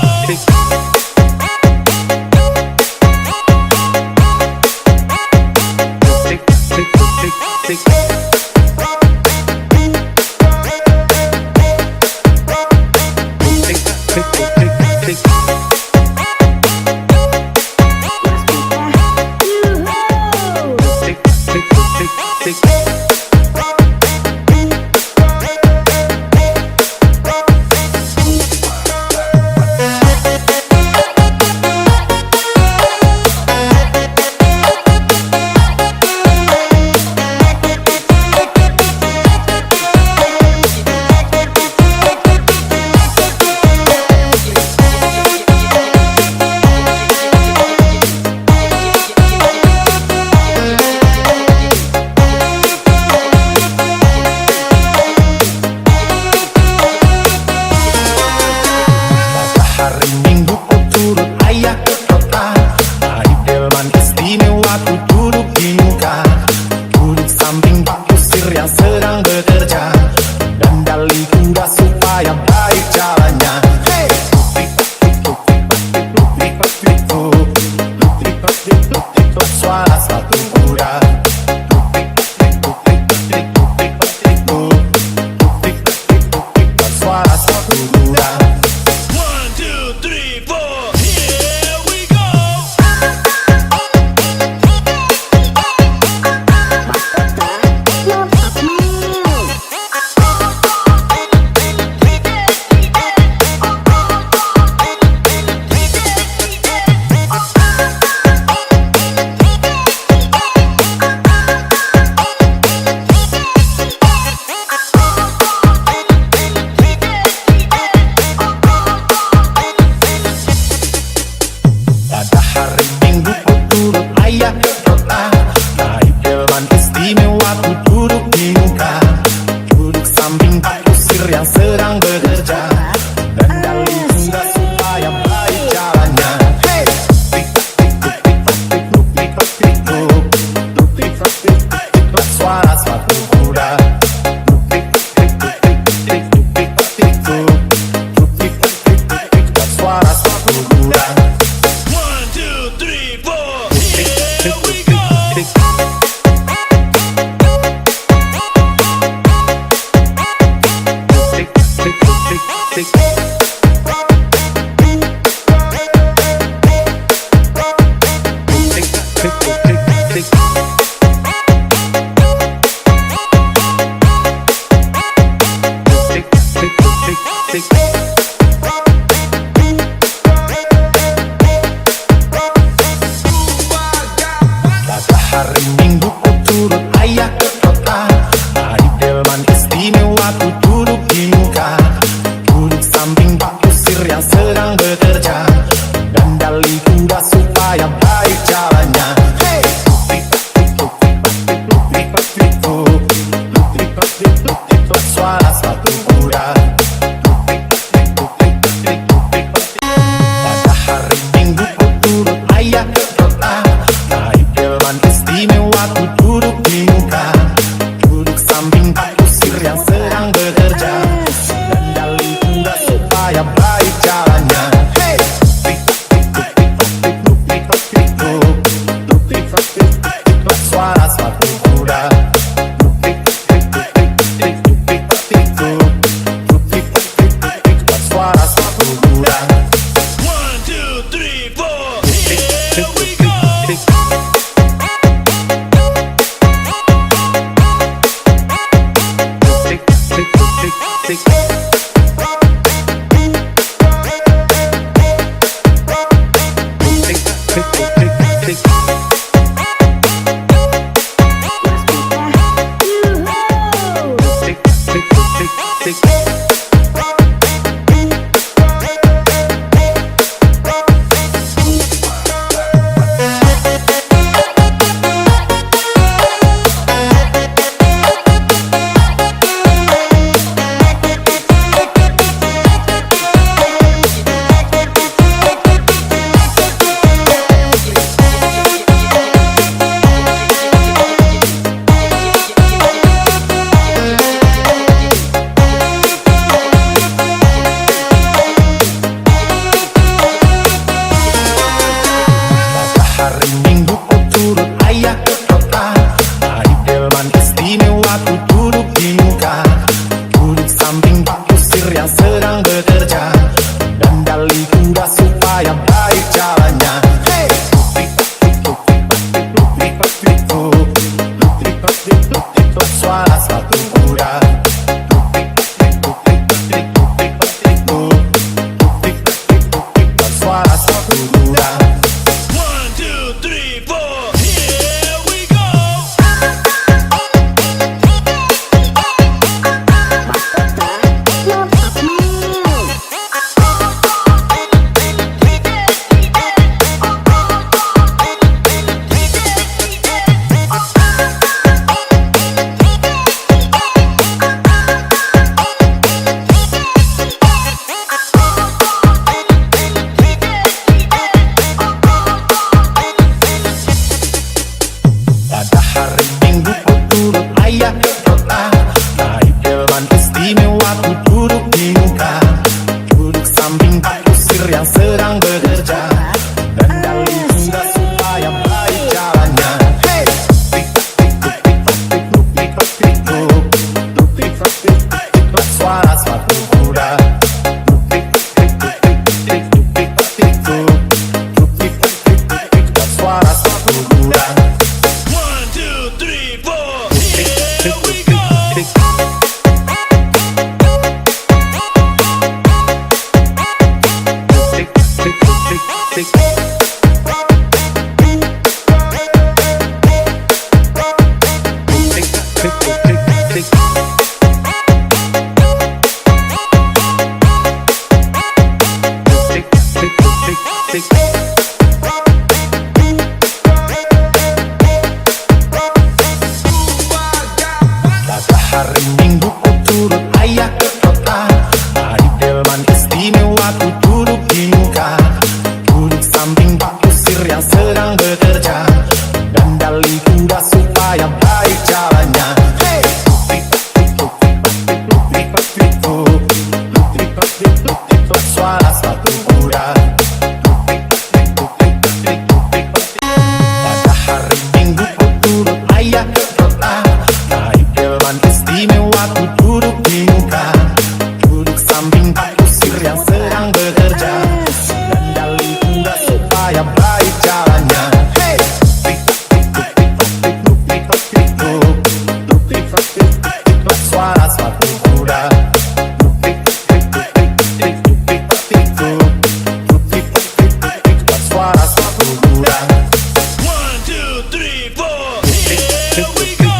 Hari Minggu ku turut ayah ke kota, hari delman istimewa ku duduk di muka, duduk samping pak kusir yang sedang bekerja, dandali kuda supaya baik jalannya. Hey, suara sepatu kuda. Suara sepatu kuda. 1, 2, 3, 4, here we go. Pada hari Minggu ku turut ayah ke kota, naik delman istimewa ku duduk di muka, duduk samping pak kusir yang sedang bekerja, dandali kuda supaya baik jalannya. Hey, suara sepatu kuda. Suara sepatu kuda. 1, 2, 3, 4, here we go. Tick, tick, tick, tick. waktu duduk di muka, duduk samping Pak Kusir yang sedang bekerja, dan dali kuda supaya baik jalannya. Hey! Suara satu kuda, suara satu kuda. 1, 2, 3, 4, here we go. Pada hari Minggu ku turut ayah ke kota, naik delman istimewa ku duduk di muka, duduk samping Pak Kusir yang sedang bekerja, dan dali kuda supaya baik jalannya. Hey! Suara sepatu kuda, suara sepatu kuda. 1, 2, 3, 4, here we go. Pada hari Minggu ku turut ayah ke kota, naik delman istimewa ku duduk di muka, duduk samping Pak Kusir yang sedang bekerja, dan dali kuda supaya baik jalannya. Hey! Suara sepatu kuda. Pada hari Minggu ku turut ayah ke kota, naik delman istimewa ku duduk di muka, duduk samping Pak Kusir yang sedang bekerja, dan dali kuda supaya baik jalannya. Hey! Suara sepatu kuda. Suara sepatu kuda. 1, 2, 3, 4, here we go.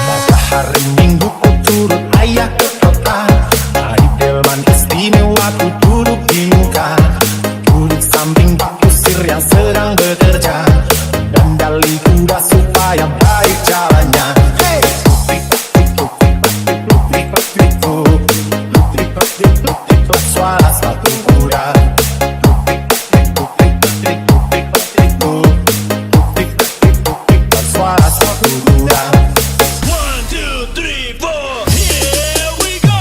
Pada hari Minggu ku turut ayah ke kota, naik delman istimewa ku duduk di muka, duduk samping Pak Kusir yang sedang bekerja, dan dali kuda supaya baik jalannya. Hey! Suara sepatu kuda. Suara sepatu kuda. 1, 2, 3, 4, here we go.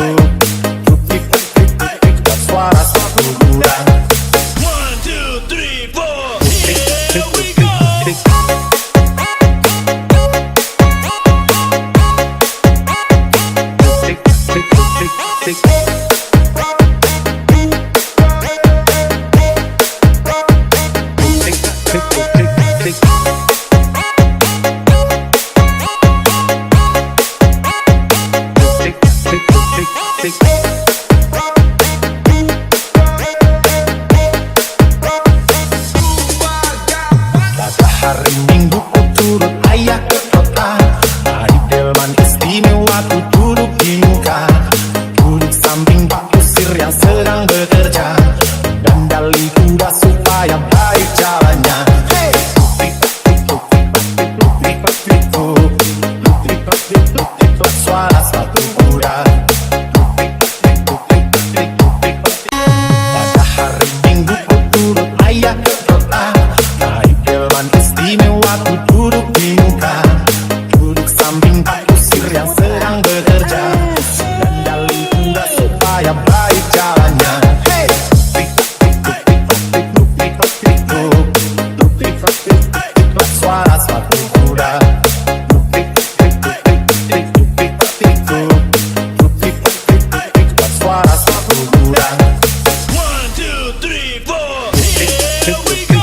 suara satu kurang. 1, 2, 3, 4, here we go. Hari Minggu ku turut ayah ke kota, naik delman istimewa ku duduk di muka. Duduk samping Pak Kusir yang sedang bekerja, dan dali kuda supaya baik jalannya. Hey! Suara satu kuda. Pada hari Minggu ku turut ayah ke kota, naik delman istimewa ku duduk di muka. Duduk samping Pak Kusir yang sedang bekerja, dan dali kuda supaya baik jalannya. Hey! Suara satu kuda. Suara satu kuda. 1, 2, 3, 4, here we go.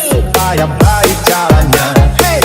Supaya baik jalannya. Hey,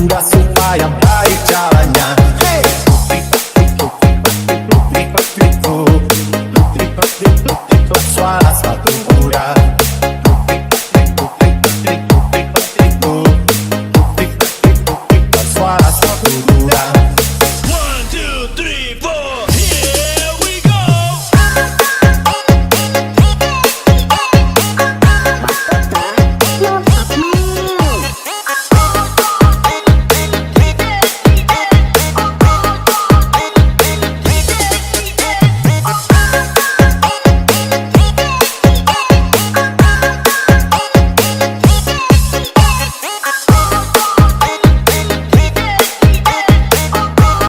muda supaya